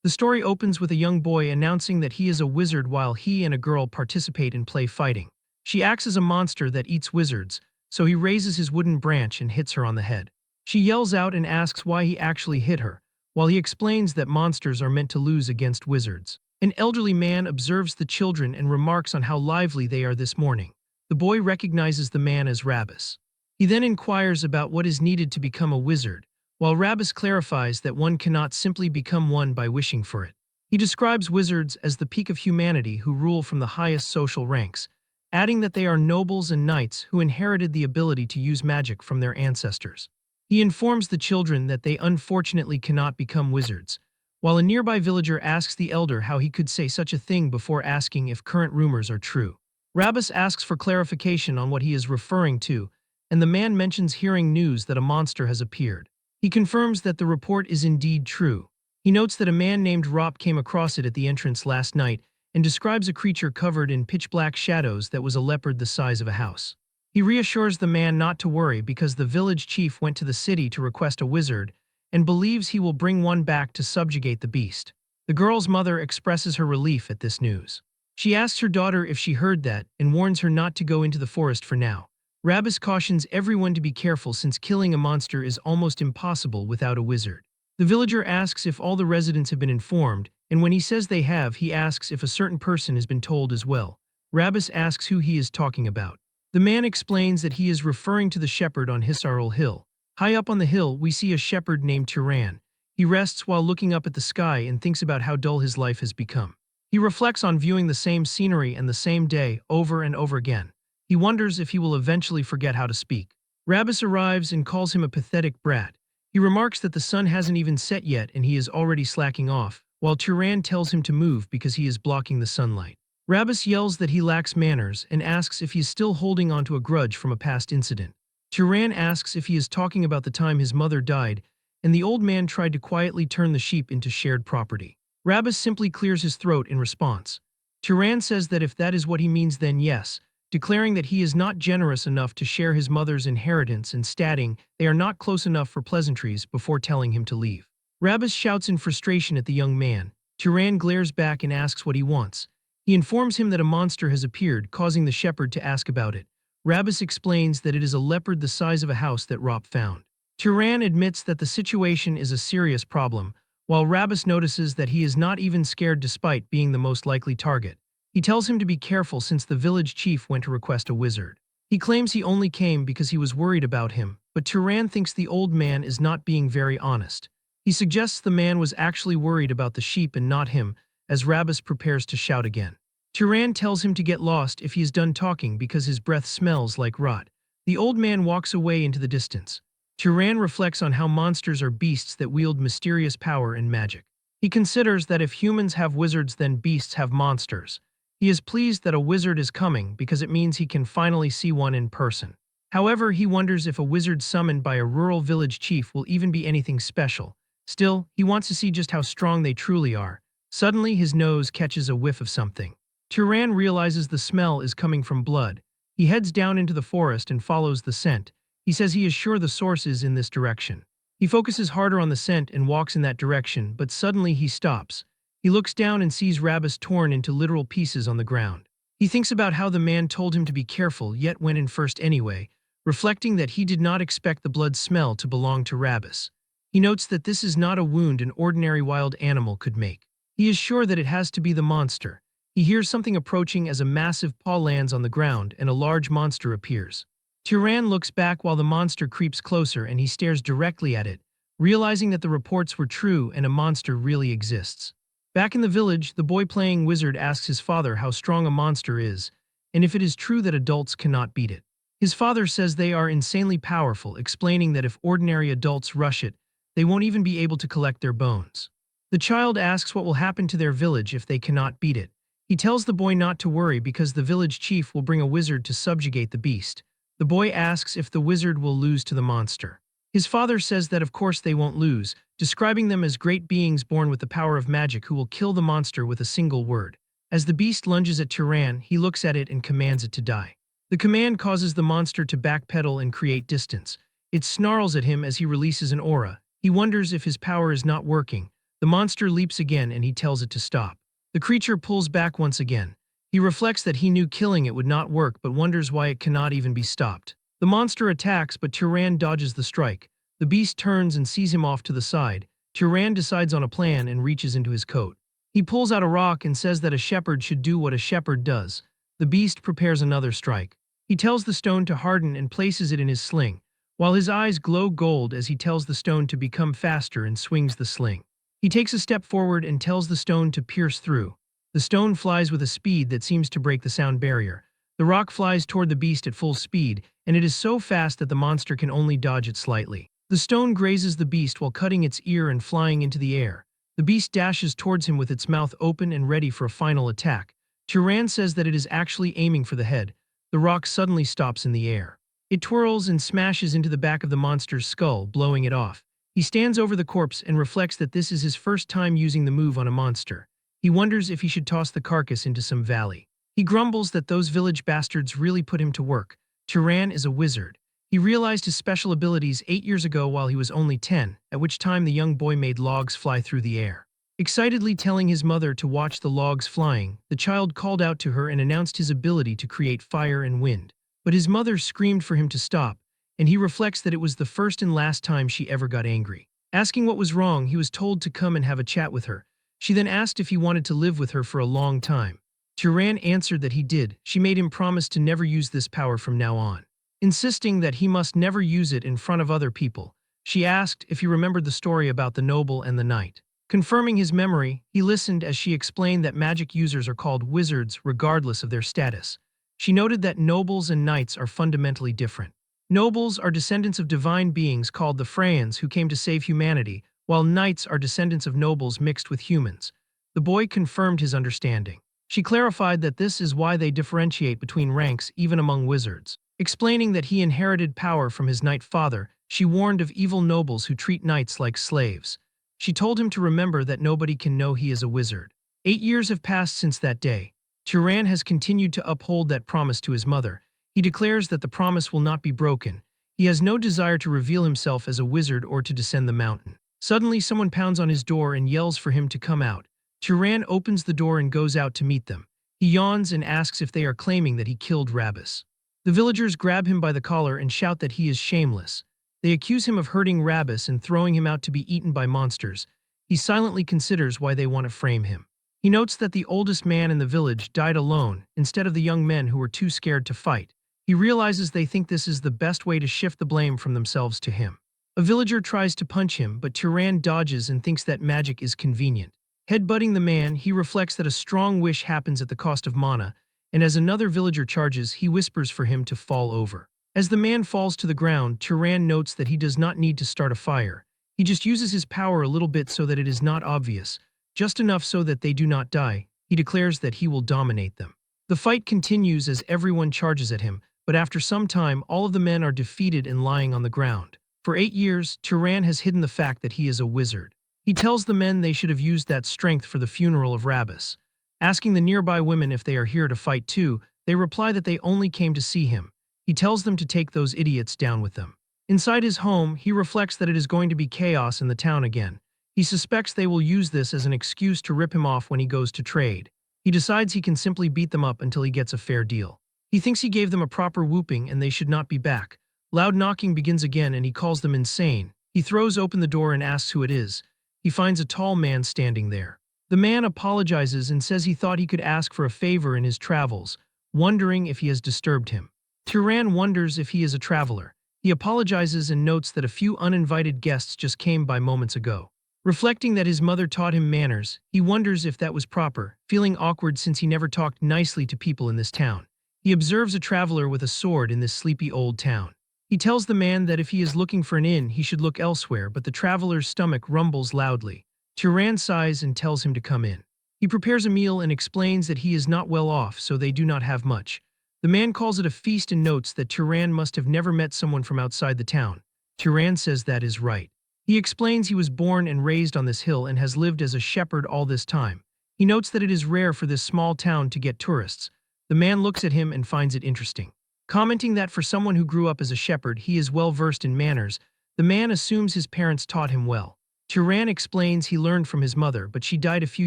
The story opens with a young boy announcing that he is a wizard while he and a girl participate in play fighting. She acts as a monster that eats wizards, so he raises his wooden branch and hits her on the head. She yells out and asks why he actually hit her, while he explains that monsters are meant to lose against wizards. An elderly man observes the children and remarks on how lively they are this morning. The boy recognizes the man as Rabbus. He then inquires about what is needed to become a wizard, while Rabbus clarifies that one cannot simply become one by wishing for it. He describes wizards as the peak of humanity who rule from the highest social ranks, adding that they are nobles and knights who inherited the ability to use magic from their ancestors. He informs the children that they unfortunately cannot become wizards, while a nearby villager asks the elder how he could say such a thing before asking if current rumors are true. Rabbus asks for clarification on what he is referring to, and the man mentions hearing news that a monster has appeared. He confirms that the report is indeed true. He notes that a man named Rop came across it at the entrance last night and describes a creature covered in pitch-black shadows that was a leopard the size of a house. He reassures the man not to worry because the village chief went to the city to request a wizard and believes he will bring one back to subjugate the beast. The girl's mother expresses her relief at this news. She asks her daughter if she heard that and warns her not to go into the forest for now. Rabbus cautions everyone to be careful since killing a monster is almost impossible without a wizard. The villager asks if all the residents have been informed, and when he says they have, he asks if a certain person has been told as well. Rabbus asks who he is talking about. The man explains that he is referring to the shepherd on Hisarul Hill. High up on the hill, we see a shepherd named Turan. He rests while looking up at the sky and thinks about how dull his life has become. He reflects on viewing the same scenery and the same day over and over again. He wonders if he will eventually forget how to speak. Rabbus arrives and calls him a pathetic brat. He remarks that the sun hasn't even set yet and he is already slacking off, while Turan tells him to move because he is blocking the sunlight. Rabbus yells that he lacks manners and asks if he is still holding on to a grudge from a past incident. Turan asks if he is talking about the time his mother died, and the old man tried to quietly turn the sheep into shared property. Rabbus simply clears his throat in response. Turan says that if that is what he means, then yes, declaring that he is not generous enough to share his mother's inheritance and stating they are not close enough for pleasantries before telling him to leave. Rabbus shouts in frustration at the young man. Turan glares back and asks what he wants. He informs him that a monster has appeared, causing the shepherd to ask about it. Rabbus explains that it is a leopard the size of a house that Rop found. Turan admits that the situation is a serious problem, while Rabbus notices that he is not even scared despite being the most likely target. He tells him to be careful since the village chief went to request a wizard. He claims he only came because he was worried about him, but Turan thinks the old man is not being very honest. He suggests the man was actually worried about the sheep and not him, as Rabbus prepares to shout again. Turan tells him to get lost if he is done talking because his breath smells like rot. The old man walks away into the distance. Turan reflects on how monsters are beasts that wield mysterious power and magic. He considers that if humans have wizards, then beasts have monsters. He is pleased that a wizard is coming because it means he can finally see one in person. However, he wonders if a wizard summoned by a rural village chief will even be anything special. Still, he wants to see just how strong they truly are. Suddenly, his nose catches a whiff of something. Turan realizes the smell is coming from blood. He heads down into the forest and follows the scent. He says he is sure the source is in this direction. He focuses harder on the scent and walks in that direction, but suddenly he stops. He looks down and sees Rabbus torn into literal pieces on the ground. He thinks about how the man told him to be careful, yet went in first anyway, reflecting that he did not expect the blood smell to belong to Rabbus. He notes that this is not a wound an ordinary wild animal could make. He is sure that it has to be the monster. He hears something approaching as a massive paw lands on the ground and a large monster appears. Turan looks back while the monster creeps closer and he stares directly at it, realizing that the reports were true and a monster really exists. Back in the village, the boy playing wizard asks his father how strong a monster is, and if it is true that adults cannot beat it. His father says they are insanely powerful, explaining that if ordinary adults rush it, they won't even be able to collect their bones. The child asks what will happen to their village if they cannot beat it. He tells the boy not to worry because the village chief will bring a wizard to subjugate the beast. The boy asks if the wizard will lose to the monster. His father says that of course they won't lose, describing them as great beings born with the power of magic who will kill the monster with a single word. As the beast lunges at Turan, he looks at it and commands it to die. The command causes the monster to backpedal and create distance. It snarls at him as he releases an aura. He wonders if his power is not working, The monster leaps again and he tells it to stop. The creature pulls back once again. He reflects that he knew killing it would not work but wonders why it cannot even be stopped. The monster attacks but Turan dodges the strike. The beast turns and sees him off to the side. Turan decides on a plan and reaches into his coat. He pulls out a rock and says that a shepherd should do what a shepherd does. The beast prepares another strike. He tells the stone to harden and places it in his sling, while his eyes glow gold as he tells the stone to become faster and swings the sling. He takes a step forward and tells the stone to pierce through. The stone flies with a speed that seems to break the sound barrier. The rock flies toward the beast at full speed, and it is so fast that the monster can only dodge it slightly. The stone grazes the beast while cutting its ear and flying into the air. The beast dashes towards him with its mouth open and ready for a final attack. Turan says that it is actually aiming for the head. The rock suddenly stops in the air. It twirls and smashes into the back of the monster's skull, blowing it off. He stands over the corpse and reflects that this is his first time using the move on a monster. He wonders if he should toss the carcass into some valley. He grumbles that those village bastards really put him to work. Turan is a wizard. He realized his special abilities 8 years ago while he was only 10, at which time the young boy made logs fly through the air. Excitedly telling his mother to watch the logs flying, the child called out to her and announced his ability to create fire and wind. But his mother screamed for him to stop, and he reflects that it was the first and last time she ever got angry. Asking what was wrong, he was told to come and have a chat with her. She then asked if he wanted to live with her for a long time. Turan answered that he did. She made him promise to never use this power from now on, insisting that he must never use it in front of other people. She asked if he remembered the story about the noble and the knight. Confirming his memory, he listened as she explained that magic users are called wizards regardless of their status. She noted that nobles and knights are fundamentally different. Nobles are descendants of divine beings called the Freyans who came to save humanity, while knights are descendants of nobles mixed with humans. The boy confirmed his understanding. She clarified that this is why they differentiate between ranks even among wizards. Explaining that he inherited power from his knight father, she warned of evil nobles who treat knights like slaves. She told him to remember that nobody can know he is a wizard. 8 years have passed since that day. Turan has continued to uphold that promise to his mother. He declares that the promise will not be broken. He has no desire to reveal himself as a wizard or to descend the mountain. Suddenly, someone pounds on his door and yells for him to come out. Turan opens the door and goes out to meet them. He yawns and asks if they are claiming that he killed Rabbis. The villagers grab him by the collar and shout that he is shameless. They accuse him of hurting Rabbis and throwing him out to be eaten by monsters. He silently considers why they want to frame him. He notes that the oldest man in the village died alone, instead of the young men who were too scared to fight. He realizes they think this is the best way to shift the blame from themselves to him. A villager tries to punch him, but Turan dodges and thinks that magic is convenient. Headbutting the man, he reflects that a strong wish happens at the cost of mana, and as another villager charges, he whispers for him to fall over. As the man falls to the ground, Turan notes that he does not need to start a fire. He just uses his power a little bit so that it is not obvious, just enough so that they do not die. He declares that he will dominate them. The fight continues as everyone charges at him, but after some time, all of the men are defeated and lying on the ground. For 8 years, Turan has hidden the fact that he is a wizard. He tells the men they should have used that strength for the funeral of Rabbis. Asking the nearby women if they are here to fight too, they reply that they only came to see him. He tells them to take those idiots down with them. Inside his home, he reflects that it is going to be chaos in the town again. He suspects they will use this as an excuse to rip him off when he goes to trade. He decides he can simply beat them up until he gets a fair deal. He thinks he gave them a proper whooping and they should not be back. Loud knocking begins again and he calls them insane. He throws open the door and asks who it is. He finds a tall man standing there. The man apologizes and says he thought he could ask for a favor in his travels, wondering if he has disturbed him. Turan wonders if he is a traveler. He apologizes and notes that a few uninvited guests just came by moments ago. Reflecting that his mother taught him manners, he wonders if that was proper, feeling awkward since he never talked nicely to people in this town. He observes a traveler with a sword in this sleepy old town. He tells the man that if he is looking for an inn, he should look elsewhere, but the traveler's stomach rumbles loudly. Turan sighs and tells him to come in. He prepares a meal and explains that he is not well off, so they do not have much. The man calls it a feast and notes that Turan must have never met someone from outside the town. Turan says that is right. He explains he was born and raised on this hill and has lived as a shepherd all this time. He notes that it is rare for this small town to get tourists. The man looks at him and finds it interesting. Commenting that for someone who grew up as a shepherd, he is well versed in manners, the man assumes his parents taught him well. Turan explains he learned from his mother, but she died a few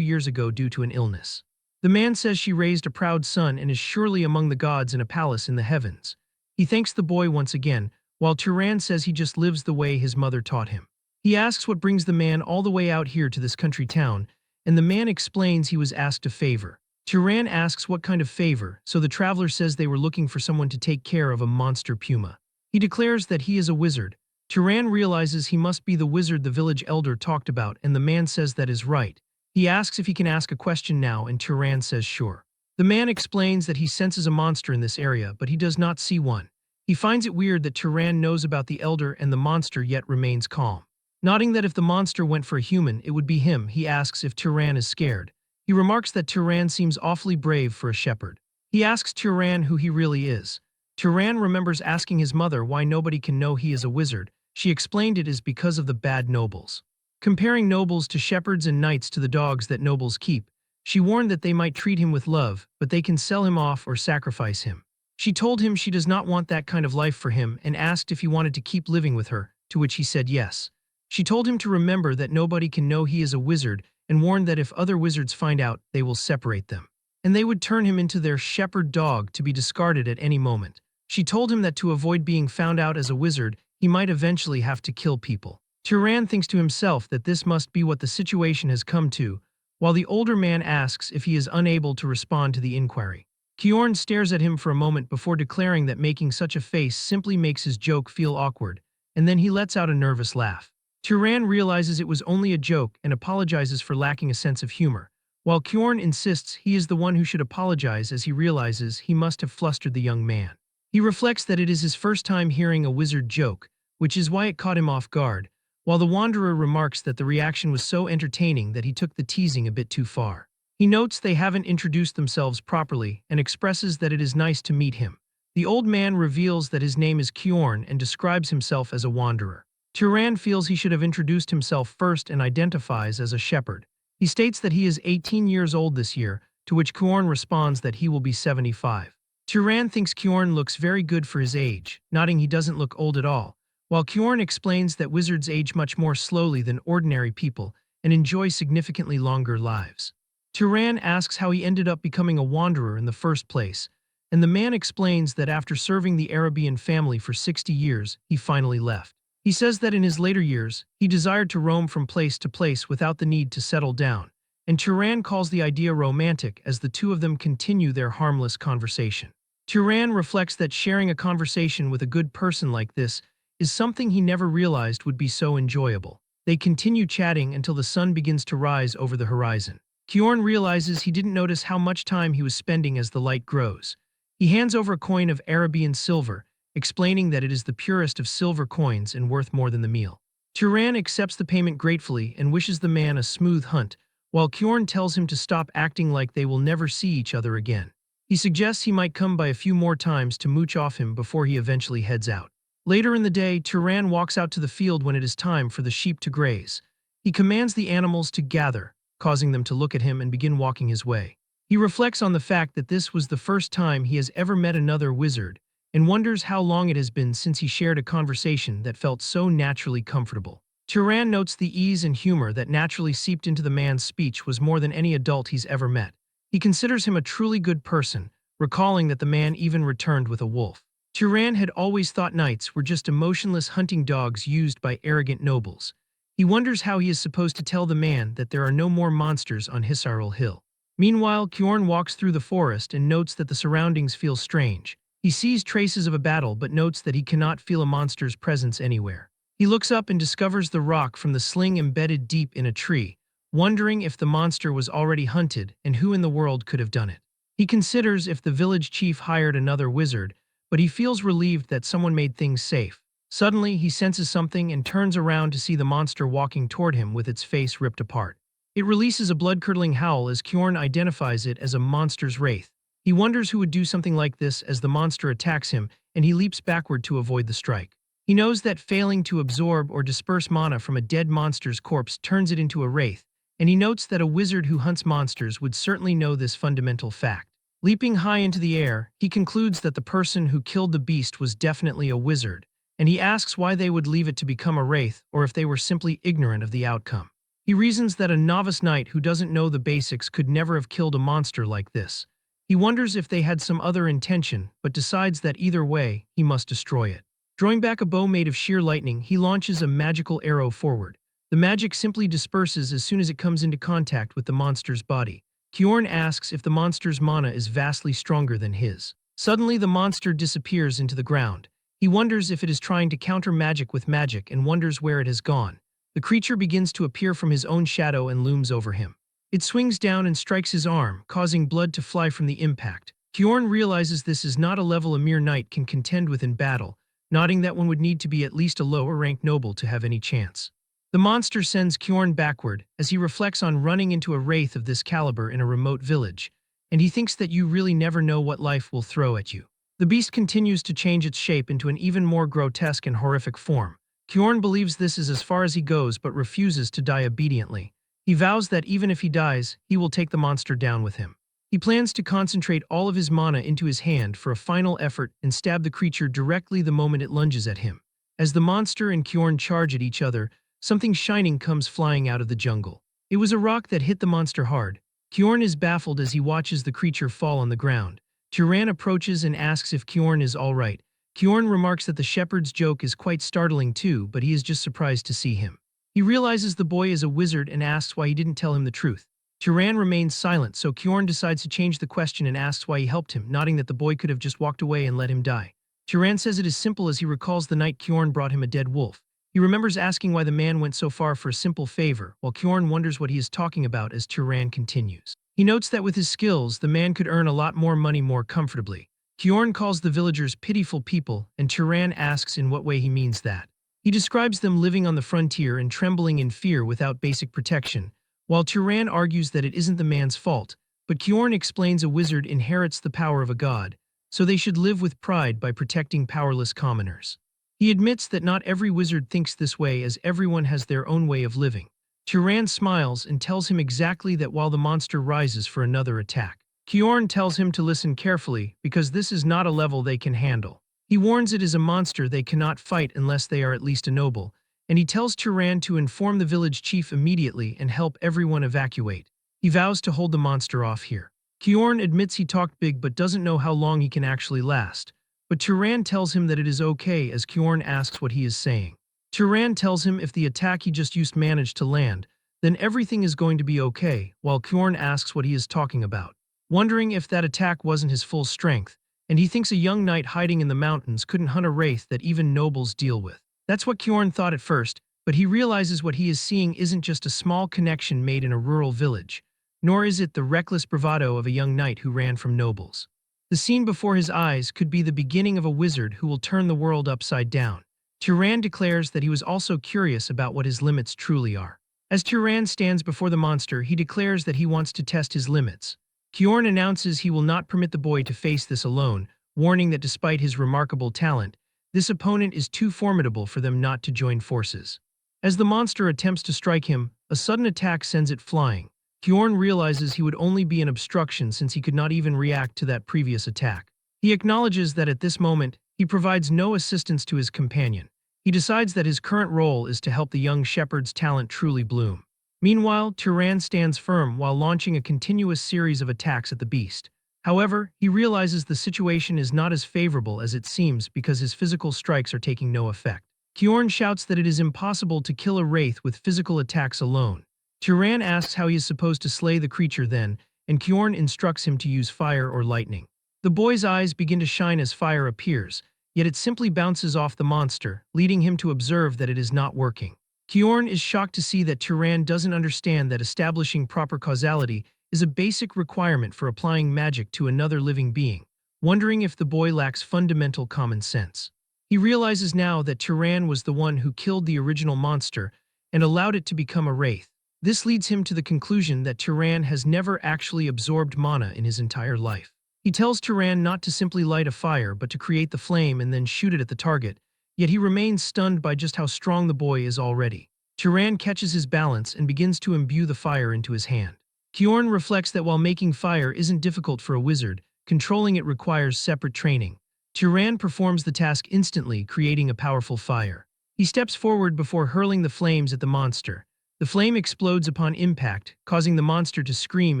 years ago due to an illness. The man says she raised a proud son and is surely among the gods in a palace in the heavens. He thanks the boy once again, while Turan says he just lives the way his mother taught him. He asks what brings the man all the way out here to this country town, and the man explains he was asked a favor. Turan asks what kind of favor, so the traveler says they were looking for someone to take care of a monster puma. He declares that he is a wizard. Turan realizes he must be the wizard the village elder talked about, and the man says that is right. He asks if he can ask a question now, and Turan says sure. The man explains that he senses a monster in this area, but he does not see one. He finds it weird that Turan knows about the elder and the monster yet remains calm. Nodding that if the monster went for a human, it would be him, he asks if Turan is scared. He remarks that Turan seems awfully brave for a shepherd. He asks Turan who he really is. Turan remembers asking his mother why nobody can know he is a wizard. She explained it is because of the bad nobles. Comparing nobles to shepherds and knights to the dogs that nobles keep, she warned that they might treat him with love, but they can sell him off or sacrifice him. She told him she does not want that kind of life for him and asked if he wanted to keep living with her, to which he said yes. She told him to remember that nobody can know he is a wizard and warned that if other wizards find out, they will separate them. And they would turn him into their shepherd dog to be discarded at any moment. She told him that to avoid being found out as a wizard, he might eventually have to kill people. Turan thinks to himself that this must be what the situation has come to, while the older man asks if he is unable to respond to the inquiry. Kjorn stares at him for a moment before declaring that making such a face simply makes his joke feel awkward, and then he lets out a nervous laugh. Turan realizes it was only a joke and apologizes for lacking a sense of humor, while Kjorn insists he is the one who should apologize as he realizes he must have flustered the young man. He reflects that it is his first time hearing a wizard joke, which is why it caught him off guard, while the wanderer remarks that the reaction was so entertaining that he took the teasing a bit too far. He notes they haven't introduced themselves properly and expresses that it is nice to meet him. The old man reveals that his name is Kjorn and describes himself as a wanderer. Turan feels he should have introduced himself first and identifies as a shepherd. He states that he is 18 years old this year, to which Kjorn responds that he will be 75. Turan thinks Kjorn looks very good for his age, nodding he doesn't look old at all, while Kjorn explains that wizards age much more slowly than ordinary people and enjoy significantly longer lives. Turan asks how he ended up becoming a wanderer in the first place, and the man explains that after serving the Arabian family for 60 years, he finally left. He says that in his later years, he desired to roam from place to place without the need to settle down, and Turan calls the idea romantic as the two of them continue their harmless conversation. Turan reflects that sharing a conversation with a good person like this is something he never realized would be so enjoyable. They continue chatting until the sun begins to rise over the horizon. Kjorn realizes he didn't notice how much time he was spending as the light grows. He hands over a coin of Arabian silver, explaining that it is the purest of silver coins and worth more than the meal. Turan accepts the payment gratefully and wishes the man a smooth hunt, while Kjorn tells him to stop acting like they will never see each other again. He suggests he might come by a few more times to mooch off him before he eventually heads out. Later in the day, Turan walks out to the field when it is time for the sheep to graze. He commands the animals to gather, causing them to look at him and begin walking his way. He reflects on the fact that this was the first time he has ever met another wizard, and wonders how long it has been since he shared a conversation that felt so naturally comfortable. Turan notes the ease and humor that naturally seeped into the man's speech was more than any adult he's ever met. He considers him a truly good person, recalling that the man even returned with a wolf. Turan had always thought knights were just emotionless hunting dogs used by arrogant nobles. He wonders how he is supposed to tell the man that there are no more monsters on Hisaril Hill. Meanwhile, Kjorn walks through the forest and notes that the surroundings feel strange. He sees traces of a battle but notes that he cannot feel a monster's presence anywhere. He looks up and discovers the rock from the sling embedded deep in a tree, wondering if the monster was already hunted and who in the world could have done it. He considers if the village chief hired another wizard, but he feels relieved that someone made things safe. Suddenly, he senses something and turns around to see the monster walking toward him with its face ripped apart. It releases a blood-curdling howl as Kjorn identifies it as a monster's wraith. He wonders who would do something like this as the monster attacks him, and he leaps backward to avoid the strike. He knows that failing to absorb or disperse mana from a dead monster's corpse turns it into a wraith, and he notes that a wizard who hunts monsters would certainly know this fundamental fact. Leaping high into the air, he concludes that the person who killed the beast was definitely a wizard, and he asks why they would leave it to become a wraith or if they were simply ignorant of the outcome. He reasons that a novice knight who doesn't know the basics could never have killed a monster like this. He wonders if they had some other intention, but decides that either way, he must destroy it. Drawing back a bow made of sheer lightning, he launches a magical arrow forward. The magic simply disperses as soon as it comes into contact with the monster's body. Kjorn asks if the monster's mana is vastly stronger than his. Suddenly, the monster disappears into the ground. He wonders if it is trying to counter magic with magic and wonders where it has gone. The creature begins to appear from his own shadow and looms over him. It swings down and strikes his arm, causing blood to fly from the impact. Kjorn realizes this is not a level a mere knight can contend with in battle, nodding that one would need to be at least a lower-ranked noble to have any chance. The monster sends Kjorn backward as he reflects on running into a wraith of this caliber in a remote village, and he thinks that you really never know what life will throw at you. The beast continues to change its shape into an even more grotesque and horrific form. Kjorn believes this is as far as he goes but refuses to die obediently. He vows that even if he dies, he will take the monster down with him. He plans to concentrate all of his mana into his hand for a final effort and stab the creature directly the moment it lunges at him. As the monster and Kjorn charge at each other, something shining comes flying out of the jungle. It was a rock that hit the monster hard. Kjorn is baffled as he watches the creature fall on the ground. Tyran approaches and asks if Kjorn is all right. Kjorn remarks that the shepherd's joke is quite startling too, but he is just surprised to see him. He realizes the boy is a wizard and asks why he didn't tell him the truth. Tyran remains silent, so Kjorn decides to change the question and asks why he helped him, nodding that the boy could have just walked away and let him die. Tyran says it is simple as he recalls the night Kjorn brought him a dead wolf. He remembers asking why the man went so far for a simple favor, while Kjorn wonders what he is talking about as Tyran continues. He notes that with his skills, the man could earn a lot more money more comfortably. Kjorn calls the villagers pitiful people, and Tyran asks in what way he means that. He describes them living on the frontier and trembling in fear without basic protection, while Tyran argues that it isn't the man's fault, but Kjorn explains a wizard inherits the power of a god, so they should live with pride by protecting powerless commoners. He admits that not every wizard thinks this way as everyone has their own way of living. Tyran smiles and tells him exactly that while the monster rises for another attack. Kjorn tells him to listen carefully because this is not a level they can handle. He warns it is a monster they cannot fight unless they are at least a noble, and he tells Tyran to inform the village chief immediately and help everyone evacuate. He vows to hold the monster off here. Kjorn admits he talked big but doesn't know how long he can actually last, but Tyran tells him that it is okay as Kjorn asks what he is saying. Tyran tells him if the attack he just used managed to land, then everything is going to be okay, while Kjorn asks what he is talking about, wondering if that attack wasn't his full strength, and he thinks a young knight hiding in the mountains couldn't hunt a wraith that even nobles deal with. That's what Kjorn thought at first, but he realizes what he is seeing isn't just a small connection made in a rural village, nor is it the reckless bravado of a young knight who ran from nobles. The scene before his eyes could be the beginning of a wizard who will turn the world upside down. Tyran declares that he was also curious about what his limits truly are. As Tyran stands before the monster, he declares that he wants to test his limits. Kjorn announces he will not permit the boy to face this alone, warning that despite his remarkable talent, this opponent is too formidable for them not to join forces. As the monster attempts to strike him, a sudden attack sends it flying. Kjorn realizes he would only be an obstruction since he could not even react to that previous attack. He acknowledges that at this moment, he provides no assistance to his companion. He decides that his current role is to help the young shepherd's talent truly bloom. Meanwhile, Tyran stands firm while launching a continuous series of attacks at the beast. However, he realizes the situation is not as favorable as it seems because his physical strikes are taking no effect. Kjorn shouts that it is impossible to kill a wraith with physical attacks alone. Tyran asks how he is supposed to slay the creature then, and Kjorn instructs him to use fire or lightning. The boy's eyes begin to shine as fire appears, yet it simply bounces off the monster, leading him to observe that it is not working. Kjorn is shocked to see that Tyran doesn't understand that establishing proper causality is a basic requirement for applying magic to another living being, wondering if the boy lacks fundamental common sense. He realizes now that Tyran was the one who killed the original monster and allowed it to become a wraith. This leads him to the conclusion that Tyran has never actually absorbed mana in his entire life. He tells Tyran not to simply light a fire but to create the flame and then shoot it at the target, yet he remains stunned by just how strong the boy is already. Tyran catches his balance and begins to imbue the fire into his hand. Kjorn reflects that while making fire isn't difficult for a wizard, controlling it requires separate training. Turan performs the task instantly, creating a powerful fire. He steps forward before hurling the flames at the monster. The flame explodes upon impact, causing the monster to scream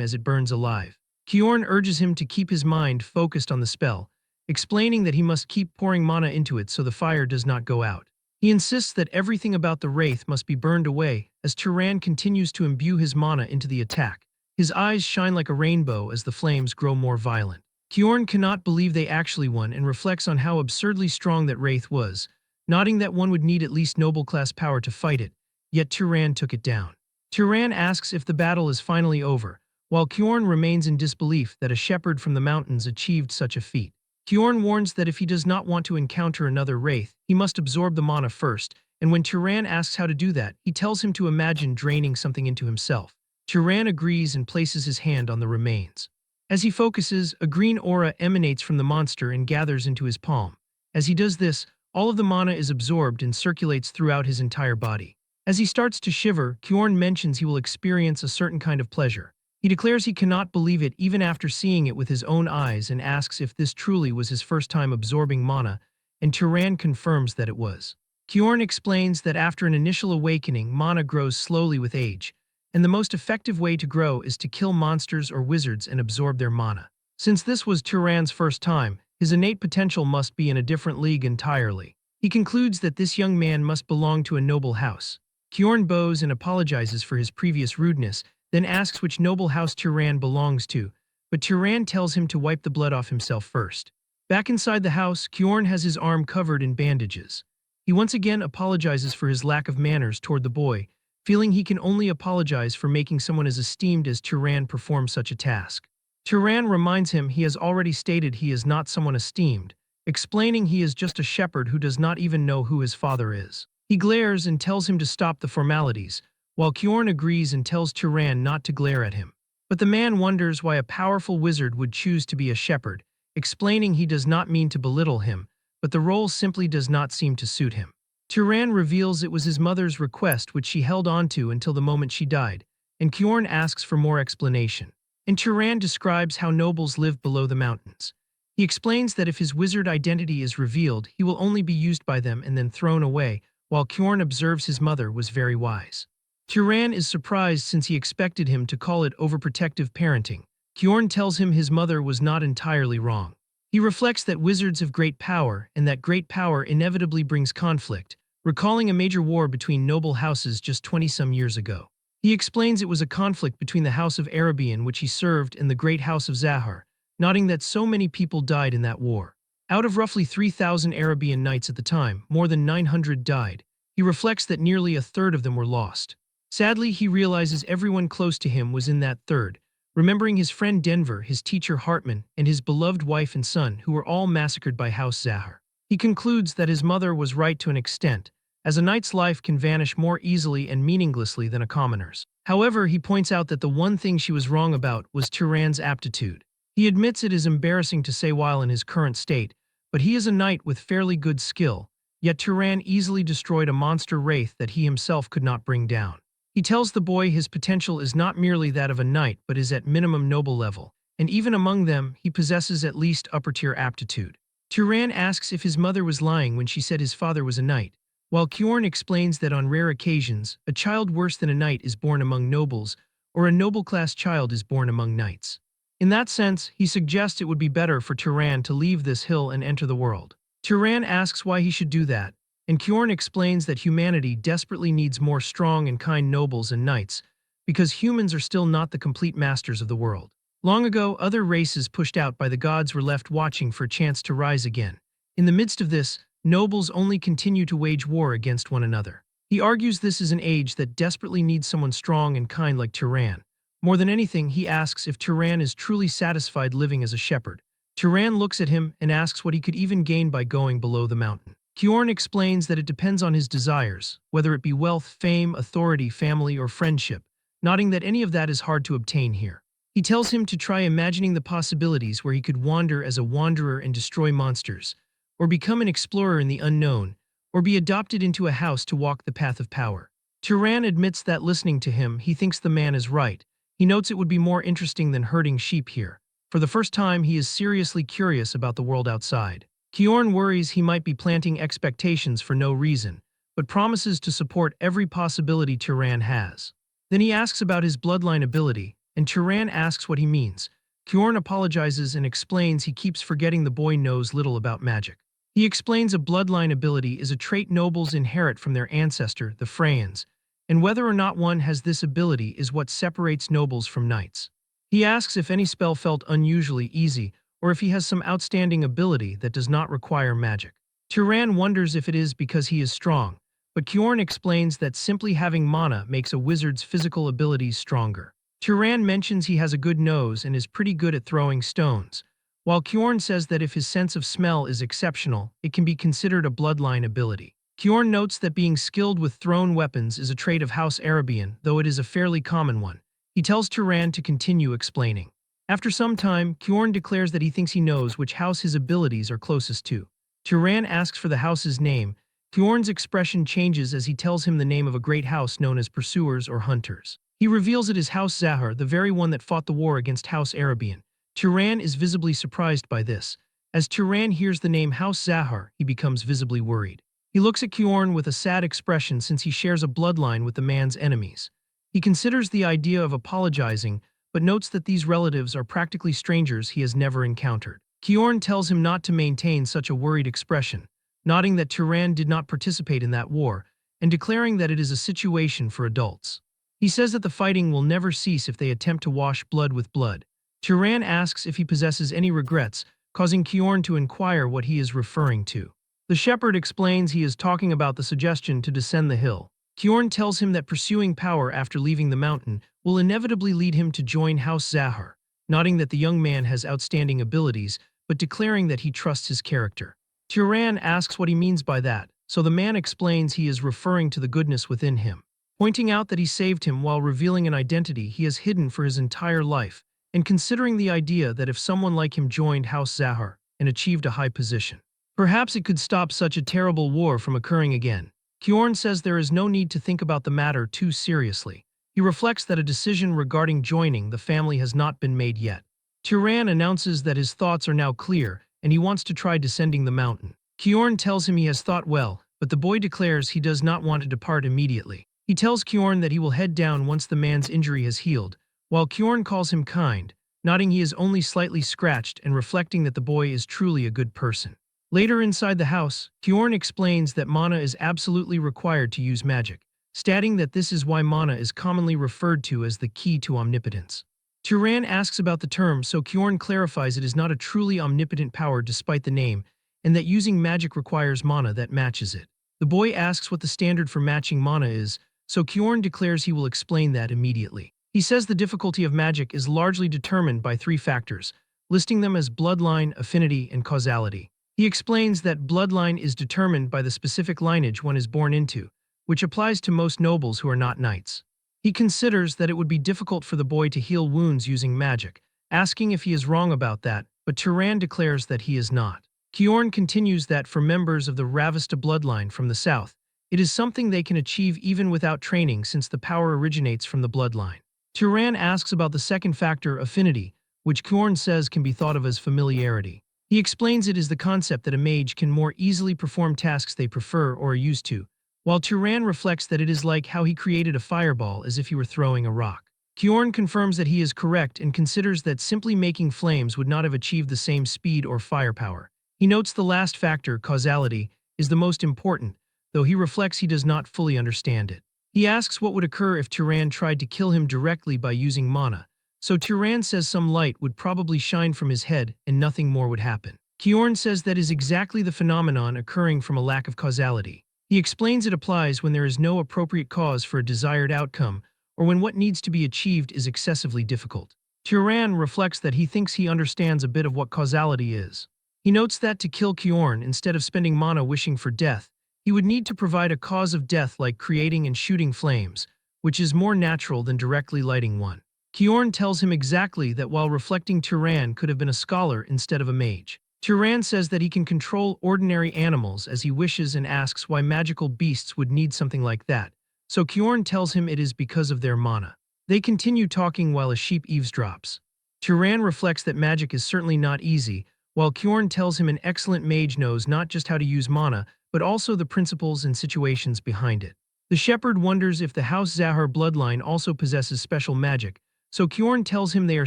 as it burns alive. Kyorn urges him to keep his mind focused on the spell, explaining that he must keep pouring mana into it so the fire does not go out. He insists that everything about the wraith must be burned away as Turan continues to imbue his mana into the attack. His eyes shine like a rainbow as the flames grow more violent. Kyorn cannot believe they actually won and reflects on how absurdly strong that wraith was, nodding that one would need at least noble class power to fight it, yet Turan took it down. Turan asks if the battle is finally over, while Kyorn remains in disbelief that a shepherd from the mountains achieved such a feat. Kyorn warns that if he does not want to encounter another wraith, he must absorb the mana first, and when Turan asks how to do that, he tells him to imagine draining something into himself. Turan agrees and places his hand on the remains. As he focuses, a green aura emanates from the monster and gathers into his palm. As he does this, all of the mana is absorbed and circulates throughout his entire body. As he starts to shiver, Kyorn mentions he will experience a certain kind of pleasure. He declares he cannot believe it even after seeing it with his own eyes and asks if this truly was his first time absorbing mana, and Turan confirms that it was. Kyorn explains that after an initial awakening, mana grows slowly with age, and the most effective way to grow is to kill monsters or wizards and absorb their mana. Since this was Turan's first time, his innate potential must be in a different league entirely. He concludes that this young man must belong to a noble house. Kyorn bows and apologizes for his previous rudeness, then asks which noble house Turan belongs to, but Turan tells him to wipe the blood off himself first. Back inside the house, Kyorn has his arm covered in bandages. He once again apologizes for his lack of manners toward the boy, feeling he can only apologize for making someone as esteemed as Turan perform such a task. Turan reminds him he has already stated he is not someone esteemed, explaining he is just a shepherd who does not even know who his father is. He glares and tells him to stop the formalities, while Kyorn agrees and tells Turan not to glare at him. But the man wonders why a powerful wizard would choose to be a shepherd, explaining he does not mean to belittle him, but the role simply does not seem to suit him. Turan reveals it was his mother's request which she held onto until the moment she died, and Kyorn asks for more explanation. And Turan describes how nobles live below the mountains. He explains that if his wizard identity is revealed, he will only be used by them and then thrown away, while Kyorn observes his mother was very wise. Turan is surprised since he expected him to call it overprotective parenting. Kyorn tells him his mother was not entirely wrong. He reflects that wizards have great power and that great power inevitably brings conflict, recalling a major war between noble houses just 20-some years ago. He explains it was a conflict between the House of Arabian which he served and the Great House of Zahar, noting that so many people died in that war. Out of roughly 3,000 Arabian knights at the time, more than 900 died. He reflects that nearly a third of them were lost. Sadly, he realizes everyone close to him was in that third, remembering his friend Denver, his teacher Hartman, and his beloved wife and son, who were all massacred by House Zahar. He concludes that his mother was right to an extent, as a knight's life can vanish more easily and meaninglessly than a commoner's. However, he points out that the one thing she was wrong about was Turan's aptitude. He admits it is embarrassing to say while in his current state, but he is a knight with fairly good skill, yet Turan easily destroyed a monster wraith that he himself could not bring down. He tells the boy his potential is not merely that of a knight but is at minimum noble level, and even among them, he possesses at least upper-tier aptitude. Turan asks if his mother was lying when she said his father was a knight, while Kyorn explains that on rare occasions, a child worse than a knight is born among nobles, or a noble-class child is born among knights. In that sense, he suggests it would be better for Turan to leave this hill and enter the world. Turan asks why he should do that, and Kyorn explains that humanity desperately needs more strong and kind nobles and knights, because humans are still not the complete masters of the world. Long ago, other races pushed out by the gods were left watching for a chance to rise again. In the midst of this, nobles only continue to wage war against one another. He argues this is an age that desperately needs someone strong and kind like Turan. More than anything, he asks if Turan is truly satisfied living as a shepherd. Turan looks at him and asks what he could even gain by going below the mountain. Kyorn explains that it depends on his desires, whether it be wealth, fame, authority, family, or friendship, noting that any of that is hard to obtain here. He tells him to try imagining the possibilities where he could wander as a wanderer and destroy monsters, or become an explorer in the unknown, or be adopted into a house to walk the path of power. Turan admits that listening to him, he thinks the man is right. He notes it would be more interesting than herding sheep here. For the first time, he is seriously curious about the world outside. Kyorn worries he might be planting expectations for no reason, but promises to support every possibility Turan has. Then he asks about his bloodline ability, and Turan asks what he means. Kyorn apologizes and explains he keeps forgetting the boy knows little about magic. He explains a bloodline ability is a trait nobles inherit from their ancestor, the Freyans, and whether or not one has this ability is what separates nobles from knights. He asks if any spell felt unusually easy, or if he has some outstanding ability that does not require magic. Turan wonders if it is because he is strong, but Kyorn explains that simply having mana makes a wizard's physical abilities stronger. Turan mentions he has a good nose and is pretty good at throwing stones, while Kyorn says that if his sense of smell is exceptional, it can be considered a bloodline ability. Kyorn notes that being skilled with thrown weapons is a trait of House Arabian, though it is a fairly common one. He tells Turan to continue explaining. After some time, Kyorn declares that he thinks he knows which house his abilities are closest to. Turan asks for the house's name. Kyorn's expression changes as he tells him the name of a great house known as Pursuers or Hunters. He reveals it is House Zahar, the very one that fought the war against House Arabian. Turan is visibly surprised by this. As Turan hears the name House Zahar, he becomes visibly worried. He looks at Kyorn with a sad expression since he shares a bloodline with the man's enemies. He considers the idea of apologizing, but notes that these relatives are practically strangers he has never encountered. Kyorn tells him not to maintain such a worried expression, noting that Turan did not participate in that war, and declaring that it is a situation for adults. He says that the fighting will never cease if they attempt to wash blood with blood. Turan asks if he possesses any regrets, causing Kyorn to inquire what he is referring to. The shepherd explains he is talking about the suggestion to descend the hill. Kyorn tells him that pursuing power after leaving the mountain will inevitably lead him to join House Zahar, noting that the young man has outstanding abilities, but declaring that he trusts his character. Turan asks what he means by that, so the man explains he is referring to the goodness within him, pointing out that he saved him while revealing an identity he has hidden for his entire life, and considering the idea that if someone like him joined House Zahar and achieved a high position, perhaps it could stop such a terrible war from occurring again. Kyorn says there is no need to think about the matter too seriously. He reflects that a decision regarding joining the family has not been made yet. Turan announces that his thoughts are now clear and he wants to try descending the mountain. Kyorn tells him he has thought well, but the boy declares he does not want to depart immediately. He tells Kyorn that he will head down once the man's injury has healed, while Kyorn calls him kind, nodding he is only slightly scratched and reflecting that the boy is truly a good person. Later inside the house, Kyorn explains that mana is absolutely required to use magic, stating that this is why mana is commonly referred to as the key to omnipotence. Turan asks about the term, so Kyorn clarifies it is not a truly omnipotent power despite the name, and that using magic requires mana that matches it. The boy asks what the standard for matching mana is, so Kyorn declares he will explain that immediately. He says the difficulty of magic is largely determined by 3 factors, listing them as bloodline, affinity, and causality. He explains that bloodline is determined by the specific lineage one is born into, which applies to most nobles who are not knights. He considers that it would be difficult for the boy to heal wounds using magic, asking if he is wrong about that, but Turan declares that he is not. Kyorn continues that for members of the Ravista bloodline from the south, it is something they can achieve even without training since the power originates from the bloodline. Turan asks about the second factor, affinity, which Kyorn says can be thought of as familiarity. He explains it is the concept that a mage can more easily perform tasks they prefer or are used to, while Turan reflects that it is like how he created a fireball as if he were throwing a rock. Kyorn confirms that he is correct and considers that simply making flames would not have achieved the same speed or firepower. He notes the last factor, causality, is the most important, though he reflects he does not fully understand it. He asks what would occur if Turan tried to kill him directly by using mana, so Turan says some light would probably shine from his head and nothing more would happen. Kyorn says that is exactly the phenomenon occurring from a lack of causality. He explains it applies when there is no appropriate cause for a desired outcome, or when what needs to be achieved is excessively difficult. Turan reflects that he thinks he understands a bit of what causality is. He notes that to kill Kyorn, instead of spending mana wishing for death, he would need to provide a cause of death like creating and shooting flames, which is more natural than directly lighting one. Kyorn tells him exactly that while reflecting Turan could have been a scholar instead of a mage. Turan says that he can control ordinary animals as he wishes and asks why magical beasts would need something like that, so Kyorn tells him it is because of their mana. They continue talking while a sheep eavesdrops. Turan reflects that magic is certainly not easy, while Kjorn tells him an excellent mage knows not just how to use mana, but also the principles and situations behind it. The shepherd wonders if the House Zahar bloodline also possesses special magic, so Kjorn tells him they are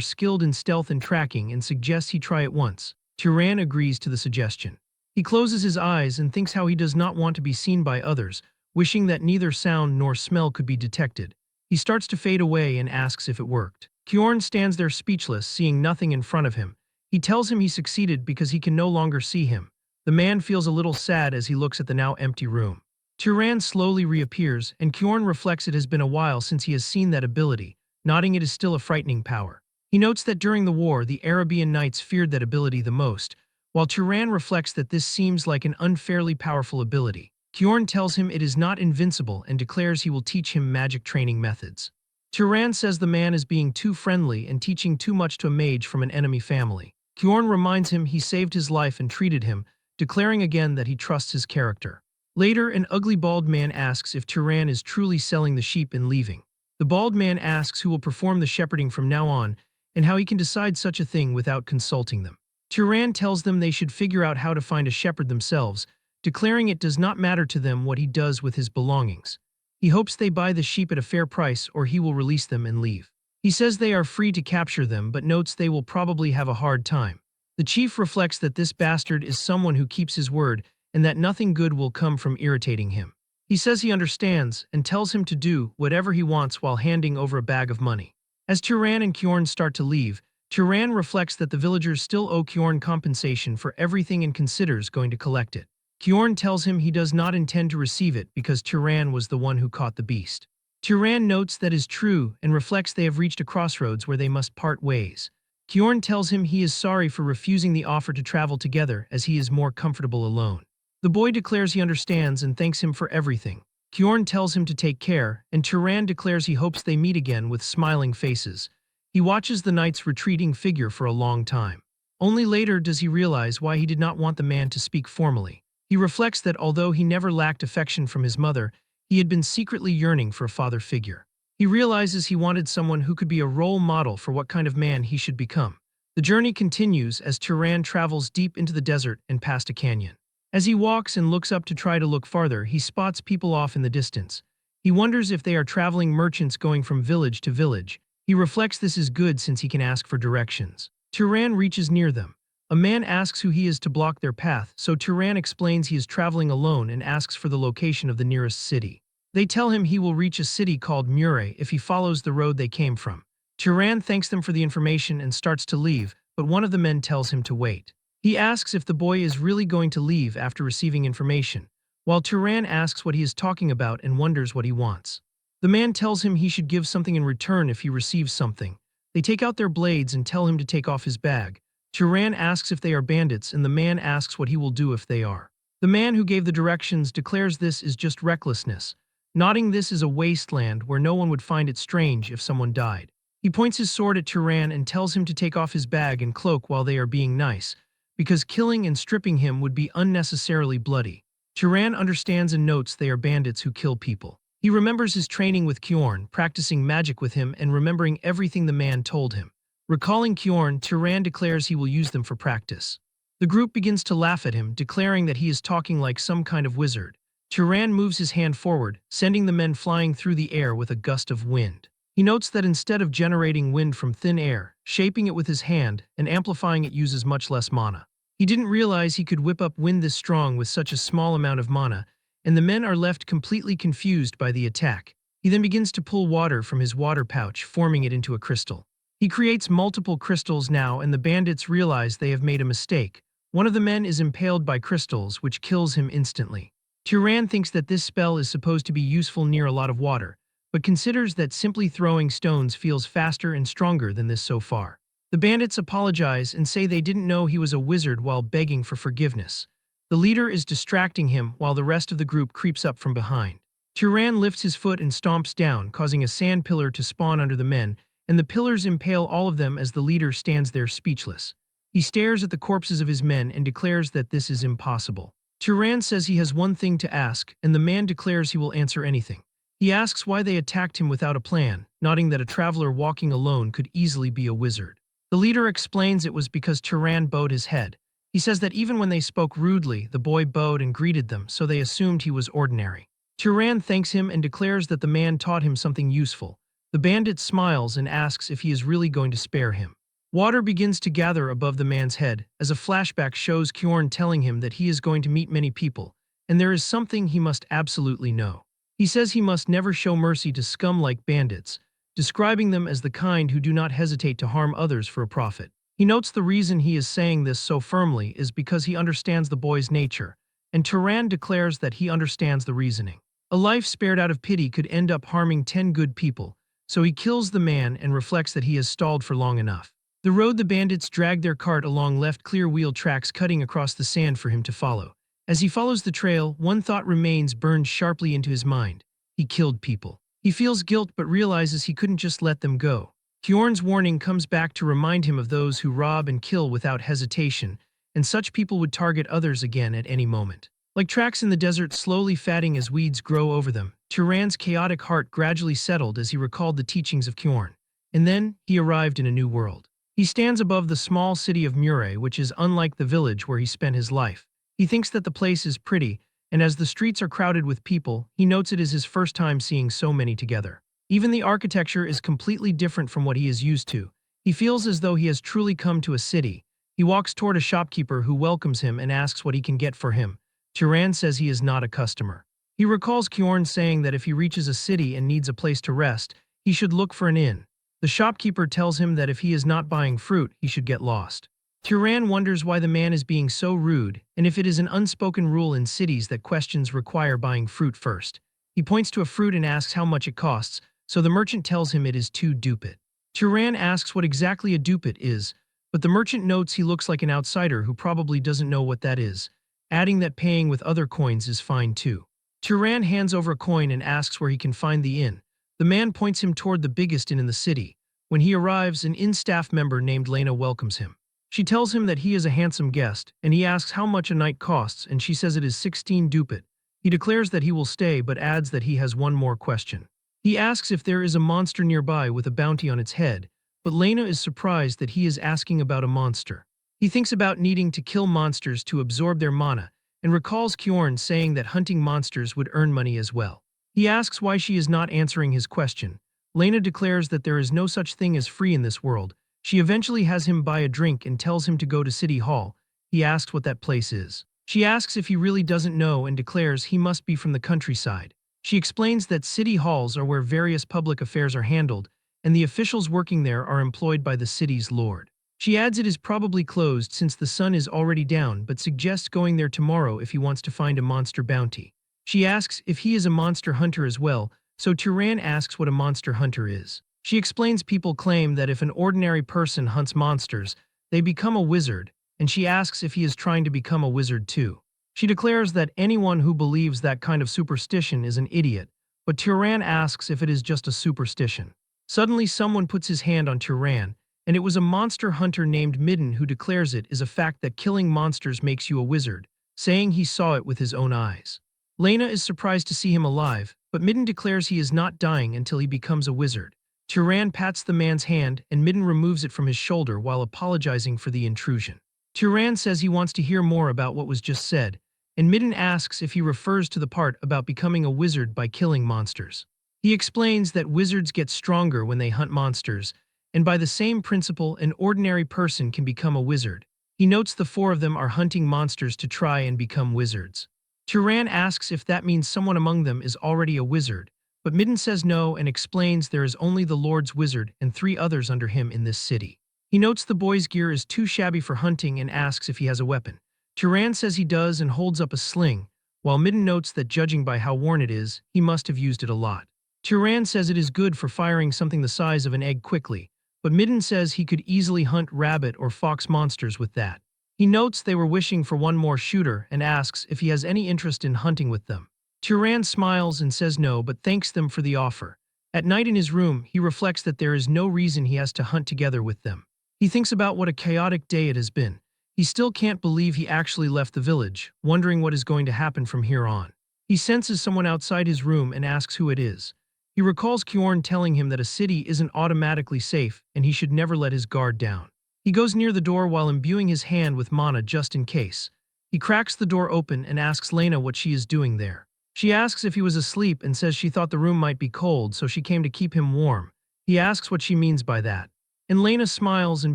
skilled in stealth and tracking and suggests he try it once. Tyran agrees to the suggestion. He closes his eyes and thinks how he does not want to be seen by others, wishing that neither sound nor smell could be detected. He starts to fade away and asks if it worked. Kjorn stands there speechless, seeing nothing in front of him. He tells him he succeeded because he can no longer see him. The man feels a little sad as he looks at the now empty room. Tyran slowly reappears, and Kjorn reflects it has been a while since he has seen that ability, nodding it is still a frightening power. He notes that during the war, the Arabian knights feared that ability the most, while Tyran reflects that this seems like an unfairly powerful ability. Kjorn tells him it is not invincible and declares he will teach him magic training methods. Tyran says the man is being too friendly and teaching too much to a mage from an enemy family. Kjorn reminds him he saved his life and treated him, declaring again that he trusts his character. Later, an ugly bald man asks if Tyran is truly selling the sheep and leaving. The bald man asks who will perform the shepherding from now on and how he can decide such a thing without consulting them. Tyran tells them they should figure out how to find a shepherd themselves, declaring it does not matter to them what he does with his belongings. He hopes they buy the sheep at a fair price or he will release them and leave. He says they are free to capture them but notes they will probably have a hard time. The chief reflects that this bastard is someone who keeps his word and that nothing good will come from irritating him. He says he understands and tells him to do whatever he wants while handing over a bag of money. As Tyran and Kjorn start to leave, Tyran reflects that the villagers still owe Kjorn compensation for everything and considers going to collect it. Kjorn tells him he does not intend to receive it because Tyran was the one who caught the beast. Tyran notes that is true and reflects they have reached a crossroads where they must part ways. Kjorn tells him he is sorry for refusing the offer to travel together as he is more comfortable alone. The boy declares he understands and thanks him for everything. Kjorn tells him to take care, and Tyran declares he hopes they meet again with smiling faces. He watches the knight's retreating figure for a long time. Only later does he realize why he did not want the man to speak formally. He reflects that although he never lacked affection from his mother, he had been secretly yearning for a father figure. He realizes he wanted someone who could be a role model for what kind of man he should become. The journey continues as Tyran travels deep into the desert and past a canyon. As he walks and looks up to try to look farther, he spots people off in the distance. He wonders if they are traveling merchants going from village to village. He reflects this is good since he can ask for directions. Tyran reaches near them. A man asks who he is to block their path, so Tyran explains he is traveling alone and asks for the location of the nearest city. They tell him he will reach a city called Mure if he follows the road they came from. Tyran thanks them for the information and starts to leave, but one of the men tells him to wait. He asks if the boy is really going to leave after receiving information, while Tyran asks what he is talking about and wonders what he wants. The man tells him he should give something in return if he receives something. They take out their blades and tell him to take off his bag. Tyran asks if they are bandits and the man asks what he will do if they are. The man who gave the directions declares this is just recklessness, nodding this is a wasteland where no one would find it strange if someone died. He points his sword at Tyran and tells him to take off his bag and cloak while they are being nice, because killing and stripping him would be unnecessarily bloody. Tyran understands and notes they are bandits who kill people. He remembers his training with Kjorn, practicing magic with him and remembering everything the man told him. Recalling Kjorn, Tyran declares he will use them for practice. The group begins to laugh at him, declaring that he is talking like some kind of wizard. Tyran moves his hand forward, sending the men flying through the air with a gust of wind. He notes that instead of generating wind from thin air, shaping it with his hand, and amplifying it uses much less mana. He didn't realize he could whip up wind this strong with such a small amount of mana, and the men are left completely confused by the attack. He then begins to pull water from his water pouch, forming it into a crystal. He creates multiple crystals now and the bandits realize they have made a mistake. One of the men is impaled by crystals, which kills him instantly. Tyran thinks that this spell is supposed to be useful near a lot of water, but considers that simply throwing stones feels faster and stronger than this so far. The bandits apologize and say they didn't know he was a wizard while begging for forgiveness. The leader is distracting him while the rest of the group creeps up from behind. Tyran lifts his foot and stomps down, causing a sand pillar to spawn under the men, and the pillars impale all of them as the leader stands there speechless. He stares at the corpses of his men and declares that this is impossible. Tyran says he has one thing to ask, and the man declares he will answer anything. He asks why they attacked him without a plan, nodding that a traveler walking alone could easily be a wizard. The leader explains it was because Tyran bowed his head. He says that even when they spoke rudely, the boy bowed and greeted them, so they assumed he was ordinary. Turan thanks him and declares that the man taught him something useful. The bandit smiles and asks if he is really going to spare him. Water begins to gather above the man's head, as a flashback shows Kjorn telling him that he is going to meet many people, and there is something he must absolutely know. He says he must never show mercy to scum like bandits, describing them as the kind who do not hesitate to harm others for a profit. He notes the reason he is saying this so firmly is because he understands the boy's nature, and Turan declares that he understands the reasoning. A life spared out of pity could end up harming 10 good people, so he kills the man and reflects that he has stalled for long enough. The road the bandits drag their cart along left clear wheel tracks cutting across the sand for him to follow. As he follows the trail, one thought remains burned sharply into his mind. He killed people. He feels guilt but realizes he couldn't just let them go. Kjorn's warning comes back to remind him of those who rob and kill without hesitation, and such people would target others again at any moment. Like tracks in the desert slowly fatting as weeds grow over them, Turan's chaotic heart gradually settled as he recalled the teachings of Kjorn. And then, he arrived in a new world. He stands above the small city of Mure, which is unlike the village where he spent his life. He thinks that the place is pretty, and as the streets are crowded with people, he notes it is his first time seeing so many together. Even the architecture is completely different from what he is used to. He feels as though he has truly come to a city. He walks toward a shopkeeper who welcomes him and asks what he can get for him. Turan says he is not a customer. He recalls Kjorn saying that if he reaches a city and needs a place to rest, he should look for an inn. The shopkeeper tells him that if he is not buying fruit, he should get lost. Turan wonders why the man is being so rude, and if it is an unspoken rule in cities that questions require buying fruit first. He points to a fruit and asks how much it costs, so the merchant tells him it is 2 ducat. Turan asks what exactly a ducat is, but the merchant notes he looks like an outsider who probably doesn't know what that is, adding that paying with other coins is fine too. Turan hands over a coin and asks where he can find the inn. The man points him toward the biggest inn in the city. When he arrives, an inn staff member named Lena welcomes him. She tells him that he is a handsome guest, and he asks how much a night costs, and she says it is 16 ducat. He declares that he will stay but adds that he has one more question. He asks if there is a monster nearby with a bounty on its head, but Lena is surprised that he is asking about a monster. He thinks about needing to kill monsters to absorb their mana, and recalls Kjorn saying that hunting monsters would earn money as well. He asks why she is not answering his question. Lena declares that there is no such thing as free in this world. She eventually has him buy a drink and tells him to go to City Hall. He asks what that place is. She asks if he really doesn't know and declares he must be from the countryside. She explains that city halls are where various public affairs are handled, and the officials working there are employed by the city's lord. She adds it is probably closed since the sun is already down, but suggests going there tomorrow if he wants to find a monster bounty. She asks if he is a monster hunter as well, so Turan asks what a monster hunter is. She explains people claim that if an ordinary person hunts monsters, they become a wizard, and she asks if he is trying to become a wizard too. She declares that anyone who believes that kind of superstition is an idiot, but Turan asks if it is just a superstition. Suddenly someone puts his hand on Turan, and it was a monster hunter named Midden who declares it is a fact that killing monsters makes you a wizard, saying he saw it with his own eyes. Lena is surprised to see him alive, but Midden declares he is not dying until he becomes a wizard. Turan pats the man's hand, and Midden removes it from his shoulder while apologizing for the intrusion. Turan says he wants to hear more about what was just said, and Midden asks if he refers to the part about becoming a wizard by killing monsters. He explains that wizards get stronger when they hunt monsters, and by the same principle an ordinary person can become a wizard. He notes the 4 of them are hunting monsters to try and become wizards. Turan asks if that means someone among them is already a wizard, but Midden says no and explains there is only the Lord's wizard and 3 others under him in this city. He notes the boy's gear is too shabby for hunting and asks if he has a weapon. Turan says he does and holds up a sling, while Midden notes that judging by how worn it is, he must have used it a lot. Turan says it is good for firing something the size of an egg quickly, but Midden says he could easily hunt rabbit or fox monsters with that. He notes they were wishing for one more shooter and asks if he has any interest in hunting with them. Turan smiles and says no but thanks them for the offer. At night in his room, he reflects that there is no reason he has to hunt together with them. He thinks about what a chaotic day it has been. He still can't believe he actually left the village, wondering what is going to happen from here on. He senses someone outside his room and asks who it is. He recalls Kjorn telling him that a city isn't automatically safe and he should never let his guard down. He goes near the door while imbuing his hand with mana just in case. He cracks the door open and asks Lena what she is doing there. She asks if he was asleep and says she thought the room might be cold, so she came to keep him warm. He asks what she means by that. And Lena smiles and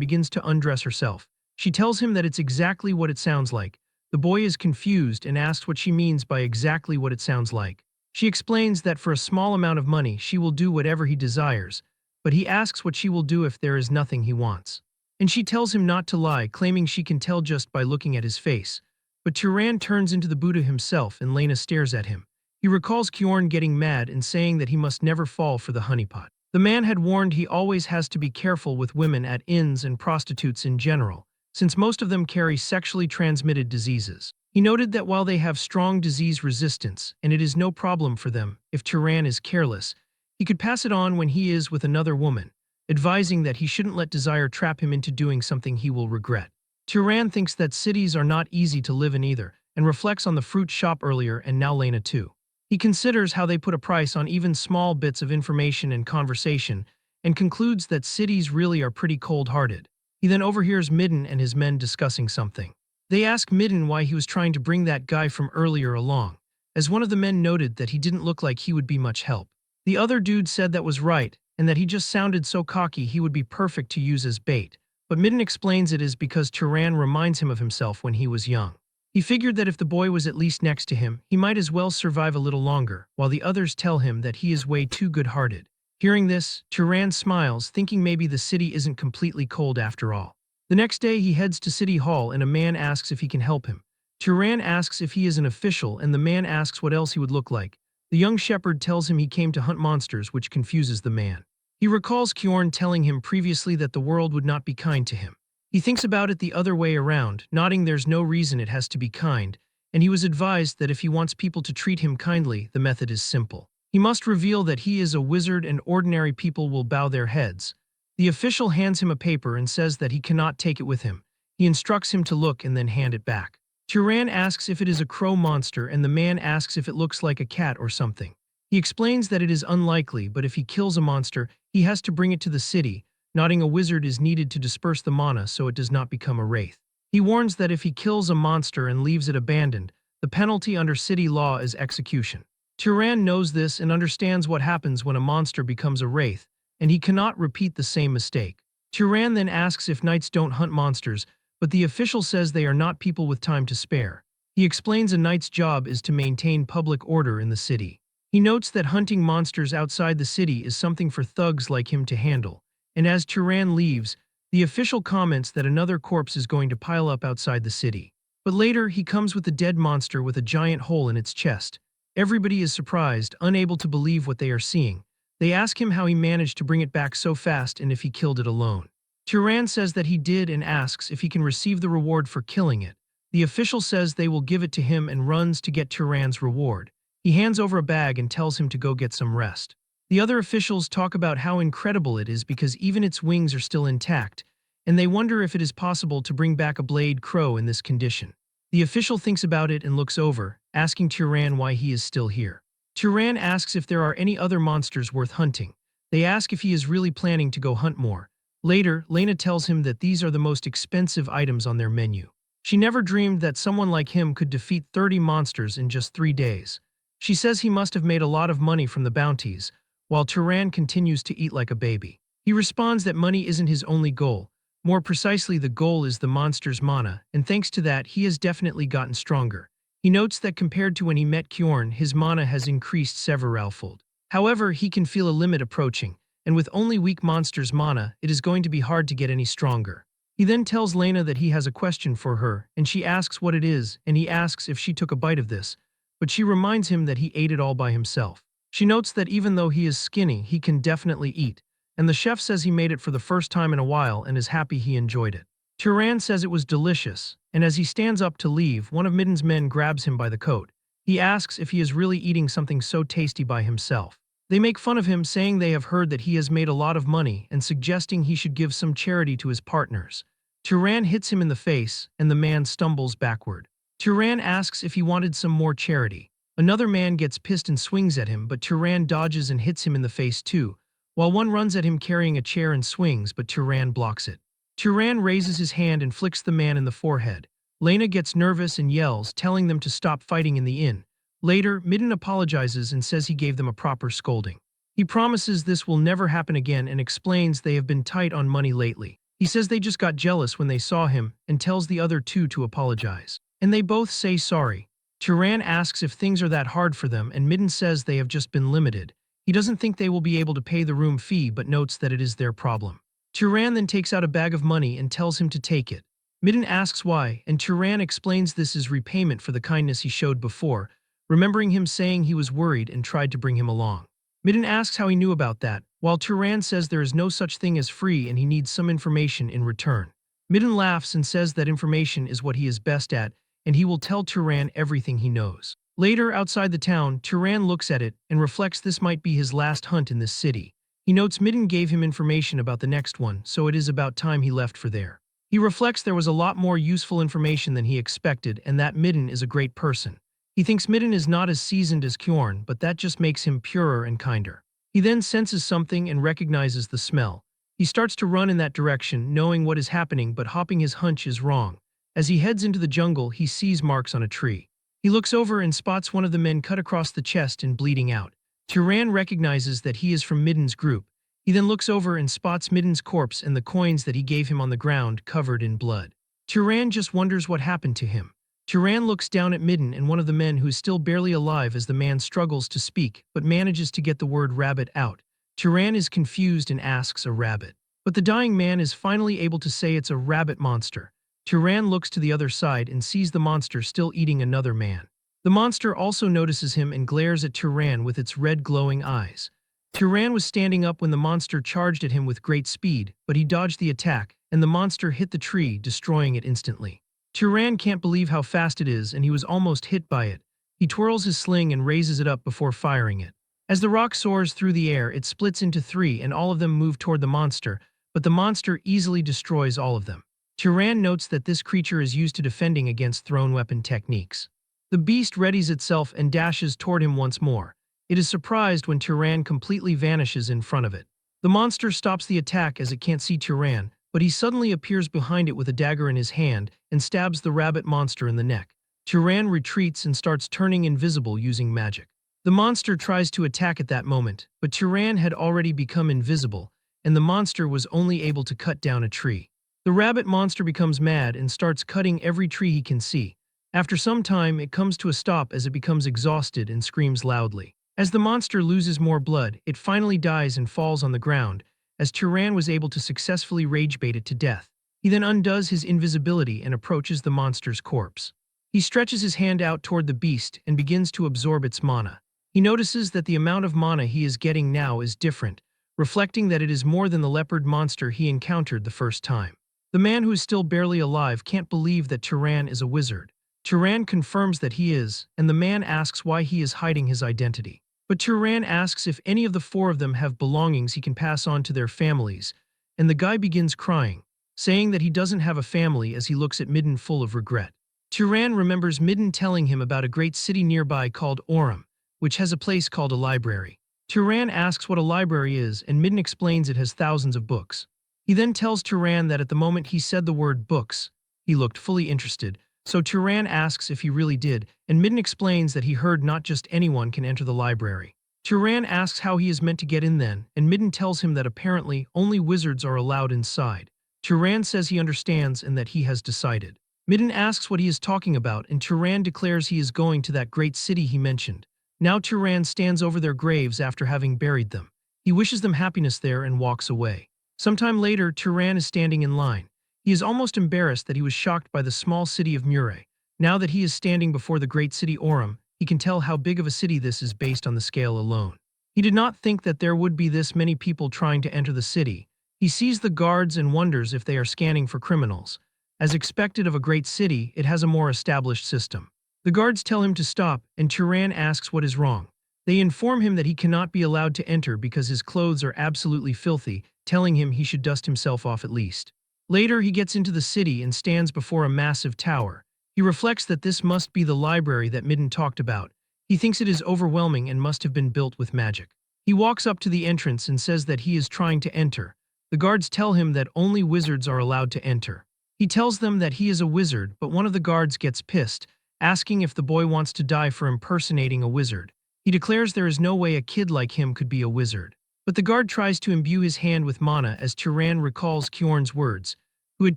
begins to undress herself. She tells him that it's exactly what it sounds like. The boy is confused and asks what she means by exactly what it sounds like. She explains that for a small amount of money she will do whatever he desires, but he asks what she will do if there is nothing he wants. And she tells him not to lie, claiming she can tell just by looking at his face. But Turan turns into the Buddha himself and Lena stares at him. He recalls Kjorn getting mad and saying that he must never fall for the honeypot. The man had warned he always has to be careful with women at inns and prostitutes in general, since most of them carry sexually transmitted diseases. He noted that while they have strong disease resistance, and it is no problem for them, if Turan is careless, he could pass it on when he is with another woman, advising that he shouldn't let desire trap him into doing something he will regret. Turan thinks that cities are not easy to live in either, and reflects on the fruit shop earlier and now Lena too. He considers how they put a price on even small bits of information and conversation, and concludes that cities really are pretty cold-hearted. He then overhears Midden and his men discussing something. They ask Midden why he was trying to bring that guy from earlier along, as one of the men noted that he didn't look like he would be much help. The other dude said that was right, and that he just sounded so cocky he would be perfect to use as bait, but Midden explains it is because Turan reminds him of himself when he was young. He figured that if the boy was at least next to him, he might as well survive a little longer, while the others tell him that he is way too good-hearted. Hearing this, Turan smiles, thinking maybe the city isn't completely cold after all. The next day he heads to City Hall and a man asks if he can help him. Turan asks if he is an official and the man asks what else he would look like. The young shepherd tells him he came to hunt monsters, which confuses the man. He recalls Kjorn telling him previously that the world would not be kind to him. He thinks about it the other way around, nodding there's no reason it has to be kind, and he was advised that if he wants people to treat him kindly, the method is simple. He must reveal that he is a wizard and ordinary people will bow their heads. The official hands him a paper and says that he cannot take it with him. He instructs him to look and then hand it back. Turan asks if it is a crow monster and the man asks if it looks like a cat or something. He explains that it is unlikely, but if he kills a monster, he has to bring it to the city, nodding a wizard is needed to disperse the mana so it does not become a wraith. He warns that if he kills a monster and leaves it abandoned, the penalty under city law is execution. Turan knows this and understands what happens when a monster becomes a wraith, and he cannot repeat the same mistake. Turan then asks if knights don't hunt monsters, but the official says they are not people with time to spare. He explains a knight's job is to maintain public order in the city. He notes that hunting monsters outside the city is something for thugs like him to handle, and as Turan leaves, the official comments that another corpse is going to pile up outside the city. But later, he comes with a dead monster with a giant hole in its chest. Everybody is surprised, unable to believe what they are seeing. They ask him how he managed to bring it back so fast and if he killed it alone. Turan says that he did and asks if he can receive the reward for killing it. The official says they will give it to him and runs to get Turan's reward. He hands over a bag and tells him to go get some rest. The other officials talk about how incredible it is because even its wings are still intact, and they wonder if it is possible to bring back a blade crow in this condition. The official thinks about it and looks over, asking Turan why he is still here. Turan asks if there are any other monsters worth hunting. They ask if he is really planning to go hunt more. Later, Lena tells him that these are the most expensive items on their menu. She never dreamed that someone like him could defeat 30 monsters in just 3 days. She says he must have made a lot of money from the bounties, while Turan continues to eat like a baby. He responds that money isn't his only goal. More precisely, the goal is the monster's mana, and thanks to that, he has definitely gotten stronger. He notes that compared to when he met Kjorn, his mana has increased severalfold. However, he can feel a limit approaching, and with only weak monsters' mana, it is going to be hard to get any stronger. He then tells Lena that he has a question for her, and she asks what it is, and he asks if she took a bite of this, but she reminds him that he ate it all by himself. She notes that even though he is skinny, he can definitely eat, and the chef says he made it for the first time in a while and is happy he enjoyed it. Turan says it was delicious, and as he stands up to leave, one of Midden's men grabs him by the coat. He asks if he is really eating something so tasty by himself. They make fun of him, saying they have heard that he has made a lot of money and suggesting he should give some charity to his partners. Turan hits him in the face, and the man stumbles backward. Turan asks if he wanted some more charity. Another man gets pissed and swings at him, but Turan dodges and hits him in the face too, while one runs at him carrying a chair and swings, but Turan blocks it. Turan raises his hand and flicks the man in the forehead. Lena gets nervous and yells, telling them to stop fighting in the inn. Later, Midden apologizes and says he gave them a proper scolding. He promises this will never happen again and explains they have been tight on money lately. He says they just got jealous when they saw him and tells the other two to apologize. And they both say sorry. Turan asks if things are that hard for them and Midden says they have just been limited. He doesn't think they will be able to pay the room fee but notes that it is their problem. Turan then takes out a bag of money and tells him to take it. Midden asks why, and Turan explains this is repayment for the kindness he showed before, remembering him saying he was worried and tried to bring him along. Midden asks how he knew about that, while Turan says there is no such thing as free and he needs some information in return. Midden laughs and says that information is what he is best at, and he will tell Turan everything he knows. Later, outside the town, Turan looks at it and reflects this might be his last hunt in this city. He notes Midden gave him information about the next one, so it is about time he left for there. He reflects there was a lot more useful information than he expected and that Midden is a great person. He thinks Midden is not as seasoned as Kjorn, but that just makes him purer and kinder. He then senses something and recognizes the smell. He starts to run in that direction, knowing what is happening but hopping his hunch is wrong. As he heads into the jungle, he sees marks on a tree. He looks over and spots one of the men cut across the chest and bleeding out. Turan recognizes that he is from Midden's group. He then looks over and spots Midden's corpse and the coins that he gave him on the ground covered in blood. Turan just wonders what happened to him. Turan looks down at Midden and one of the men who is still barely alive as the man struggles to speak but manages to get the word rabbit out. Turan is confused and asks a rabbit. But the dying man is finally able to say it's a rabbit monster. Turan looks to the other side and sees the monster still eating another man. The monster also notices him and glares at Turan with its red glowing eyes. Turan was standing up when the monster charged at him with great speed, but he dodged the attack, and the monster hit the tree, destroying it instantly. Turan can't believe how fast it is and he was almost hit by it. He twirls his sling and raises it up before firing it. As the rock soars through the air, it splits into three and all of them move toward the monster, but the monster easily destroys all of them. Turan notes that this creature is used to defending against thrown weapon techniques. The beast readies itself and dashes toward him once more. It is surprised when Turan completely vanishes in front of it. The monster stops the attack as it can't see Turan, but he suddenly appears behind it with a dagger in his hand and stabs the rabbit monster in the neck. Turan retreats and starts turning invisible using magic. The monster tries to attack at that moment, but Turan had already become invisible, and the monster was only able to cut down a tree. The rabbit monster becomes mad and starts cutting every tree he can see. After some time, it comes to a stop as it becomes exhausted and screams loudly. As the monster loses more blood, it finally dies and falls on the ground, as Turan was able to successfully rage bait it to death. He then undoes his invisibility and approaches the monster's corpse. He stretches his hand out toward the beast and begins to absorb its mana. He notices that the amount of mana he is getting now is different, reflecting that it is more than the leopard monster he encountered the first time. The man who is still barely alive can't believe that Turan is a wizard. Turan confirms that he is, and the man asks why he is hiding his identity. But Turan asks if any of the four of them have belongings he can pass on to their families, and the guy begins crying, saying that he doesn't have a family as he looks at Midden full of regret. Turan remembers Midden telling him about a great city nearby called Orem, which has a place called a library. Turan asks what a library is, and Midden explains it has thousands of books. He then tells Turan that at the moment he said the word books, he looked fully interested, so Turan asks if he really did, and Midden explains that he heard not just anyone can enter the library. Turan asks how he is meant to get in then, and Midden tells him that apparently only wizards are allowed inside. Turan says he understands and that he has decided. Midden asks what he is talking about, and Turan declares he is going to that great city he mentioned. Now Turan stands over their graves after having buried them. He wishes them happiness there and walks away. Sometime later, Turan is standing in line. He is almost embarrassed that he was shocked by the small city of Mure. Now that he is standing before the great city Orem, he can tell how big of a city this is based on the scale alone. He did not think that there would be this many people trying to enter the city. He sees the guards and wonders if they are scanning for criminals. As expected of a great city, it has a more established system. The guards tell him to stop, and Turan asks what is wrong. They inform him that he cannot be allowed to enter because his clothes are absolutely filthy, telling him he should dust himself off at least. Later, he gets into the city and stands before a massive tower. He reflects that this must be the library that Midden talked about. He thinks it is overwhelming and must have been built with magic. He walks up to the entrance and says that he is trying to enter, The guards tell him that only wizards are allowed to enter. He tells them that he is a wizard, but one of the guards gets pissed, asking if the boy wants to die for impersonating a wizard. He declares there is no way a kid like him could be a wizard. But the guard tries to imbue his hand with mana as Turan recalls Kjorn's words, who had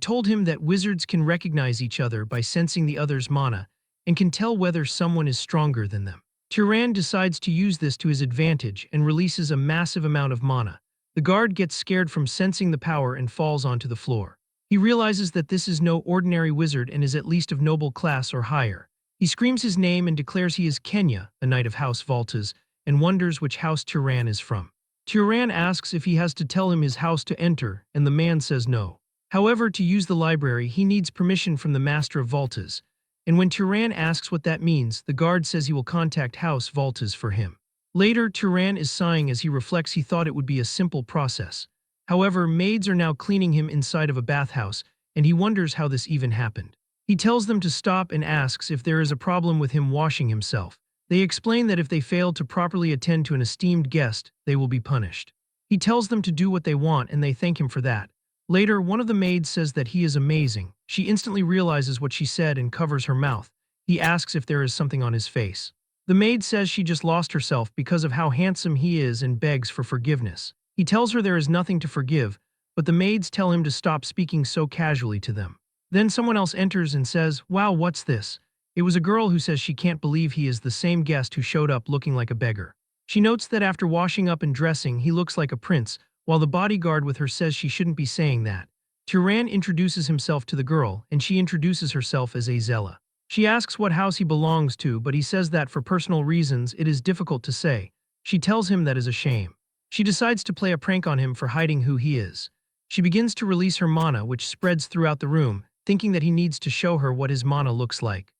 told him that wizards can recognize each other by sensing the other's mana and can tell whether someone is stronger than them. Turan decides to use this to his advantage and releases a massive amount of mana. The guard gets scared from sensing the power and falls onto the floor. He realizes that this is no ordinary wizard and is at least of noble class or higher. He screams his name and declares he is Kenya, a knight of House Voltas, and wonders which house Turan is from. Turan asks if he has to tell him his house to enter, and the man says no. However, to use the library, he needs permission from the Master of Voltas, and when Turan asks what that means, the guard says he will contact House Voltas for him. Later, Turan is sighing as he reflects he thought it would be a simple process. However, maids are now cleaning him inside of a bathhouse, and he wonders how this even happened. He tells them to stop and asks if there is a problem with him washing himself. They explain that if they fail to properly attend to an esteemed guest, they will be punished. He tells them to do what they want and they thank him for that. Later, one of the maids says that he is amazing. She instantly realizes what she said and covers her mouth. He asks if there is something on his face. The maid says she just lost herself because of how handsome he is and begs for forgiveness. He tells her there is nothing to forgive, but the maids tell him to stop speaking so casually to them. Then someone else enters and says, "Wow, what's this?" It was a girl who says she can't believe he is the same guest who showed up looking like a beggar. She notes that after washing up and dressing, he looks like a prince, while the bodyguard with her says she shouldn't be saying that. Turan introduces himself to the girl, and she introduces herself as Azella. She asks what house he belongs to, but he says that for personal reasons it is difficult to say. She tells him that is a shame. She decides to play a prank on him for hiding who he is. She begins to release her mana, which spreads throughout the room, thinking that he needs to show her what his mana looks like.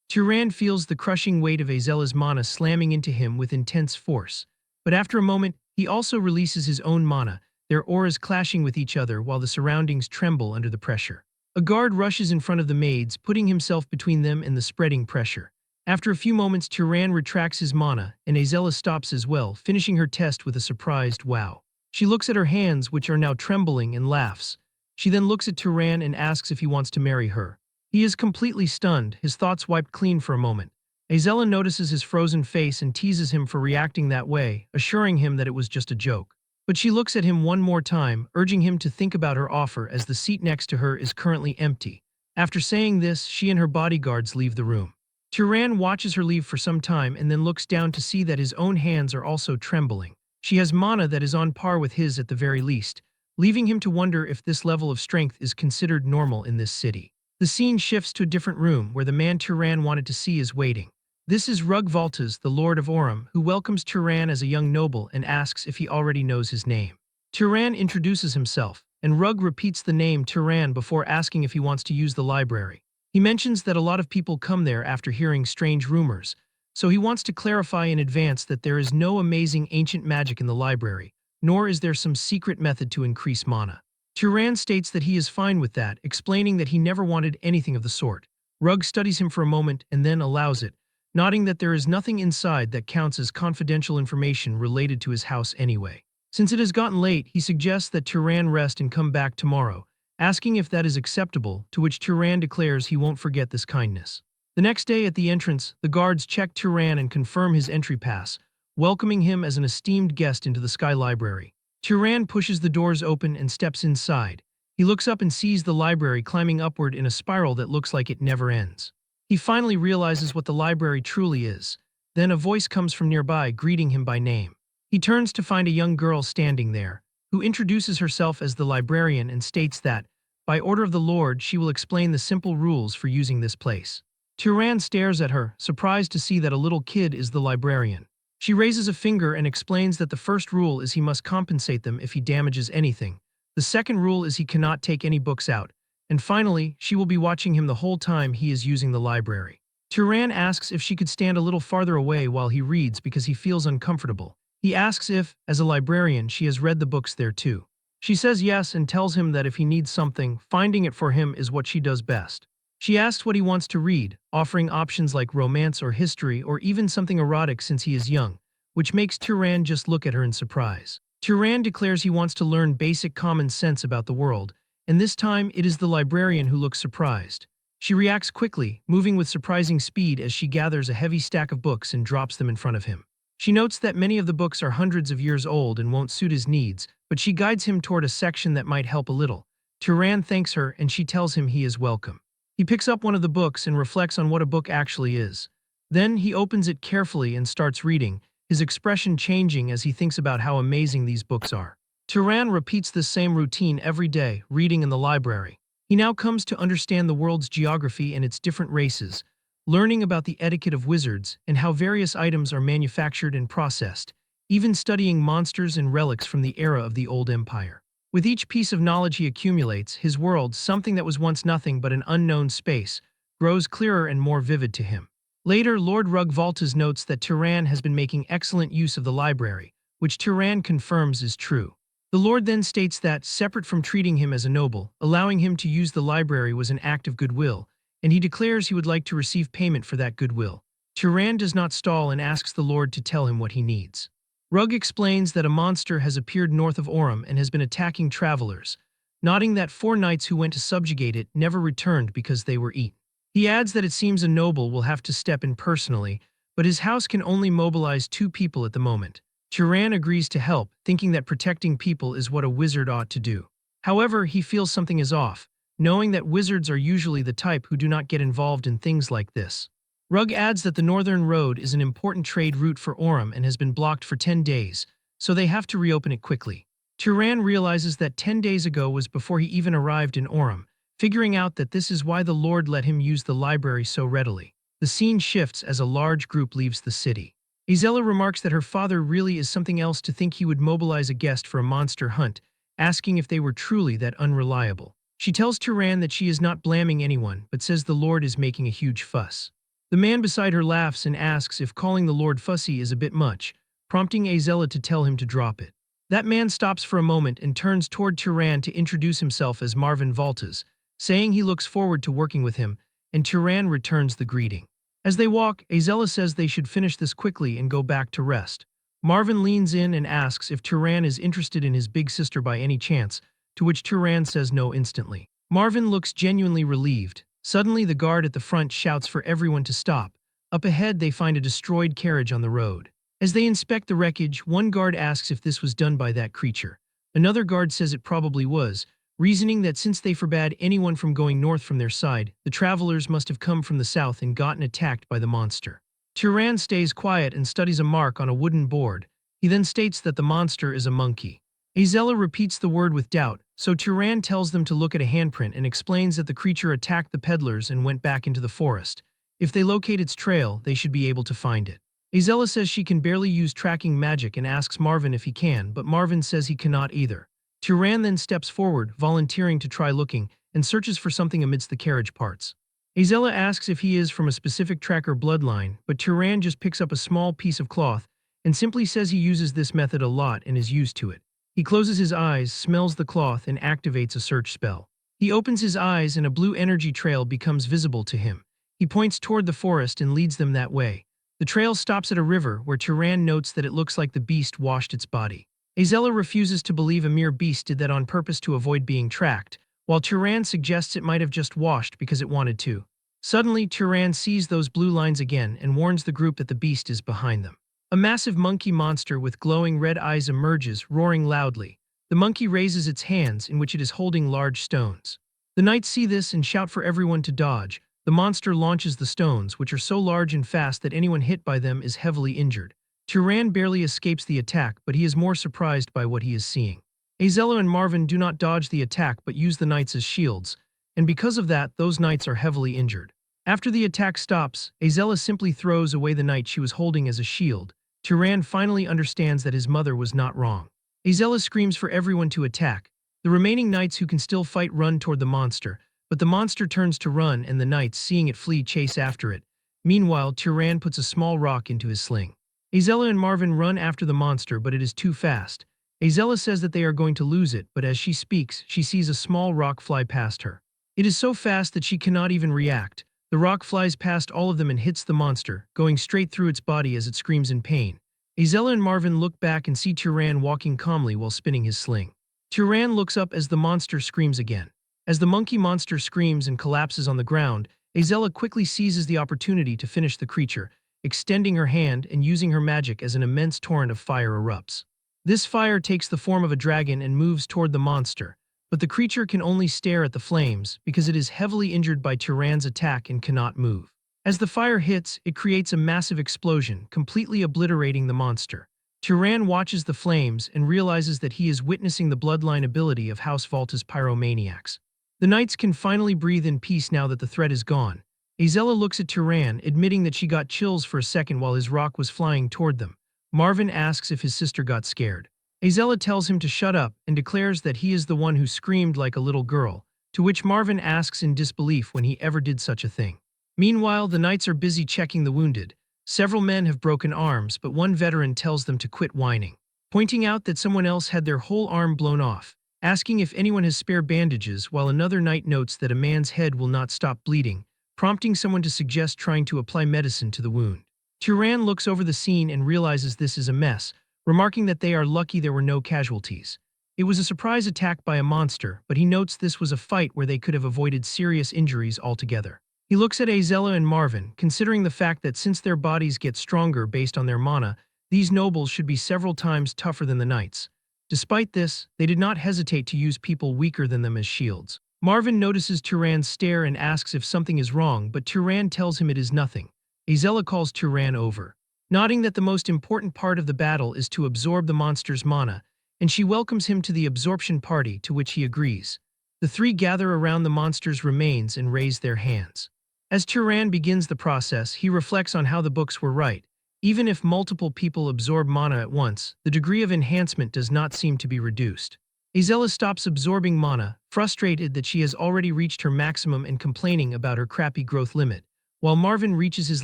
Turan feels the crushing weight of Azella's mana slamming into him with intense force. But after a moment, he also releases his own mana, their auras clashing with each other while the surroundings tremble under the pressure. A guard rushes in front of the maids, putting himself between them and the spreading pressure. After a few moments, Turan retracts his mana, and Azella stops as well, finishing her test with a surprised wow. She looks at her hands, which are now trembling, and laughs. She then looks at Turan and asks if he wants to marry her. He is completely stunned, his thoughts wiped clean for a moment. Azella notices his frozen face and teases him for reacting that way, assuring him that it was just a joke. But she looks at him one more time, urging him to think about her offer as the seat next to her is currently empty. After saying this, she and her bodyguards leave the room. Turan watches her leave for some time and then looks down to see that his own hands are also trembling. She has mana that is on par with his at the very least, leaving him to wonder if this level of strength is considered normal in this city. The scene shifts to a different room where the man Turan wanted to see is waiting. This is Rug Voltas, the Lord of Aurum, who welcomes Turan as a young noble and asks if he already knows his name. Turan introduces himself, and Rug repeats the name Turan before asking if he wants to use the library. He mentions that a lot of people come there after hearing strange rumors, so he wants to clarify in advance that there is no amazing ancient magic in the library, nor is there some secret method to increase mana. Turan states that he is fine with that, explaining that he never wanted anything of the sort. Rug studies him for a moment and then allows it, nodding that there is nothing inside that counts as confidential information related to his house anyway. Since it has gotten late, he suggests that Turan rest and come back tomorrow, asking if that is acceptable, to which Turan declares he won't forget this kindness. The next day at the entrance, the guards check Turan and confirm his entry pass, welcoming him as an esteemed guest into the Sky Library. Turan pushes the doors open and steps inside. He looks up and sees the library climbing upward in a spiral that looks like it never ends. He finally realizes what the library truly is. Then a voice comes from nearby, greeting him by name. He turns to find a young girl standing there, who introduces herself as the librarian and states that, by order of the Lord, she will explain the simple rules for using this place. Turan stares at her, surprised to see that a little kid is the librarian. She raises a finger and explains that the first rule is he must compensate them if he damages anything. The second rule is he cannot take any books out. And finally, she will be watching him the whole time he is using the library. Turan asks if she could stand a little farther away while he reads because he feels uncomfortable. He asks if, as a librarian, she has read the books there too. She says yes and tells him that if he needs something, finding it for him is what she does best. She asks what he wants to read, offering options like romance or history or even something erotic since he is young, which makes Turan just look at her in surprise. Turan declares he wants to learn basic common sense about the world, and this time it is the librarian who looks surprised. She reacts quickly, moving with surprising speed as she gathers a heavy stack of books and drops them in front of him. She notes that many of the books are hundreds of years old and won't suit his needs, but she guides him toward a section that might help a little. Turan thanks her and she tells him he is welcome. He picks up one of the books and reflects on what a book actually is. Then he opens it carefully and starts reading, his expression changing as he thinks about how amazing these books are. Turan repeats this same routine every day, reading in the library. He now comes to understand the world's geography and its different races, learning about the etiquette of wizards and how various items are manufactured and processed, even studying monsters and relics from the era of the Old Empire. With each piece of knowledge he accumulates, his world, something that was once nothing but an unknown space, grows clearer and more vivid to him. Later, Lord Rugvaltas notes that Turan has been making excellent use of the library, which Turan confirms is true. The Lord then states that, separate from treating him as a noble, allowing him to use the library was an act of goodwill, and he declares he would like to receive payment for that goodwill. Turan does not stall and asks the Lord to tell him what he needs. Rug explains that a monster has appeared north of Orem and has been attacking travelers, noting that 4 knights who went to subjugate it never returned because they were eaten. He adds that it seems a noble will have to step in personally, but his house can only mobilize 2 people at the moment. Turan agrees to help, thinking that protecting people is what a wizard ought to do. However, he feels something is off, knowing that wizards are usually the type who do not get involved in things like this. Rug adds that the Northern Road is an important trade route for Orem and has been blocked for 10 days, so they have to reopen it quickly. Turan realizes that 10 days ago was before he even arrived in Orem, figuring out that this is why the Lord let him use the library so readily. The scene shifts as a large group leaves the city. Yahello remarks that her father really is something else to think he would mobilize a guest for a monster hunt, asking if they were truly that unreliable. She tells Turan that she is not blaming anyone, but says the Lord is making a huge fuss. The man beside her laughs and asks if calling the Lord fussy is a bit much, prompting Yahello to tell him to drop it. That man stops for a moment and turns toward Turan to introduce himself as Marvin Valtas, saying he looks forward to working with him, and Turan returns the greeting. As they walk, Yahello says they should finish this quickly and go back to rest. Marvin leans in and asks if Turan is interested in his big sister by any chance, to which Turan says no instantly. Marvin looks genuinely relieved. Suddenly, the guard at the front shouts for everyone to stop. Up ahead, they find a destroyed carriage on the road. As they inspect the wreckage, one guard asks if this was done by that creature. Another guard says it probably was, reasoning that since they forbade anyone from going north from their side, the travelers must have come from the south and gotten attacked by the monster. Turan stays quiet and studies a mark on a wooden board. He then states that the monster is a monkey. Yahello repeats the word with doubt, so Turan tells them to look at a handprint and explains that the creature attacked the peddlers and went back into the forest. If they locate its trail, they should be able to find it. Yahello says she can barely use tracking magic and asks Marvin if he can, but Marvin says he cannot either. Turan then steps forward, volunteering to try looking, and searches for something amidst the carriage parts. Yahello asks if he is from a specific tracker bloodline, but Turan just picks up a small piece of cloth and simply says he uses this method a lot and is used to it. He closes his eyes, smells the cloth, and activates a search spell. He opens his eyes and a blue energy trail becomes visible to him. He points toward the forest and leads them that way. The trail stops at a river where Turan notes that it looks like the beast washed its body. Yahello refuses to believe a mere beast did that on purpose to avoid being tracked, while Turan suggests it might have just washed because it wanted to. Suddenly, Turan sees those blue lines again and warns the group that the beast is behind them. A massive monkey monster with glowing red eyes emerges, roaring loudly. The monkey raises its hands, in which it is holding large stones. The knights see this and shout for everyone to dodge. The monster launches the stones, which are so large and fast that anyone hit by them is heavily injured. Turan barely escapes the attack, but he is more surprised by what he is seeing. Yahello and Marvin do not dodge the attack but use the knights as shields, and because of that, those knights are heavily injured. After the attack stops, Yahello simply throws away the knight she was holding as a shield. Turan finally understands that his mother was not wrong. Yahello screams for everyone to attack. The remaining knights who can still fight run toward the monster, but the monster turns to run and the knights, seeing it flee, chase after it. Meanwhile, Turan puts a small rock into his sling. Yahello and Marvin run after the monster, but it is too fast. Yahello says that they are going to lose it, but as she speaks, she sees a small rock fly past her. It is so fast that she cannot even react. The rock flies past all of them and hits the monster, going straight through its body as it screams in pain. Azella and Marvin look back and see Turan walking calmly while spinning his sling. Turan looks up as the monster screams again. As the monkey monster screams and collapses on the ground, Azella quickly seizes the opportunity to finish the creature, extending her hand and using her magic as an immense torrent of fire erupts. This fire takes the form of a dragon and moves toward the monster, but the creature can only stare at the flames because it is heavily injured by Turan's attack and cannot move. As the fire hits, it creates a massive explosion, completely obliterating the monster. Turan watches the flames and realizes that he is witnessing the bloodline ability of House Volta's pyromaniacs. The knights can finally breathe in peace now that the threat is gone. Azella looks at Turan, admitting that she got chills for a second while his rock was flying toward them. Marvin asks if his sister got scared. Azella tells him to shut up and declares that he is the one who screamed like a little girl, to which Marvin asks in disbelief when he ever did such a thing. Meanwhile, the knights are busy checking the wounded. Several men have broken arms, but one veteran tells them to quit whining, pointing out that someone else had their whole arm blown off, asking if anyone has spare bandages, while another knight notes that a man's head will not stop bleeding, prompting someone to suggest trying to apply medicine to the wound. Turan looks over the scene and realizes this is a mess, remarking that they are lucky there were no casualties. It was a surprise attack by a monster, but he notes this was a fight where they could have avoided serious injuries altogether. He looks at Azella and Marvin, considering the fact that since their bodies get stronger based on their mana, these nobles should be several times tougher than the knights. Despite this, they did not hesitate to use people weaker than them as shields. Marvin notices Turan's stare and asks if something is wrong, but Turan tells him it is nothing. Azella calls Turan over, nodding that the most important part of the battle is to absorb the monster's mana, and she welcomes him to the absorption party, to which he agrees. The three gather around the monster's remains and raise their hands. As Turan begins the process, he reflects on how the books were right. Even if multiple people absorb mana at once, the degree of enhancement does not seem to be reduced. Azella stops absorbing mana, frustrated that she has already reached her maximum and complaining about her crappy growth limit, while Marvin reaches his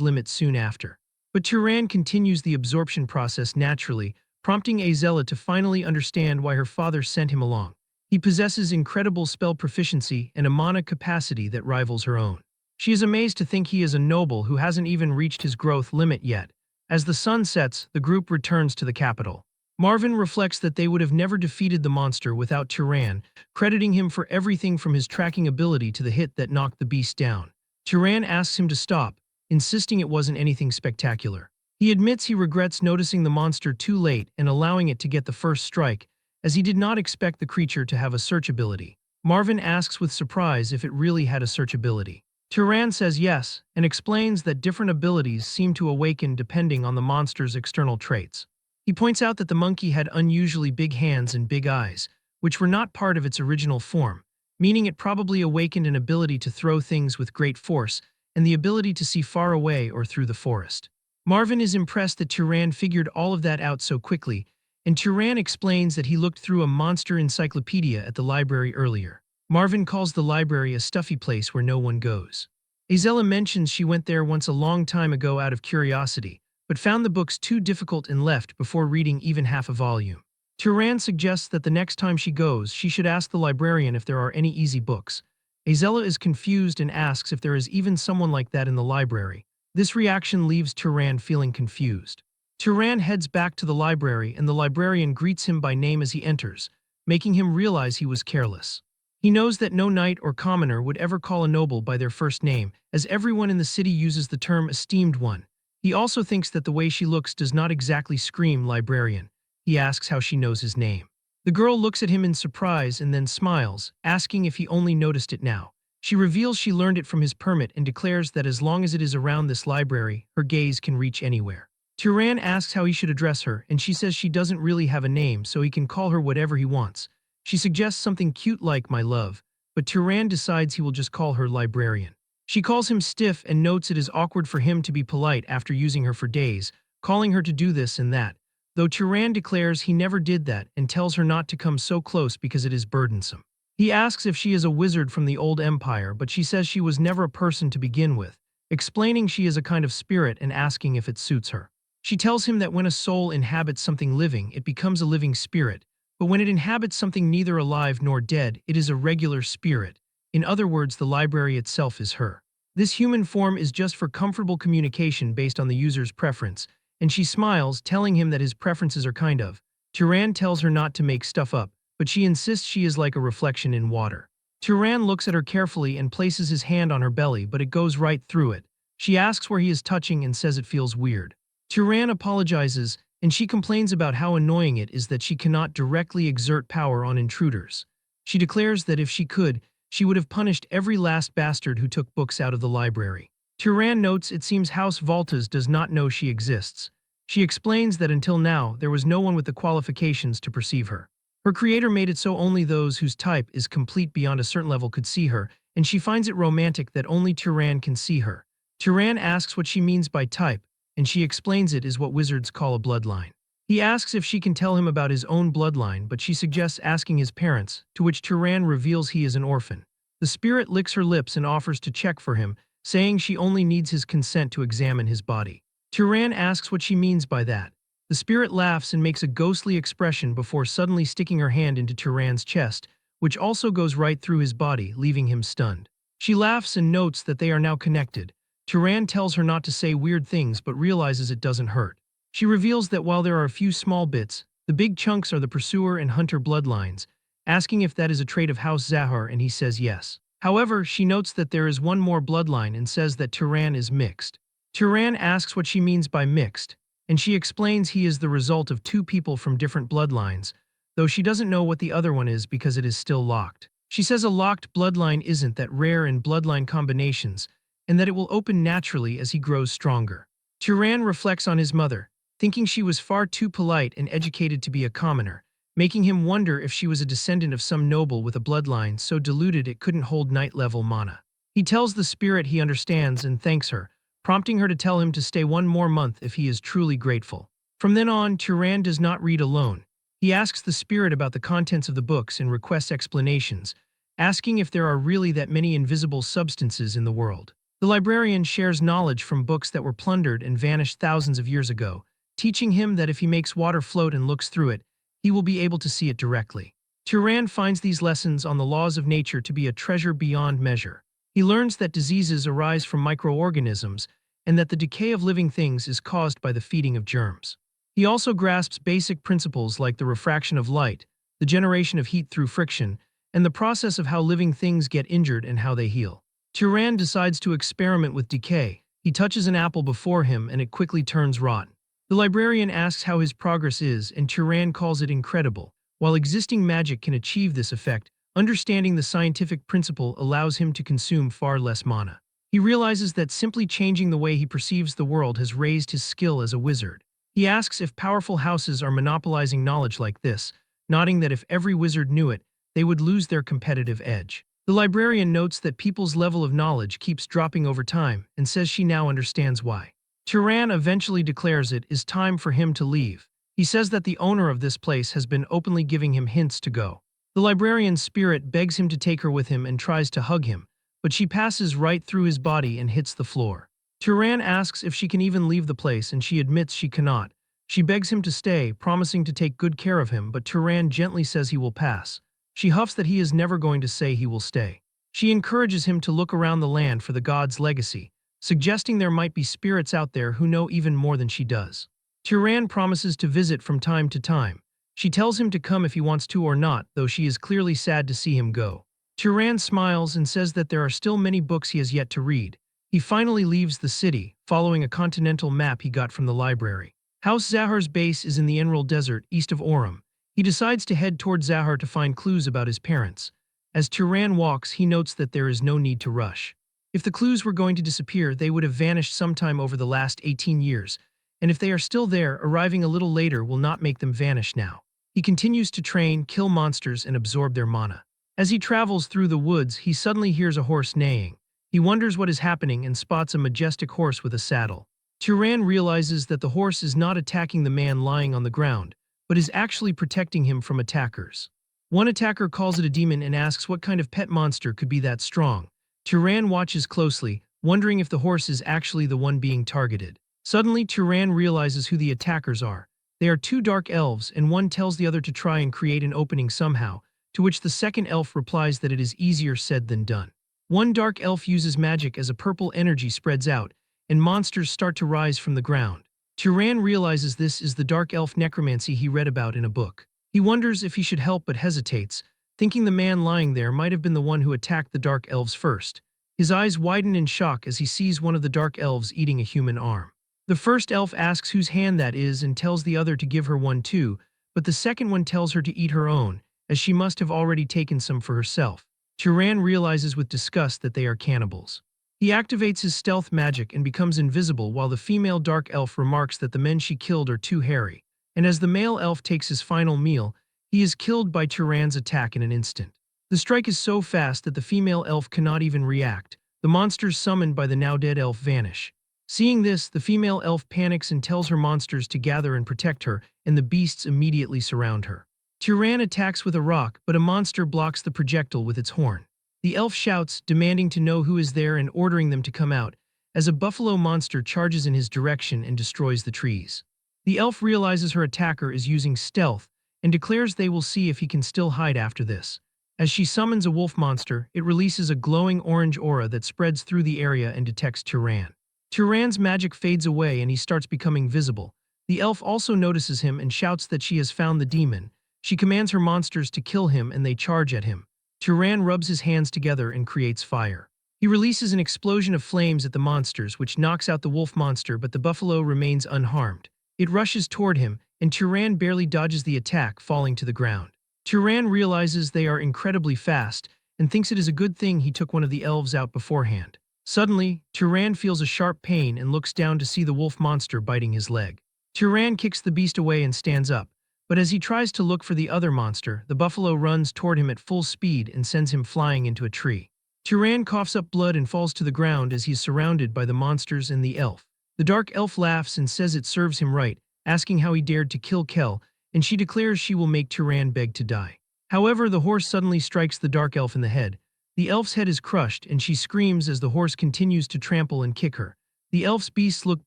limit soon after. But Turan continues the absorption process naturally, prompting Azella to finally understand why her father sent him along. He possesses incredible spell proficiency and a mana capacity that rivals her own. She is amazed to think he is a noble who hasn't even reached his growth limit yet. As the sun sets, the group returns to the capital. Marvin reflects that they would have never defeated the monster without Turan, crediting him for everything from his tracking ability to the hit that knocked the beast down. Turan asks him to stop, insisting it wasn't anything spectacular. He admits he regrets noticing the monster too late and allowing it to get the first strike, as he did not expect the creature to have a search ability. Marvin asks with surprise if it really had a search ability. Turan says yes, and explains that different abilities seem to awaken depending on the monster's external traits. He points out that the monkey had unusually big hands and big eyes, which were not part of its original form, meaning it probably awakened an ability to throw things with great force and the ability to see far away or through the forest. Marvin is impressed that Turan figured all of that out so quickly, and Turan explains that he looked through a monster encyclopedia at the library earlier. Marvin calls the library a stuffy place where no one goes. Azella mentions she went there once a long time ago out of curiosity, but found the books too difficult and left before reading even half a volume. Turan suggests that the next time she goes, she should ask the librarian if there are any easy books. Azella is confused and asks if there is even someone like that in the library. This reaction leaves Turan feeling confused. Turan heads back to the library and the librarian greets him by name as he enters, making him realize he was careless. He knows that no knight or commoner would ever call a noble by their first name, as everyone in the city uses the term esteemed one. He also thinks that the way she looks does not exactly scream librarian. He asks how she knows his name. The girl looks at him in surprise and then smiles, asking if he only noticed it now. She reveals she learned it from his permit and declares that as long as it is around this library, her gaze can reach anywhere. Turan asks how he should address her, and she says she doesn't really have a name, so he can call her whatever he wants. She suggests something cute like my love, but Turan decides he will just call her librarian. She calls him stiff and notes it is awkward for him to be polite after using her for days, calling her to do this and that, though Turan declares he never did that and tells her not to come so close because it is burdensome. He asks if she is a wizard from the old empire, but she says she was never a person to begin with, explaining she is a kind of spirit and asking if it suits her. She tells him that when a soul inhabits something living, it becomes a living spirit, but when it inhabits something neither alive nor dead, it is a regular spirit. In other words, the library itself is her. This human form is just for comfortable communication based on the user's preference, and she smiles, telling him that his preferences are kind of. Turan tells her not to make stuff up, but she insists she is like a reflection in water. Turan looks at her carefully and places his hand on her belly, but it goes right through it. She asks where he is touching and says it feels weird. Turan apologizes, and she complains about how annoying it is that she cannot directly exert power on intruders. She declares that if she could, she would have punished every last bastard who took books out of the library. Turan notes it seems House Voltas does not know she exists. She explains that until now, there was no one with the qualifications to perceive her. Her creator made it so only those whose type is complete beyond a certain level could see her, and she finds it romantic that only Turan can see her. Turan asks what she means by type, and she explains it is what wizards call a bloodline. He asks if she can tell him about his own bloodline, but she suggests asking his parents, to which Turan reveals he is an orphan. The spirit licks her lips and offers to check for him, saying she only needs his consent to examine his body. Turan asks what she means by that. The spirit laughs and makes a ghostly expression before suddenly sticking her hand into Turan's chest, which also goes right through his body, leaving him stunned. She laughs and notes that they are now connected. Turan tells her not to say weird things but realizes it doesn't hurt. She reveals that while there are a few small bits, the big chunks are the pursuer and hunter bloodlines, asking if that is a trait of House Zahar, and he says yes. However, she notes that there is one more bloodline and says that Turan is mixed. Turan asks what she means by mixed, and she explains he is the result of two people from different bloodlines, though she doesn't know what the other one is because it is still locked. She says a locked bloodline isn't that rare in bloodline combinations, and that it will open naturally as he grows stronger. Turan reflects on his mother, thinking she was far too polite and educated to be a commoner, making him wonder if she was a descendant of some noble with a bloodline so diluted it couldn't hold night-level mana. He tells the spirit he understands and thanks her, prompting her to tell him to stay one more month if he is truly grateful. From then on, Turan does not read alone. He asks the spirit about the contents of the books and requests explanations, asking if there are really that many invisible substances in the world. The librarian shares knowledge from books that were plundered and vanished thousands of years ago, teaching him that if he makes water float and looks through it, he will be able to see it directly. Turan finds these lessons on the laws of nature to be a treasure beyond measure. He learns that diseases arise from microorganisms and that the decay of living things is caused by the feeding of germs. He also grasps basic principles like the refraction of light, the generation of heat through friction, and the process of how living things get injured and how they heal. Turan decides to experiment with decay. He touches an apple before him and it quickly turns rotten. The librarian asks how his progress is, and Turan calls it incredible. While existing magic can achieve this effect, understanding the scientific principle allows him to consume far less mana. He realizes that simply changing the way he perceives the world has raised his skill as a wizard. He asks if powerful houses are monopolizing knowledge like this, nodding that if every wizard knew it, they would lose their competitive edge. The librarian notes that people's level of knowledge keeps dropping over time and says she now understands why. Turan eventually declares it is time for him to leave. He says that the owner of this place has been openly giving him hints to go. The librarian's spirit begs him to take her with him and tries to hug him, but she passes right through his body and hits the floor. Turan asks if she can even leave the place and she admits she cannot. She begs him to stay, promising to take good care of him, but Turan gently says he will pass. She huffs that he is never going to say he will stay. She encourages him to look around the land for the god's legacy, suggesting there might be spirits out there who know even more than she does. Turan promises to visit from time to time. She tells him to come if he wants to or not, though she is clearly sad to see him go. Turan smiles and says that there are still many books he has yet to read. He finally leaves the city, following a continental map he got from the library. House Zahar's base is in the Emerald Desert, east of Orem. He decides to head toward Zahar to find clues about his parents. As Turan walks, he notes that there is no need to rush. If the clues were going to disappear, they would have vanished sometime over the last 18 years, and if they are still there, arriving a little later will not make them vanish now. He continues to train, kill monsters, and absorb their mana. As he travels through the woods, he suddenly hears a horse neighing. He wonders what is happening and spots a majestic horse with a saddle. Turan realizes that the horse is not attacking the man lying on the ground, but is actually protecting him from attackers. One attacker calls it a demon and asks what kind of pet monster could be that strong. Turan watches closely, wondering if the horse is actually the one being targeted. Suddenly, Turan realizes who the attackers are. They are two dark elves, and one tells the other to try and create an opening somehow, to which the second elf replies that it is easier said than done. One dark elf uses magic as a purple energy spreads out, and monsters start to rise from the ground. Turan realizes this is the dark elf necromancy he read about in a book. He wonders if he should help but hesitates, thinking the man lying there might have been the one who attacked the dark elves first. His eyes widen in shock as he sees one of the dark elves eating a human arm. The first elf asks whose hand that is and tells the other to give her one too, but the second one tells her to eat her own, as she must have already taken some for herself. Turan realizes with disgust that they are cannibals. He activates his stealth magic and becomes invisible while the female dark elf remarks that the men she killed are too hairy. And as the male elf takes his final meal, he is killed by Turan's attack in an instant. The strike is so fast that the female elf cannot even react. The monsters summoned by the now dead elf vanish. Seeing this, the female elf panics and tells her monsters to gather and protect her, and the beasts immediately surround her. Turan attacks with a rock, but a monster blocks the projectile with its horn. The elf shouts, demanding to know who is there and ordering them to come out, as a buffalo monster charges in his direction and destroys the trees. The elf realizes her attacker is using stealth and declares they will see if he can still hide after this. As she summons a wolf monster, it releases a glowing orange aura that spreads through the area and detects Turan. Turan's magic fades away and he starts becoming visible. The elf also notices him and shouts that she has found the demon. She commands her monsters to kill him and they charge at him. Turan rubs his hands together and creates fire. He releases an explosion of flames at the monsters, which knocks out the wolf monster, but the buffalo remains unharmed. It rushes toward him, and Turan barely dodges the attack, falling to the ground. Turan realizes they are incredibly fast and thinks it is a good thing he took one of the elves out beforehand. Suddenly, Turan feels a sharp pain and looks down to see the wolf monster biting his leg. Turan kicks the beast away and stands up. But as he tries to look for the other monster, the buffalo runs toward him at full speed and sends him flying into a tree. Turan coughs up blood and falls to the ground as he is surrounded by the monsters and the elf. The dark elf laughs and says it serves him right, asking how he dared to kill Kel, and she declares she will make Turan beg to die. However, the horse suddenly strikes the dark elf in the head. The elf's head is crushed and she screams as the horse continues to trample and kick her. The elf's beasts look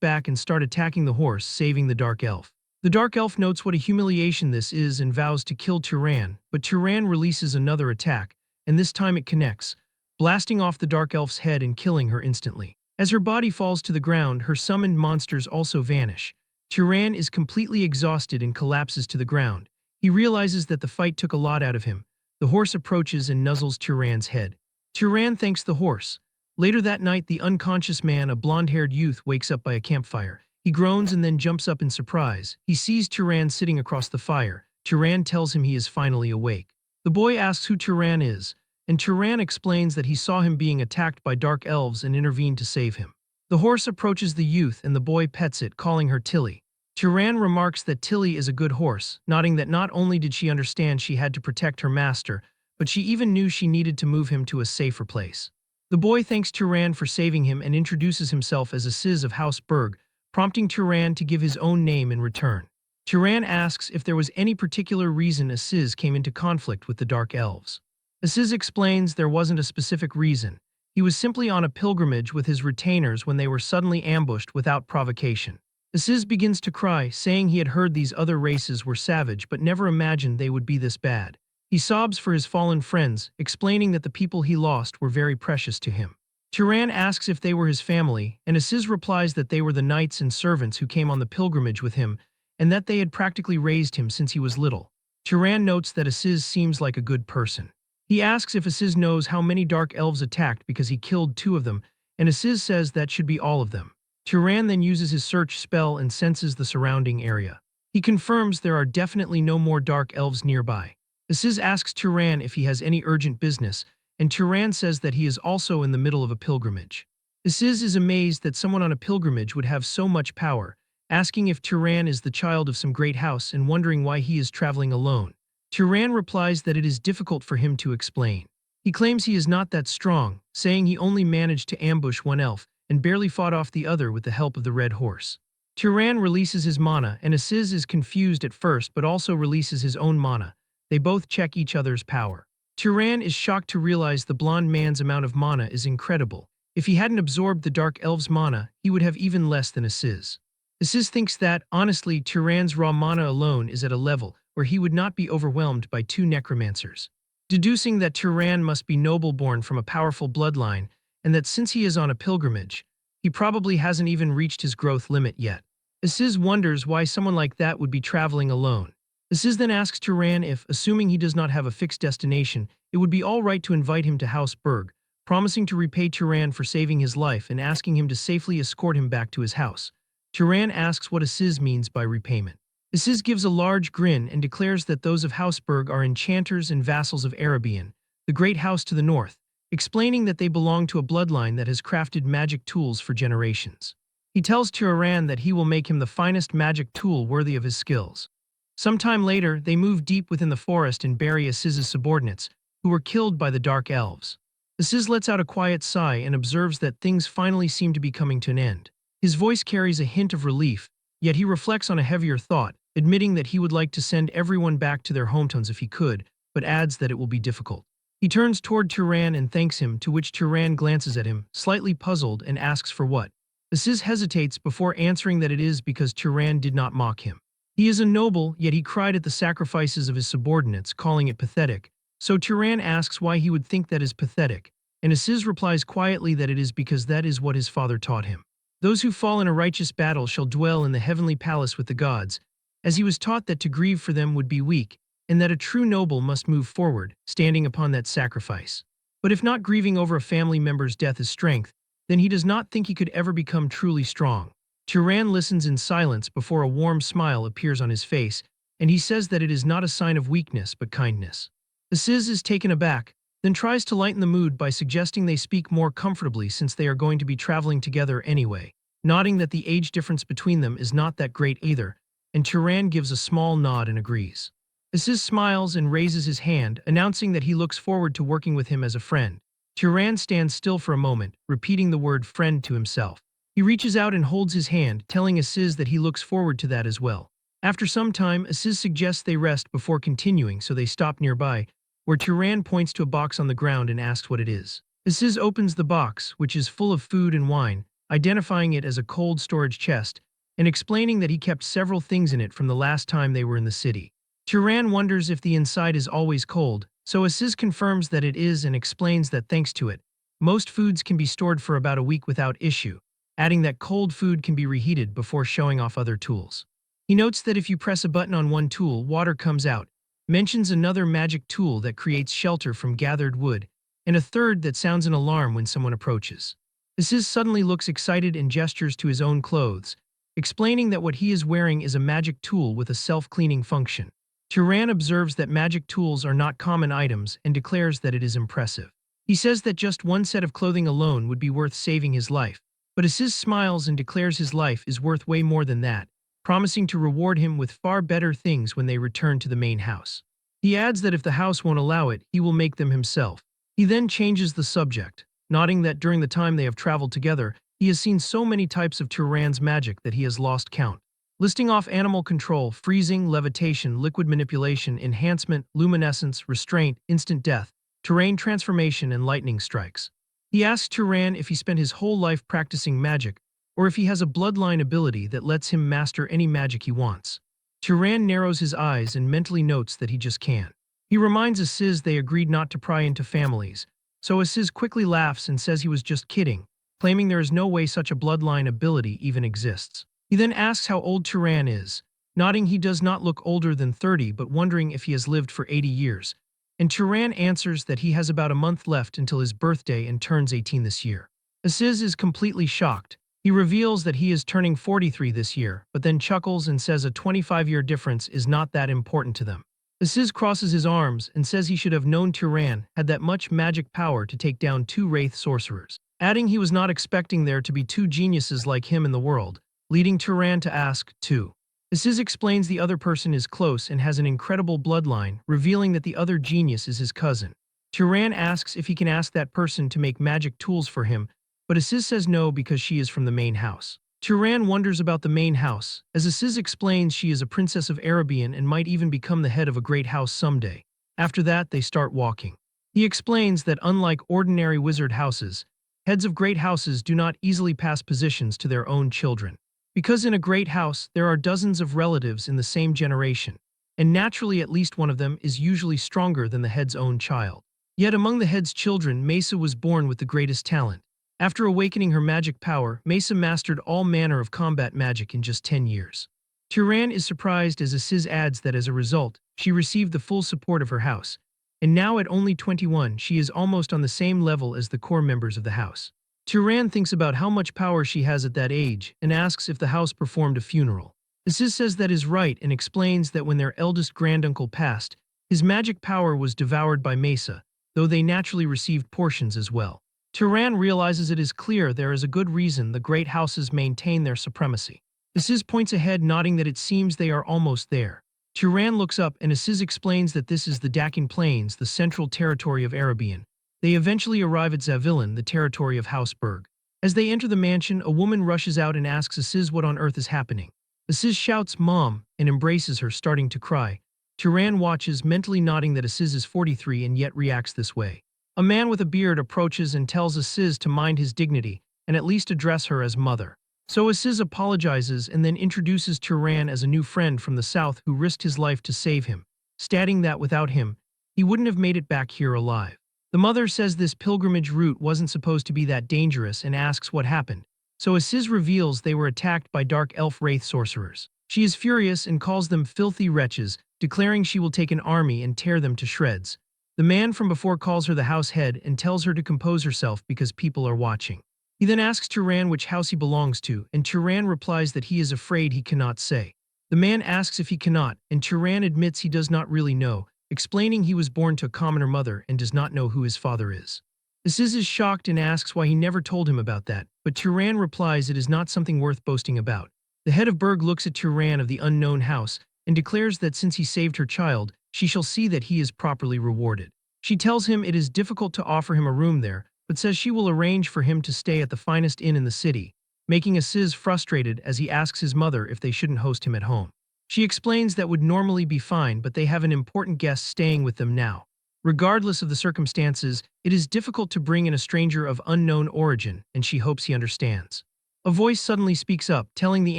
back and start attacking the horse, saving the dark elf. The dark elf notes what a humiliation this is and vows to kill Turan, but Turan releases another attack, and this time it connects, blasting off the dark elf's head and killing her instantly. As her body falls to the ground, her summoned monsters also vanish. Turan is completely exhausted and collapses to the ground. He realizes that the fight took a lot out of him. The horse approaches and nuzzles Turan's head. Turan thanks the horse. Later that night, the unconscious man, a blonde-haired youth, wakes up by a campfire. He groans and then jumps up in surprise. He sees Turan sitting across the fire. Turan tells him he is finally awake. The boy asks who Turan is, and Turan explains that he saw him being attacked by dark elves and intervened to save him. The horse approaches the youth and the boy pets it, calling her Tilly. Turan remarks that Tilly is a good horse, nodding that not only did she understand she had to protect her master, but she even knew she needed to move him to a safer place. The boy thanks Turan for saving him and introduces himself as Aziz of House Berg, prompting Turan to give his own name in return. Turan asks if there was any particular reason Aziz came into conflict with the Dark Elves. Aziz explains there wasn't a specific reason. He was simply on a pilgrimage with his retainers when they were suddenly ambushed without provocation. Aziz begins to cry, saying he had heard these other races were savage but never imagined they would be this bad. He sobs for his fallen friends, explaining that the people he lost were very precious to him. Turan asks if they were his family, and Aziz replies that they were the knights and servants who came on the pilgrimage with him, and that they had practically raised him since he was little. Turan notes that Aziz seems like a good person. He asks if Aziz knows how many dark elves attacked because he killed 2 of them, and Aziz says that should be all of them. Turan then uses his search spell and senses the surrounding area. He confirms there are definitely no more dark elves nearby. Aziz asks Turan if he has any urgent business, and Turan says that he is also in the middle of a pilgrimage. Aziz is amazed that someone on a pilgrimage would have so much power, asking if Turan is the child of some great house and wondering why he is traveling alone. Turan replies that it is difficult for him to explain. He claims he is not that strong, saying he only managed to ambush one elf and barely fought off the other with the help of the red horse. Turan releases his mana, and Aziz is confused at first but also releases his own mana. They both check each other's power. Turan is shocked to realize the blonde man's amount of mana is incredible. If he hadn't absorbed the Dark Elf's mana, he would have even less than Aziz. Aziz thinks that, honestly, Turan's raw mana alone is at a level where he would not be overwhelmed by 2 necromancers. Deducing that Turan must be noble-born from a powerful bloodline, and that since he is on a pilgrimage, he probably hasn't even reached his growth limit yet. Aziz wonders why someone like that would be traveling alone. Aziz then asks Turan if, assuming he does not have a fixed destination, it would be all right to invite him to House Berg, promising to repay Turan for saving his life and asking him to safely escort him back to his house. Turan asks what Aziz means by repayment. Aziz gives a large grin and declares that those of House Berg are enchanters and vassals of Arabian, the great house to the north, explaining that they belong to a bloodline that has crafted magic tools for generations. He tells Turan that he will make him the finest magic tool worthy of his skills. Sometime later, they move deep within the forest and bury Aziz's subordinates, who were killed by the Dark Elves. Aziz lets out a quiet sigh and observes that things finally seem to be coming to an end. His voice carries a hint of relief, yet he reflects on a heavier thought, admitting that he would like to send everyone back to their hometowns if he could, but adds that it will be difficult. He turns toward Turan and thanks him, to which Turan glances at him, slightly puzzled, and asks for what. Aziz hesitates before answering that it is because Turan did not mock him. He is a noble, yet he cried at the sacrifices of his subordinates, calling it pathetic. So Turan asks why he would think that is pathetic, and Aziz replies quietly that it is because that is what his father taught him. Those who fall in a righteous battle shall dwell in the heavenly palace with the gods, as he was taught that to grieve for them would be weak, and that a true noble must move forward, standing upon that sacrifice. But if not grieving over a family member's death is strength, then he does not think he could ever become truly strong. Turan listens in silence before a warm smile appears on his face, and he says that it is not a sign of weakness but kindness. Aziz is taken aback, then tries to lighten the mood by suggesting they speak more comfortably since they are going to be traveling together anyway, nodding that the age difference between them is not that great either, and Turan gives a small nod and agrees. Aziz smiles and raises his hand, announcing that he looks forward to working with him as a friend. Turan stands still for a moment, repeating the word friend to himself. He reaches out and holds his hand, telling Aziz that he looks forward to that as well. After some time, Aziz suggests they rest before continuing, so they stop nearby, where Turan points to a box on the ground and asks what it is. Aziz opens the box, which is full of food and wine, identifying it as a cold storage chest, and explaining that he kept several things in it from the last time they were in the city. Turan wonders if the inside is always cold, so Aziz confirms that it is and explains that thanks to it, most foods can be stored for about a week without issue, adding that cold food can be reheated before showing off other tools. He notes that if you press a button on one tool, water comes out, mentions another magic tool that creates shelter from gathered wood, and a third that sounds an alarm when someone approaches. Aziz suddenly looks excited and gestures to his own clothes, explaining that what he is wearing is a magic tool with a self-cleaning function. Turan observes that magic tools are not common items and declares that it is impressive. He says that just one set of clothing alone would be worth saving his life, but Aziz smiles and declares his life is worth way more than that, promising to reward him with far better things when they return to the main house. He adds that if the house won't allow it, he will make them himself. He then changes the subject, nodding that during the time they have traveled together, he has seen so many types of Turan's magic that he has lost count. Listing off animal control, freezing, levitation, liquid manipulation, enhancement, luminescence, restraint, instant death, terrain transformation, and lightning strikes. He asks Turan if he spent his whole life practicing magic, or if he has a bloodline ability that lets him master any magic he wants. Turan narrows his eyes and mentally notes that he just can. He reminds Aziz they agreed not to pry into families, so Aziz quickly laughs and says he was just kidding, claiming there is no way such a bloodline ability even exists. He then asks how old Turan is, nodding he does not look older than 30 but wondering if he has lived for 80 years, and Turan answers that he has about a month left until his birthday and turns 18 this year. Aziz is completely shocked. He reveals that he is turning 43 this year, but then chuckles and says a 25-year difference is not that important to them. Aziz crosses his arms and says he should have known Turan had that much magic power to take down 2 wraith sorcerers, adding he was not expecting there to be 2 geniuses like him in the world, leading Turan to ask, too. Aziz explains the other person is close and has an incredible bloodline, revealing that the other genius is his cousin. Turan asks if he can ask that person to make magic tools for him, but Aziz says no because she is from the main house. Turan wonders about the main house, as Aziz explains she is a princess of Arabian and might even become the head of a great house someday. After that, they start walking. He explains that unlike ordinary wizard houses, heads of great houses do not easily pass positions to their own children. Because in a great house, there are dozens of relatives in the same generation, and naturally at least one of them is usually stronger than the head's own child. Yet among the head's children, Mesa was born with the greatest talent, After awakening her magic power, Mesa mastered all manner of combat magic in just 10 years. Turan is surprised as Aziz adds that as a result, she received the full support of her house, and now at only 21 she is almost on the same level as the core members of the house. Turan thinks about how much power she has at that age and asks if the house performed a funeral. Aziz says that is right and explains that when their eldest granduncle passed, his magic power was devoured by Mesa, though they naturally received portions as well. Turan realizes it is clear there is a good reason the great houses maintain their supremacy. Aziz points ahead, nodding that it seems they are almost there. Turan looks up and Aziz explains that this is the Dakin Plains, the central territory of Arabian. They eventually arrive at Zavillan, the territory of House Berg. As they enter the mansion, a woman rushes out and asks Aziz what on earth is happening. Aziz shouts, "Mom," and embraces her, starting to cry. Turan watches, mentally nodding that Aziz is 43 and yet reacts this way. A man with a beard approaches and tells Aziz to mind his dignity and at least address her as mother. So Aziz apologizes and then introduces Turan as a new friend from the south who risked his life to save him, stating that without him, he wouldn't have made it back here alive. The mother says this pilgrimage route wasn't supposed to be that dangerous and asks what happened. So Aziz reveals they were attacked by dark elf wraith sorcerers. She is furious and calls them filthy wretches, declaring she will take an army and tear them to shreds. The man from before calls her the house head and tells her to compose herself because people are watching. He then asks Turan which house he belongs to, and Turan replies that he is afraid he cannot say. The man asks if he cannot, and Turan admits he does not really know, explaining he was born to a commoner mother and does not know who his father is. Aziz is shocked and asks why he never told him about that, but Turan replies it is not something worth boasting about. The head of Berg looks at Turan of the unknown house and declares that since he saved her child, she shall see that he is properly rewarded. She tells him it is difficult to offer him a room there, but says she will arrange for him to stay at the finest inn in the city, making Aziz frustrated as he asks his mother if they shouldn't host him at home. She explains that would normally be fine, but they have an important guest staying with them now. Regardless of the circumstances, it is difficult to bring in a stranger of unknown origin, and she hopes he understands. A voice suddenly speaks up, telling the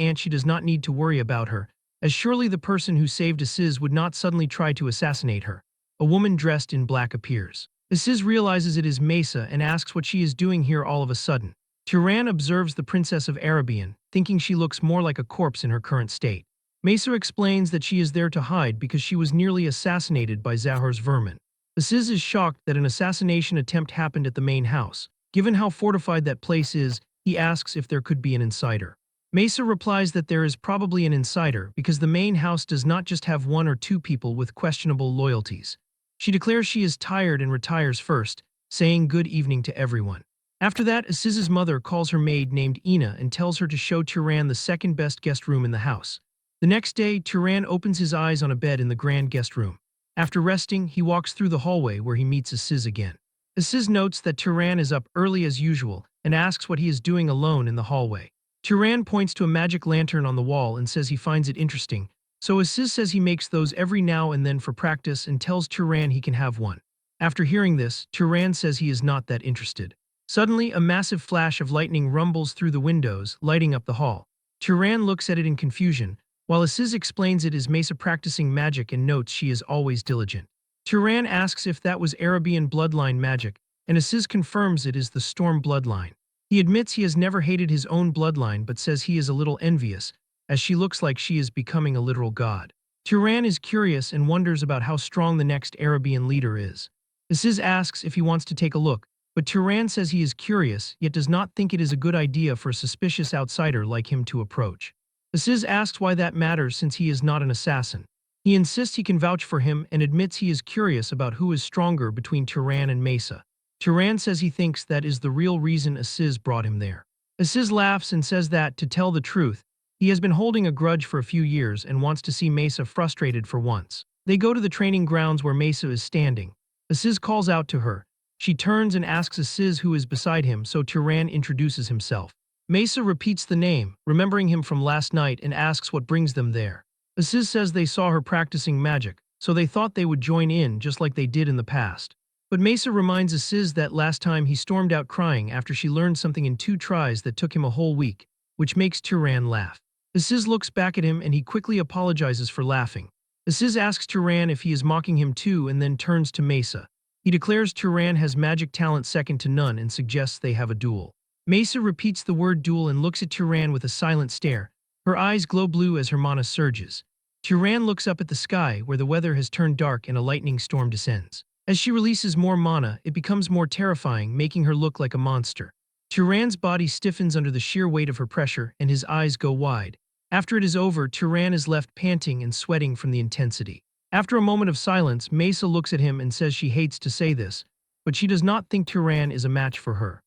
aunt she does not need to worry about her, as surely the person who saved Aziz would not suddenly try to assassinate her. A woman dressed in black appears. Aziz realizes it is Mesa and asks what she is doing here all of a sudden. Turan observes the Princess of Arabian, thinking she looks more like a corpse in her current state. Mesa explains that she is there to hide because she was nearly assassinated by Zahor's vermin. Aziz is shocked that an assassination attempt happened at the main house. Given how fortified that place is, he asks if there could be an insider. Mesa replies that there is probably an insider because the main house does not just have one or two people with questionable loyalties. She declares she is tired and retires first, saying good evening to everyone. After that, Aziz's mother calls her maid named Ina and tells her to show Turan the second best guest room in the house. The next day, Turan opens his eyes on a bed in the grand guest room. After resting, he walks through the hallway where he meets Aziz again. Aziz notes that Turan is up early as usual and asks what he is doing alone in the hallway. Turan points to a magic lantern on the wall and says he finds it interesting, so Aziz says he makes those every now and then for practice and tells Turan he can have one. After hearing this, Turan says he is not that interested. Suddenly, a massive flash of lightning rumbles through the windows, lighting up the hall. Turan looks at it in confusion, while Aziz explains it is Mesa practicing magic and notes she is always diligent. Turan asks if that was Arabian bloodline magic, and Aziz confirms it is the Storm bloodline. He admits he has never hated his own bloodline but says he is a little envious, as she looks like she is becoming a literal god. Turan is curious and wonders about how strong the next Arabian leader is. Aziz asks if he wants to take a look, but Turan says he is curious, yet does not think it is a good idea for a suspicious outsider like him to approach. Aziz asks why that matters since he is not an assassin. He insists he can vouch for him and admits he is curious about who is stronger between Turan and Mesa. Turan says he thinks that is the real reason Aziz brought him there. Aziz laughs and says that, to tell the truth, he has been holding a grudge for a few years and wants to see Mesa frustrated for once. They go to the training grounds where Mesa is standing. Aziz calls out to her. She turns and asks Aziz who is beside him, so Turan introduces himself. Mesa repeats the name, remembering him from last night, and asks what brings them there. Aziz says they saw her practicing magic, so they thought they would join in just like they did in the past. But Mesa reminds Aziz that last time he stormed out crying after she learned something in 2 tries that took him a whole week, which makes Turan laugh. Aziz looks back at him and he quickly apologizes for laughing. Aziz asks Turan if he is mocking him too and then turns to Mesa. He declares Turan has magic talent second to none and suggests they have a duel. Mesa repeats the word duel and looks at Turan with a silent stare. Her eyes glow blue as her mana surges. Turan looks up at the sky where the weather has turned dark and a lightning storm descends. As she releases more mana, it becomes more terrifying, making her look like a monster. Turan's body stiffens under the sheer weight of her pressure, and his eyes go wide. After it is over, Turan is left panting and sweating from the intensity. After a moment of silence, Mesa looks at him and says she hates to say this, but she does not think Turan is a match for her.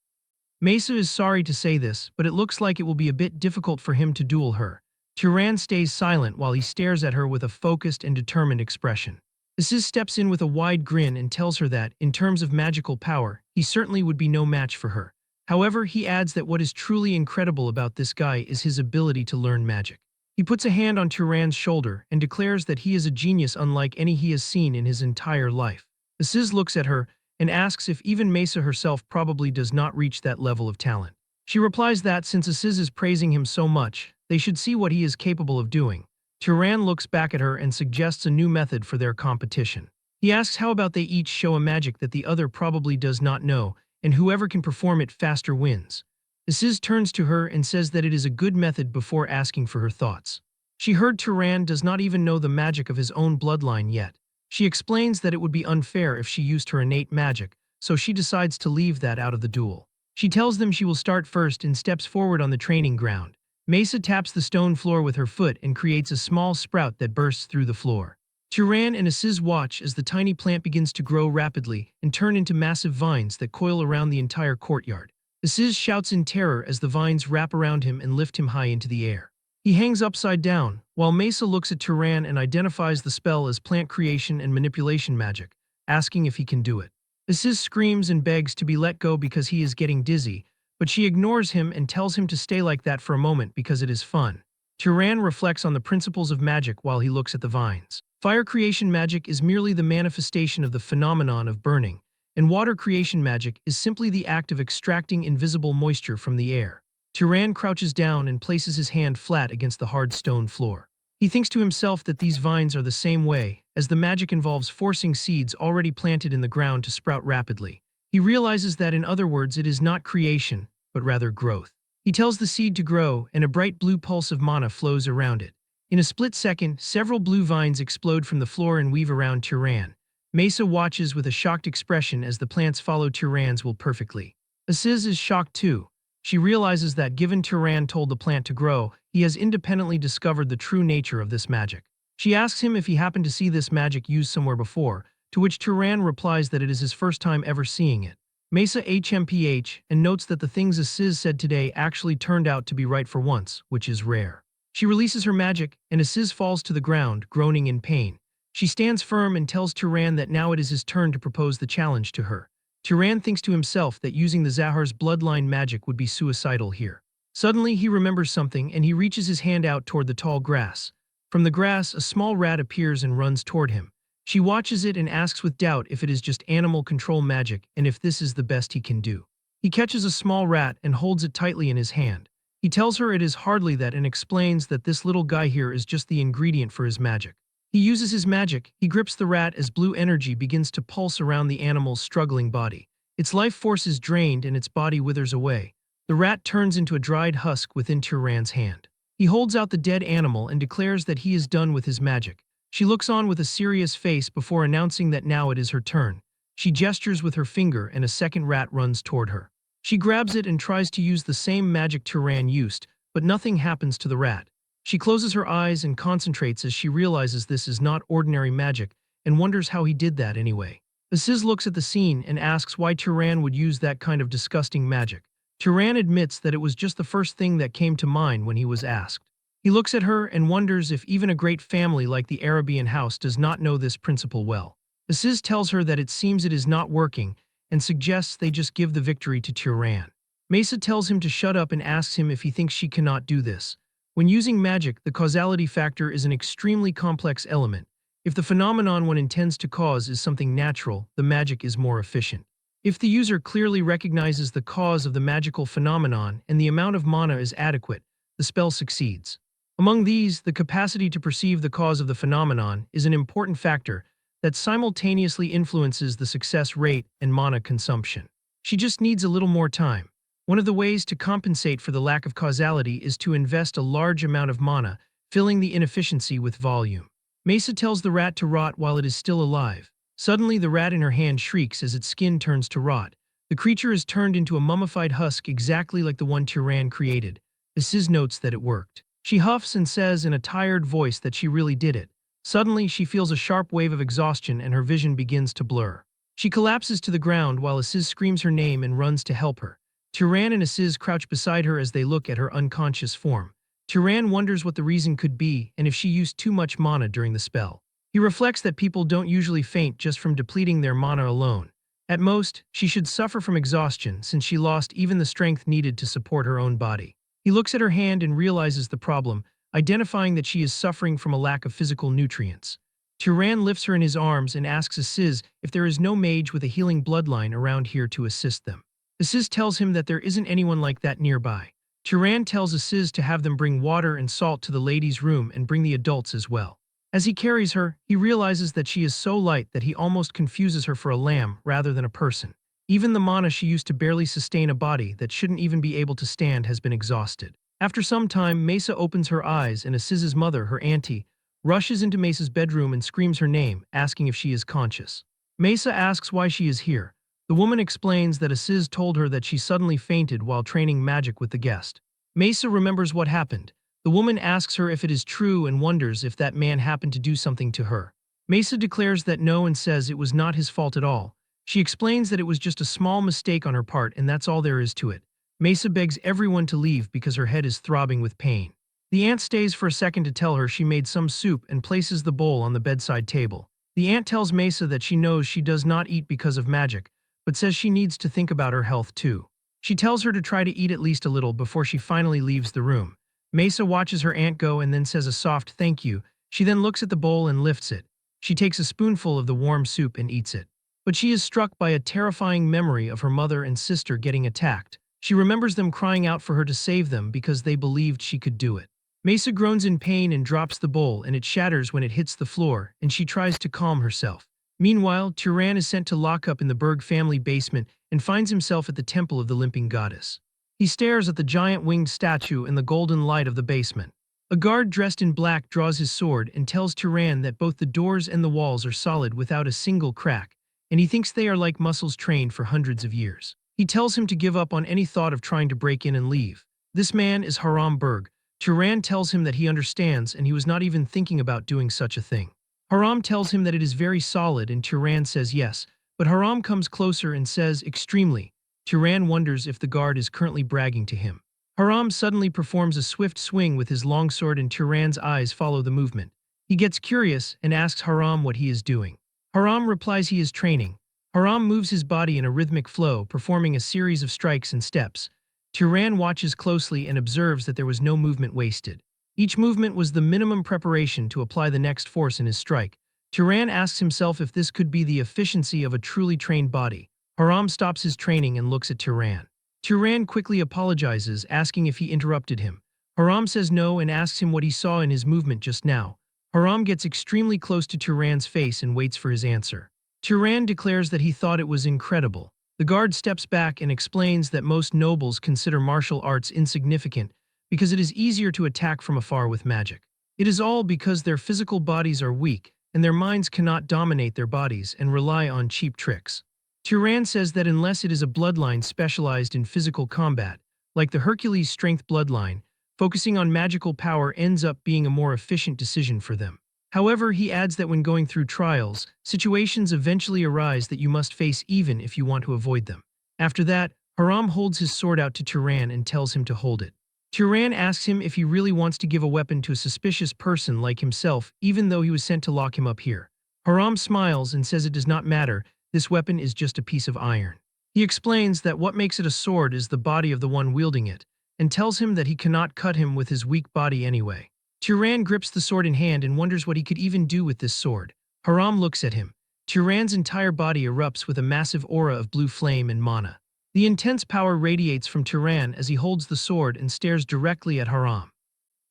Mesa is sorry to say this, but it looks like it will be a bit difficult for him to duel her. Turan stays silent while he stares at her with a focused and determined expression. Aziz steps in with a wide grin and tells her that, in terms of magical power, he certainly would be no match for her. However, he adds that what is truly incredible about this guy is his ability to learn magic. He puts a hand on Turan's shoulder and declares that he is a genius unlike any he has seen in his entire life. Aziz looks at her and asks if even Mesa herself probably does not reach that level of talent. She replies that since Aziz is praising him so much, they should see what he is capable of doing. Turan looks back at her and suggests a new method for their competition. He asks how about they each show a magic that the other probably does not know, and whoever can perform it faster wins. Aziz turns to her and says that it is a good method before asking for her thoughts. She heard Turan does not even know the magic of his own bloodline yet. She explains that it would be unfair if she used her innate magic, so she decides to leave that out of the duel. She tells them she will start first and steps forward on the training ground. Mesa taps the stone floor with her foot and creates a small sprout that bursts through the floor. Turan and Aziz watch as the tiny plant begins to grow rapidly and turn into massive vines that coil around the entire courtyard. Aziz shouts in terror as the vines wrap around him and lift him high into the air. He hangs upside down, while Mesa looks at Turan and identifies the spell as plant creation and manipulation magic, asking if he can do it. Aziz screams and begs to be let go because he is getting dizzy, but she ignores him and tells him to stay like that for a moment because it is fun. Turan reflects on the principles of magic while he looks at the vines. Fire creation magic is merely the manifestation of the phenomenon of burning, and water creation magic is simply the act of extracting invisible moisture from the air. Turan crouches down and places his hand flat against the hard stone floor. He thinks to himself that these vines are the same way, as the magic involves forcing seeds already planted in the ground to sprout rapidly. He realizes that in other words it is not creation, but rather growth. He tells the seed to grow, and a bright blue pulse of mana flows around it. In a split second, several blue vines explode from the floor and weave around Turan. Mesa watches with a shocked expression as the plants follow Turan's will perfectly. Aziz is shocked too. She realizes that given Turan told the plant to grow, he has independently discovered the true nature of this magic. She asks him if he happened to see this magic used somewhere before, to which Turan replies that it is his first time ever seeing it. Mesa HMPH and notes that the things Aziz said today actually turned out to be right for once, which is rare. She releases her magic, and Aziz falls to the ground, groaning in pain. She stands firm and tells Turan that now it is his turn to propose the challenge to her. Turan thinks to himself that using the Zahar's bloodline magic would be suicidal here. Suddenly, he remembers something and he reaches his hand out toward the tall grass. From the grass, a small rat appears and runs toward him. She watches it and asks with doubt if it is just animal control magic and if this is the best he can do. He catches a small rat and holds it tightly in his hand. He tells her it is hardly that and explains that this little guy here is just the ingredient for his magic. He uses his magic, he grips the rat as blue energy begins to pulse around the animal's struggling body. Its life force is drained and its body withers away. The rat turns into a dried husk within Turan's hand. He holds out the dead animal and declares that he is done with his magic. She looks on with a serious face before announcing that now it is her turn. She gestures with her finger and a second rat runs toward her. She grabs it and tries to use the same magic Turan used, but nothing happens to the rat. She closes her eyes and concentrates as she realizes this is not ordinary magic and wonders how he did that anyway. Aziz looks at the scene and asks why Turan would use that kind of disgusting magic. Turan admits that it was just the first thing that came to mind when he was asked. He looks at her and wonders if even a great family like the Arabian house does not know this principle well. Aziz tells her that it seems it is not working and suggests they just give the victory to Turan. Mesa tells him to shut up and asks him if he thinks she cannot do this. When using magic, the causality factor is an extremely complex element. If the phenomenon one intends to cause is something natural, the magic is more efficient. If the user clearly recognizes the cause of the magical phenomenon and the amount of mana is adequate, the spell succeeds. Among these, the capacity to perceive the cause of the phenomenon is an important factor that simultaneously influences the success rate and mana consumption. She just needs a little more time. One of the ways to compensate for the lack of causality is to invest a large amount of mana, filling the inefficiency with volume. Mesa tells the rat to rot while it is still alive. Suddenly, the rat in her hand shrieks as its skin turns to rot. The creature is turned into a mummified husk exactly like the one Tyran created. Aziz notes that it worked. She huffs and says in a tired voice that she really did it. Suddenly, she feels a sharp wave of exhaustion and her vision begins to blur. She collapses to the ground while Aziz screams her name and runs to help her. Tyran and Aziz crouch beside her as they look at her unconscious form. Tyran wonders what the reason could be and if she used too much mana during the spell. He reflects that people don't usually faint just from depleting their mana alone. At most, she should suffer from exhaustion since she lost even the strength needed to support her own body. He looks at her hand and realizes the problem, identifying that she is suffering from a lack of physical nutrients. Tyran lifts her in his arms and asks Aziz if there is no mage with a healing bloodline around here to assist them. Aziz tells him that there isn't anyone like that nearby. Tyran tells Aziz to have them bring water and salt to the ladies' room and bring the adults as well. As he carries her, he realizes that she is so light that he almost confuses her for a lamb rather than a person. Even the mana she used to barely sustain a body that shouldn't even be able to stand has been exhausted. After some time, Mesa opens her eyes and Aziz's mother, her auntie, rushes into Mesa's bedroom and screams her name, asking if she is conscious. Mesa asks why she is here. The woman explains that Aziz told her that she suddenly fainted while training magic with the guest. Mesa remembers what happened. The woman asks her if it is true and wonders if that man happened to do something to her. Mesa declares that no and says it was not his fault at all. She explains that it was just a small mistake on her part and that's all there is to it. Mesa begs everyone to leave because her head is throbbing with pain. The aunt stays for a second to tell her she made some soup and places the bowl on the bedside table. The aunt tells Mesa that she knows she does not eat because of magic, but says she needs to think about her health too. She tells her to try to eat at least a little before she finally leaves the room. Mesa watches her aunt go and then says a soft thank you. She then looks at the bowl and lifts it. She takes a spoonful of the warm soup and eats it. But she is struck by a terrifying memory of her mother and sister getting attacked. She remembers them crying out for her to save them because they believed she could do it. Mesa groans in pain and drops the bowl and it shatters when it hits the floor and she tries to calm herself. Meanwhile, Tyran is sent to lock up in the Berg family basement and finds himself at the temple of the limping goddess. He stares at the giant winged statue in the golden light of the basement. A guard dressed in black draws his sword and tells Tyran that both the doors and the walls are solid without a single crack, and he thinks they are like muscles trained for hundreds of years. He tells him to give up on any thought of trying to break in and leave. This man is Haram Berg. Tyran tells him that he understands and he was not even thinking about doing such a thing. Haram tells him that it is very solid and Tyran says yes, but Haram comes closer and says extremely. Tyran wonders if the guard is currently bragging to him. Haram suddenly performs a swift swing with his longsword and Tyran's eyes follow the movement. He gets curious and asks Haram what he is doing. Haram replies he is training. Haram moves his body in a rhythmic flow, performing a series of strikes and steps. Tyran watches closely and observes that there was no movement wasted. Each movement was the minimum preparation to apply the next force in his strike. Tyran asks himself if this could be the efficiency of a truly trained body. Haram stops his training and looks at Tyran. Tyran quickly apologizes, asking if he interrupted him. Haram says no and asks him what he saw in his movement just now. Haram gets extremely close to Tyran's face and waits for his answer. Tyran declares that he thought it was incredible. The guard steps back and explains that most nobles consider martial arts insignificant because it is easier to attack from afar with magic. It is all because their physical bodies are weak and their minds cannot dominate their bodies and rely on cheap tricks. Tyran says that unless it is a bloodline specialized in physical combat, like the Hercules strength bloodline, focusing on magical power ends up being a more efficient decision for them. However, he adds that when going through trials, situations eventually arise that you must face even if you want to avoid them. After that, Haram holds his sword out to Tyran and tells him to hold it. Tyran asks him if he really wants to give a weapon to a suspicious person like himself, even though he was sent to lock him up here. Haram smiles and says it does not matter, this weapon is just a piece of iron. He explains that what makes it a sword is the body of the one wielding it, and tells him that he cannot cut him with his weak body anyway. Tyran grips the sword in hand and wonders what he could even do with this sword. Haram looks at him. Tyran's entire body erupts with a massive aura of blue flame and mana. The intense power radiates from Tyran as he holds the sword and stares directly at Haram.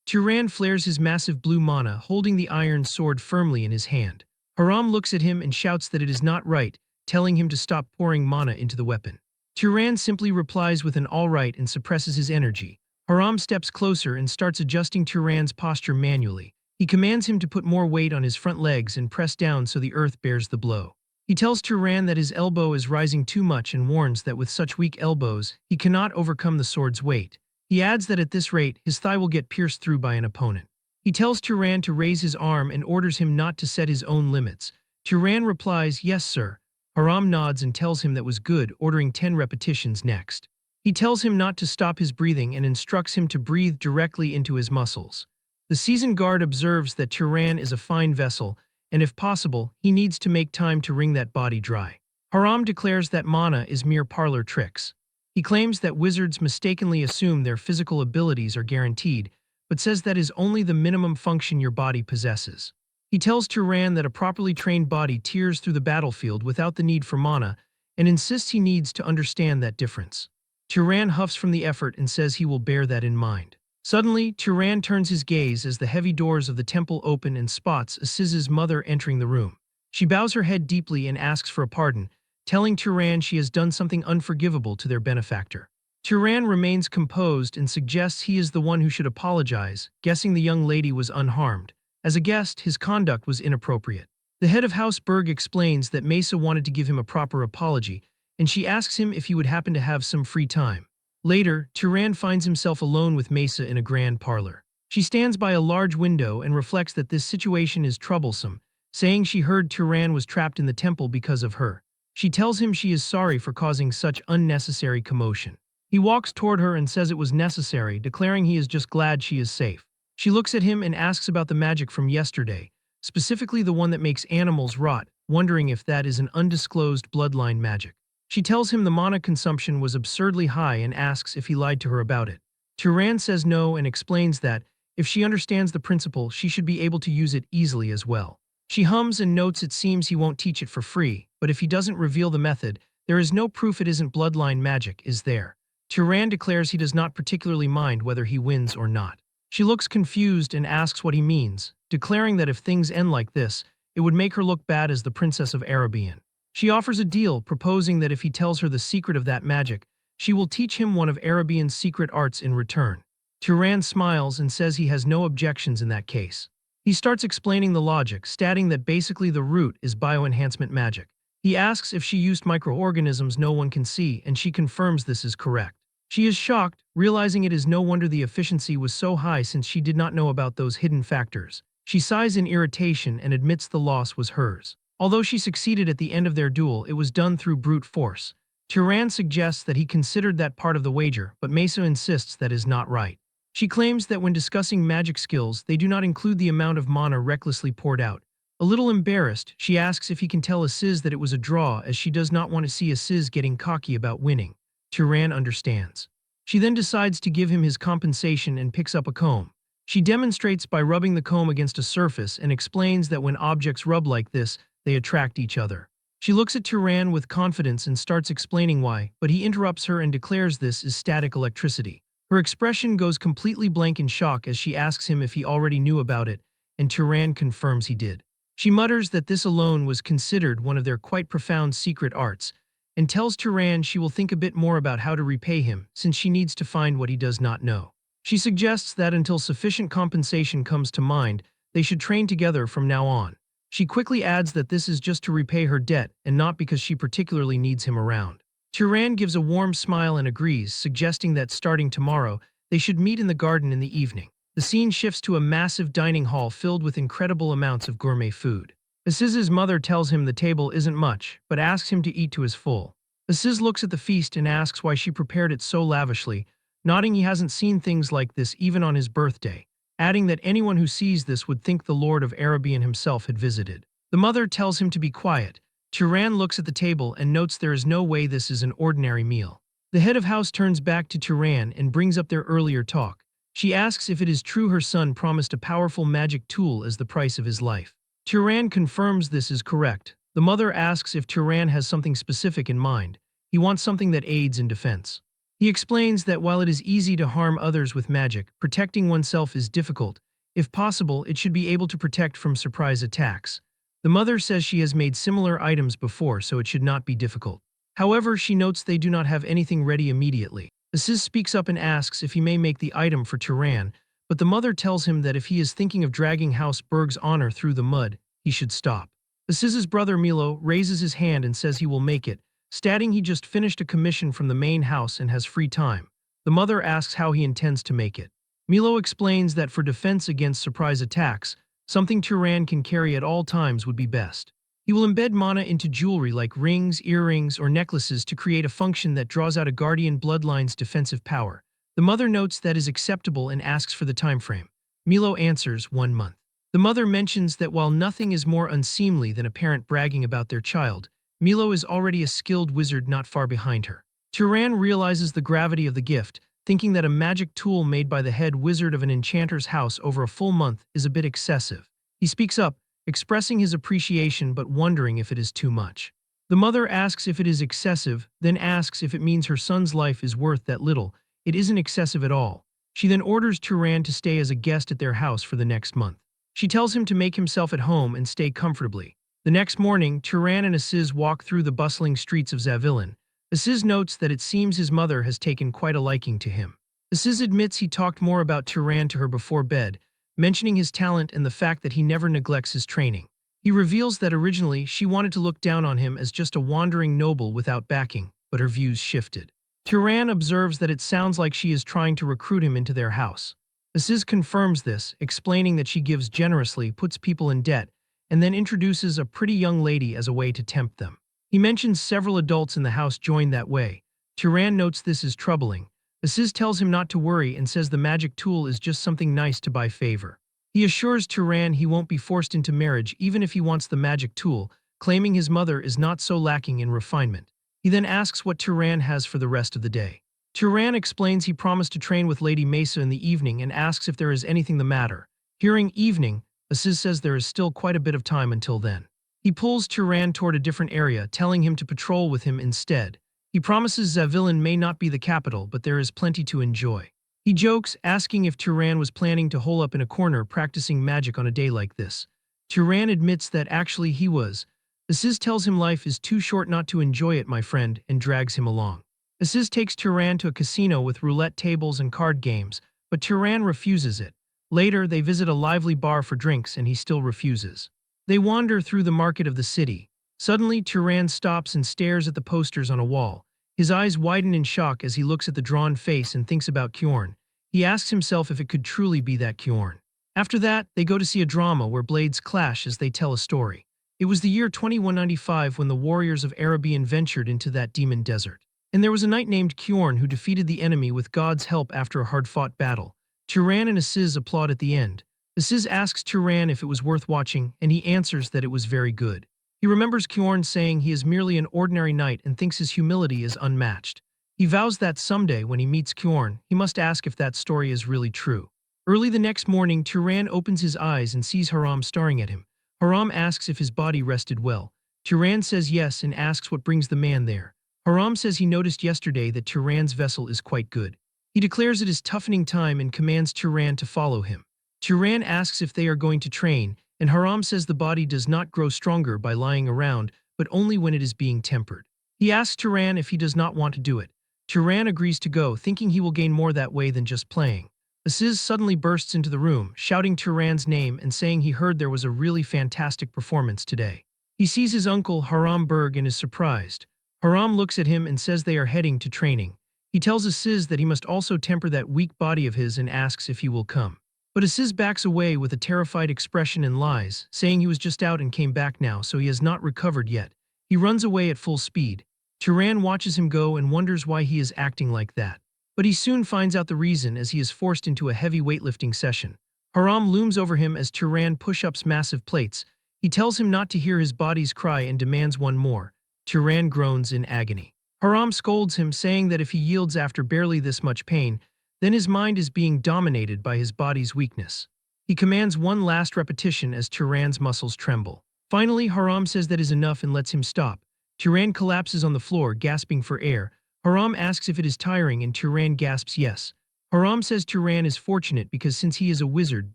Tyran flares his massive blue mana, holding the iron sword firmly in his hand. Haram looks at him and shouts that it is not right, telling him to stop pouring mana into the weapon. Turan simply replies with an all right and suppresses his energy. Haram steps closer and starts adjusting Turan's posture manually. He commands him to put more weight on his front legs and press down so the earth bears the blow. He tells Turan that his elbow is rising too much and warns that with such weak elbows, he cannot overcome the sword's weight. He adds that at this rate, his thigh will get pierced through by an opponent. He tells Turan to raise his arm and orders him not to set his own limits. Turan replies, "Yes, sir." Haram nods and tells him that was good, ordering 10 repetitions next. He tells him not to stop his breathing and instructs him to breathe directly into his muscles. The seasoned guard observes that Turan is a fine vessel, and if possible, he needs to make time to wring that body dry. Haram declares that mana is mere parlor tricks. He claims that wizards mistakenly assume their physical abilities are guaranteed, but says that is only the minimum function your body possesses. He tells Turan that a properly trained body tears through the battlefield without the need for mana, and insists he needs to understand that difference. Turan huffs from the effort and says he will bear that in mind. Suddenly, Turan turns his gaze as the heavy doors of the temple open and spots Asiz's mother entering the room. She bows her head deeply and asks for a pardon, telling Turan she has done something unforgivable to their benefactor. Turan remains composed and suggests he is the one who should apologize, guessing the young lady was unharmed. As a guest, his conduct was inappropriate. The head of House Berg explains that Mesa wanted to give him a proper apology, and she asks him if he would happen to have some free time. Later, Turan finds himself alone with Mesa in a grand parlor. She stands by a large window and reflects that this situation is troublesome, saying she heard Turan was trapped in the temple because of her. She tells him she is sorry for causing such unnecessary commotion. He walks toward her and says it was necessary, declaring he is just glad she is safe. She looks at him and asks about the magic from yesterday, specifically the one that makes animals rot, wondering if that is an undisclosed bloodline magic. She tells him the mana consumption was absurdly high and asks if he lied to her about it. Turan says no and explains that, if she understands the principle, she should be able to use it easily as well. She hums and notes it seems he won't teach it for free, but if he doesn't reveal the method, there is no proof it isn't bloodline magic, is there? Turan declares he does not particularly mind whether he wins or not. She looks confused and asks what he means, declaring that if things end like this, it would make her look bad as the Princess of Arabian. She offers a deal, proposing that if he tells her the secret of that magic, she will teach him one of Arabian's secret arts in return. Turan smiles and says he has no objections in that case. He starts explaining the logic, stating that basically the root is bioenhancement magic. He asks if she used microorganisms no one can see, and she confirms this is correct. She is shocked, realizing it is no wonder the efficiency was so high since she did not know about those hidden factors. She sighs in irritation and admits the loss was hers. Although she succeeded at the end of their duel, it was done through brute force. Turan suggests that he considered that part of the wager, but Mesa insists that is not right. She claims that when discussing magic skills, they do not include the amount of mana recklessly poured out. A little embarrassed, she asks if he can tell Asiz that it was a draw, as she does not want to see Asiz getting cocky about winning. Turan understands. She then decides to give him his compensation and picks up a comb. She demonstrates by rubbing the comb against a surface and explains that when objects rub like this, they attract each other. She looks at Turan with confidence and starts explaining why, but he interrupts her and declares this is static electricity. Her expression goes completely blank in shock as she asks him if he already knew about it, and Turan confirms he did. She mutters that this alone was considered one of their quite profound secret arts, and tells Turan she will think a bit more about how to repay him, since she needs to find what he does not know. She suggests that until sufficient compensation comes to mind, they should train together from now on. She quickly adds that this is just to repay her debt and not because she particularly needs him around. Turan gives a warm smile and agrees, suggesting that starting tomorrow, they should meet in the garden in the evening. The scene shifts to a massive dining hall filled with incredible amounts of gourmet food. Asiz's mother tells him the table isn't much, but asks him to eat to his full. Asiz looks at the feast and asks why she prepared it so lavishly, nodding he hasn't seen things like this even on his birthday, adding that anyone who sees this would think the Lord of Arabian himself had visited. The mother tells him to be quiet. Turan looks at the table and notes there is no way this is an ordinary meal. The head of house turns back to Turan and brings up their earlier talk. She asks if it is true her son promised a powerful magic tool as the price of his life. Turan confirms this is correct. The mother asks if Turan has something specific in mind. He wants something that aids in defense. He explains that while it is easy to harm others with magic, protecting oneself is difficult. If possible, it should be able to protect from surprise attacks. The mother says she has made similar items before, so it should not be difficult. However, she notes they do not have anything ready immediately. Aziz speaks up and asks if he may make the item for Turan, but the mother tells him that if he is thinking of dragging House Berg's honor through the mud, he should stop. Aziz's brother Milo raises his hand and says he will make it, stating he just finished a commission from the main house and has free time. The mother asks how he intends to make it. Milo explains that for defense against surprise attacks, something Turan can carry at all times would be best. He will embed mana into jewelry like rings, earrings, or necklaces to create a function that draws out a guardian bloodline's defensive power. The mother notes that is acceptable and asks for the time frame. Milo answers 1 month. The mother mentions that while nothing is more unseemly than a parent bragging about their child, Milo is already a skilled wizard not far behind her. Turan realizes the gravity of the gift, thinking that a magic tool made by the head wizard of an enchanter's house over a full month is a bit excessive. He speaks up, expressing his appreciation but wondering if it is too much. The mother asks if it is excessive, then asks if it means her son's life is worth that little. It isn't excessive at all. She then orders Turan to stay as a guest at their house for the next month. She tells him to make himself at home and stay comfortably. The next morning, Turan and Aziz walk through the bustling streets of Zavillan. Aziz notes that it seems his mother has taken quite a liking to him. Aziz admits he talked more about Turan to her before bed, mentioning his talent and the fact that he never neglects his training. He reveals that originally she wanted to look down on him as just a wandering noble without backing, but her views shifted. Turan observes that it sounds like she is trying to recruit him into their house. Aziz confirms this, explaining that she gives generously, puts people in debt, and then introduces a pretty young lady as a way to tempt them. He mentions several adults in the house joined that way. Turan notes this is troubling. Aziz tells him not to worry and says the magic tool is just something nice to buy favor. He assures Turan he won't be forced into marriage even if he wants the magic tool, claiming his mother is not so lacking in refinement. He then asks what Turan has for the rest of the day. Turan explains he promised to train with Lady Mesa in the evening and asks if there is anything the matter. Hearing evening, Aziz says there is still quite a bit of time until then. He pulls Turan toward a different area, telling him to patrol with him instead. He promises Zavillan may not be the capital, but there is plenty to enjoy. He jokes, asking if Turan was planning to hole up in a corner practicing magic on a day like this. Turan admits that actually he was. Aziz tells him life is too short not to enjoy it, my friend, and drags him along. Aziz takes Turan to a casino with roulette tables and card games, but Turan refuses it. Later, they visit a lively bar for drinks and he still refuses. They wander through the market of the city. Suddenly, Turan stops and stares at the posters on a wall. His eyes widen in shock as he looks at the drawn face and thinks about Kjorn. He asks himself if it could truly be that Kjorn. After that, they go to see a drama where blades clash as they tell a story. It was the year 2195 when the warriors of Arabian ventured into that demon desert. And there was a knight named Kjorn who defeated the enemy with God's help after a hard-fought battle. Turan and Aziz applaud at the end. Aziz asks Turan if it was worth watching, and he answers that it was very good. He remembers Kjorn saying he is merely an ordinary knight and thinks his humility is unmatched. He vows that someday when he meets Kjorn, he must ask if that story is really true. Early the next morning, Turan opens his eyes and sees Haram staring at him. Haram asks if his body rested well. Turan says yes and asks what brings the man there. Haram says he noticed yesterday that Turan's vessel is quite good. He declares it is toughening time and commands Turan to follow him. Turan asks if they are going to train, and Haram says the body does not grow stronger by lying around, but only when it is being tempered. He asks Turan if he does not want to do it. Turan agrees to go, thinking he will gain more that way than just playing. Aziz suddenly bursts into the room, shouting Turan's name and saying he heard there was a really fantastic performance today. He sees his uncle Haram Berg and is surprised. Haram looks at him and says they are heading to training. He tells Aziz that he must also temper that weak body of his and asks if he will come. But Aziz backs away with a terrified expression and lies, saying he was just out and came back now, so he has not recovered yet. He runs away at full speed. Turan watches him go and wonders why he is acting like that. But he soon finds out the reason as he is forced into a heavy weightlifting session. Haram looms over him as Turan push-ups massive plates. He tells him not to hear his body's cry and demands one more. Turan groans in agony. Haram scolds him, saying that if he yields after barely this much pain, then his mind is being dominated by his body's weakness. He commands one last repetition as Turan's muscles tremble. Finally, Haram says that is enough and lets him stop. Turan collapses on the floor, gasping for air. Haram asks if it is tiring and Turan gasps yes. Haram says Turan is fortunate because since he is a wizard,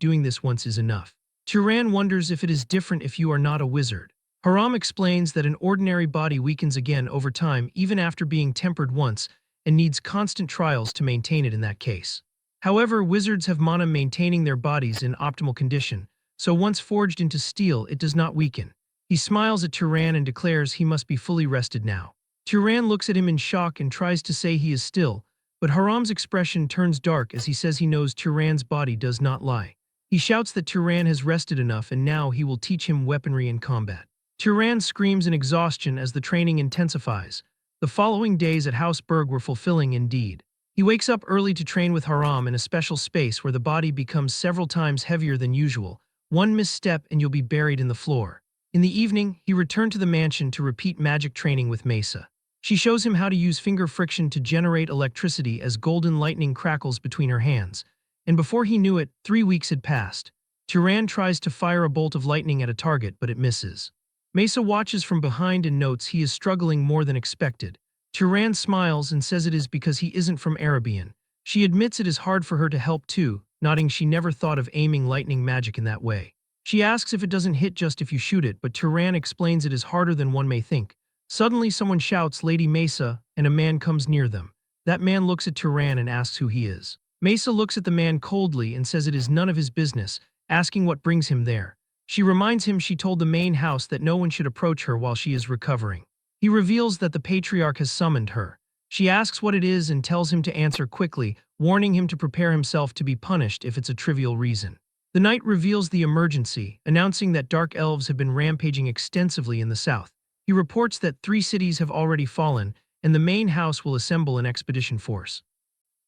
doing this once is enough. Turan wonders if it is different if you are not a wizard. Haram explains that an ordinary body weakens again over time even after being tempered once and needs constant trials to maintain it in that case. However, wizards have mana maintaining their bodies in optimal condition, so once forged into steel, it does not weaken. He smiles at Turan and declares he must be fully rested now. Turan looks at him in shock and tries to say he is still, but Haram's expression turns dark as he says he knows Turan's body does not lie. He shouts that Turan has rested enough and now he will teach him weaponry and combat. Turan screams in exhaustion as the training intensifies. The following days at House Berg were fulfilling indeed. He wakes up early to train with Haram in a special space where the body becomes several times heavier than usual. One misstep and you'll be buried in the floor. In the evening, he returned to the mansion to repeat magic training with Mesa. She shows him how to use finger friction to generate electricity as golden lightning crackles between her hands. And before he knew it, 3 weeks had passed. Turan tries to fire a bolt of lightning at a target, but it misses. Mesa watches from behind and notes he is struggling more than expected. Turan smiles and says it is because he isn't from Arabian. She admits it is hard for her to help too, nodding she never thought of aiming lightning magic in that way. She asks if it doesn't hit just if you shoot it, but Turan explains it is harder than one may think. Suddenly someone shouts Lady Mesa, and a man comes near them. That man looks at Turan and asks who he is. Mesa looks at the man coldly and says it is none of his business, asking what brings him there. She reminds him she told the main house that no one should approach her while she is recovering. He reveals that the patriarch has summoned her. She asks what it is and tells him to answer quickly, warning him to prepare himself to be punished if it's a trivial reason. The knight reveals the emergency, announcing that dark elves have been rampaging extensively in the south. He reports that 3 cities have already fallen, and the main house will assemble an expedition force.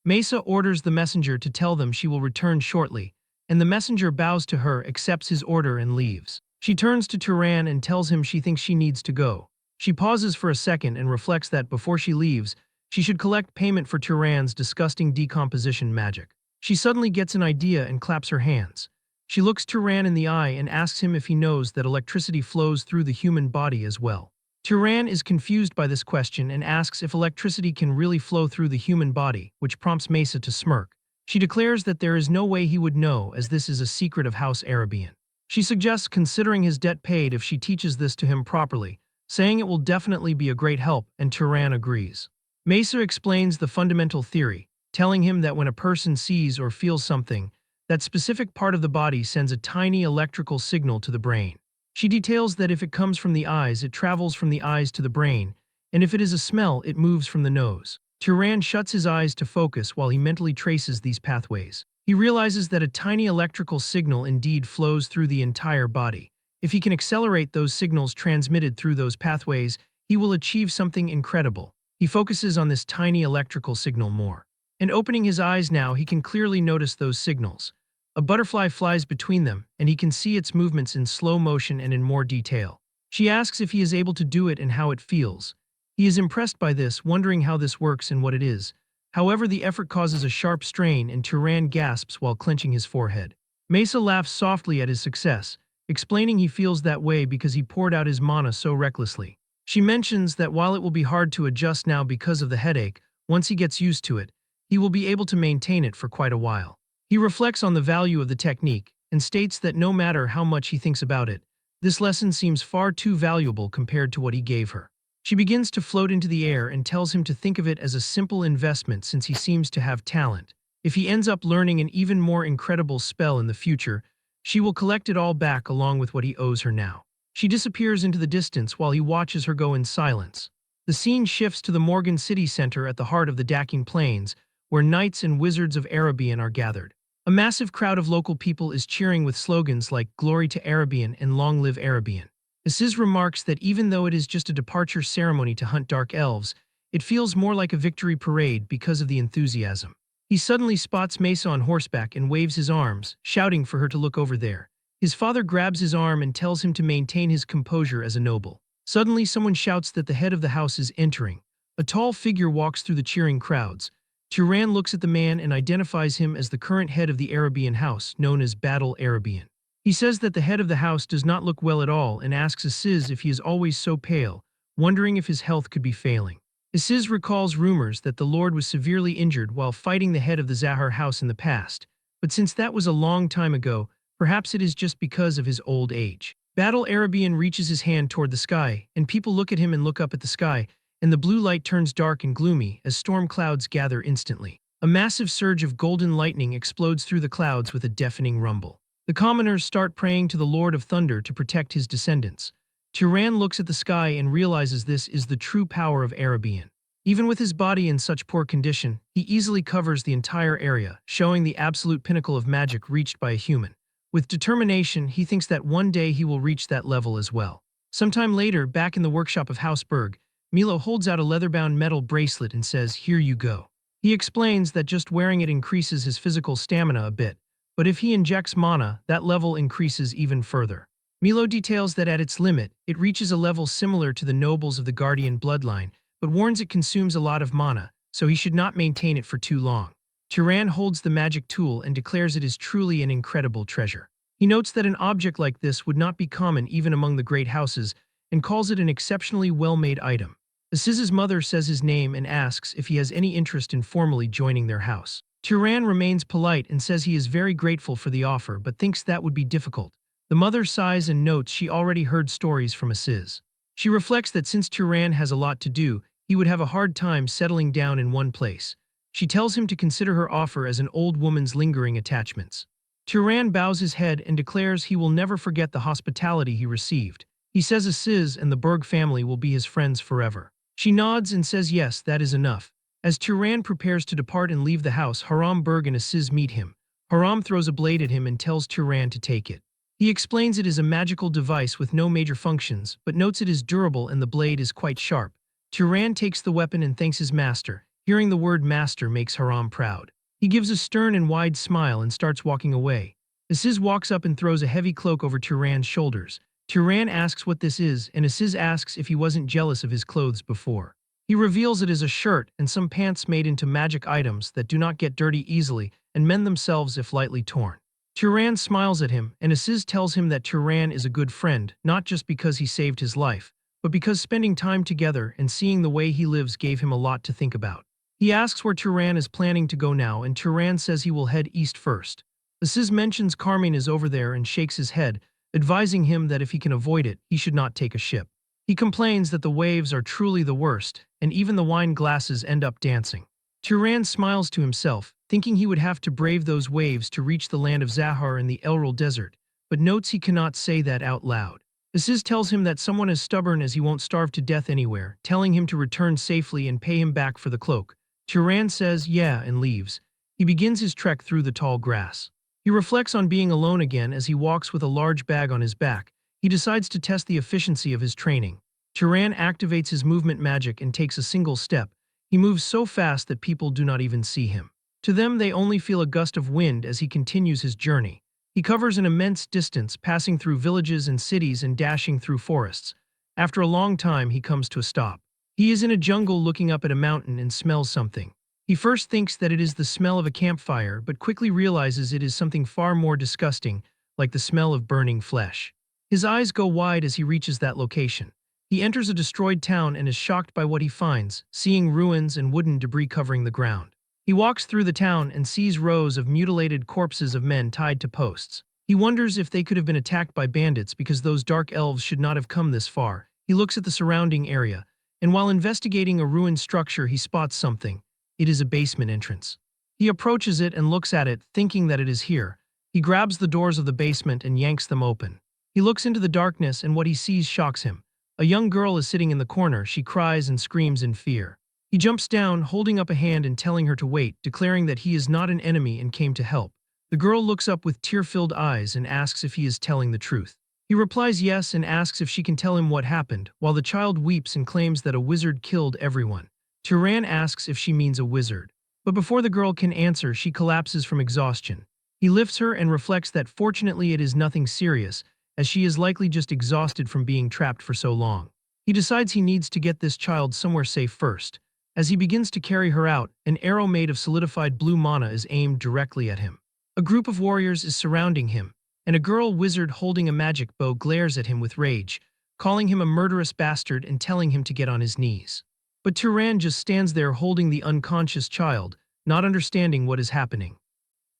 Mesa orders the messenger to tell them she will return shortly, and the messenger bows to her, accepts his order, and leaves. She turns to Turan and tells him she thinks she needs to go. She pauses for a second and reflects that before she leaves, she should collect payment for Turan's disgusting decomposition magic. She suddenly gets an idea and claps her hands. She looks Turan in the eye and asks him if he knows that electricity flows through the human body as well. Turan is confused by this question and asks if electricity can really flow through the human body, which prompts Mesa to smirk. She declares that there is no way he would know as this is a secret of House Arabian. She suggests considering his debt paid if she teaches this to him properly, saying it will definitely be a great help, and Turan agrees. Mesa explains the fundamental theory, telling him that when a person sees or feels something, that specific part of the body sends a tiny electrical signal to the brain. She details that if it comes from the eyes, it travels from the eyes to the brain, and if it is a smell, it moves from the nose. Turan shuts his eyes to focus while he mentally traces these pathways. He realizes that a tiny electrical signal indeed flows through the entire body. If he can accelerate those signals transmitted through those pathways, he will achieve something incredible. He focuses on this tiny electrical signal more. And opening his eyes now, he can clearly notice those signals. A butterfly flies between them, and he can see its movements in slow motion and in more detail. She asks if he is able to do it and how it feels. He is impressed by this, wondering how this works and what it is. However, the effort causes a sharp strain and Turan gasps while clenching his forehead. Mesa laughs softly at his success, explaining he feels that way because he poured out his mana so recklessly. She mentions that while it will be hard to adjust now because of the headache, once he gets used to it, he will be able to maintain it for quite a while. He reflects on the value of the technique and states that no matter how much he thinks about it, this lesson seems far too valuable compared to what he gave her. She begins to float into the air and tells him to think of it as a simple investment since he seems to have talent. If he ends up learning an even more incredible spell in the future, she will collect it all back along with what he owes her now. She disappears into the distance while he watches her go in silence. The scene shifts to the Morgan City Center at the heart of the Daking Plains, where knights and wizards of Arabian are gathered. A massive crowd of local people is cheering with slogans like "Glory to Arabian" and "Long live Arabian." Aziz remarks that even though it is just a departure ceremony to hunt dark elves, it feels more like a victory parade because of the enthusiasm. He suddenly spots Mesa on horseback and waves his arms, shouting for her to look over there. His father grabs his arm and tells him to maintain his composure as a noble. Suddenly, someone shouts that the head of the house is entering. A tall figure walks through the cheering crowds. Turan looks at the man and identifies him as the current head of the Arabian house, known as Battle Arabian. He says that the head of the house does not look well at all and asks Aziz if he is always so pale, wondering if his health could be failing. Aziz recalls rumors that the Lord was severely injured while fighting the head of the Zahar house in the past, but since that was a long time ago, perhaps it is just because of his old age. Battle Arabian reaches his hand toward the sky, and people look at him and look up at the sky, and the blue light turns dark and gloomy as storm clouds gather instantly. A massive surge of golden lightning explodes through the clouds with a deafening rumble. The commoners start praying to the Lord of Thunder to protect his descendants. Turan looks at the sky and realizes this is the true power of Arabian. Even with his body in such poor condition, he easily covers the entire area, showing the absolute pinnacle of magic reached by a human. With determination, he thinks that one day he will reach that level as well. Sometime later, back in the workshop of House Berg, Milo holds out a leather-bound metal bracelet and says, "Here you go." He explains that just wearing it increases his physical stamina a bit, but if he injects mana, that level increases even further. Milo details that at its limit, it reaches a level similar to the nobles of the Guardian bloodline, but warns it consumes a lot of mana, so he should not maintain it for too long. Turan holds the magic tool and declares it is truly an incredible treasure. He notes that an object like this would not be common even among the great houses, and calls it an exceptionally well-made item. Aziz's mother says his name and asks if he has any interest in formally joining their house. Turan remains polite and says he is very grateful for the offer but thinks that would be difficult. The mother sighs and notes she already heard stories from Aziz. She reflects that since Turan has a lot to do, he would have a hard time settling down in one place. She tells him to consider her offer as an old woman's lingering attachments. Turan bows his head and declares he will never forget the hospitality he received. He says Aziz and the Berg family will be his friends forever. She nods and says yes, that is enough. As Turan prepares to depart and leave the house, Haram Berg and Aziz meet him. Haram throws a blade at him and tells Turan to take it. He explains it is a magical device with no major functions, but notes it is durable and the blade is quite sharp. Turan takes the weapon and thanks his master. Hearing the word master makes Haram proud. He gives a stern and wide smile and starts walking away. Aziz walks up and throws a heavy cloak over Turan's shoulders. Turan asks what this is, and Aziz asks if he wasn't jealous of his clothes before. He reveals it is a shirt and some pants made into magic items that do not get dirty easily and mend themselves if lightly torn. Turan smiles at him, and Aziz tells him that Turan is a good friend, not just because he saved his life, but because spending time together and seeing the way he lives gave him a lot to think about. He asks where Turan is planning to go now, and Turan says he will head east first. Aziz mentions Carmine is over there and shakes his head, advising him that if he can avoid it, he should not take a ship. He complains that the waves are truly the worst, and even the wine glasses end up dancing. Turan smiles to himself, thinking he would have to brave those waves to reach the land of Zahar in the Elril Desert, but notes he cannot say that out loud. Aziz tells him that someone as stubborn as he won't starve to death anywhere, telling him to return safely and pay him back for the cloak. Turan says yeah and leaves. He begins his trek through the tall grass. He reflects on being alone again as he walks with a large bag on his back. He decides to test the efficiency of his training. Turan activates his movement magic and takes a single step. He moves so fast that people do not even see him. To them, they only feel a gust of wind as he continues his journey. He covers an immense distance, passing through villages and cities and dashing through forests. After a long time, he comes to a stop. He is in a jungle looking up at a mountain and smells something. He first thinks that it is the smell of a campfire, but quickly realizes it is something far more disgusting, like the smell of burning flesh. His eyes go wide as he reaches that location. He enters a destroyed town and is shocked by what he finds, seeing ruins and wooden debris covering the ground. He walks through the town and sees rows of mutilated corpses of men tied to posts. He wonders if they could have been attacked by bandits because those dark elves should not have come this far. He looks at the surrounding area, and while investigating a ruined structure, he spots something. It is a basement entrance. He approaches it and looks at it, thinking that it is here. He grabs the doors of the basement and yanks them open. He looks into the darkness and what he sees shocks him. A young girl is sitting in the corner. She cries and screams in fear. He jumps down, holding up a hand and telling her to wait, declaring that he is not an enemy and came to help. The girl looks up with tear-filled eyes and asks if he is telling the truth. He replies yes and asks if she can tell him what happened, while the child weeps and claims that a wizard killed everyone. Turan asks if she means a wizard. But before the girl can answer, she collapses from exhaustion. He lifts her and reflects that fortunately it is nothing serious, as she is likely just exhausted from being trapped for so long. He decides he needs to get this child somewhere safe first. As he begins to carry her out, an arrow made of solidified blue mana is aimed directly at him. A group of warriors is surrounding him, and a girl wizard holding a magic bow glares at him with rage, calling him a murderous bastard and telling him to get on his knees. But Turan just stands there holding the unconscious child, not understanding what is happening.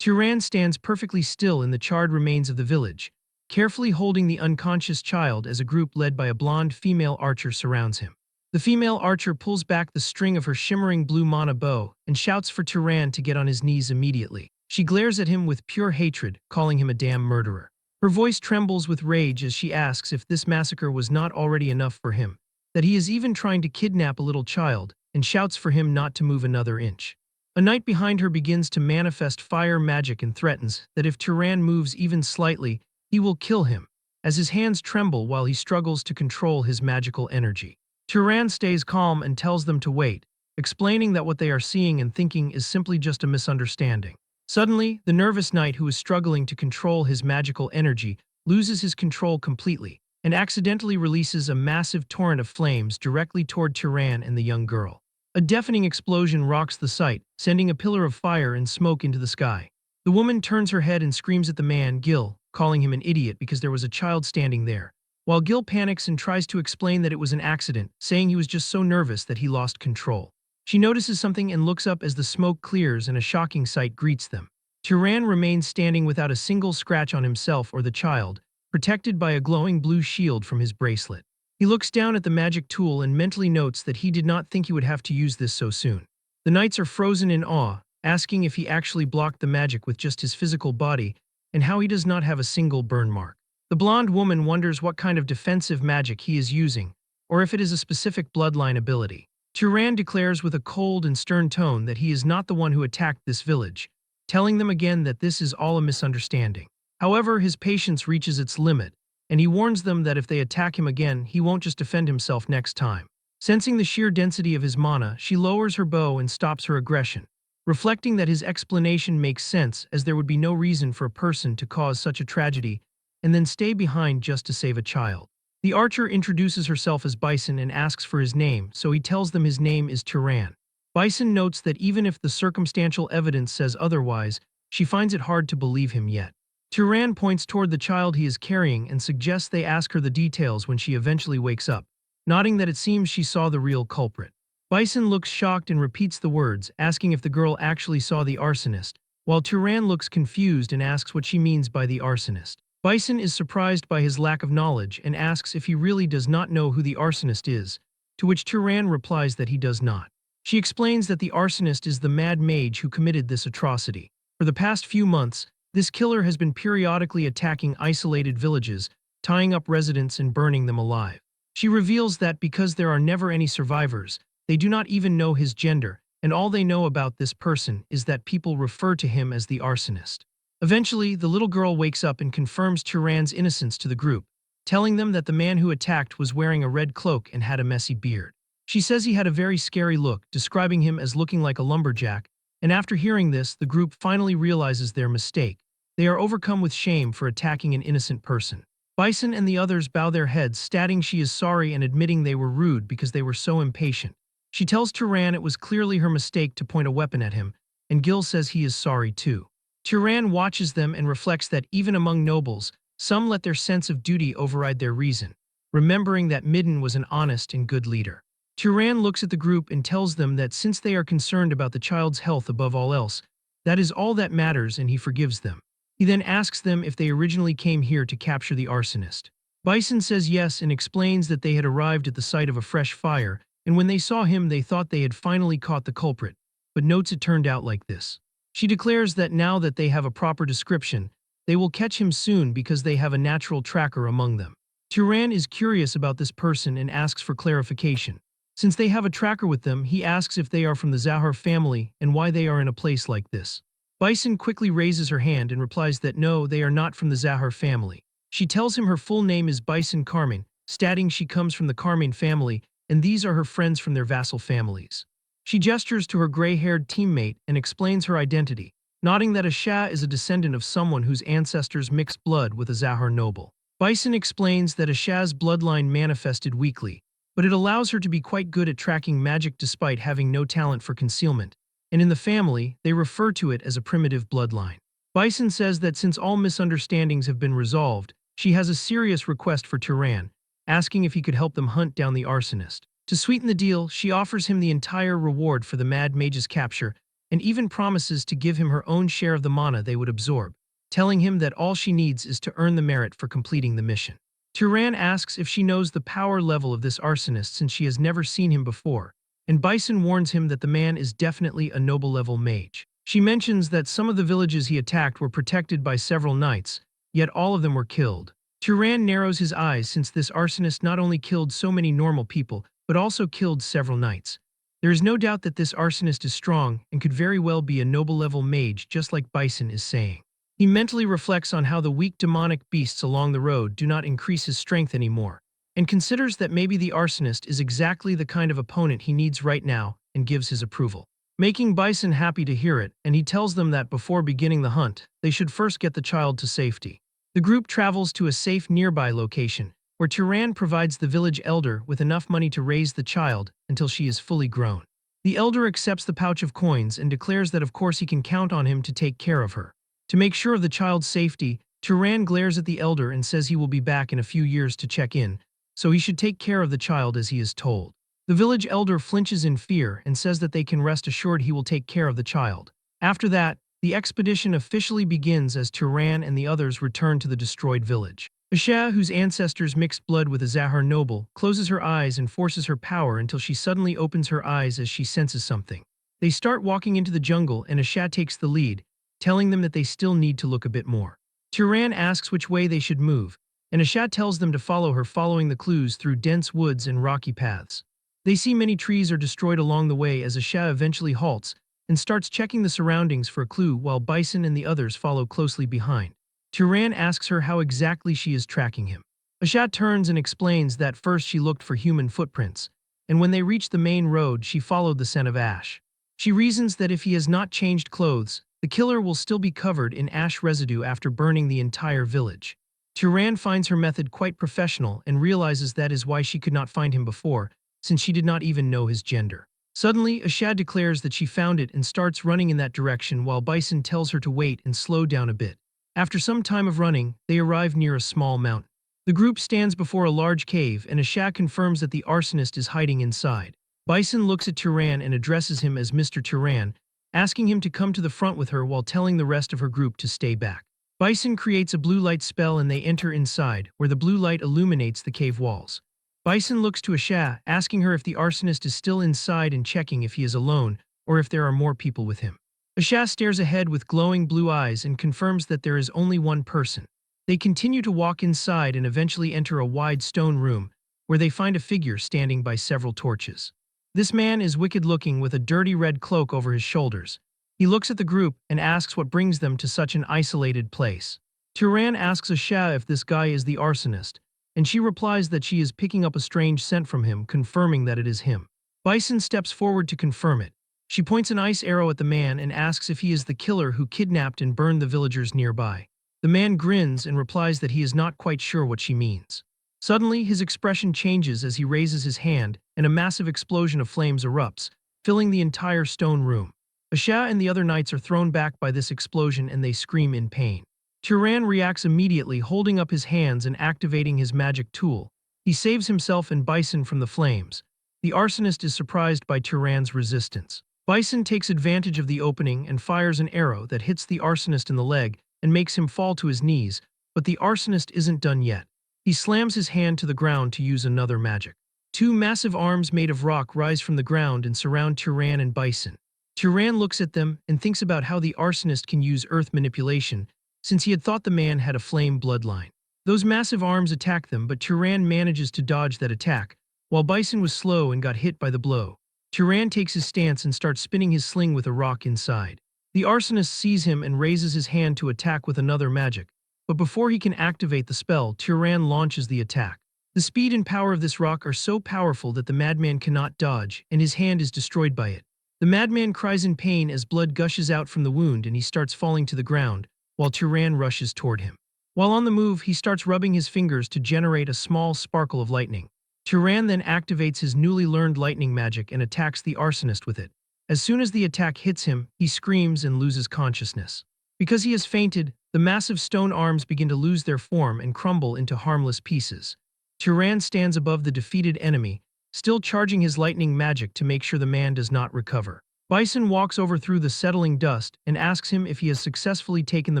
Turan stands perfectly still in the charred remains of the village. carefully holding the unconscious child as a group led by a blonde female archer surrounds him. The female archer pulls back the string of her shimmering blue mana bow and shouts for Turan to get on his knees immediately. She glares at him with pure hatred, calling him a damn murderer. Her voice trembles with rage as she asks if this massacre was not already enough for him, that he is even trying to kidnap a little child, and shouts for him not to move another inch. A knight behind her begins to manifest fire magic and threatens that if Turan moves even slightly, he will kill him, as his hands tremble while he struggles to control his magical energy. Turan stays calm and tells them to wait, explaining that what they are seeing and thinking is simply just a misunderstanding. Suddenly, the nervous knight who is struggling to control his magical energy loses his control completely and accidentally releases a massive torrent of flames directly toward Turan and the young girl. A deafening explosion rocks the site, sending a pillar of fire and smoke into the sky. The woman turns her head and screams at the man, Gil, calling him an idiot because there was a child standing there, while Gil panics and tries to explain that it was an accident, saying he was just so nervous that he lost control. She notices something and looks up as the smoke clears and a shocking sight greets them. Turan remains standing without a single scratch on himself or the child, protected by a glowing blue shield from his bracelet. He looks down at the magic tool and mentally notes that he did not think he would have to use this so soon. The knights are frozen in awe, asking if he actually blocked the magic with just his physical body and how he does not have a single burn mark. The blonde woman wonders what kind of defensive magic he is using, or if it is a specific bloodline ability. Turan declares with a cold and stern tone that he is not the one who attacked this village, telling them again that this is all a misunderstanding. However, his patience reaches its limit, and he warns them that if they attack him again, he won't just defend himself next time. Sensing the sheer density of his mana, she lowers her bow and stops her aggression, reflecting that his explanation makes sense as there would be no reason for a person to cause such a tragedy and then stay behind just to save a child. The archer introduces herself as Bison and asks for his name, so he tells them his name is Turan. Bison notes that even if the circumstantial evidence says otherwise, she finds it hard to believe him yet. Turan points toward the child he is carrying and suggests they ask her the details when she eventually wakes up, nodding that it seems she saw the real culprit. Bison looks shocked and repeats the words, asking if the girl actually saw the arsonist, while Turan looks confused and asks what she means by the arsonist. Bison is surprised by his lack of knowledge and asks if he really does not know who the arsonist is, to which Turan replies that he does not. She explains that the arsonist is the mad mage who committed this atrocity. For the past few months, this killer has been periodically attacking isolated villages, tying up residents and burning them alive. She reveals that because there are never any survivors, they do not even know his gender, and all they know about this person is that people refer to him as the arsonist. Eventually, the little girl wakes up and confirms Turan's innocence to the group, telling them that the man who attacked was wearing a red cloak and had a messy beard. She says he had a very scary look, describing him as looking like a lumberjack, and after hearing this, the group finally realizes their mistake. They are overcome with shame for attacking an innocent person. Bison and the others bow their heads, stating she is sorry and admitting they were rude because they were so impatient. She tells Turan it was clearly her mistake to point a weapon at him, and Gil says he is sorry too. Turan watches them and reflects that even among nobles, some let their sense of duty override their reason, remembering that Midden was an honest and good leader. Turan looks at the group and tells them that since they are concerned about the child's health above all else, that is all that matters, and he forgives them. He then asks them if they originally came here to capture the arsonist. Bison says yes and explains that they had arrived at the site of a fresh fire, and when they saw him they thought they had finally caught the culprit, but notes it turned out like this. She declares that now that they have a proper description, they will catch him soon because they have a natural tracker among them. Turan is curious about this person and asks for clarification. Since they have a tracker with them, he asks if they are from the Zahar family and why they are in a place like this. Bison quickly raises her hand and replies that no, they are not from the Zahar family. She tells him her full name is Bison Carmine, stating she comes from the Carmine family and these are her friends from their vassal families. She gestures to her gray-haired teammate and explains her identity, nodding that Asha is a descendant of someone whose ancestors mixed blood with a Zahar noble. Bison explains that Asha's bloodline manifested weakly, but it allows her to be quite good at tracking magic despite having no talent for concealment, and in the family, they refer to it as a primitive bloodline. Bison says that since all misunderstandings have been resolved, she has a serious request for Turan, asking if he could help them hunt down the arsonist. To sweeten the deal, she offers him the entire reward for the Mad Mage's capture and even promises to give him her own share of the mana they would absorb. telling him that all she needs is to earn the merit for completing the mission. Turan asks if she knows the power level of this arsonist since she has never seen him before, and Bison warns him that the man is definitely a noble-level mage. She mentions that some of the villages he attacked were protected by several knights, yet all of them were killed. Turan narrows his eyes since this arsonist not only killed so many normal people, but also killed several knights. There is no doubt that this arsonist is strong and could very well be a noble-level mage just like Bison is saying. He mentally reflects on how the weak demonic beasts along the road do not increase his strength anymore, and considers that maybe the arsonist is exactly the kind of opponent he needs right now and gives his approval. Making Bison happy to hear it, and he tells them that before beginning the hunt, they should first get the child to safety. The group travels to a safe nearby location, where Turan provides the village elder with enough money to raise the child until she is fully grown. The elder accepts the pouch of coins and declares that of course he can count on him to take care of her. To make sure of the child's safety, Turan glares at the elder and says he will be back in a few years to check in, so he should take care of the child as he is told. The village elder flinches in fear and says that they can rest assured he will take care of the child. After that, the expedition officially begins as Turan and the others return to the destroyed village. Asha, whose ancestors mixed blood with a Zahar noble, closes her eyes and forces her power until she suddenly opens her eyes as she senses something. They start walking into the jungle and Asha takes the lead, telling them that they still need to look a bit more. Turan asks which way they should move, and Asha tells them to follow her following the clues through dense woods and rocky paths. They see many trees are destroyed along the way as Asha eventually halts and starts checking the surroundings for a clue while Bison and the others follow closely behind. Turan asks her how exactly she is tracking him. Asha turns and explains that first she looked for human footprints, and when they reached the main road she followed the scent of ash. She reasons that if he has not changed clothes, the killer will still be covered in ash residue after burning the entire village. Turan finds her method quite professional and realizes that is why she could not find him before, since she did not even know his gender. Suddenly, Asha declares that she found it and starts running in that direction while Bison tells her to wait and slow down a bit. After some time of running, they arrive near a small mountain. The group stands before a large cave and Asha confirms that the arsonist is hiding inside. Bison looks at Turan and addresses him as Mr. Turan, asking him to come to the front with her while telling the rest of her group to stay back. Bison creates a blue light spell and they enter inside, where the blue light illuminates the cave walls. Bison looks to Asha, asking her if the arsonist is still inside and checking if he is alone or if there are more people with him. Asha stares ahead with glowing blue eyes and confirms that there is only one person. They continue to walk inside and eventually enter a wide stone room, where they find a figure standing by several torches. This man is wicked-looking with a dirty red cloak over his shoulders. He looks at the group and asks what brings them to such an isolated place. Turan asks Asha if this guy is the arsonist, and she replies that she is picking up a strange scent from him, confirming that it is him. Bison steps forward to confirm it. She points an ice arrow at the man and asks if he is the killer who kidnapped and burned the villagers nearby. The man grins and replies that he is not quite sure what she means. Suddenly, his expression changes as he raises his hand, and a massive explosion of flames erupts, filling the entire stone room. Asha and the other knights are thrown back by this explosion and they scream in pain. Turan reacts immediately, holding up his hands and activating his magic tool. He saves himself and Bison from the flames. The arsonist is surprised by Turan's resistance. Bison takes advantage of the opening and fires an arrow that hits the arsonist in the leg and makes him fall to his knees, but the arsonist isn't done yet. He slams his hand to the ground to use another magic. Two massive arms made of rock rise from the ground and surround Turan and Bison. Turan looks at them and thinks about how the arsonist can use earth manipulation, since he had thought the man had a flame bloodline. Those massive arms attack them, but Turan manages to dodge that attack, while Bison was slow and got hit by the blow. Turan takes his stance and starts spinning his sling with a rock inside. The arsonist sees him and raises his hand to attack with another magic, but before he can activate the spell, Turan launches the attack. The speed and power of this rock are so powerful that the madman cannot dodge, and his hand is destroyed by it. The madman cries in pain as blood gushes out from the wound and he starts falling to the ground, while Turan rushes toward him. While on the move, he starts rubbing his fingers to generate a small sparkle of lightning. Turan then activates his newly learned lightning magic and attacks the arsonist with it. As soon as the attack hits him, he screams and loses consciousness. Because he has fainted, the massive stone arms begin to lose their form and crumble into harmless pieces. Turan stands above the defeated enemy, still charging his lightning magic to make sure the man does not recover. Bison walks over through the settling dust and asks him if he has successfully taken the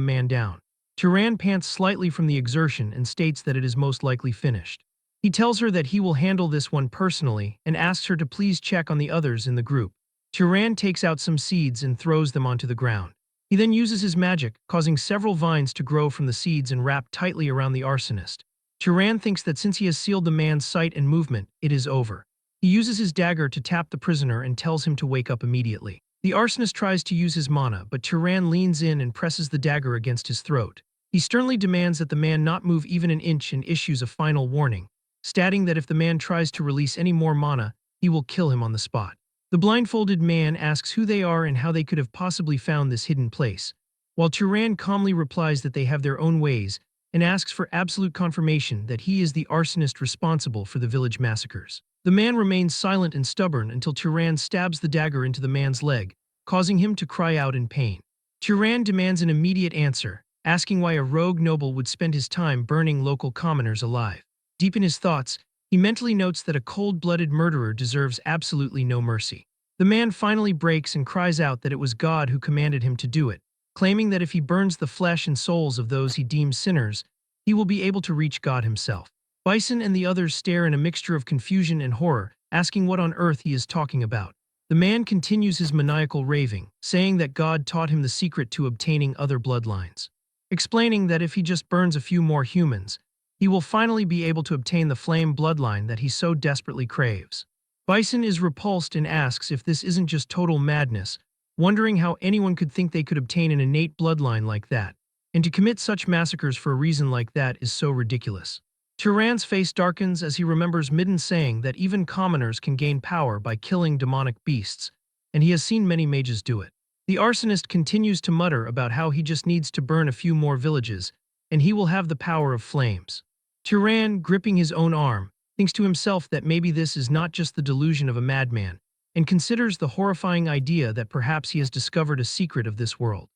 man down. Turan pants slightly from the exertion and states that it is most likely finished. He tells her that he will handle this one personally and asks her to please check on the others in the group. Turan takes out some seeds and throws them onto the ground. He then uses his magic, causing several vines to grow from the seeds and wrap tightly around the arsonist. Turan thinks that since he has sealed the man's sight and movement, it is over. He uses his dagger to tap the prisoner and tells him to wake up immediately. The arsonist tries to use his mana, but Turan leans in and presses the dagger against his throat. He sternly demands that the man not move even an inch and issues a final warning, stating that if the man tries to release any more mana, he will kill him on the spot. The blindfolded man asks who they are and how they could have possibly found this hidden place, while Turan calmly replies that they have their own ways and asks for absolute confirmation that he is the arsonist responsible for the village massacres. The man remains silent and stubborn until Turan stabs the dagger into the man's leg, causing him to cry out in pain. Turan demands an immediate answer, asking why a rogue noble would spend his time burning local commoners alive. Deep in his thoughts, he mentally notes that a cold-blooded murderer deserves absolutely no mercy. The man finally breaks and cries out that it was God who commanded him to do it, claiming that if he burns the flesh and souls of those he deems sinners, he will be able to reach God himself. Bison and the others stare in a mixture of confusion and horror, asking what on earth he is talking about. The man continues his maniacal raving, saying that God taught him the secret to obtaining other bloodlines, explaining that if he just burns a few more humans, he will finally be able to obtain the flame bloodline that he so desperately craves. Bison is repulsed and asks if this isn't just total madness, wondering how anyone could think they could obtain an innate bloodline like that, and to commit such massacres for a reason like that is so ridiculous. Turan's face darkens as he remembers Midden saying that even commoners can gain power by killing demonic beasts, and he has seen many mages do it. The arsonist continues to mutter about how he just needs to burn a few more villages, and he will have the power of flames. Turan, gripping his own arm, thinks to himself that maybe this is not just the delusion of a madman, and considers the horrifying idea that perhaps he has discovered a secret of this world.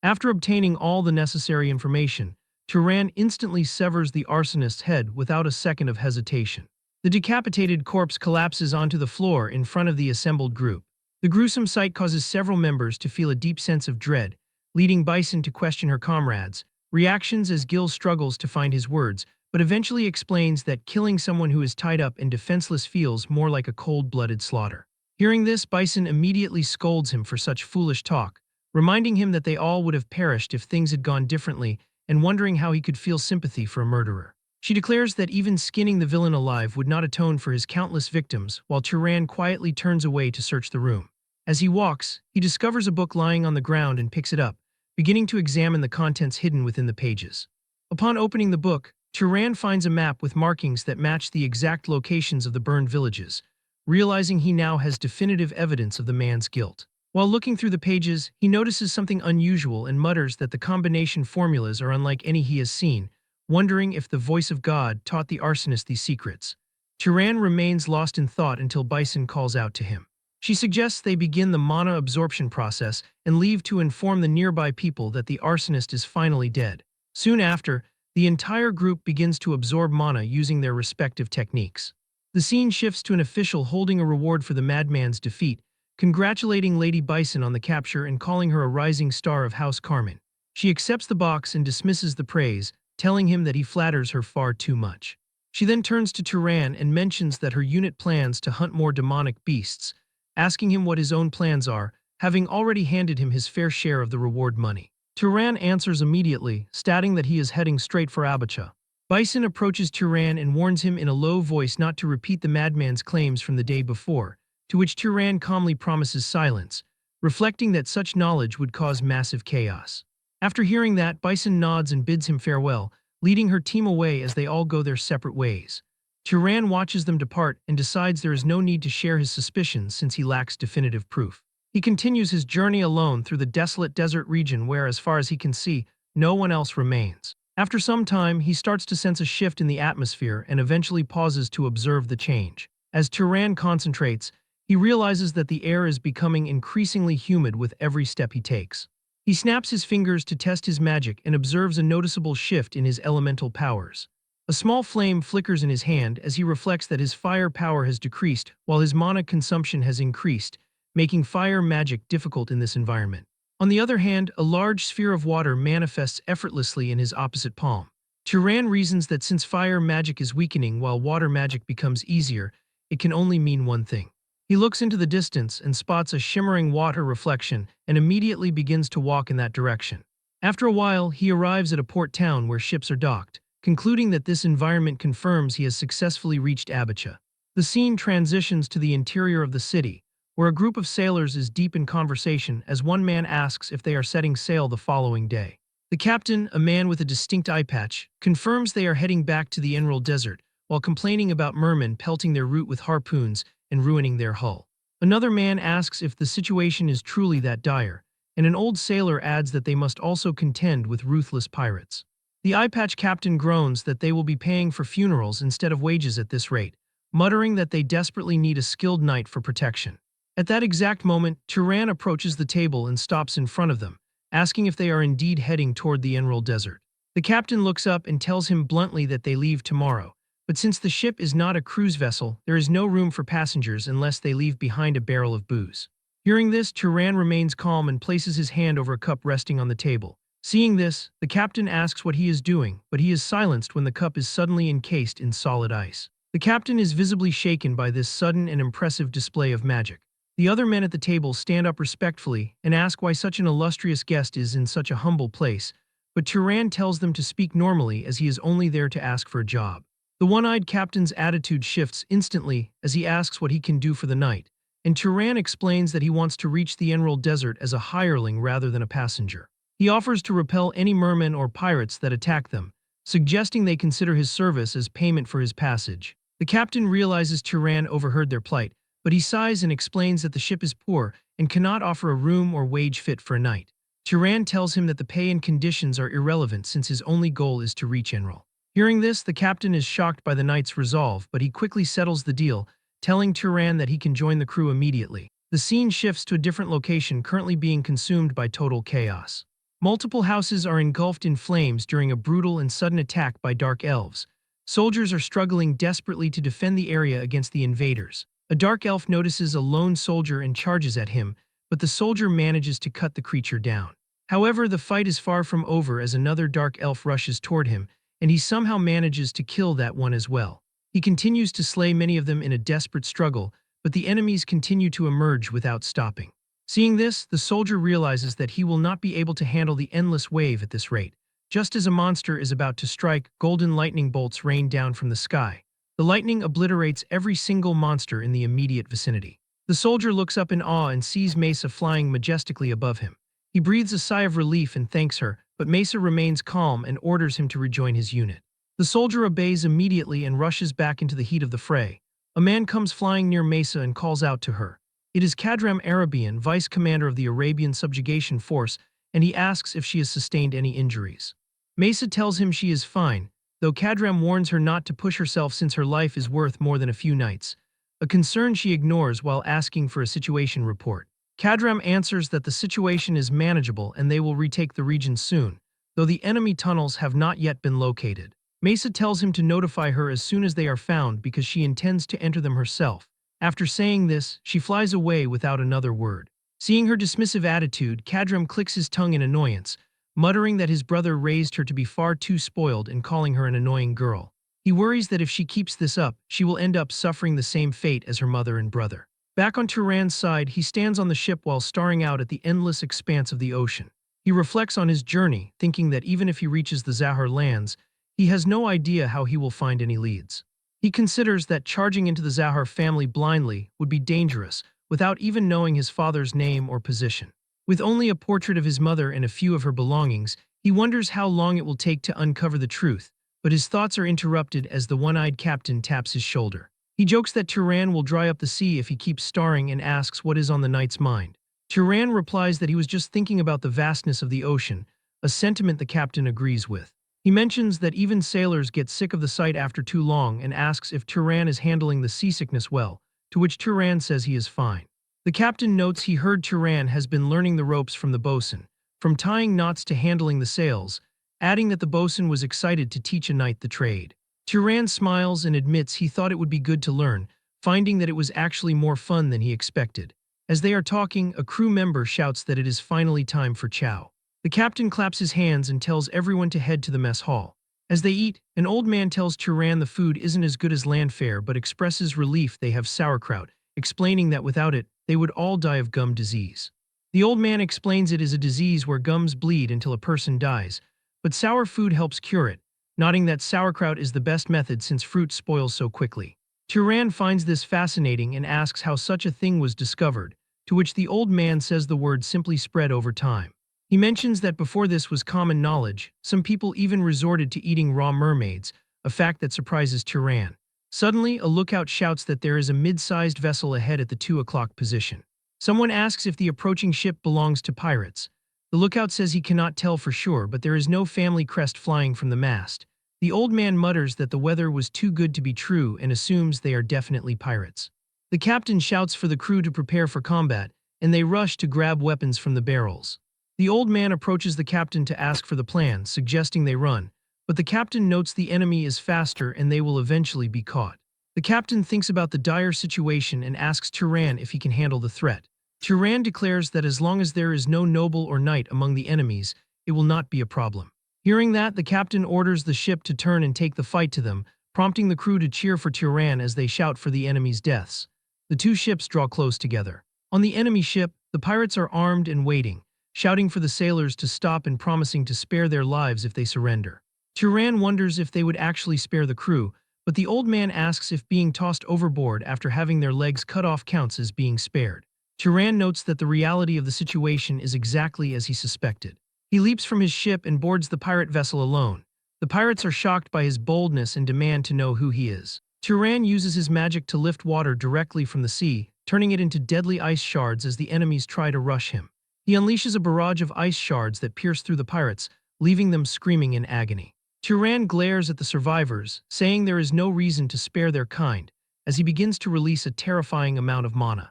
After obtaining all the necessary information, Turan instantly severs the arsonist's head without a second of hesitation. The decapitated corpse collapses onto the floor in front of the assembled group. The gruesome sight causes several members to feel a deep sense of dread, leading Bison to question her comrades' reactions as Gil struggles to find his words, but eventually explains that killing someone who is tied up and defenseless feels more like a cold-blooded slaughter. Hearing this, Bison immediately scolds him for such foolish talk, reminding him that they all would have perished if things had gone differently and wondering how he could feel sympathy for a murderer. She declares that even skinning the villain alive would not atone for his countless victims, while Turan quietly turns away to search the room. As he walks, he discovers a book lying on the ground and picks it up, beginning to examine the contents hidden within the pages. Upon opening the book, Turan finds a map with markings that match the exact locations of the burned villages, realizing he now has definitive evidence of the man's guilt. While looking through the pages, he notices something unusual and mutters that the combination formulas are unlike any he has seen, wondering if the voice of God taught the arsonist these secrets. Turan remains lost in thought until Bison calls out to him. She suggests they begin the mana absorption process and leave to inform the nearby people that the arsonist is finally dead. Soon after, the entire group begins to absorb mana using their respective techniques. The scene shifts to an official holding a reward for the madman's defeat, congratulating Lady Bison on the capture and calling her a rising star of House Carmen. She accepts the box and dismisses the praise, telling him that he flatters her far too much. She then turns to Turan and mentions that her unit plans to hunt more demonic beasts, asking him what his own plans are, having already handed him his fair share of the reward money. Turan answers immediately, stating that he is heading straight for Abacha. Bison approaches Turan and warns him in a low voice not to repeat the madman's claims from the day before, to which Turan calmly promises silence, reflecting that such knowledge would cause massive chaos. After hearing that, Bison nods and bids him farewell, leading her team away as they all go their separate ways. Turan watches them depart and decides there is no need to share his suspicions since he lacks definitive proof. He continues his journey alone through the desolate desert region where, as far as he can see, no one else remains. After some time, he starts to sense a shift in the atmosphere and eventually pauses to observe the change. As Turan concentrates, he realizes that the air is becoming increasingly humid with every step he takes. He snaps his fingers to test his magic and observes a noticeable shift in his elemental powers. A small flame flickers in his hand as he reflects that his fire power has decreased while his mana consumption has increased, making fire magic difficult in this environment. On the other hand, a large sphere of water manifests effortlessly in his opposite palm. Turan reasons that since fire magic is weakening while water magic becomes easier, it can only mean one thing. He looks into the distance and spots a shimmering water reflection and immediately begins to walk in that direction. After a while, he arrives at a port town where ships are docked, concluding that this environment confirms he has successfully reached Abacha. The scene transitions to the interior of the city, where a group of sailors is deep in conversation as one man asks if they are setting sail the following day. The captain, a man with a distinct eye patch, confirms they are heading back to the Emerald Desert, while complaining about mermen pelting their route with harpoons and ruining their hull. Another man asks if the situation is truly that dire, and an old sailor adds that they must also contend with ruthless pirates. The eye patch captain groans that they will be paying for funerals instead of wages at this rate, muttering that they desperately need a skilled knight for protection. At that exact moment, Turan approaches the table and stops in front of them, asking if they are indeed heading toward the Emerald Desert. The captain looks up and tells him bluntly that they leave tomorrow, but since the ship is not a cruise vessel, there is no room for passengers unless they leave behind a barrel of booze. Hearing this, Turan remains calm and places his hand over a cup resting on the table. Seeing this, the captain asks what he is doing, but he is silenced when the cup is suddenly encased in solid ice. The captain is visibly shaken by this sudden and impressive display of magic. The other men at the table stand up respectfully and ask why such an illustrious guest is in such a humble place, but Turan tells them to speak normally as he is only there to ask for a job. The one-eyed captain's attitude shifts instantly as he asks what he can do for the night, and Turan explains that he wants to reach the Emerald Desert as a hireling rather than a passenger. He offers to repel any mermen or pirates that attack them, suggesting they consider his service as payment for his passage. The captain realizes Turan overheard their plight, but he sighs and explains that the ship is poor and cannot offer a room or wage fit for a night. Turan tells him that the pay and conditions are irrelevant since his only goal is to reach Enrol. Hearing this, the captain is shocked by the knight's resolve, but he quickly settles the deal, telling Turan that he can join the crew immediately. The scene shifts to a different location currently being consumed by total chaos. Multiple houses are engulfed in flames during a brutal and sudden attack by dark elves. Soldiers are struggling desperately to defend the area against the invaders. A dark elf notices a lone soldier and charges at him, but the soldier manages to cut the creature down. However, the fight is far from over as another dark elf rushes toward him, and he somehow manages to kill that one as well. He continues to slay many of them in a desperate struggle, but the enemies continue to emerge without stopping. Seeing this, the soldier realizes that he will not be able to handle the endless wave at this rate. Just as a monster is about to strike, golden lightning bolts rain down from the sky. The lightning obliterates every single monster in the immediate vicinity. The soldier looks up in awe and sees Mesa flying majestically above him. He breathes a sigh of relief and thanks her, but Mesa remains calm and orders him to rejoin his unit. The soldier obeys immediately and rushes back into the heat of the fray. A man comes flying near Mesa and calls out to her. It is Kadram Arabian, vice commander of the Arabian subjugation force, and he asks if she has sustained any injuries. Mesa tells him she is fine, though Kadram warns her not to push herself since her life is worth more than a few nights, a concern she ignores while asking for a situation report. Kadram answers that the situation is manageable and they will retake the region soon, though the enemy tunnels have not yet been located. Mesa tells him to notify her as soon as they are found because she intends to enter them herself. After saying this, she flies away without another word. Seeing her dismissive attitude, Kadram clicks his tongue in annoyance, muttering that his brother raised her to be far too spoiled and calling her an annoying girl. He worries that if she keeps this up, she will end up suffering the same fate as her mother and brother. Back on Turan's side, he stands on the ship while staring out at the endless expanse of the ocean. He reflects on his journey, thinking that even if he reaches the Zahar lands, he has no idea how he will find any leads. He considers that charging into the Zahar family blindly would be dangerous, without even knowing his father's name or position. With only a portrait of his mother and a few of her belongings, he wonders how long it will take to uncover the truth, but his thoughts are interrupted as the one-eyed captain taps his shoulder. He jokes that Turan will dry up the sea if he keeps starring and asks what is on the knight's mind. Turan replies that he was just thinking about the vastness of the ocean, a sentiment the captain agrees with. He mentions that even sailors get sick of the sight after too long and asks if Turan is handling the seasickness well, to which Turan says he is fine. The captain notes he heard Turan has been learning the ropes from the bosun, from tying knots to handling the sails, adding that the bosun was excited to teach a knight the trade. Turan smiles and admits he thought it would be good to learn, finding that it was actually more fun than he expected. As they are talking, a crew member shouts that it is finally time for chow. The captain claps his hands and tells everyone to head to the mess hall. As they eat, an old man tells Turan the food isn't as good as land fare but expresses relief they have sauerkraut, explaining that without it, they would all die of gum disease. The old man explains it is a disease where gums bleed until a person dies, but sour food helps cure it, nodding that sauerkraut is the best method since fruit spoils so quickly. Turan finds this fascinating and asks how such a thing was discovered, to which the old man says the word simply spread over time. He mentions that before this was common knowledge, some people even resorted to eating raw mermaids, a fact that surprises Turan. Suddenly, a lookout shouts that there is a mid-sized vessel ahead at the 2 o'clock position. Someone asks if the approaching ship belongs to pirates. The lookout says he cannot tell for sure, but there is no family crest flying from the mast. The old man mutters that the weather was too good to be true and assumes they are definitely pirates. The captain shouts for the crew to prepare for combat, and they rush to grab weapons from the barrels. The old man approaches the captain to ask for the plan, suggesting they run, but the captain notes the enemy is faster and they will eventually be caught. The captain thinks about the dire situation and asks Turan if he can handle the threat. Turan declares that as long as there is no noble or knight among the enemies, it will not be a problem. Hearing that, the captain orders the ship to turn and take the fight to them, prompting the crew to cheer for Turan as they shout for the enemy's deaths. The two ships draw close together. On the enemy ship, the pirates are armed and waiting, shouting for the sailors to stop and promising to spare their lives if they surrender. Turan wonders if they would actually spare the crew, but the old man asks if being tossed overboard after having their legs cut off counts as being spared. Turan notes that the reality of the situation is exactly as he suspected. He leaps from his ship and boards the pirate vessel alone. The pirates are shocked by his boldness and demand to know who he is. Turan uses his magic to lift water directly from the sea, turning it into deadly ice shards as the enemies try to rush him. He unleashes a barrage of ice shards that pierce through the pirates, leaving them screaming in agony. Turan glares at the survivors, saying there is no reason to spare their kind, as he begins to release a terrifying amount of mana.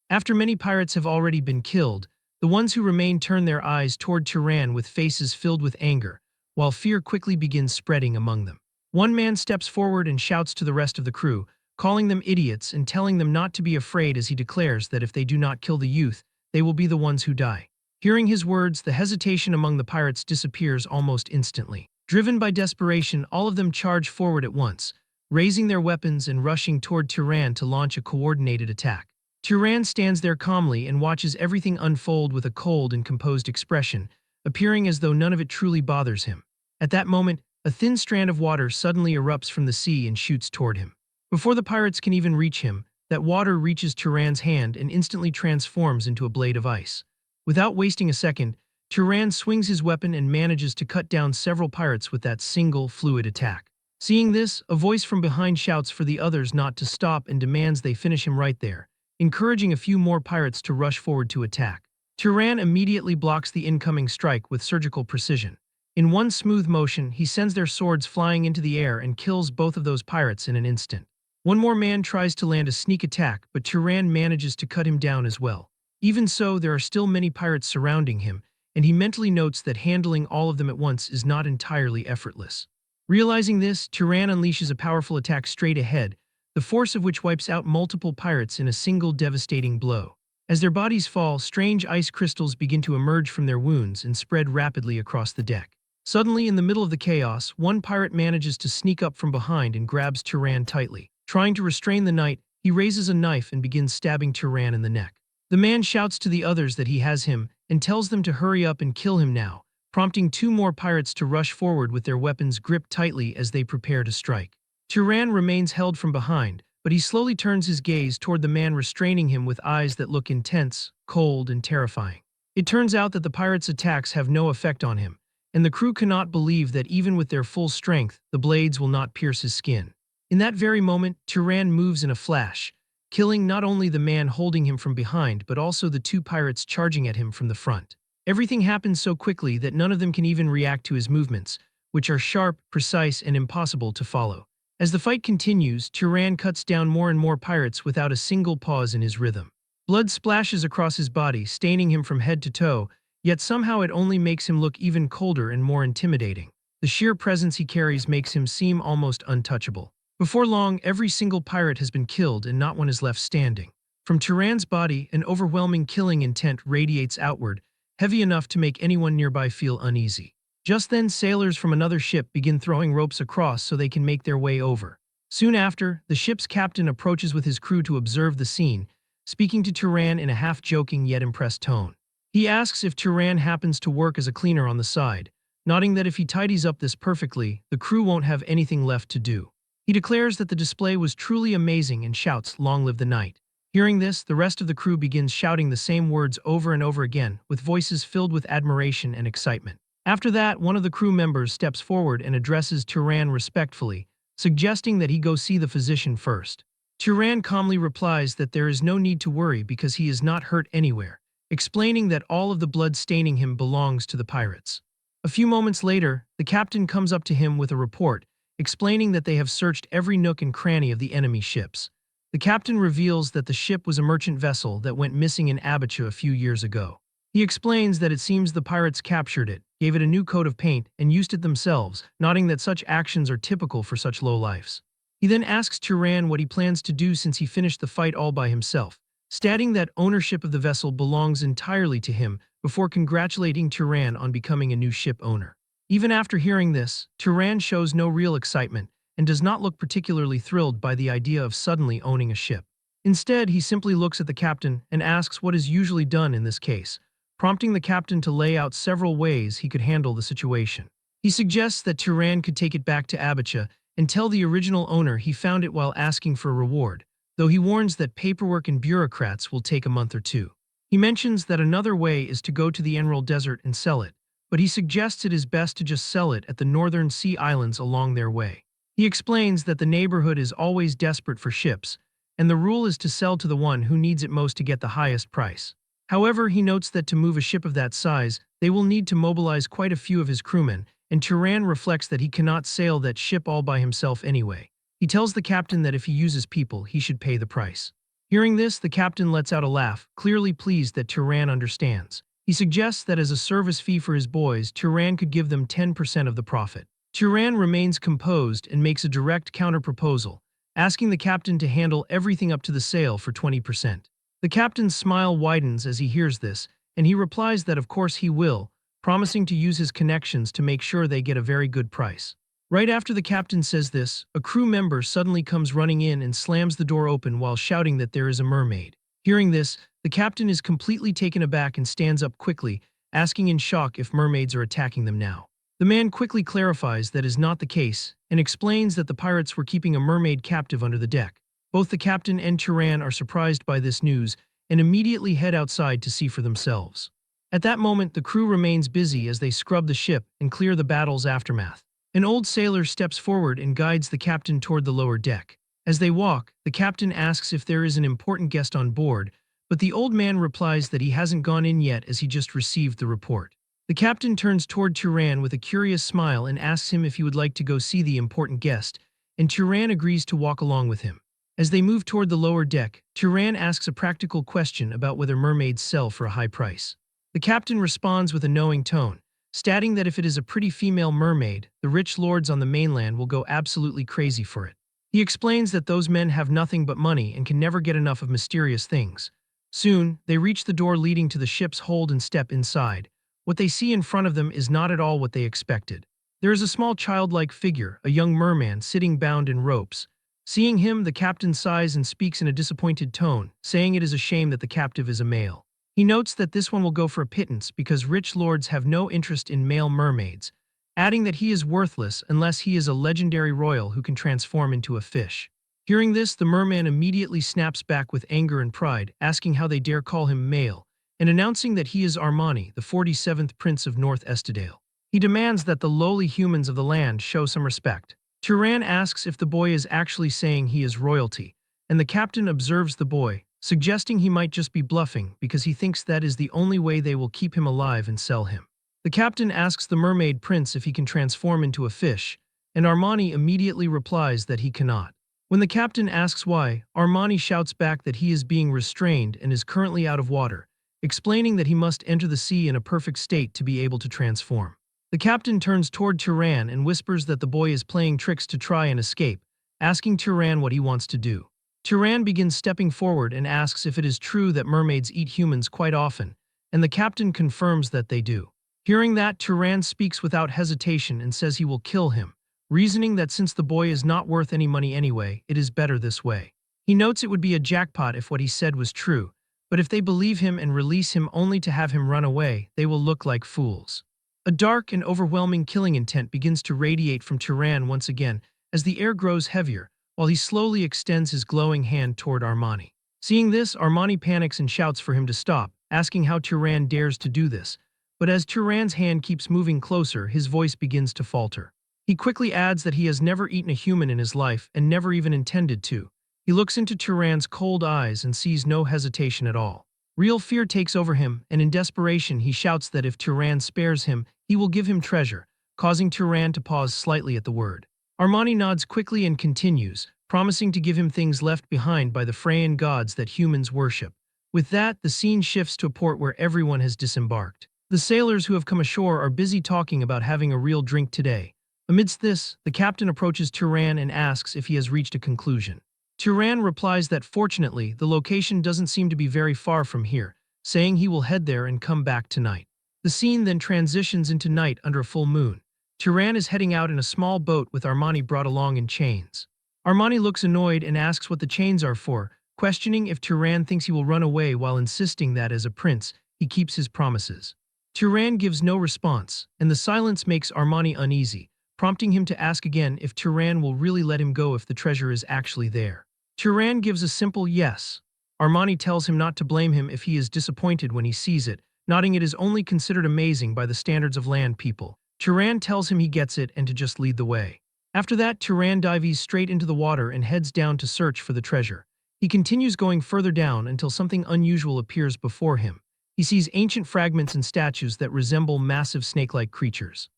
After many pirates have already been killed, the ones who remain turn their eyes toward Turan with faces filled with anger, while fear quickly begins spreading among them. One man steps forward and shouts to the rest of the crew, calling them idiots and telling them not to be afraid as he declares that if they do not kill the youth, they will be the ones who die. Hearing his words, the hesitation among the pirates disappears almost instantly. Driven by desperation, all of them charge forward at once, raising their weapons and rushing toward Turan to launch a coordinated attack. Turan stands there calmly and watches everything unfold with a cold and composed expression, appearing as though none of it truly bothers him. At that moment, a thin strand of water suddenly erupts from the sea and shoots toward him. Before the pirates can even reach him, that water reaches Turan's hand and instantly transforms into a blade of ice. Without wasting a second, Turan swings his weapon and manages to cut down several pirates with that single, fluid attack. Seeing this, a voice from behind shouts for the others not to stop and demands they finish him right there, encouraging a few more pirates to rush forward to attack. Turan immediately blocks the incoming strike with surgical precision. In one smooth motion, he sends their swords flying into the air and kills both of those pirates in an instant. One more man tries to land a sneak attack, but Turan manages to cut him down as well. Even so, there are still many pirates surrounding him, and he mentally notes that handling all of them at once is not entirely effortless. Realizing this, Turan unleashes a powerful attack straight ahead, the force of which wipes out multiple pirates in a single devastating blow. As their bodies fall, strange ice crystals begin to emerge from their wounds and spread rapidly across the deck. Suddenly, in the middle of the chaos, one pirate manages to sneak up from behind and grabs Turan tightly. Trying to restrain the knight, he raises a knife and begins stabbing Turan in the neck. The man shouts to the others that he has him and tells them to hurry up and kill him now, prompting two more pirates to rush forward with their weapons gripped tightly as they prepare to strike. Turan remains held from behind, but he slowly turns his gaze toward the man restraining him with eyes that look intense, cold, and terrifying. It turns out that the pirates' attacks have no effect on him, and the crew cannot believe that even with their full strength, the blades will not pierce his skin. In that very moment, Turan moves in a flash, killing not only the man holding him from behind but also the two pirates charging at him from the front. Everything happens so quickly that none of them can even react to his movements, which are sharp, precise, and impossible to follow. As the fight continues, Turan cuts down more and more pirates without a single pause in his rhythm. Blood splashes across his body, staining him from head to toe, yet somehow it only makes him look even colder and more intimidating. The sheer presence he carries makes him seem almost untouchable. Before long, every single pirate has been killed and not one is left standing. From Turan's body, an overwhelming killing intent radiates outward, heavy enough to make anyone nearby feel uneasy. Just then, sailors from another ship begin throwing ropes across so they can make their way over. Soon after, the ship's captain approaches with his crew to observe the scene, speaking to Turan in a half-joking yet impressed tone. He asks if Turan happens to work as a cleaner on the side, nodding that if he tidies up this perfectly, the crew won't have anything left to do. He declares that the display was truly amazing and shouts, "Long live the knight." Hearing this, the rest of the crew begins shouting the same words over and over again, with voices filled with admiration and excitement. After that, one of the crew members steps forward and addresses Turan respectfully, suggesting that he go see the physician first. Turan calmly replies that there is no need to worry because he is not hurt anywhere, explaining that all of the blood staining him belongs to the pirates. A few moments later, the captain comes up to him with a report, explaining that they have searched every nook and cranny of the enemy ships. The captain reveals that the ship was a merchant vessel that went missing in Abacha a few years ago. He explains that it seems the pirates captured it, gave it a new coat of paint, and used it themselves, nodding that such actions are typical for such lowlifes. He then asks Turan what he plans to do since he finished the fight all by himself, stating that ownership of the vessel belongs entirely to him before congratulating Turan on becoming a new ship owner. Even after hearing this, Turan shows no real excitement and does not look particularly thrilled by the idea of suddenly owning a ship. Instead, he simply looks at the captain and asks what is usually done in this case, prompting the captain to lay out several ways he could handle the situation. He suggests that Turan could take it back to Abacha and tell the original owner he found it while asking for a reward, though he warns that paperwork and bureaucrats will take a month or two. He mentions that another way is to go to the Emerald Desert and sell it, but he suggests it is best to just sell it at the northern sea islands along their way. He explains that the neighborhood is always desperate for ships, and the rule is to sell to the one who needs it most to get the highest price. However, he notes that to move a ship of that size, they will need to mobilize quite a few of his crewmen, and Turan reflects that he cannot sail that ship all by himself anyway. He tells the captain that if he uses people, he should pay the price. Hearing this, the captain lets out a laugh, clearly pleased that Turan understands. He suggests that as a service fee for his boys, Turan could give them 10% of the profit. Turan remains composed and makes a direct counter-proposal, asking the captain to handle everything up to the sale for 20%. The captain's smile widens as he hears this, and he replies that of course he will, promising to use his connections to make sure they get a very good price. Right after the captain says this, a crew member suddenly comes running in and slams the door open while shouting that there is a mermaid. Hearing this, the captain is completely taken aback and stands up quickly, asking in shock if mermaids are attacking them now. The man quickly clarifies that is not the case and explains that the pirates were keeping a mermaid captive under the deck. Both the captain and Turan are surprised by this news and immediately head outside to see for themselves. At that moment, the crew remains busy as they scrub the ship and clear the battle's aftermath. An old sailor steps forward and guides the captain toward the lower deck. As they walk, the captain asks if there is an important guest on board, but the old man replies that he hasn't gone in yet as he just received the report. The captain turns toward Turan with a curious smile and asks him if he would like to go see the important guest, and Turan agrees to walk along with him. As they move toward the lower deck, Turan asks a practical question about whether mermaids sell for a high price. The captain responds with a knowing tone, stating that if it is a pretty female mermaid, the rich lords on the mainland will go absolutely crazy for it. He explains that those men have nothing but money and can never get enough of mysterious things. Soon, they reach the door leading to the ship's hold and step inside. What they see in front of them is not at all what they expected. There is a small childlike figure, a young merman, sitting bound in ropes. Seeing him, the captain sighs and speaks in a disappointed tone, saying it is a shame that the captive is a male. He notes that this one will go for a pittance because rich lords have no interest in male mermaids, adding that he is worthless unless he is a legendary royal who can transform into a fish. Hearing this, the merman immediately snaps back with anger and pride, asking how they dare call him male, and announcing that he is Armani, the 47th Prince of North Estadale. He demands that the lowly humans of the land show some respect. Turan asks if the boy is actually saying he is royalty, and the captain observes the boy, suggesting he might just be bluffing because he thinks that is the only way they will keep him alive and sell him. The captain asks the mermaid prince if he can transform into a fish, and Armani immediately replies that he cannot. When the captain asks why, Armani shouts back that he is being restrained and is currently out of water, explaining that he must enter the sea in a perfect state to be able to transform. The captain turns toward Turan and whispers that the boy is playing tricks to try and escape, asking Turan what he wants to do. Turan begins stepping forward and asks if it is true that mermaids eat humans quite often, and the captain confirms that they do. Hearing that, Turan speaks without hesitation and says he will kill him, reasoning that since the boy is not worth any money anyway, it is better this way. He notes it would be a jackpot if what he said was true, but if they believe him and release him only to have him run away, they will look like fools. A dark and overwhelming killing intent begins to radiate from Turan once again as the air grows heavier, while he slowly extends his glowing hand toward Armani. Seeing this, Armani panics and shouts for him to stop, asking how Turan dares to do this. But as Turan's hand keeps moving closer, his voice begins to falter. He quickly adds that he has never eaten a human in his life and never even intended to. He looks into Turan's cold eyes and sees no hesitation at all. Real fear takes over him, and in desperation he shouts that if Turan spares him, he will give him treasure, causing Turan to pause slightly at the word. Armani nods quickly and continues, promising to give him things left behind by the Freyan gods that humans worship. With that, the scene shifts to a port where everyone has disembarked. The sailors who have come ashore are busy talking about having a real drink today. Amidst this, the captain approaches Turan and asks if he has reached a conclusion. Turan replies that fortunately, the location doesn't seem to be very far from here, saying he will head there and come back tonight. The scene then transitions into night under a full moon. Turan is heading out in a small boat with Armani brought along in chains. Armani looks annoyed and asks what the chains are for, questioning if Turan thinks he will run away while insisting that as a prince, he keeps his promises. Turan gives no response, and the silence makes Armani uneasy, prompting him to ask again if Turan will really let him go if the treasure is actually there. Turan gives a simple yes. Armani tells him not to blame him if he is disappointed when he sees it, nodding it is only considered amazing by the standards of land people. Turan tells him he gets it and to just lead the way. After that, Turan dives straight into the water and heads down to search for the treasure. He continues going further down until something unusual appears before him. He sees ancient fragments and statues that resemble massive snake-like creatures.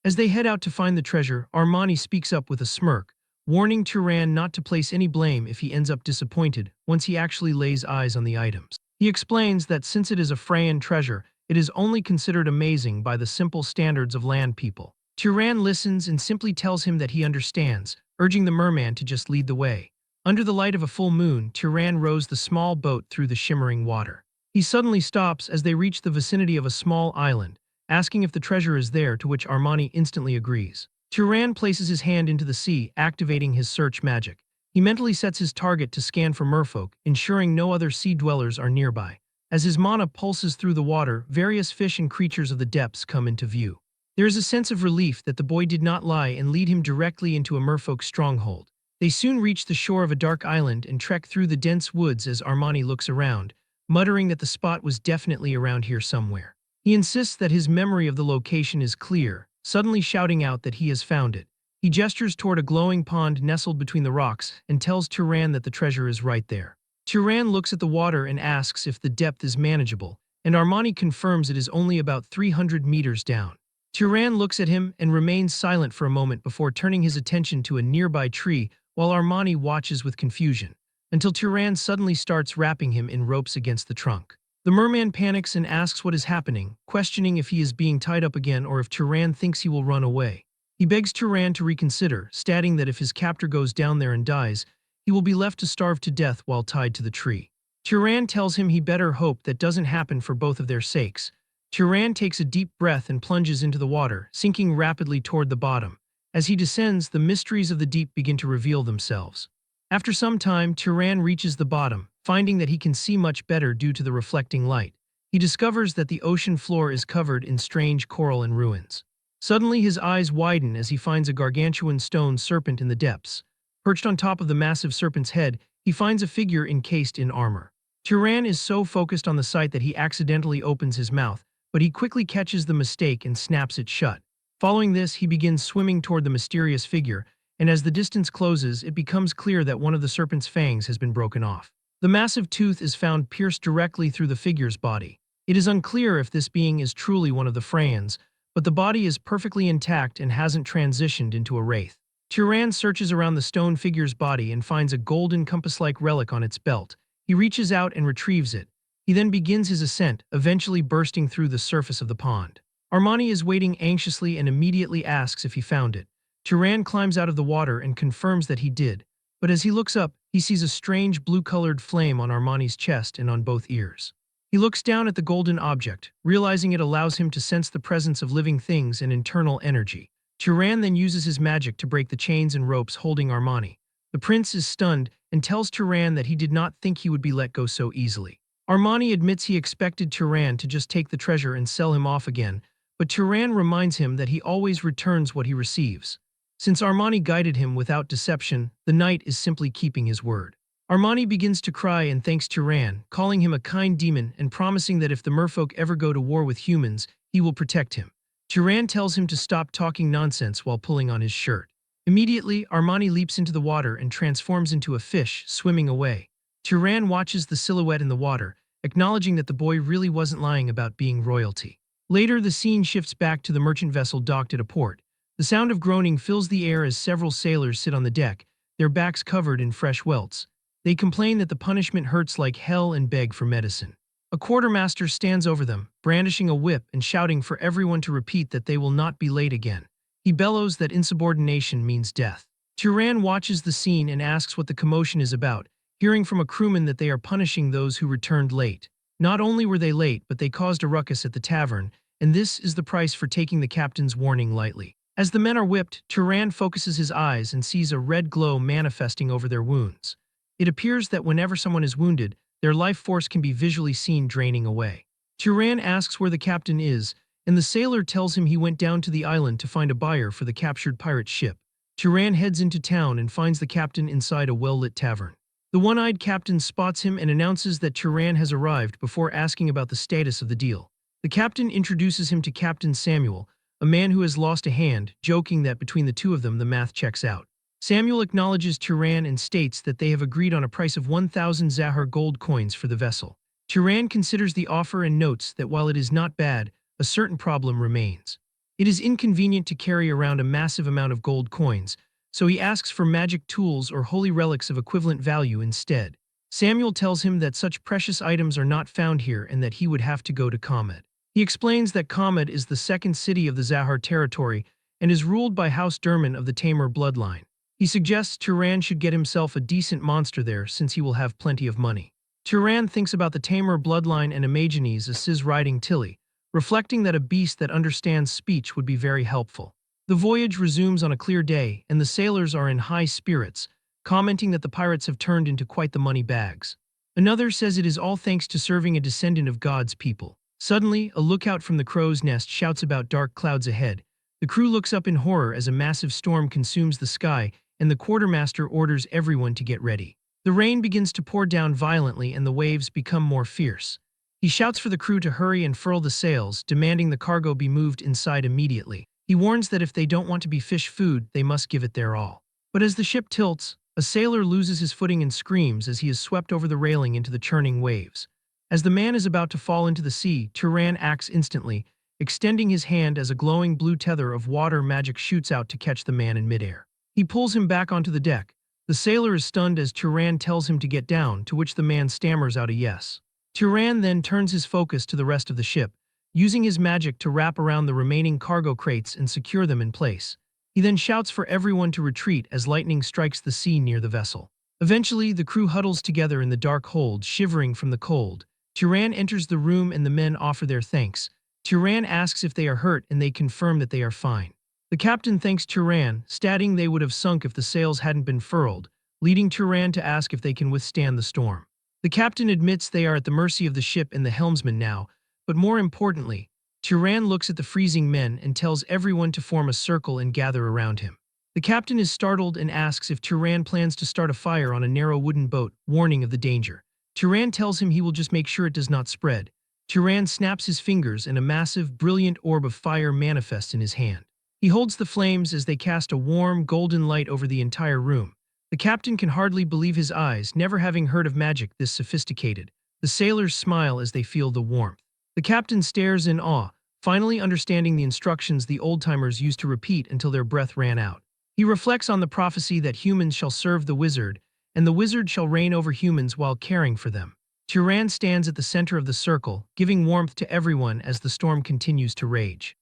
As they head out to find the treasure, Armani speaks up with a smirk, warning Turan not to place any blame if he ends up disappointed once he actually lays eyes on the items. He explains that since it is a Freyan treasure, it is only considered amazing by the simple standards of land people. Turan listens and simply tells him that he understands, urging the merman to just lead the way. Under the light of a full moon, Turan rows the small boat through the shimmering water. He suddenly stops as they reach the vicinity of a small island, asking if the treasure is there, to which Armani instantly agrees. Turan places his hand into the sea, activating his search magic. He mentally sets his target to scan for merfolk, ensuring no other sea dwellers are nearby. As his mana pulses through the water, various fish and creatures of the depths come into view. There is a sense of relief that the boy did not lie and lead him directly into a merfolk stronghold. They soon reach the shore of a dark island and trek through the dense woods as Armani looks around, muttering that the spot was definitely around here somewhere. He insists that his memory of the location is clear, suddenly shouting out that he has found it. He gestures toward a glowing pond nestled between the rocks and tells Turan that the treasure is right there. Turan looks at the water and asks if the depth is manageable, and Armani confirms it is only about 300 meters down. Turan looks at him and remains silent for a moment before turning his attention to a nearby tree while Armani watches with confusion, until Turan suddenly starts wrapping him in ropes against the trunk. The merman panics and asks what is happening, questioning if he is being tied up again or if Turan thinks he will run away. He begs Turan to reconsider, stating that if his captor goes down there and dies, he will be left to starve to death while tied to the tree. Turan tells him he better hope that doesn't happen for both of their sakes. Turan takes a deep breath and plunges into the water, sinking rapidly toward the bottom. As he descends, the mysteries of the deep begin to reveal themselves. After some time, Turan reaches the bottom, finding that he can see much better due to the reflecting light. He discovers that the ocean floor is covered in strange coral and ruins. Suddenly his eyes widen as he finds a gargantuan stone serpent in the depths. Perched on top of the massive serpent's head, he finds a figure encased in armor. Turan is so focused on the sight that he accidentally opens his mouth, but he quickly catches the mistake and snaps it shut. Following this, he begins swimming toward the mysterious figure, and as the distance closes, it becomes clear that one of the serpent's fangs has been broken off. The massive tooth is found pierced directly through the figure's body. It is unclear if this being is truly one of the Freyans, but the body is perfectly intact and hasn't transitioned into a wraith. Turan searches around the stone figure's body and finds a golden compass-like relic on its belt. He reaches out and retrieves it. He then begins his ascent, eventually bursting through the surface of the pond. Armani is waiting anxiously and immediately asks if he found it. Turan climbs out of the water and confirms that he did, but as he looks up, he sees a strange blue-colored flame on Armani's chest and on both ears. He looks down at the golden object, realizing it allows him to sense the presence of living things and internal energy. Turan then uses his magic to break the chains and ropes holding Armani. The prince is stunned and tells Turan that he did not think he would be let go so easily. Armani admits he expected Turan to just take the treasure and sell him off again, but Turan reminds him that he always returns what he receives. Since Armani guided him without deception, the knight is simply keeping his word. Armani begins to cry and thanks Turan, calling him a kind demon and promising that if the merfolk ever go to war with humans, he will protect him. Turan tells him to stop talking nonsense while pulling on his shirt. Immediately, Armani leaps into the water and transforms into a fish, swimming away. Turan watches the silhouette in the water, acknowledging that the boy really wasn't lying about being royalty. Later, the scene shifts back to the merchant vessel docked at a port. The sound of groaning fills the air as several sailors sit on the deck, their backs covered in fresh welts. They complain that the punishment hurts like hell and beg for medicine. A quartermaster stands over them, brandishing a whip and shouting for everyone to repeat that they will not be late again. He bellows that insubordination means death. Turan watches the scene and asks what the commotion is about, hearing from a crewman that they are punishing those who returned late. Not only were they late, but they caused a ruckus at the tavern, and this is the price for taking the captain's warning lightly. As the men are whipped, Turan focuses his eyes and sees a red glow manifesting over their wounds. It appears that whenever someone is wounded, their life force can be visually seen draining away. Turan asks where the captain is, and the sailor tells him he went down to the island to find a buyer for the captured pirate ship. Turan heads into town and finds the captain inside a well-lit tavern. The one-eyed captain spots him and announces that Turan has arrived before asking about the status of the deal. The captain introduces him to Captain Samuel, a man who has lost a hand, joking that between the two of them the math checks out. Samuel acknowledges Turan and states that they have agreed on a price of 1,000 Zahar gold coins for the vessel. Turan considers the offer and notes that while it is not bad, a certain problem remains. It is inconvenient to carry around a massive amount of gold coins, so he asks for magic tools or holy relics of equivalent value instead. Samuel tells him that such precious items are not found here and that he would have to go to Kamad. He explains that Kamad is the second city of the Zahar territory and is ruled by House Durman of the Tamer bloodline. He suggests Turan should get himself a decent monster there since he will have plenty of money. Turan thinks about the Tamer bloodline and imagines a Sis riding Tilly, reflecting that a beast that understands speech would be very helpful. The voyage resumes on a clear day, and the sailors are in high spirits, commenting that the pirates have turned into quite the money bags. Another says it is all thanks to serving a descendant of God's people. Suddenly, a lookout from the crow's nest shouts about dark clouds ahead. The crew looks up in horror as a massive storm consumes the sky, and the quartermaster orders everyone to get ready. The rain begins to pour down violently and the waves become more fierce. He shouts for the crew to hurry and furl the sails, demanding the cargo be moved inside immediately. He warns that if they don't want to be fish food, they must give it their all. But as the ship tilts, a sailor loses his footing and screams as he is swept over the railing into the churning waves. As the man is about to fall into the sea, Turan acts instantly, extending his hand as a glowing blue tether of water magic shoots out to catch the man in midair. He pulls him back onto the deck. The sailor is stunned as Turan tells him to get down, to which the man stammers out a yes. Turan then turns his focus to the rest of the ship, using his magic to wrap around the remaining cargo crates and secure them in place. He then shouts for everyone to retreat as lightning strikes the sea near the vessel. Eventually, the crew huddles together in the dark hold, shivering from the cold. Turan enters the room and the men offer their thanks. Turan asks if they are hurt and they confirm that they are fine. The captain thanks Turan, stating they would have sunk if the sails hadn't been furled, leading Turan to ask if they can withstand the storm. The captain admits they are at the mercy of the ship and the helmsman now, but more importantly, Turan looks at the freezing men and tells everyone to form a circle and gather around him. The captain is startled and asks if Turan plans to start a fire on a narrow wooden boat, warning of the danger. Turan tells him he will just make sure it does not spread. Turan snaps his fingers and a massive, brilliant orb of fire manifests in his hand. He holds the flames as they cast a warm, golden light over the entire room. The captain can hardly believe his eyes, never having heard of magic this sophisticated. The sailors smile as they feel the warmth. The captain stares in awe, finally understanding the instructions the old-timers used to repeat until their breath ran out. He reflects on the prophecy that humans shall serve the wizard, and the wizard shall reign over humans while caring for them. Turan stands at the center of the circle, giving warmth to everyone as the storm continues to rage.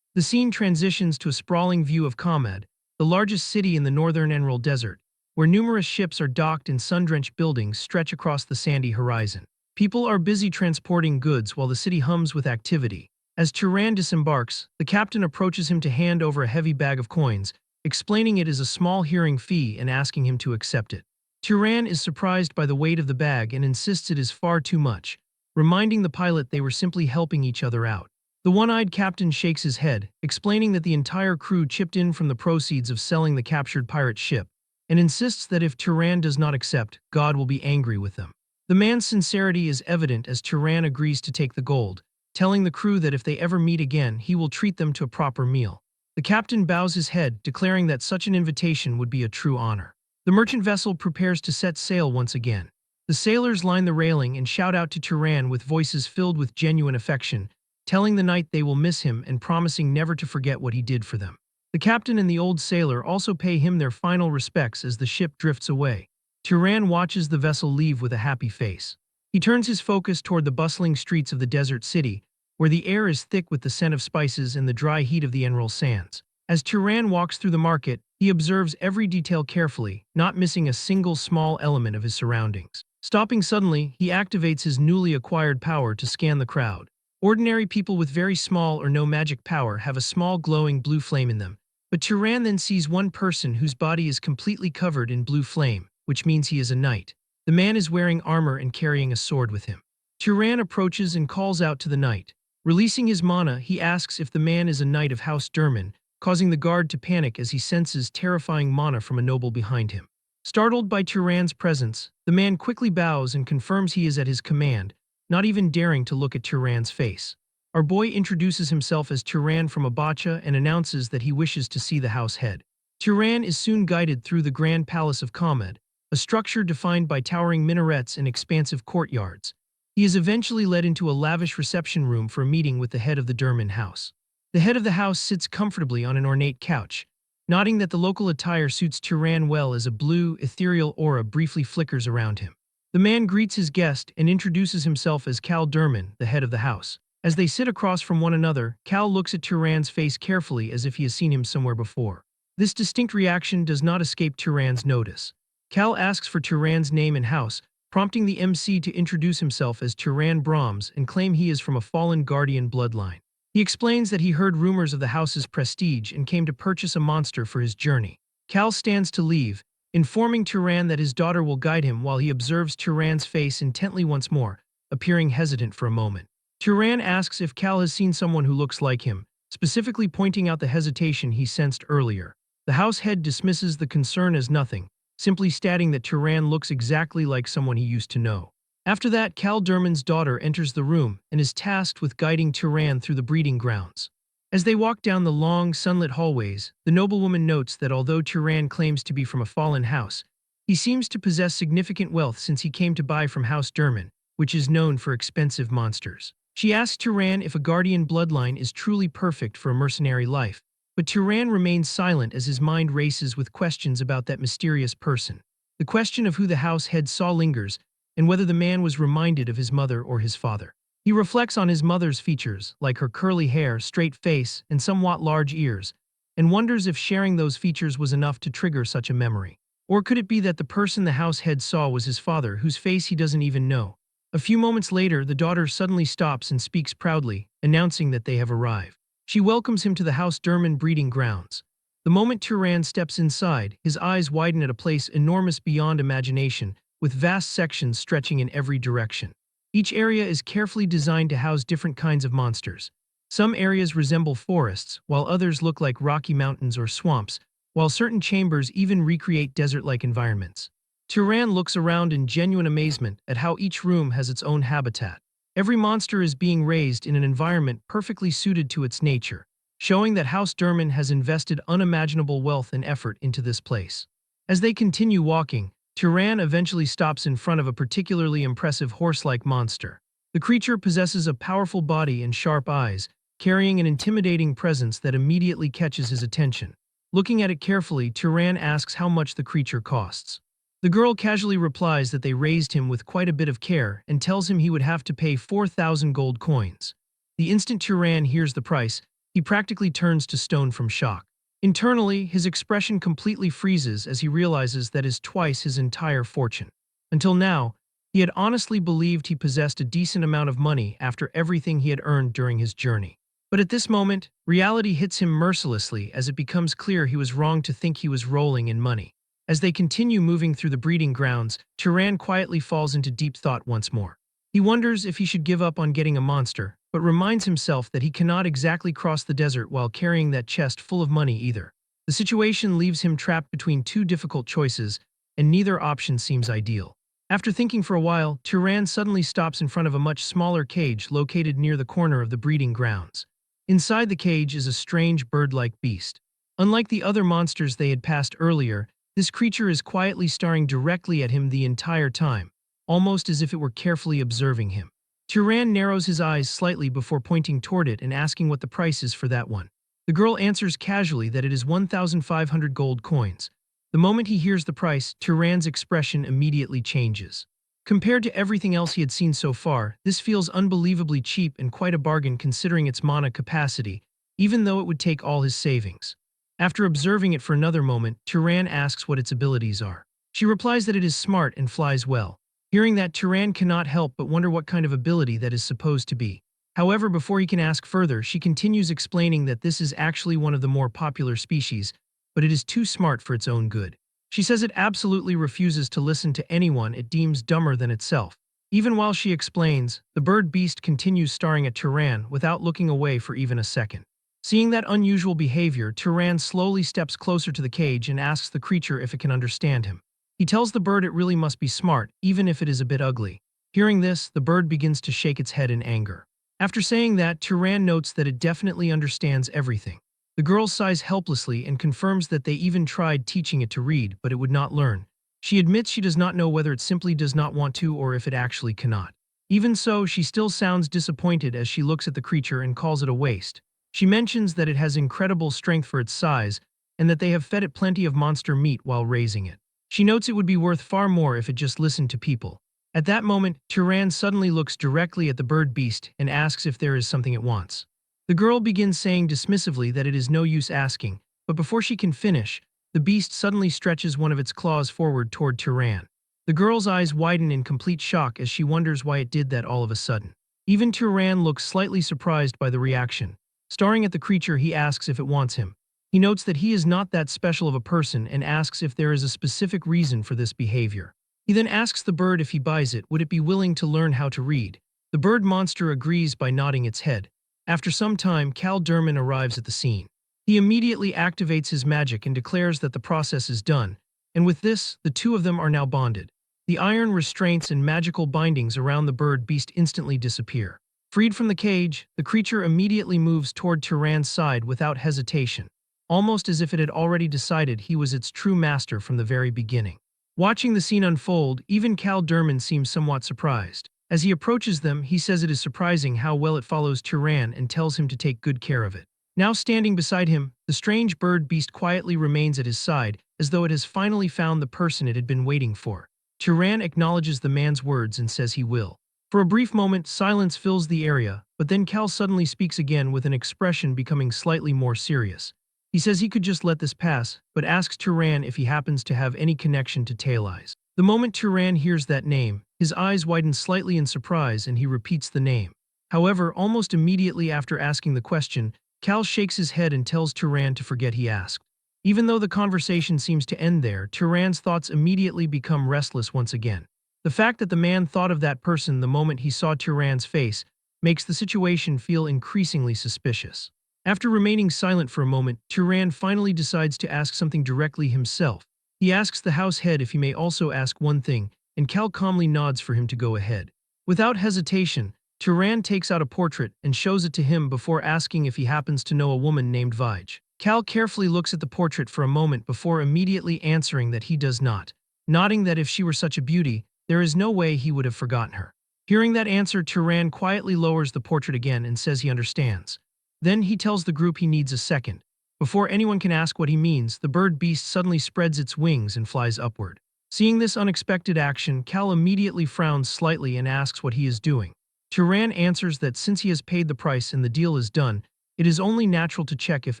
The scene transitions to a sprawling view of Kamad, the largest city in the northern Emerald Desert. where numerous ships are docked and sun-drenched buildings stretch across the sandy horizon. People are busy transporting goods while the city hums with activity. As Turan disembarks, the captain approaches him to hand over a heavy bag of coins, explaining it is a small hearing fee and asking him to accept it. Turan is surprised by the weight of the bag and insists it is far too much, reminding the pilot they were simply helping each other out. The one-eyed captain shakes his head, explaining that the entire crew chipped in from the proceeds of selling the captured pirate ship, and insists that if Turan does not accept, God will be angry with them. The man's sincerity is evident as Turan agrees to take the gold, telling the crew that if they ever meet again, he will treat them to a proper meal. The captain bows his head, declaring that such an invitation would be a true honor. The merchant vessel prepares to set sail once again. The sailors line the railing and shout out to Turan with voices filled with genuine affection, telling the knight they will miss him and promising never to forget what he did for them. The captain and the old sailor also pay him their final respects as the ship drifts away. Turan watches the vessel leave with a happy face. He turns his focus toward the bustling streets of the desert city, where the air is thick with the scent of spices and the dry heat of the emerald sands. As Turan walks through the market, he observes every detail carefully, not missing a single small element of his surroundings. Stopping suddenly, he activates his newly acquired power to scan the crowd. Ordinary people with very small or no magic power have a small glowing blue flame in them, but Turan then sees one person whose body is completely covered in blue flame, which means he is a knight. The man is wearing armor and carrying a sword with him. Turan approaches and calls out to the knight. Releasing his mana, he asks if the man is a knight of House Durman, causing the guard to panic as he senses terrifying mana from a noble behind him. Startled by Turan's presence, the man quickly bows and confirms he is at his command, not even daring to look at Turan's face. Our boy introduces himself as Turan from Abacha and announces that he wishes to see the house head. Turan is soon guided through the Grand Palace of Kamed, a structure defined by towering minarets and expansive courtyards. He is eventually led into a lavish reception room for a meeting with the head of the Durman house. The head of the house sits comfortably on an ornate couch, nodding that the local attire suits Turan well as a blue, ethereal aura briefly flickers around him. The man greets his guest and introduces himself as Cal Durman, the head of the house. As they sit across from one another, Cal looks at Turan's face carefully as if he has seen him somewhere before. This distinct reaction does not escape Turan's notice. Cal asks for Turan's name and house, prompting the MC to introduce himself as Turan Brahms and claim he is from a fallen guardian bloodline. He explains that he heard rumors of the house's prestige and came to purchase a monster for his journey. Cal stands to leave, informing Turan that his daughter will guide him while he observes Turan's face intently once more, appearing hesitant for a moment. Turan asks if Cal has seen someone who looks like him, specifically pointing out the hesitation he sensed earlier. The house head dismisses the concern as nothing, simply stating that Turan looks exactly like someone he used to know. After that, Cal Durman's daughter enters the room and is tasked with guiding Turan through the breeding grounds. As they walk down the long, sunlit hallways, the noblewoman notes that although Turan claims to be from a fallen house, he seems to possess significant wealth since he came to buy from House Durman, which is known for expensive monsters. She asks Turan if a guardian bloodline is truly perfect for a mercenary life, but Turan remains silent as his mind races with questions about that mysterious person. The question of who the house head saw lingers, and whether the man was reminded of his mother or his father. He reflects on his mother's features, like her curly hair, straight face, and somewhat large ears, and wonders if sharing those features was enough to trigger such a memory. Or could it be that the person the house head saw was his father, whose face he doesn't even know? A few moments later, the daughter suddenly stops and speaks proudly, announcing that they have arrived. She welcomes him to the House Durman breeding grounds. The moment Turan steps inside, his eyes widen at a place enormous beyond imagination, with vast sections stretching in every direction. Each area is carefully designed to house different kinds of monsters. Some areas resemble forests, while others look like rocky mountains or swamps, while certain chambers even recreate desert-like environments. Turan looks around in genuine amazement at how each room has its own habitat. Every monster is being raised in an environment perfectly suited to its nature, showing that House Durman has invested unimaginable wealth and effort into this place. As they continue walking, Turan eventually stops in front of a particularly impressive horse-like monster. The creature possesses a powerful body and sharp eyes, carrying an intimidating presence that immediately catches his attention. Looking at it carefully, Turan asks how much the creature costs. The girl casually replies that they raised him with quite a bit of care and tells him he would have to pay 4,000 gold coins. The instant Turan hears the price, he practically turns to stone from shock. Internally, his expression completely freezes as he realizes that is twice his entire fortune. Until now, he had honestly believed he possessed a decent amount of money after everything he had earned during his journey. But at this moment, reality hits him mercilessly as it becomes clear he was wrong to think he was rolling in money. As they continue moving through the breeding grounds, Turan quietly falls into deep thought once more. He wonders if he should give up on getting a monster, but reminds himself that he cannot exactly cross the desert while carrying that chest full of money either. The situation leaves him trapped between two difficult choices, and neither option seems ideal. After thinking for a while, Turan suddenly stops in front of a much smaller cage located near the corner of the breeding grounds. Inside the cage is a strange bird-like beast. Unlike the other monsters they had passed earlier, this creature is quietly staring directly at him the entire time, almost as if it were carefully observing him. Turan narrows his eyes slightly before pointing toward it and asking what the price is for that one. The girl answers casually that it is 1,500 gold coins. The moment he hears the price, Turan's expression immediately changes. Compared to everything else he had seen so far, this feels unbelievably cheap and quite a bargain considering its mana capacity, even though it would take all his savings. After observing it for another moment, Turan asks what its abilities are. She replies that it is smart and flies well. Hearing that, Turan cannot help but wonder what kind of ability that is supposed to be. However, before he can ask further, she continues explaining that this is actually one of the more popular species, but it is too smart for its own good. She says it absolutely refuses to listen to anyone it deems dumber than itself. Even while she explains, the bird beast continues staring at Turan without looking away for even a second. Seeing that unusual behavior, Turan slowly steps closer to the cage and asks the creature if it can understand him. He tells the bird it really must be smart, even if it is a bit ugly. Hearing this, the bird begins to shake its head in anger. After saying that, Turan notes that it definitely understands everything. The girl sighs helplessly and confirms that they even tried teaching it to read, but it would not learn. She admits she does not know whether it simply does not want to or if it actually cannot. Even so, she still sounds disappointed as she looks at the creature and calls it a waste. She mentions that it has incredible strength for its size, and that they have fed it plenty of monster meat while raising it. She notes it would be worth far more if it just listened to people. At that moment, Turan suddenly looks directly at the bird beast and asks if there is something it wants. The girl begins saying dismissively that it is no use asking, but before she can finish, the beast suddenly stretches one of its claws forward toward Turan. The girl's eyes widen in complete shock as she wonders why it did that all of a sudden. Even Turan looks slightly surprised by the reaction. Staring at the creature, he asks if it wants him. He notes that he is not that special of a person and asks if there is a specific reason for this behavior. He then asks the bird if he buys it, would it be willing to learn how to read. The bird monster agrees by nodding its head. After some time, Cal Durman arrives at the scene. He immediately activates his magic and declares that the process is done, and with this, the two of them are now bonded. The iron restraints and magical bindings around the bird beast instantly disappear. Freed from the cage, the creature immediately moves toward Turan's side without hesitation, almost as if it had already decided he was its true master from the very beginning. Watching the scene unfold, even Cal Durman seems somewhat surprised. As he approaches them, he says it is surprising how well it follows Turan and tells him to take good care of it. Now standing beside him, the strange bird beast quietly remains at his side, as though it has finally found the person it had been waiting for. Turan acknowledges the man's words and says he will. For a brief moment, silence fills the area, but then Cal suddenly speaks again with an expression becoming slightly more serious. He says he could just let this pass, but asks Turan if he happens to have any connection to Tail Eyes. The moment Turan hears that name, his eyes widen slightly in surprise and he repeats the name. However, almost immediately after asking the question, Cal shakes his head and tells Turan to forget he asked. Even though the conversation seems to end there, Turan's thoughts immediately become restless once again. The fact that the man thought of that person the moment he saw Turan's face makes the situation feel increasingly suspicious. After remaining silent for a moment, Turan finally decides to ask something directly himself. He asks the house head if he may also ask one thing, and Cal calmly nods for him to go ahead. Without hesitation, Turan takes out a portrait and shows it to him before asking if he happens to know a woman named Vij. Cal carefully looks at the portrait for a moment before immediately answering that he does not, nodding that if she were such a beauty, there is no way he would have forgotten her. Hearing that answer, Turan quietly lowers the portrait again and says he understands. Then he tells the group he needs a second. Before anyone can ask what he means, the bird beast suddenly spreads its wings and flies upward. Seeing this unexpected action, Cal immediately frowns slightly and asks what he is doing. Turan answers that since he has paid the price and the deal is done, it is only natural to check if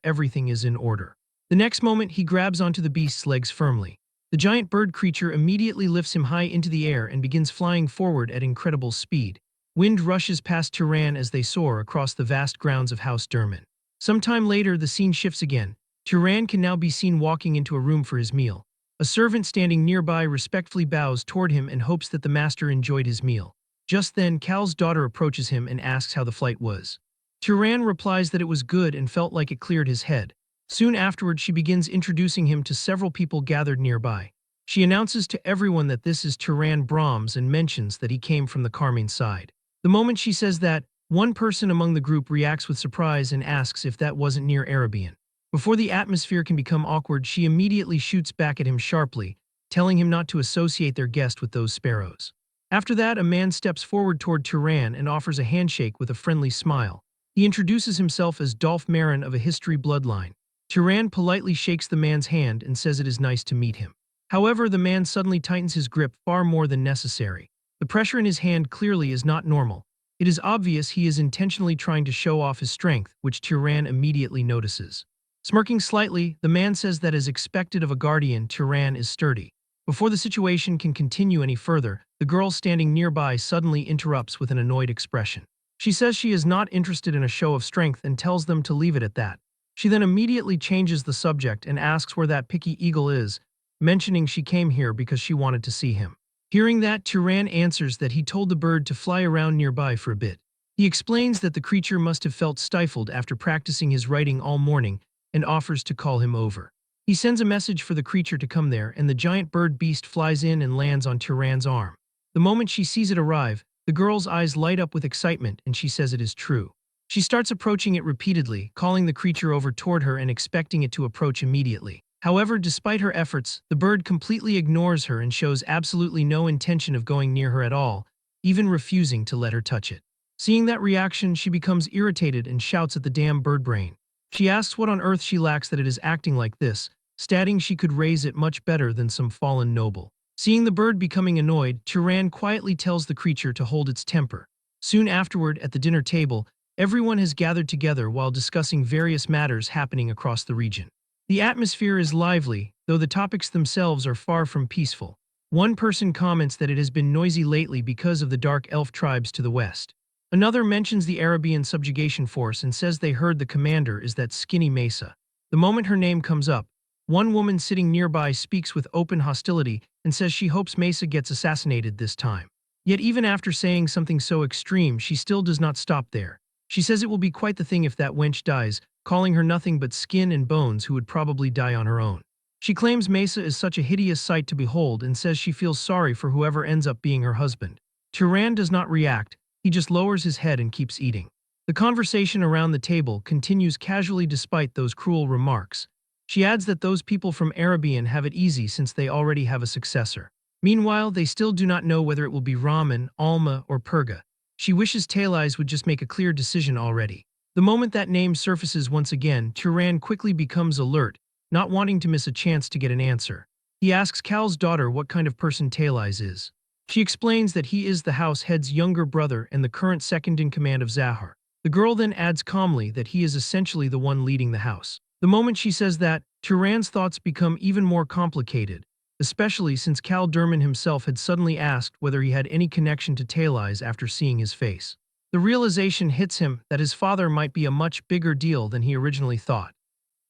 everything is in order. The next moment, he grabs onto the beast's legs firmly. The giant bird creature immediately lifts him high into the air and begins flying forward at incredible speed. Wind rushes past Turan as they soar across the vast grounds of House Durman. Sometime later, the scene shifts again. Turan can now be seen walking into a room for his meal. A servant standing nearby respectfully bows toward him and hopes that the master enjoyed his meal. Just then, Cal's daughter approaches him and asks how the flight was. Turan replies that it was good and felt like it cleared his head. Soon afterward, she begins introducing him to several people gathered nearby. She announces to everyone that this is Turan Brahms and mentions that he came from the Carmine side. The moment she says that, one person among the group reacts with surprise and asks if that wasn't near Arabian. Before the atmosphere can become awkward, she immediately shoots back at him sharply, telling him not to associate their guest with those sparrows. After that, a man steps forward toward Turan and offers a handshake with a friendly smile. He introduces himself as Dolph Marin of a history bloodline. Turan politely shakes the man's hand and says it is nice to meet him. However, the man suddenly tightens his grip far more than necessary. The pressure in his hand clearly is not normal. It is obvious he is intentionally trying to show off his strength, which Turan immediately notices. Smirking slightly, the man says that as expected of a guardian, Turan is sturdy. Before the situation can continue any further, the girl standing nearby suddenly interrupts with an annoyed expression. She says she is not interested in a show of strength and tells them to leave it at that. She then immediately changes the subject and asks where that picky eagle is, mentioning she came here because she wanted to see him. Hearing that, Turan answers that he told the bird to fly around nearby for a bit. He explains that the creature must have felt stifled after practicing his writing all morning and offers to call him over. He sends a message for the creature to come there, and the giant bird beast flies in and lands on Turan's arm. The moment she sees it arrive, the girl's eyes light up with excitement and she says it is true. She starts approaching it repeatedly, calling the creature over toward her and expecting it to approach immediately. However, despite her efforts, the bird completely ignores her and shows absolutely no intention of going near her at all, even refusing to let her touch it. Seeing that reaction, she becomes irritated and shouts at the damn bird brain. She asks what on earth she lacks that it is acting like this, stating she could raise it much better than some fallen noble. Seeing the bird becoming annoyed, Turan quietly tells the creature to hold its temper. Soon afterward, at the dinner table, everyone has gathered together while discussing various matters happening across the region. The atmosphere is lively, though the topics themselves are far from peaceful. One person comments that it has been noisy lately because of the dark elf tribes to the west. Another mentions the Arabian subjugation force and says they heard the commander is that skinny Mesa. The moment her name comes up, one woman sitting nearby speaks with open hostility and says she hopes Mesa gets assassinated this time. Yet even after saying something so extreme, she still does not stop there. She says it will be quite the thing if that wench dies, calling her nothing but skin and bones who would probably die on her own. She claims Mesa is such a hideous sight to behold and says she feels sorry for whoever ends up being her husband. Turan does not react, he just lowers his head and keeps eating. The conversation around the table continues casually despite those cruel remarks. She adds that those people from Arabian have it easy since they already have a successor. Meanwhile, they still do not know whether it will be Raman, Alma, or Perga. She wishes Talais would just make a clear decision already. The moment that name surfaces once again, Turan quickly becomes alert, not wanting to miss a chance to get an answer. He asks Cal's daughter what kind of person Talais is. She explains that he is the house head's younger brother and the current second-in-command of Zahar. The girl then adds calmly that he is essentially the one leading the house. The moment she says that, Turan's thoughts become even more complicated, especially since Cal Durman himself had suddenly asked whether he had any connection to Talais after seeing his face. The realization hits him that his father might be a much bigger deal than he originally thought.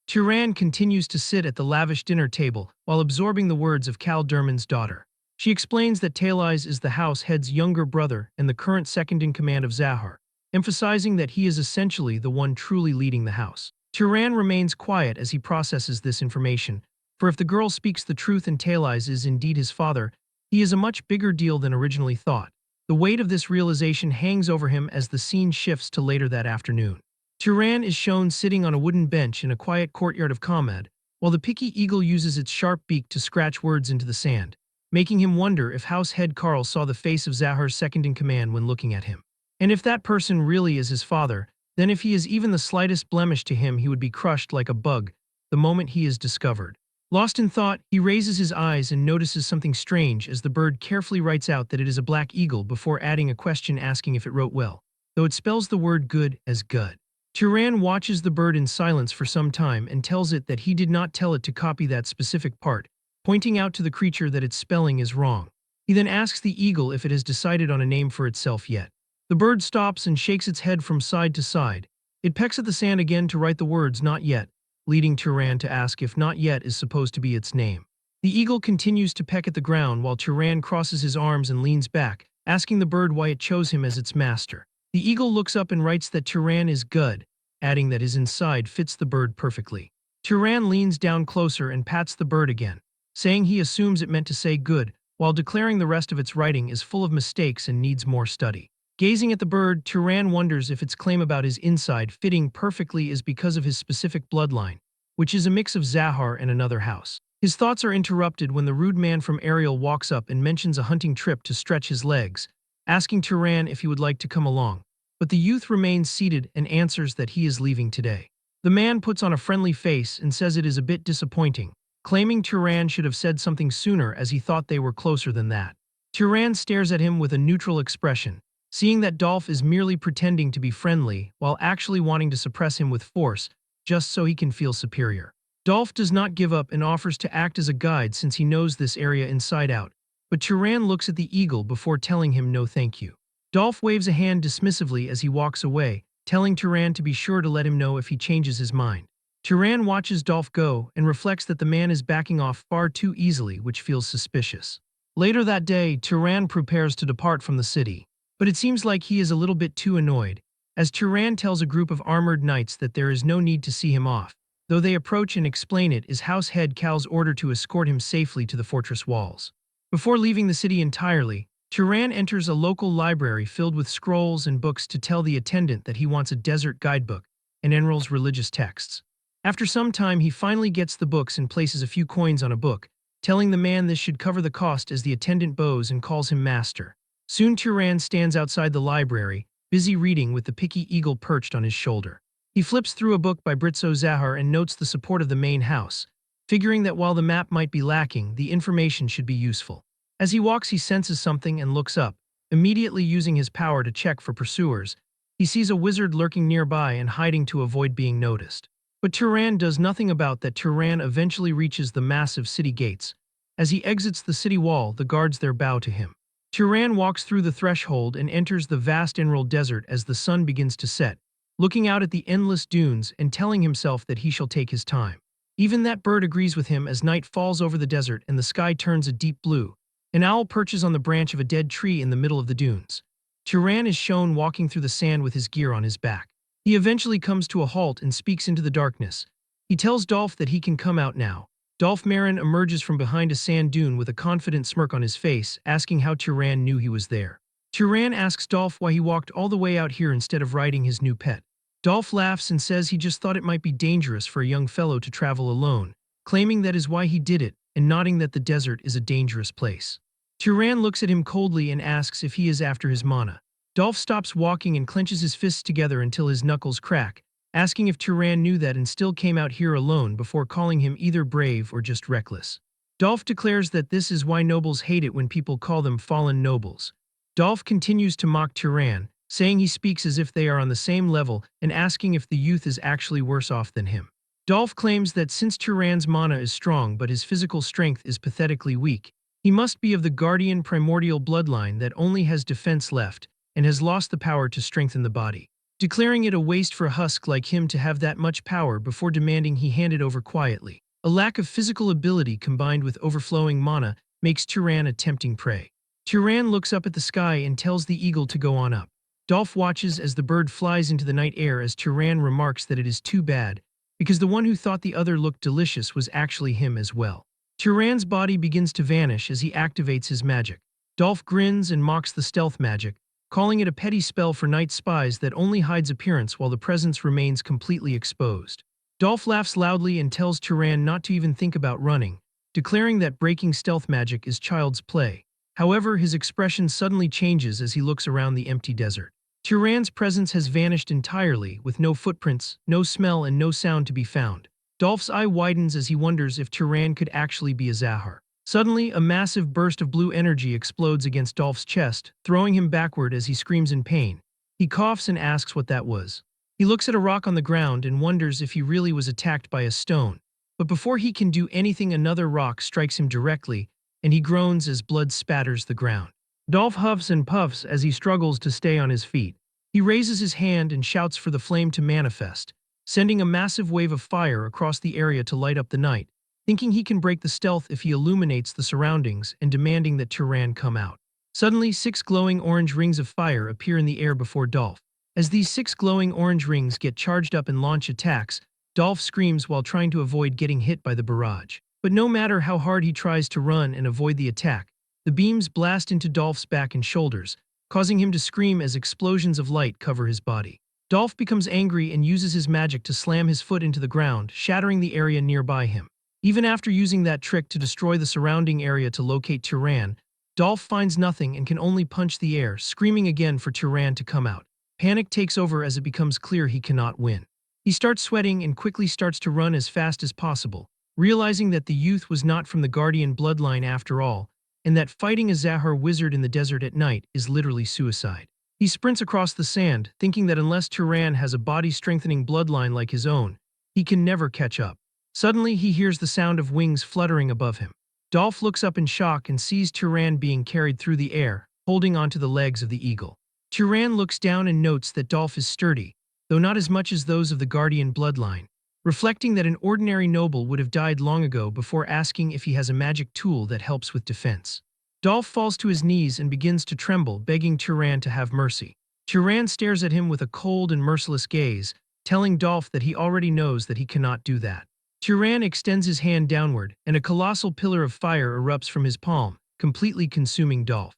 Turan continues to sit at the lavish dinner table while absorbing the words of Cal Durman's daughter. She explains that Talais is the house head's younger brother and the current second-in-command of Zahar, emphasizing that he is essentially the one truly leading the house. Turan remains quiet as he processes this information, for if the girl speaks the truth and Talais is indeed his father, he is a much bigger deal than originally thought. The weight of this realization hangs over him as the scene shifts to later that afternoon. Turan is shown sitting on a wooden bench in a quiet courtyard of Kamad, while the picky eagle uses its sharp beak to scratch words into the sand, making him wonder if House Head Carl saw the face of Zahar's second-in-command when looking at him. And if that person really is his father, then if he is even the slightest blemish to him, he would be crushed like a bug the moment he is discovered. Lost in thought, he raises his eyes and notices something strange as the bird carefully writes out that it is a black eagle before adding a question asking if it wrote well, though it spells the word good as good. Turan watches the bird in silence for some time and tells it that he did not tell it to copy that specific part, pointing out to the creature that its spelling is wrong. He then asks the eagle if it has decided on a name for itself yet. The bird stops and shakes its head from side to side. It pecks at the sand again to write the words "not yet," leading Turan to ask if "not yet" is supposed to be its name. The eagle continues to peck at the ground while Turan crosses his arms and leans back, asking the bird why it chose him as its master. The eagle looks up and writes that Turan is good, adding that his inside fits the bird perfectly. Turan leans down closer and pats the bird again, saying he assumes it meant to say good, while declaring the rest of its writing is full of mistakes and needs more study. Gazing at the bird, Turan wonders if its claim about his inside fitting perfectly is because of his specific bloodline, which is a mix of Zahar and another house. His thoughts are interrupted when the rude man from Ariel walks up and mentions a hunting trip to stretch his legs, asking Turan if he would like to come along. But the youth remains seated and answers that he is leaving today. The man puts on a friendly face and says it is a bit disappointing, claiming Turan should have said something sooner as he thought they were closer than that. Turan stares at him with a neutral expression, seeing that Dolph is merely pretending to be friendly while actually wanting to suppress him with force, just so he can feel superior. Dolph does not give up and offers to act as a guide since he knows this area inside out, but Turan looks at the eagle before telling him no thank you. Dolph waves a hand dismissively as he walks away, telling Turan to be sure to let him know if he changes his mind. Turan watches Dolph go and reflects that the man is backing off far too easily, which feels suspicious. Later that day, Turan prepares to depart from the city, but it seems like he is a little bit too annoyed, as Turan tells a group of armored knights that there is no need to see him off, though they approach and explain it is House Head Cal's order to escort him safely to the fortress walls. Before leaving the city entirely, Turan enters a local library filled with scrolls and books to tell the attendant that he wants a desert guidebook and enrolls religious texts. After some time, he finally gets the books and places a few coins on a book, telling the man this should cover the cost as the attendant bows and calls him master. Soon Turan stands outside the library, busy reading with the picky eagle perched on his shoulder. He flips through a book by Britso Zahar and notes the support of the main house, figuring that while the map might be lacking, the information should be useful. As he walks, he senses something and looks up, immediately using his power to check for pursuers. He sees a wizard lurking nearby and hiding to avoid being noticed. But Turan does nothing about that. Turan eventually reaches the massive city gates. As he exits the city wall, the guards there bow to him. Turan walks through the threshold and enters the vast emerald desert as the sun begins to set, looking out at the endless dunes and telling himself that he shall take his time. Even that bird agrees with him as night falls over the desert and the sky turns a deep blue. An owl perches on the branch of a dead tree in the middle of the dunes. Turan is shown walking through the sand with his gear on his back. He eventually comes to a halt and speaks into the darkness. He tells Dolph that he can come out now. Dolph Marin emerges from behind a sand dune with a confident smirk on his face, asking how Turan knew he was there. Turan asks Dolph why he walked all the way out here instead of riding his new pet. Dolph laughs and says he just thought it might be dangerous for a young fellow to travel alone, claiming that is why he did it, and nodding that the desert is a dangerous place. Turan looks at him coldly and asks if he is after his mana. Dolph stops walking and clenches his fists together until his knuckles crack, asking if Turan knew that and still came out here alone before calling him either brave or just reckless. Dolph declares that this is why nobles hate it when people call them fallen nobles. Dolph continues to mock Turan, saying he speaks as if they are on the same level and asking if the youth is actually worse off than him. Dolph claims that since Turan's mana is strong but his physical strength is pathetically weak, he must be of the guardian primordial bloodline that only has defense left and has lost the power to strengthen the body, declaring it a waste for a husk like him to have that much power before demanding he hand it over quietly. A lack of physical ability combined with overflowing mana makes Turan a tempting prey. Turan looks up at the sky and tells the eagle to go on up. Dolph watches as the bird flies into the night air as Turan remarks that it is too bad, because the one who thought the other looked delicious was actually him as well. Turan's body begins to vanish as he activates his magic. Dolph grins and mocks the stealth magic, calling it a petty spell for night spies that only hides appearance while the presence remains completely exposed. Dolph laughs loudly and tells Turan not to even think about running, declaring that breaking stealth magic is child's play. However, his expression suddenly changes as he looks around the empty desert. Turan's presence has vanished entirely, with no footprints, no smell, and no sound to be found. Dolph's eye widens as he wonders if Turan could actually be a Zahar. Suddenly, a massive burst of blue energy explodes against Dolph's chest, throwing him backward as he screams in pain. He coughs and asks what that was. He looks at a rock on the ground and wonders if he really was attacked by a stone. But before he can do anything, another rock strikes him directly, and he groans as blood spatters the ground. Dolph huffs and puffs as he struggles to stay on his feet. He raises his hand and shouts for the flame to manifest, sending a massive wave of fire across the area to light up the night, thinking he can break the stealth if he illuminates the surroundings and demanding that Turan come out. Suddenly, 6 glowing orange rings of fire appear in the air before Dolph. As these 6 glowing orange rings get charged up and launch attacks, Dolph screams while trying to avoid getting hit by the barrage. But no matter how hard he tries to run and avoid the attack, the beams blast into Dolph's back and shoulders, causing him to scream as explosions of light cover his body. Dolph becomes angry and uses his magic to slam his foot into the ground, shattering the area nearby him. Even after using that trick to destroy the surrounding area to locate Turan, Dolph finds nothing and can only punch the air, screaming again for Turan to come out. Panic takes over as it becomes clear he cannot win. He starts sweating and quickly starts to run as fast as possible, realizing that the youth was not from the Guardian bloodline after all, and that fighting a Zahar wizard in the desert at night is literally suicide. He sprints across the sand, thinking that unless Turan has a body-strengthening bloodline like his own, he can never catch up. Suddenly, he hears the sound of wings fluttering above him. Dolph looks up in shock and sees Turan being carried through the air, holding onto the legs of the eagle. Turan looks down and notes that Dolph is sturdy, though not as much as those of the Guardian bloodline, reflecting that an ordinary noble would have died long ago before asking if he has a magic tool that helps with defense. Dolph falls to his knees and begins to tremble, begging Turan to have mercy. Turan stares at him with a cold and merciless gaze, telling Dolph that he already knows that he cannot do that. Turan extends his hand downward, and a colossal pillar of fire erupts from his palm, completely consuming Dolph.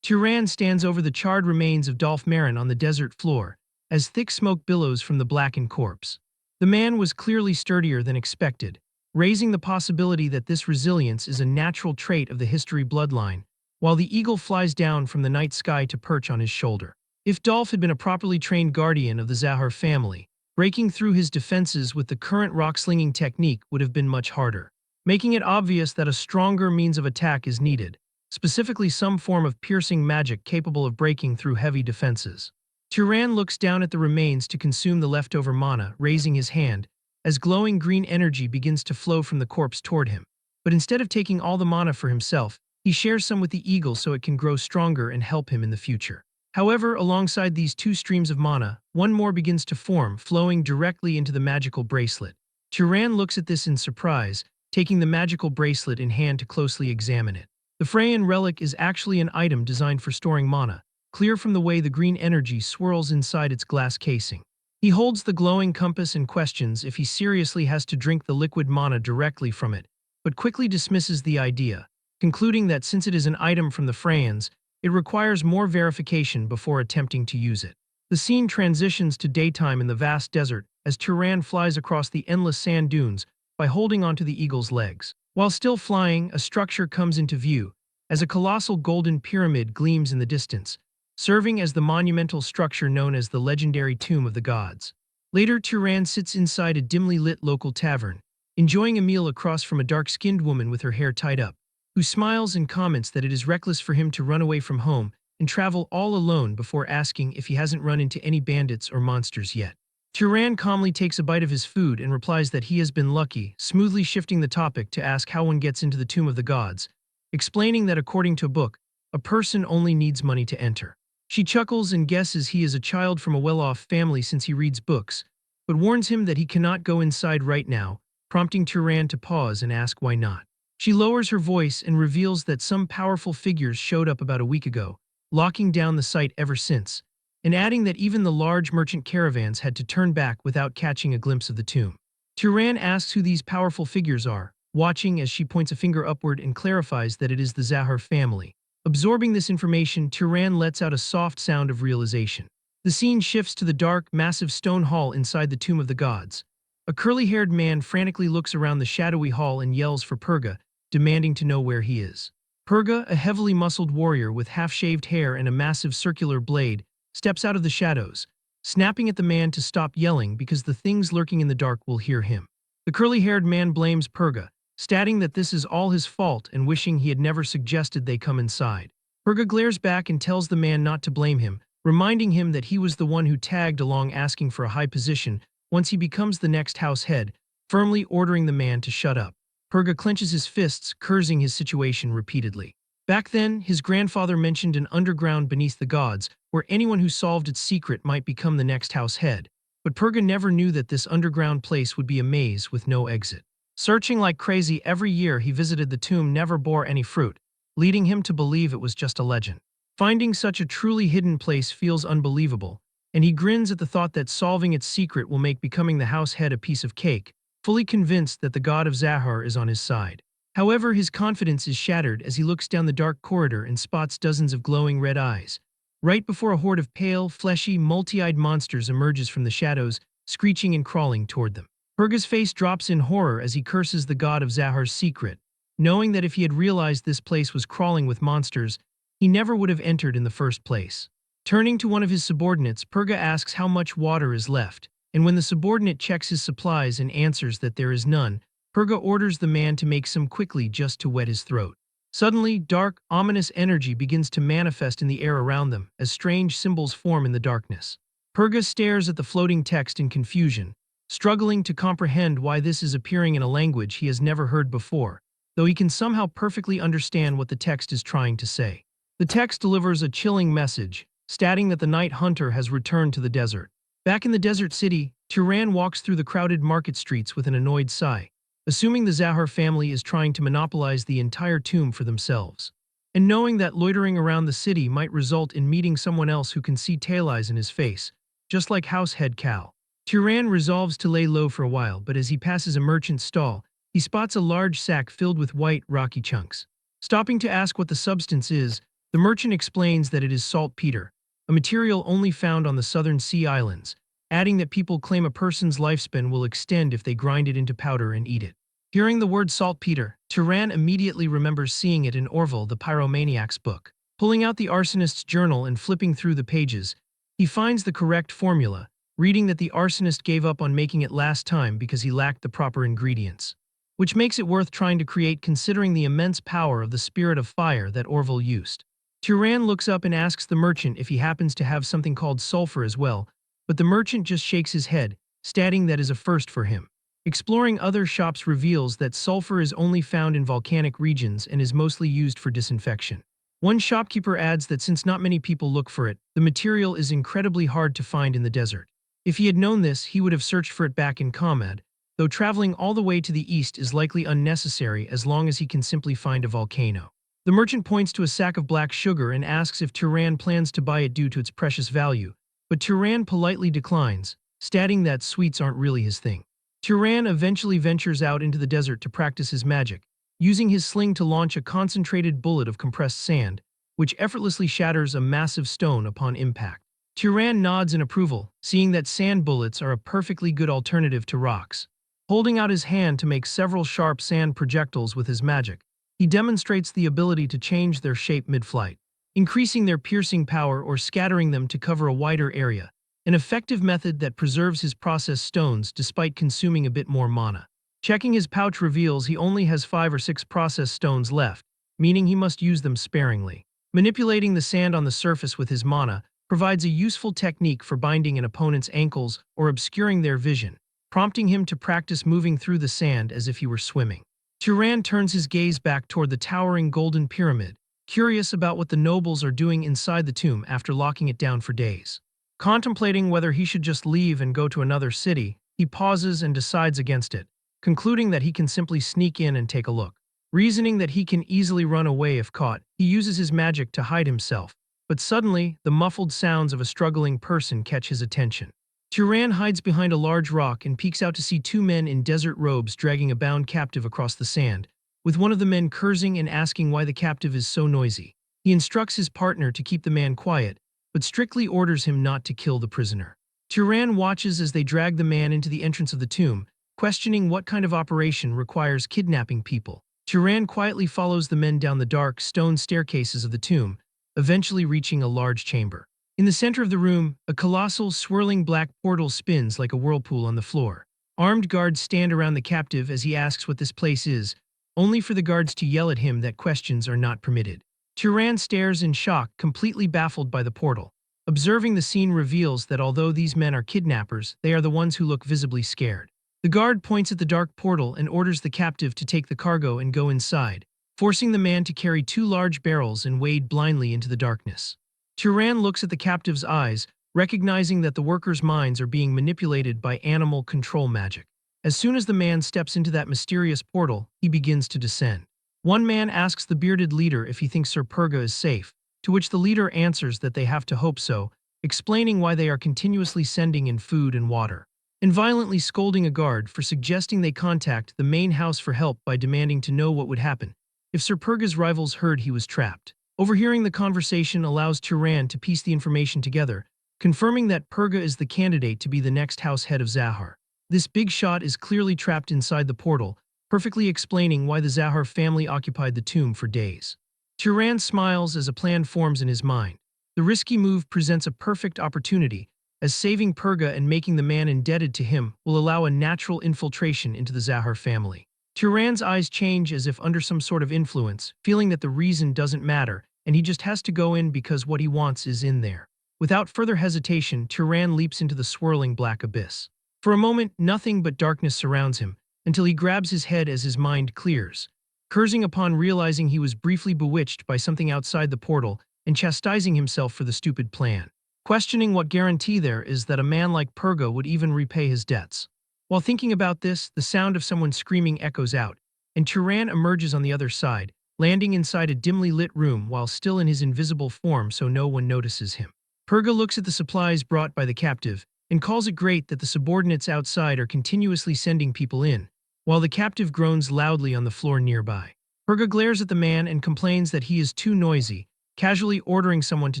Turan stands over the charred remains of Dolph Marin on the desert floor, as thick smoke billows from the blackened corpse. The man was clearly sturdier than expected, raising the possibility that this resilience is a natural trait of the history bloodline, while the eagle flies down from the night sky to perch on his shoulder. If Dolph had been a properly trained guardian of the Zahar family, breaking through his defenses with the current rock-slinging technique would have been much harder, making it obvious that a stronger means of attack is needed, specifically some form of piercing magic capable of breaking through heavy defenses. Turan looks down at the remains to consume the leftover mana, raising his hand, as glowing green energy begins to flow from the corpse toward him. But instead of taking all the mana for himself, he shares some with the eagle so it can grow stronger and help him in the future. However, alongside these 2 streams of mana, one more begins to form, flowing directly into the magical bracelet. Turan looks at this in surprise, taking the magical bracelet in hand to closely examine it. The Freyan relic is actually an item designed for storing mana, clear from the way the green energy swirls inside its glass casing. He holds the glowing compass and questions if he seriously has to drink the liquid mana directly from it, but quickly dismisses the idea, concluding that since it is an item from the Freyans, it requires more verification before attempting to use it. The scene transitions to daytime in the vast desert as Turan flies across the endless sand dunes by holding onto the eagle's legs. While still flying, a structure comes into view, as a colossal golden pyramid gleams in the distance, serving as the monumental structure known as the legendary Tomb of the Gods. Later, Turan sits inside a dimly lit local tavern, enjoying a meal across from a dark-skinned woman with her hair tied up, who smiles and comments that it is reckless for him to run away from home and travel all alone before asking if he hasn't run into any bandits or monsters yet. Turan calmly takes a bite of his food and replies that he has been lucky, smoothly shifting the topic to ask how one gets into the Tomb of the Gods, explaining that according to a book, a person only needs money to enter. She chuckles and guesses he is a child from a well-off family since he reads books, but warns him that he cannot go inside right now, prompting Turan to pause and ask why not. She lowers her voice and reveals that some powerful figures showed up about a week ago, locking down the site ever since, and adding that even the large merchant caravans had to turn back without catching a glimpse of the tomb. Turan asks who these powerful figures are, watching as she points a finger upward and clarifies that it is the Zahar family. Absorbing this information, Turan lets out a soft sound of realization. The scene shifts to the dark, massive stone hall inside the Tomb of the Gods. A curly-haired man frantically looks around the shadowy hall and yells for Purga, demanding to know where he is. Purga, a heavily muscled warrior with half-shaved hair and a massive circular blade, steps out of the shadows, snapping at the man to stop yelling because the things lurking in the dark will hear him. The curly-haired man blames Purga, stating that this is all his fault and wishing he had never suggested they come inside. Purga glares back and tells the man not to blame him, reminding him that he was the one who tagged along asking for a high position once he becomes the next house head, firmly ordering the man to shut up. Purga clenches his fists, cursing his situation repeatedly. Back then, his grandfather mentioned an underground beneath the gods, where anyone who solved its secret might become the next house head. But Purga never knew that this underground place would be a maze with no exit. Searching like crazy every year he visited the tomb never bore any fruit, leading him to believe it was just a legend. Finding such a truly hidden place feels unbelievable, and he grins at the thought that solving its secret will make becoming the house head a piece of cake, fully convinced that the god of Zahar is on his side. However, his confidence is shattered as he looks down the dark corridor and spots dozens of glowing red eyes. Right before a horde of pale, fleshy, multi-eyed monsters emerges from the shadows, screeching and crawling toward them. Purga's face drops in horror as he curses the god of Zahar's secret, knowing that if he had realized this place was crawling with monsters, he never would have entered in the first place. Turning to one of his subordinates, Purga asks how much water is left, and when the subordinate checks his supplies and answers that there is none, Purga orders the man to make some quickly just to wet his throat. Suddenly, dark, ominous energy begins to manifest in the air around them as strange symbols form in the darkness. Purga stares at the floating text in confusion, struggling to comprehend why this is appearing in a language he has never heard before, though he can somehow perfectly understand what the text is trying to say. The text delivers a chilling message, stating that the night hunter has returned to the desert. Back in the desert city, Turan walks through the crowded market streets with an annoyed sigh, assuming the Zahar family is trying to monopolize the entire tomb for themselves. And knowing that loitering around the city might result in meeting someone else who can see tail eyes in his face, just like house head Cal. Turan resolves to lay low for a while, but as he passes a merchant's stall, he spots a large sack filled with white, rocky chunks. Stopping to ask what the substance is, the merchant explains that it is saltpeter, a material only found on the southern sea islands, adding that people claim a person's lifespan will extend if they grind it into powder and eat it. Hearing the word saltpeter, Turan immediately remembers seeing it in Orville the Pyromaniac's book. Pulling out the arsonist's journal and flipping through the pages, he finds the correct formula, reading that the arsonist gave up on making it last time because he lacked the proper ingredients, which makes it worth trying to create considering the immense power of the spirit of fire that Orville used. Turan looks up and asks the merchant if he happens to have something called sulfur as well, but the merchant just shakes his head, stating that is a first for him. Exploring other shops reveals that sulfur is only found in volcanic regions and is mostly used for disinfection. One shopkeeper adds that since not many people look for it, the material is incredibly hard to find in the desert. If he had known this, he would have searched for it back in Kamad, though traveling all the way to the east is likely unnecessary as long as he can simply find a volcano. The merchant points to a sack of black sugar and asks if Turan plans to buy it due to its precious value, but Turan politely declines, stating that sweets aren't really his thing. Turan eventually ventures out into the desert to practice his magic, using his sling to launch a concentrated bullet of compressed sand, which effortlessly shatters a massive stone upon impact. Turan nods in approval, seeing that sand bullets are a perfectly good alternative to rocks. Holding out his hand to make several sharp sand projectiles with his magic, he demonstrates the ability to change their shape mid-flight, increasing their piercing power or scattering them to cover a wider area, an effective method that preserves his processed stones despite consuming a bit more mana. Checking his pouch reveals he only has 5 or 6 processed stones left, meaning he must use them sparingly. Manipulating the sand on the surface with his mana provides a useful technique for binding an opponent's ankles or obscuring their vision, prompting him to practice moving through the sand as if he were swimming. Turan turns his gaze back toward the towering golden pyramid, curious about what the nobles are doing inside the tomb after locking it down for days. Contemplating whether he should just leave and go to another city, he pauses and decides against it, concluding that he can simply sneak in and take a look. Reasoning that he can easily run away if caught, he uses his magic to hide himself, but suddenly, the muffled sounds of a struggling person catch his attention. Turan hides behind a large rock and peeks out to see 2 men in desert robes dragging a bound captive across the sand, with one of the men cursing and asking why the captive is so noisy. He instructs his partner to keep the man quiet, but strictly orders him not to kill the prisoner. Turan watches as they drag the man into the entrance of the tomb, questioning what kind of operation requires kidnapping people. Turan quietly follows the men down the dark, stone staircases of the tomb, eventually reaching a large chamber. In the center of the room, a colossal, swirling black portal spins like a whirlpool on the floor. Armed guards stand around the captive as he asks what this place is, only for the guards to yell at him that questions are not permitted. Turan stares in shock, completely baffled by the portal. Observing the scene reveals that although these men are kidnappers, they are the ones who look visibly scared. The guard points at the dark portal and orders the captive to take the cargo and go inside, forcing the man to carry two large barrels and wade blindly into the darkness. Turan looks at the captive's eyes, recognizing that the workers' minds are being manipulated by animal control magic. As soon as the man steps into that mysterious portal, he begins to descend. One man asks the bearded leader if he thinks Sir Purga is safe, to which the leader answers that they have to hope so, explaining why they are continuously sending in food and water, and violently scolding a guard for suggesting they contact the main house for help by demanding to know what would happen if Sir Purga's rivals heard he was trapped. Overhearing the conversation allows Turan to piece the information together, confirming that Purga is the candidate to be the next house head of Zahar. This big shot is clearly trapped inside the portal, perfectly explaining why the Zahar family occupied the tomb for days. Turan smiles as a plan forms in his mind. The risky move presents a perfect opportunity, as saving Purga and making the man indebted to him will allow a natural infiltration into the Zahar family. Turan's eyes change as if under some sort of influence, feeling that the reason doesn't matter, and he just has to go in because what he wants is in there. Without further hesitation, Turan leaps into the swirling black abyss. For a moment, nothing but darkness surrounds him, until he grabs his head as his mind clears, cursing upon realizing he was briefly bewitched by something outside the portal and chastising himself for the stupid plan. Questioning what guarantee there is that a man like Purga would even repay his debts. While thinking about this, the sound of someone screaming echoes out, and Turan emerges on the other side, landing inside a dimly lit room while still in his invisible form so no one notices him. Purga looks at the supplies brought by the captive and calls it great that the subordinates outside are continuously sending people in, while the captive groans loudly on the floor nearby. Purga glares at the man and complains that he is too noisy, casually ordering someone to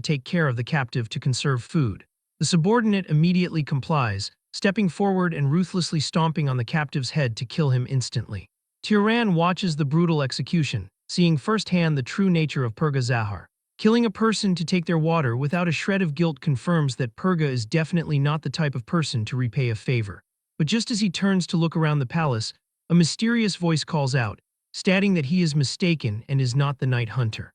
take care of the captive to conserve food. The subordinate immediately complies, stepping forward and ruthlessly stomping on the captive's head to kill him instantly. Turan watches the brutal execution, seeing firsthand the true nature of Purga Zahar. Killing a person to take their water without a shred of guilt confirms that Purga is definitely not the type of person to repay a favor. But just as he turns to look around the palace, a mysterious voice calls out, stating that he is mistaken and is not the Night Hunter.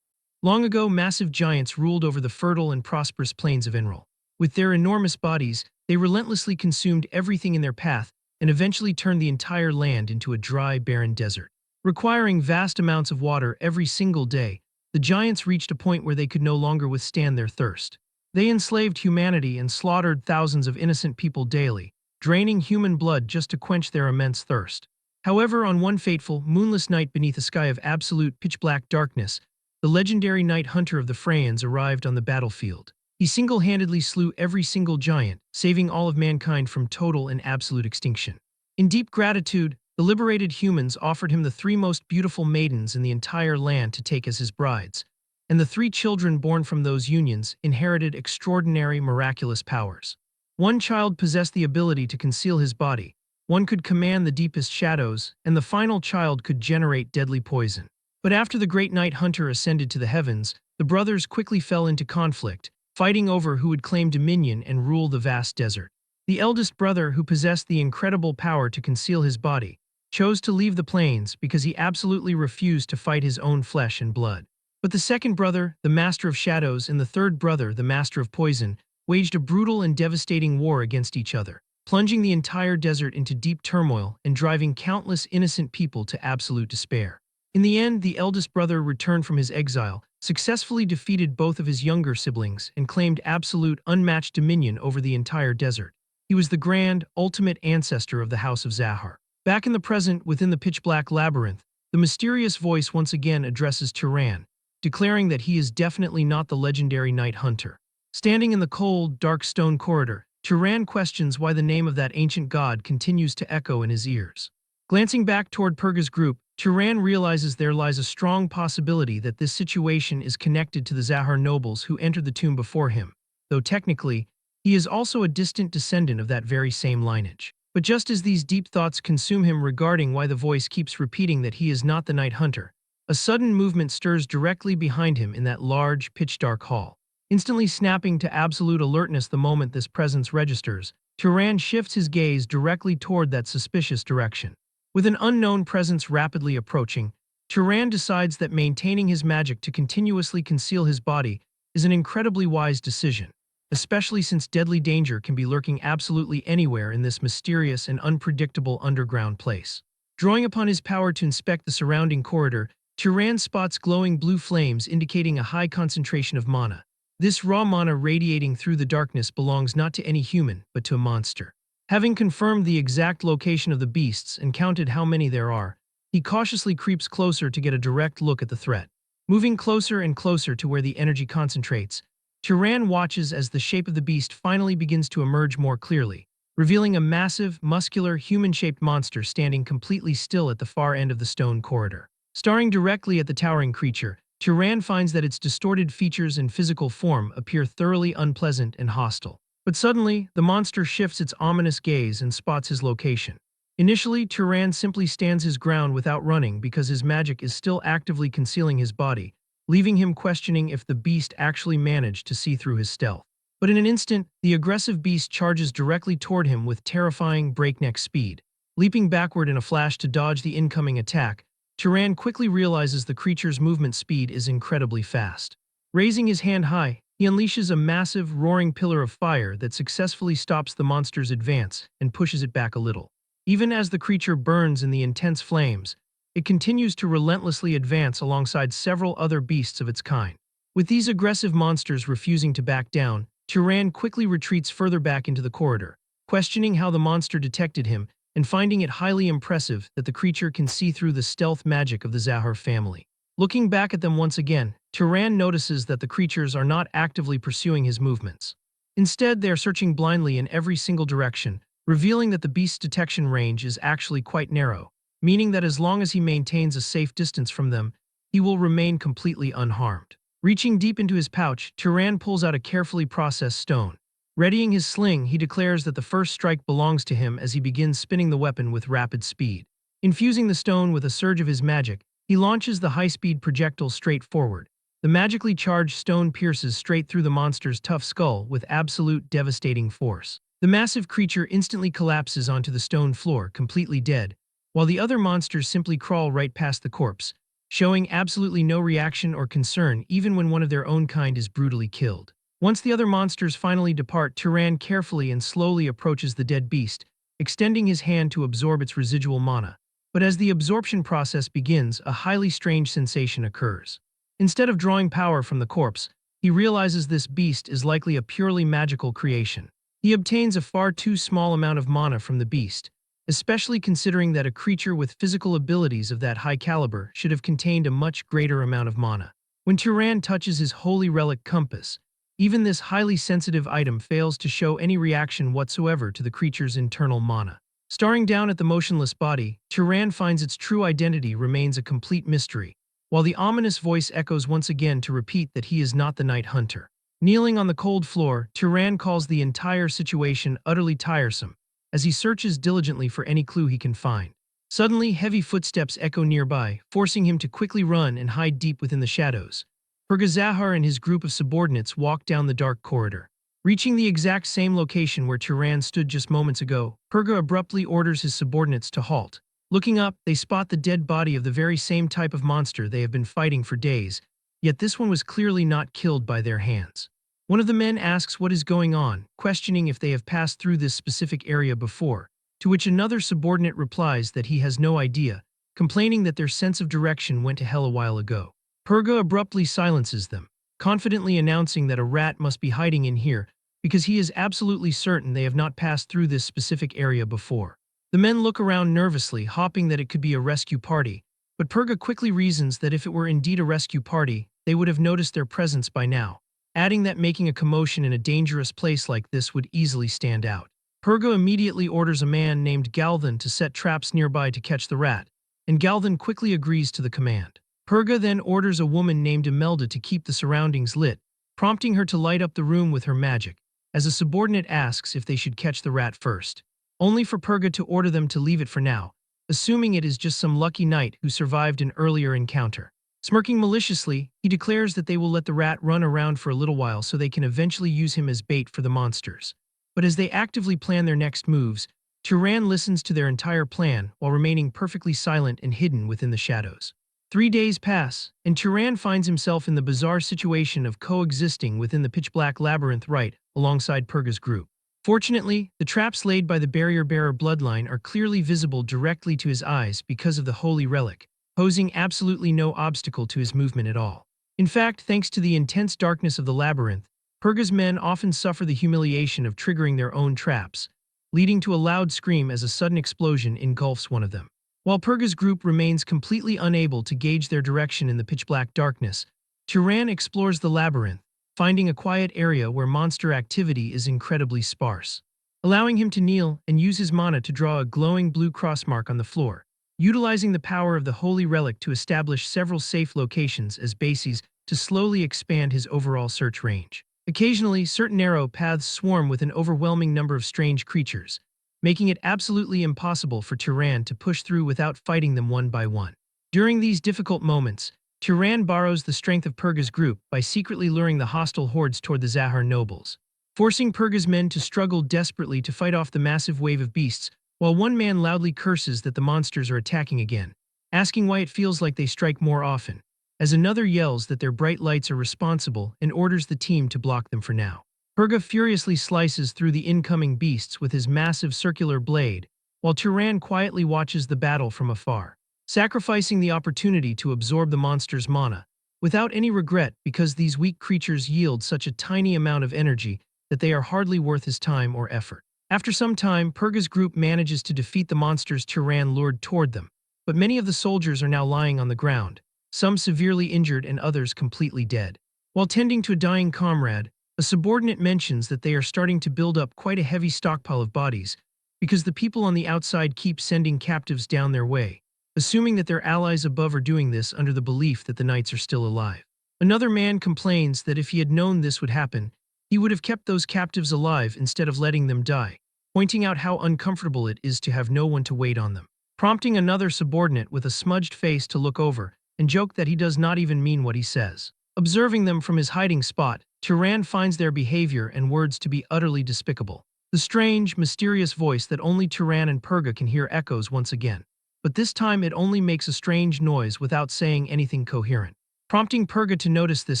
Long ago, massive giants ruled over the fertile and prosperous plains of Enril. With their enormous bodies, they relentlessly consumed everything in their path and eventually turned the entire land into a dry, barren desert. Requiring vast amounts of water every single day, the giants reached a point where they could no longer withstand their thirst. They enslaved humanity and slaughtered thousands of innocent people daily, draining human blood just to quench their immense thirst. However, on one fateful, moonless night beneath a sky of absolute pitch-black darkness, the legendary Night Hunter of the Freyans arrived on the battlefield. He single-handedly slew every single giant, saving all of mankind from total and absolute extinction. In deep gratitude, the liberated humans offered him the three most beautiful maidens in the entire land to take as his brides, and the three children born from those unions inherited extraordinary miraculous powers. One child possessed the ability to conceal his body, one could command the deepest shadows, and the final child could generate deadly poison. But after the great Night Hunter ascended to the heavens, the brothers quickly fell into conflict, fighting over who would claim dominion and rule the vast desert. The eldest brother, who possessed the incredible power to conceal his body, chose to leave the plains because he absolutely refused to fight his own flesh and blood. But the second brother, the Master of Shadows, and the third brother, the Master of Poison, waged a brutal and devastating war against each other, plunging the entire desert into deep turmoil and driving countless innocent people to absolute despair. In the end, the eldest brother returned from his exile, successfully defeated both of his younger siblings, and claimed absolute, unmatched dominion over the entire desert. He was the grand, ultimate ancestor of the House of Zahar. Back in the present, within the pitch-black labyrinth, the mysterious voice once again addresses Turan, declaring that he is definitely not the legendary Night Hunter. Standing in the cold, dark stone corridor, Turan questions why the name of that ancient god continues to echo in his ears. Glancing back toward Purga's group, Turan realizes there lies a strong possibility that this situation is connected to the Zahar nobles who entered the tomb before him, though technically, he is also a distant descendant of that very same lineage. But just as these deep thoughts consume him regarding why the voice keeps repeating that he is not the Night Hunter, a sudden movement stirs directly behind him in that large, pitch-dark hall. Instantly snapping to absolute alertness the moment this presence registers, Turan shifts his gaze directly toward that suspicious direction. With an unknown presence rapidly approaching, Turan decides that maintaining his magic to continuously conceal his body is an incredibly wise decision. especially since deadly danger can be lurking absolutely anywhere in this mysterious and unpredictable underground place. Drawing upon his power to inspect the surrounding corridor, Turan spots glowing blue flames indicating a high concentration of mana. This raw mana radiating through the darkness belongs not to any human, but to a monster. Having confirmed the exact location of the beasts and counted how many there are, he cautiously creeps closer to get a direct look at the threat. Moving closer and closer to where the energy concentrates, Turan watches as the shape of the beast finally begins to emerge more clearly, revealing a massive, muscular, human-shaped monster standing completely still at the far end of the stone corridor. Staring directly at the towering creature, Turan finds that its distorted features and physical form appear thoroughly unpleasant and hostile. But suddenly, the monster shifts its ominous gaze and spots his location. Initially, Turan simply stands his ground without running because his magic is still actively concealing his body, leaving him questioning if the beast actually managed to see through his stealth. But in an instant, the aggressive beast charges directly toward him with terrifying breakneck speed. Leaping backward in a flash to dodge the incoming attack, Turan quickly realizes the creature's movement speed is incredibly fast. Raising his hand high, he unleashes a massive, roaring pillar of fire that successfully stops the monster's advance and pushes it back a little. Even as the creature burns in the intense flames, it continues to relentlessly advance alongside several other beasts of its kind. With these aggressive monsters refusing to back down, Turan quickly retreats further back into the corridor, questioning how the monster detected him and finding it highly impressive that the creature can see through the stealth magic of the Zahar family. Looking back at them once again, Turan notices that the creatures are not actively pursuing his movements. Instead, they are searching blindly in every single direction, revealing that the beast's detection range is actually quite narrow, meaning that as long as he maintains a safe distance from them, he will remain completely unharmed. Reaching deep into his pouch, Turan pulls out a carefully processed stone. Readying his sling, he declares that the first strike belongs to him as he begins spinning the weapon with rapid speed. Infusing the stone with a surge of his magic, he launches the high-speed projectile straight forward. The magically charged stone pierces straight through the monster's tough skull with absolute devastating force. The massive creature instantly collapses onto the stone floor, completely dead, while the other monsters simply crawl right past the corpse, showing absolutely no reaction or concern even when one of their own kind is brutally killed. Once the other monsters finally depart, Turan carefully and slowly approaches the dead beast, extending his hand to absorb its residual mana. But as the absorption process begins, a highly strange sensation occurs. Instead of drawing power from the corpse, he realizes this beast is likely a purely magical creation. He obtains a far too small amount of mana from the beast, especially considering that a creature with physical abilities of that high caliber should have contained a much greater amount of mana. When Turan touches his holy relic compass, even this highly sensitive item fails to show any reaction whatsoever to the creature's internal mana. Staring down at the motionless body, Turan finds its true identity remains a complete mystery, while the ominous voice echoes once again to repeat that he is not the Night Hunter. Kneeling on the cold floor, Turan calls the entire situation utterly tiresome, as he searches diligently for any clue he can find. Suddenly, heavy footsteps echo nearby, forcing him to quickly run and hide deep within the shadows. Purga Zahar and his group of subordinates walk down the dark corridor. Reaching the exact same location where Turan stood just moments ago, Purga abruptly orders his subordinates to halt. Looking up, they spot the dead body of the very same type of monster they have been fighting for days, yet this one was clearly not killed by their hands. One of the men asks what is going on, questioning if they have passed through this specific area before, to which another subordinate replies that he has no idea, complaining that their sense of direction went to hell a while ago. Purga abruptly silences them, confidently announcing that a rat must be hiding in here because he is absolutely certain they have not passed through this specific area before. The men look around nervously, hoping that it could be a rescue party, but Purga quickly reasons that if it were indeed a rescue party, they would have noticed their presence by now, adding that making a commotion in a dangerous place like this would easily stand out. Purga immediately orders a man named Galvan to set traps nearby to catch the rat, and Galvan quickly agrees to the command. Purga then orders a woman named Imelda to keep the surroundings lit, prompting her to light up the room with her magic, as a subordinate asks if they should catch the rat first, only for Purga to order them to leave it for now, assuming it is just some lucky knight who survived an earlier encounter. Smirking maliciously, he declares that they will let the rat run around for a little while so they can eventually use him as bait for the monsters. But as they actively plan their next moves, Turan listens to their entire plan while remaining perfectly silent and hidden within the shadows. 3 days pass, and Turan finds himself in the bizarre situation of coexisting within the pitch-black labyrinth right alongside Purga's group. Fortunately, the traps laid by the barrier-bearer bloodline are clearly visible directly to his eyes because of the holy relic, posing absolutely no obstacle to his movement at all. In fact, thanks to the intense darkness of the labyrinth, Purga's men often suffer the humiliation of triggering their own traps, leading to a loud scream as a sudden explosion engulfs one of them. While Purga's group remains completely unable to gauge their direction in the pitch-black darkness, Turan explores the labyrinth, finding a quiet area where monster activity is incredibly sparse, allowing him to kneel and use his mana to draw a glowing blue cross mark on the floor, utilizing the power of the holy relic to establish several safe locations as bases to slowly expand his overall search range. Occasionally, certain narrow paths swarm with an overwhelming number of strange creatures, making it absolutely impossible for Turan to push through without fighting them one by one. During these difficult moments, Turan borrows the strength of Purga's group by secretly luring the hostile hordes toward the Zahar nobles, forcing Purga's men to struggle desperately to fight off the massive wave of beasts, while one man loudly curses that the monsters are attacking again, asking why it feels like they strike more often, as another yells that their bright lights are responsible and orders the team to block them for now. Purga furiously slices through the incoming beasts with his massive circular blade, while Turan quietly watches the battle from afar, sacrificing the opportunity to absorb the monster's mana, without any regret because these weak creatures yield such a tiny amount of energy that they are hardly worth his time or effort. After some time, Purga's group manages to defeat the monsters Turan lured toward them, but many of the soldiers are now lying on the ground, some severely injured and others completely dead. While tending to a dying comrade, a subordinate mentions that they are starting to build up quite a heavy stockpile of bodies because the people on the outside keep sending captives down their way, assuming that their allies above are doing this under the belief that the knights are still alive. Another man complains that if he had known this would happen, he would have kept those captives alive instead of letting them die, pointing out how uncomfortable it is to have no one to wait on them, prompting another subordinate with a smudged face to look over and joke that he does not even mean what he says. Observing them from his hiding spot, Turan finds their behavior and words to be utterly despicable. The strange, mysterious voice that only Turan and Purga can hear echoes once again, but this time it only makes a strange noise without saying anything coherent. Prompting Purga to notice this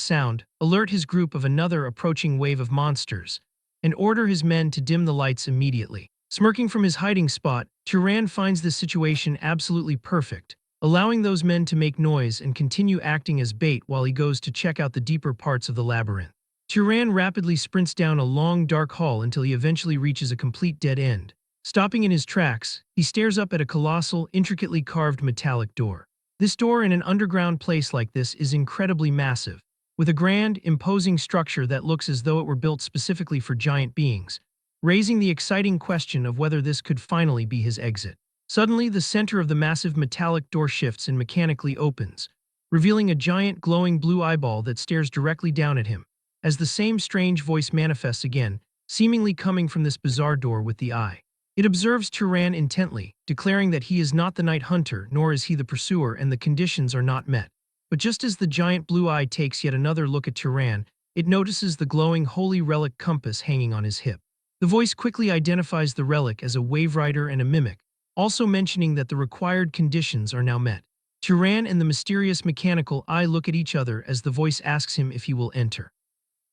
sound, alert his group of another approaching wave of monsters, and order his men to dim the lights immediately. Smirking from his hiding spot, Turan finds this situation absolutely perfect, allowing those men to make noise and continue acting as bait while he goes to check out the deeper parts of the labyrinth. Turan rapidly sprints down a long dark hall until he eventually reaches a complete dead end. Stopping in his tracks, he stares up at a colossal, intricately carved metallic door. This door in an underground place like this is incredibly massive, with a grand, imposing structure that looks as though it were built specifically for giant beings, raising the exciting question of whether this could finally be his exit. Suddenly, the center of the massive metallic door shifts and mechanically opens, revealing a giant glowing blue eyeball that stares directly down at him, as the same strange voice manifests again, seemingly coming from this bizarre door with the eye. It observes Turan intently, declaring that he is not the night hunter nor is he the pursuer and the conditions are not met. But just as the giant blue eye takes yet another look at Turan, it notices the glowing holy relic compass hanging on his hip. The voice quickly identifies the relic as a wave rider and a mimic, also mentioning that the required conditions are now met. Turan and the mysterious mechanical eye look at each other as the voice asks him if he will enter.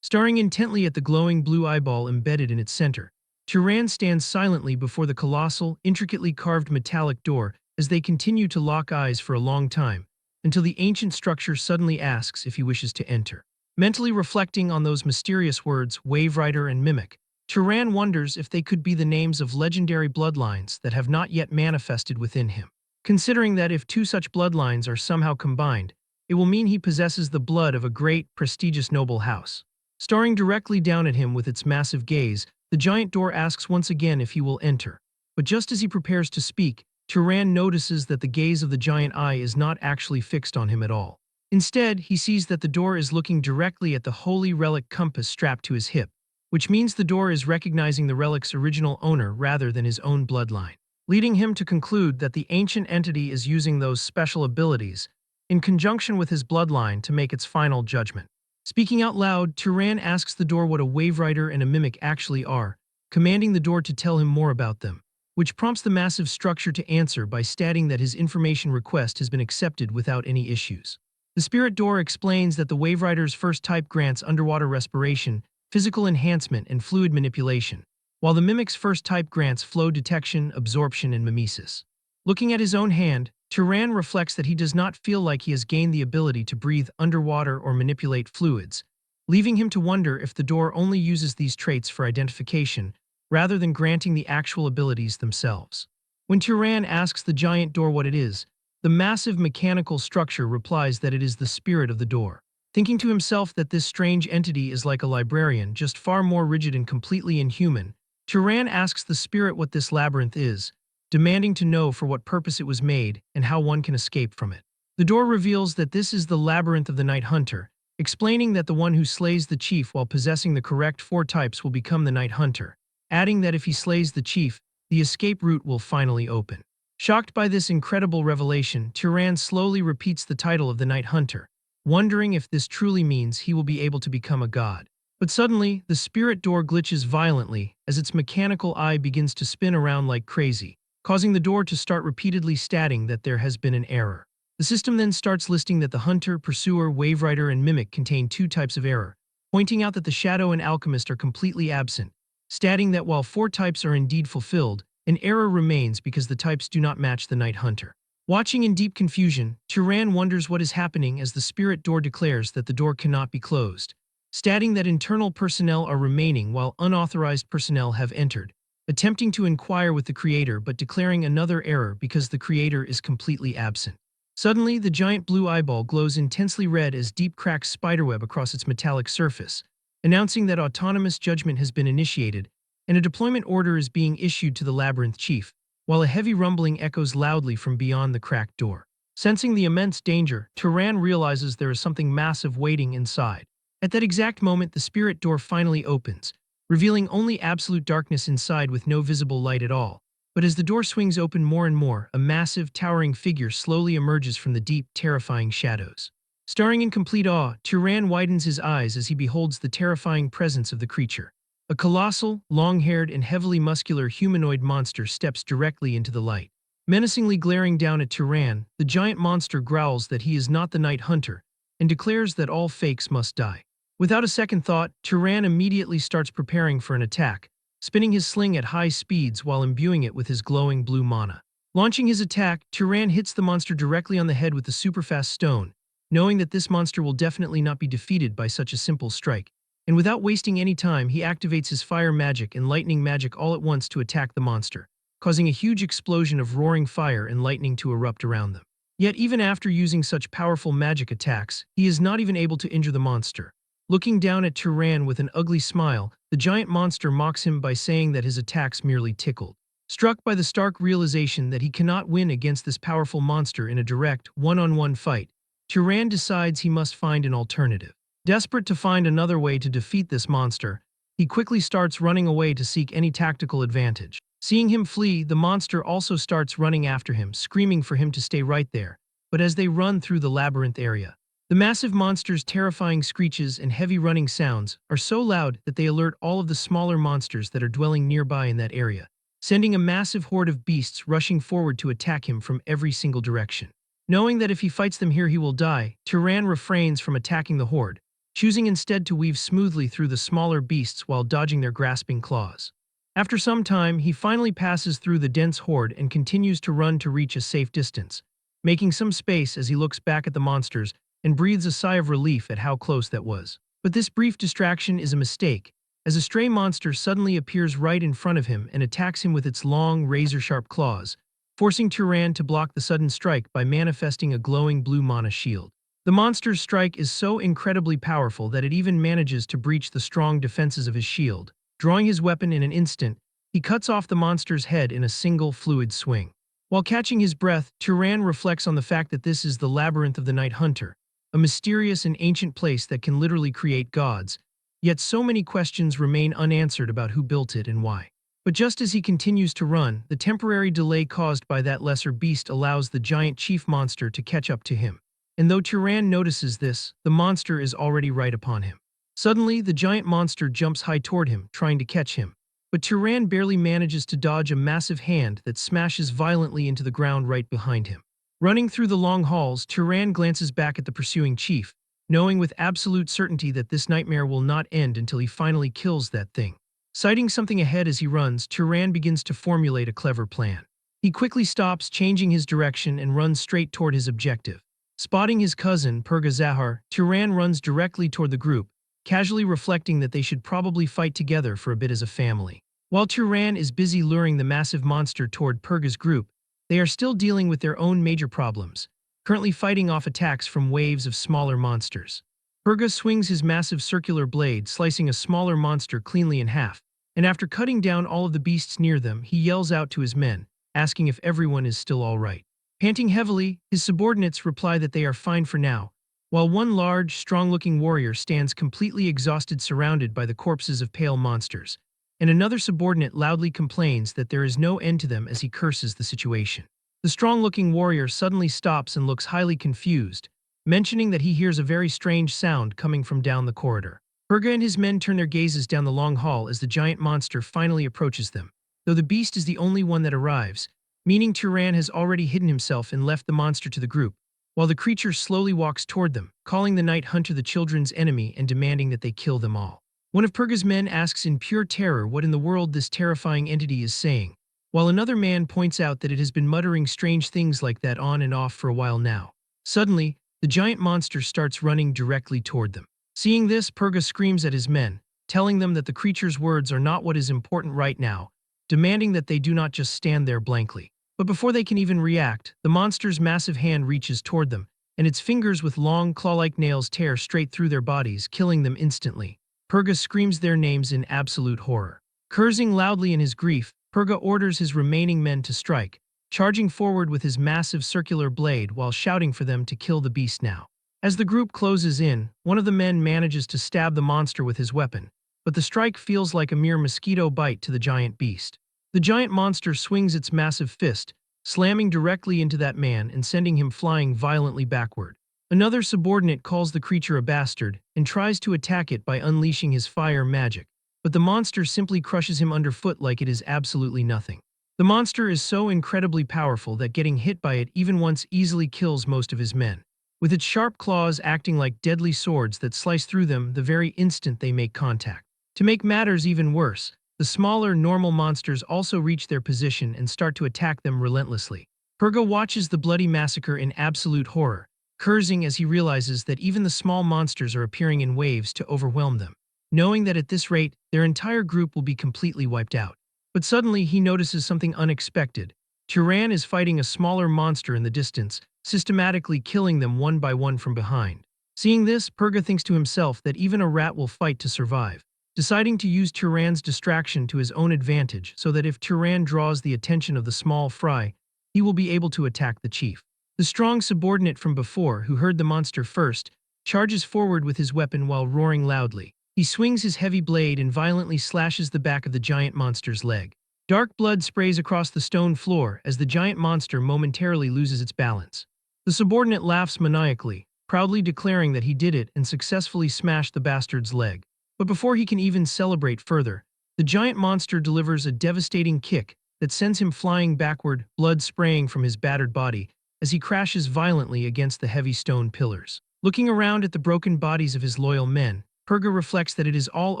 Staring intently at the glowing blue eyeball embedded in its center, Turan stands silently before the colossal, intricately carved metallic door as they continue to lock eyes for a long time, until the ancient structure suddenly asks if he wishes to enter. Mentally reflecting on those mysterious words, Wave Rider and Mimic, Turan wonders if they could be the names of legendary bloodlines that have not yet manifested within him. Considering that if two such bloodlines are somehow combined, it will mean he possesses the blood of a great, prestigious noble house. Staring directly down at him with its massive gaze, the giant door asks once again if he will enter. But just as he prepares to speak, Turan notices that the gaze of the giant eye is not actually fixed on him at all. Instead, he sees that the door is looking directly at the holy relic compass strapped to his hip, which means the door is recognizing the relic's original owner rather than his own bloodline, leading him to conclude that the ancient entity is using those special abilities in conjunction with his bloodline to make its final judgment. Speaking out loud, Turan asks the door what a wave rider and a mimic actually are, commanding the door to tell him more about them. which prompts the massive structure to answer by stating that his information request has been accepted without any issues. The spirit door explains that the Wave Rider's first type grants underwater respiration, physical enhancement, and fluid manipulation, while the Mimic's first type grants flow detection, absorption, and mimesis. Looking at his own hand, Turan reflects that he does not feel like he has gained the ability to breathe underwater or manipulate fluids, leaving him to wonder if the door only uses these traits for identification, rather than granting the actual abilities themselves. When Turan asks the giant door what it is, the massive mechanical structure replies that it is the spirit of the door. Thinking to himself that this strange entity is like a librarian, just far more rigid and completely inhuman, Turan asks the spirit what this labyrinth is, demanding to know for what purpose it was made and how one can escape from it. The door reveals that this is the labyrinth of the Night Hunter, explaining that the one who slays the chief while possessing the correct 4 types will become the Night Hunter, adding that if he slays the chief, the escape route will finally open. Shocked by this incredible revelation, Turan slowly repeats the title of the Night Hunter, wondering if this truly means he will be able to become a god. But suddenly, the spirit door glitches violently as its mechanical eye begins to spin around like crazy, causing the door to start repeatedly stating that there has been an error. The system then starts listing that the Hunter, Pursuer, Wave Rider, and Mimic contain 2 types of error, pointing out that the Shadow and Alchemist are completely absent, stating that while 4 types are indeed fulfilled, an error remains because the types do not match the Night Hunter. Watching in deep confusion, Turan wonders what is happening as the spirit door declares that the door cannot be closed, stating that internal personnel are remaining while unauthorized personnel have entered, attempting to inquire with the creator but declaring another error because the creator is completely absent. Suddenly, the giant blue eyeball glows intensely red as deep cracks spiderweb across its metallic surface, announcing that autonomous judgment has been initiated and a deployment order is being issued to the labyrinth chief, while a heavy rumbling echoes loudly from beyond the cracked door. Sensing the immense danger, Turan realizes there is something massive waiting inside. At that exact moment, the spirit door finally opens, revealing only absolute darkness inside with no visible light at all. But as the door swings open more and more, a massive, towering figure slowly emerges from the deep, terrifying shadows. Staring in complete awe, Turan widens his eyes as he beholds the terrifying presence of the creature. A colossal, long-haired, and heavily muscular humanoid monster steps directly into the light. Menacingly glaring down at Turan, the giant monster growls that he is not the Night Hunter and declares that all fakes must die. Without a second thought, Turan immediately starts preparing for an attack, spinning his sling at high speeds while imbuing it with his glowing blue mana. Launching his attack, Turan hits the monster directly on the head with the superfast stone, knowing that this monster will definitely not be defeated by such a simple strike. And without wasting any time, he activates his fire magic and lightning magic all at once to attack the monster, causing a huge explosion of roaring fire and lightning to erupt around them. Yet even after using such powerful magic attacks, he is not even able to injure the monster. Looking down at Turan with an ugly smile, the giant monster mocks him by saying that his attacks merely tickled. Struck by the stark realization that he cannot win against this powerful monster in a direct, one-on-one fight, Turan decides he must find an alternative. Desperate to find another way to defeat this monster, he quickly starts running away to seek any tactical advantage. Seeing him flee, the monster also starts running after him, screaming for him to stay right there. But as they run through the labyrinth area, the massive monster's terrifying screeches and heavy running sounds are so loud that they alert all of the smaller monsters that are dwelling nearby in that area, sending a massive horde of beasts rushing forward to attack him from every single direction. Knowing that if he fights them here he will die, Turan refrains from attacking the horde, choosing instead to weave smoothly through the smaller beasts while dodging their grasping claws. After some time, he finally passes through the dense horde and continues to run to reach a safe distance, making some space as he looks back at the monsters and breathes a sigh of relief at how close that was. But this brief distraction is a mistake, as a stray monster suddenly appears right in front of him and attacks him with its long, razor-sharp claws, forcing Turan to block the sudden strike by manifesting a glowing blue mana shield. The monster's strike is so incredibly powerful that it even manages to breach the strong defenses of his shield. Drawing his weapon in an instant, he cuts off the monster's head in a single fluid swing. While catching his breath, Turan reflects on the fact that this is the Labyrinth of the Night Hunter, a mysterious and ancient place that can literally create gods, yet so many questions remain unanswered about who built it and why. But just as he continues to run, the temporary delay caused by that lesser beast allows the giant chief monster to catch up to him. And though Turan notices this, the monster is already right upon him. Suddenly, the giant monster jumps high toward him, trying to catch him. but Turan barely manages to dodge a massive hand that smashes violently into the ground right behind him. Running through the long halls, Turan glances back at the pursuing chief, knowing with absolute certainty that this nightmare will not end until he finally kills that thing. Sighting something ahead as he runs, Turan begins to formulate a clever plan. He quickly stops, changing his direction, and runs straight toward his objective. Spotting his cousin, Purga Zahar, Turan runs directly toward the group, casually reflecting that they should probably fight together for a bit as a family. While Turan is busy luring the massive monster toward Purga's group, they are still dealing with their own major problems, currently fighting off attacks from waves of smaller monsters. Purga swings his massive circular blade, slicing a smaller monster cleanly in half, and after cutting down all of the beasts near them, he yells out to his men, asking if everyone is still all right. Panting heavily, his subordinates reply that they are fine for now, while one large, strong-looking warrior stands completely exhausted surrounded by the corpses of pale monsters, and another subordinate loudly complains that there is no end to them as he curses the situation. The strong-looking warrior suddenly stops and looks highly confused, mentioning that he hears a very strange sound coming from down the corridor. Purga and his men turn their gazes down the long hall as the giant monster finally approaches them, though the beast is the only one that arrives, meaning Turan has already hidden himself and left the monster to the group, while the creature slowly walks toward them, calling the night hunter the children's enemy and demanding that they kill them all. One of Purga's men asks in pure terror what in the world this terrifying entity is saying, while another man points out that it has been muttering strange things like that on and off for a while now. Suddenly, the giant monster starts running directly toward them. Seeing this, Purga screams at his men, telling them that the creature's words are not what is important right now, demanding that they do not just stand there blankly. But before they can even react, the monster's massive hand reaches toward them, and its fingers with long, claw-like nails tear straight through their bodies, killing them instantly. Purga screams their names in absolute horror. Cursing loudly in his grief, Purga orders his remaining men to strike, charging forward with his massive circular blade while shouting for them to kill the beast now. As the group closes in, one of the men manages to stab the monster with his weapon, but the strike feels like a mere mosquito bite to the giant beast. The giant monster swings its massive fist, slamming directly into that man and sending him flying violently backward. Another subordinate calls the creature a bastard and tries to attack it by unleashing his fire magic, but the monster simply crushes him underfoot like it is absolutely nothing. The monster is so incredibly powerful that getting hit by it even once easily kills most of his men, with its sharp claws acting like deadly swords that slice through them the very instant they make contact. To make matters even worse, the smaller, normal monsters also reach their position and start to attack them relentlessly. Purga watches the bloody massacre in absolute horror, cursing as he realizes that even the small monsters are appearing in waves to overwhelm them, knowing that at this rate, their entire group will be completely wiped out. But suddenly he notices something unexpected. Turan is fighting a smaller monster in the distance, systematically killing them one by one from behind. Seeing this, Purga thinks to himself that even a rat will fight to survive, deciding to use Turan's distraction to his own advantage so that if Turan draws the attention of the small fry, he will be able to attack the chief. The strong subordinate from before, who heard the monster first, charges forward with his weapon while roaring loudly. He swings his heavy blade and violently slashes the back of the giant monster's leg. Dark blood sprays across the stone floor as the giant monster momentarily loses its balance. The subordinate laughs maniacally, proudly declaring that he did it and successfully smashed the bastard's leg. But before he can even celebrate further, the giant monster delivers a devastating kick that sends him flying backward, blood spraying from his battered body as he crashes violently against the heavy stone pillars. Looking around at the broken bodies of his loyal men, Purga reflects that it is all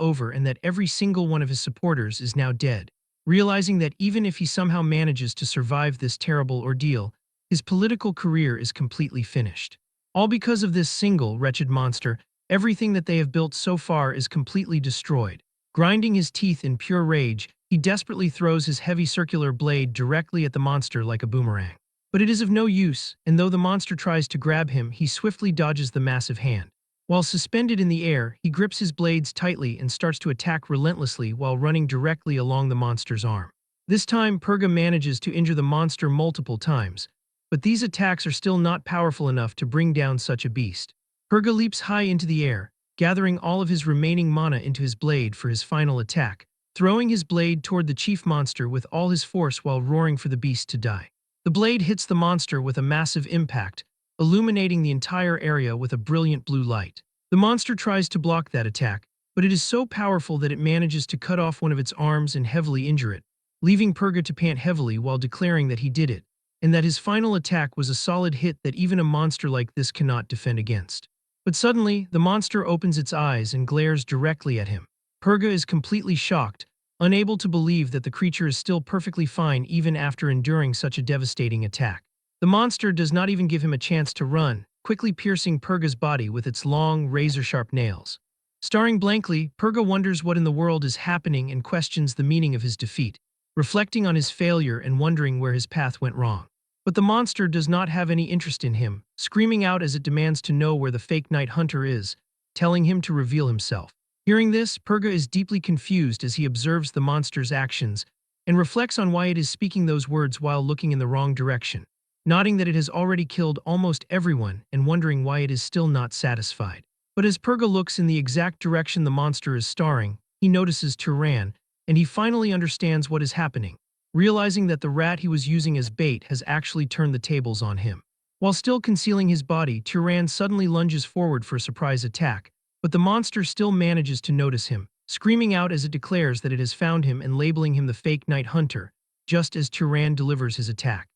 over and that every single one of his supporters is now dead. Realizing that even if he somehow manages to survive this terrible ordeal, his political career is completely finished. All because of this single wretched monster, everything that they have built so far is completely destroyed. Grinding his teeth in pure rage, he desperately throws his heavy circular blade directly at the monster like a boomerang. But it is of no use, and though the monster tries to grab him, he swiftly dodges the massive hand. While suspended in the air, he grips his blades tightly and starts to attack relentlessly while running directly along the monster's arm. This time, Purga manages to injure the monster multiple times, but these attacks are still not powerful enough to bring down such a beast. Purga leaps high into the air, gathering all of his remaining mana into his blade for his final attack, throwing his blade toward the chief monster with all his force while roaring for the beast to die. The blade hits the monster with a massive impact, illuminating the entire area with a brilliant blue light. The monster tries to block that attack, but it is so powerful that it manages to cut off one of its arms and heavily injure it, leaving Purga to pant heavily while declaring that he did it, and that his final attack was a solid hit that even a monster like this cannot defend against. But suddenly, the monster opens its eyes and glares directly at him. Purga is completely shocked, unable to believe that the creature is still perfectly fine even after enduring such a devastating attack. The monster does not even give him a chance to run, quickly piercing Purga's body with its long, razor-sharp nails. Staring blankly, Purga wonders what in the world is happening and questions the meaning of his defeat, reflecting on his failure and wondering where his path went wrong. But the monster does not have any interest in him, screaming out as it demands to know where the fake night hunter is, telling him to reveal himself. Hearing this, Purga is deeply confused as he observes the monster's actions and reflects on why it is speaking those words while looking in the wrong direction, nodding that it has already killed almost everyone and wondering why it is still not satisfied. But as Purga looks in the exact direction the monster is staring, he notices Turan, and he finally understands what is happening, realizing that the rat he was using as bait has actually turned the tables on him. While still concealing his body, Turan suddenly lunges forward for a surprise attack, but the monster still manages to notice him, screaming out as it declares that it has found him and labeling him the fake night hunter, just as Turan delivers his attack.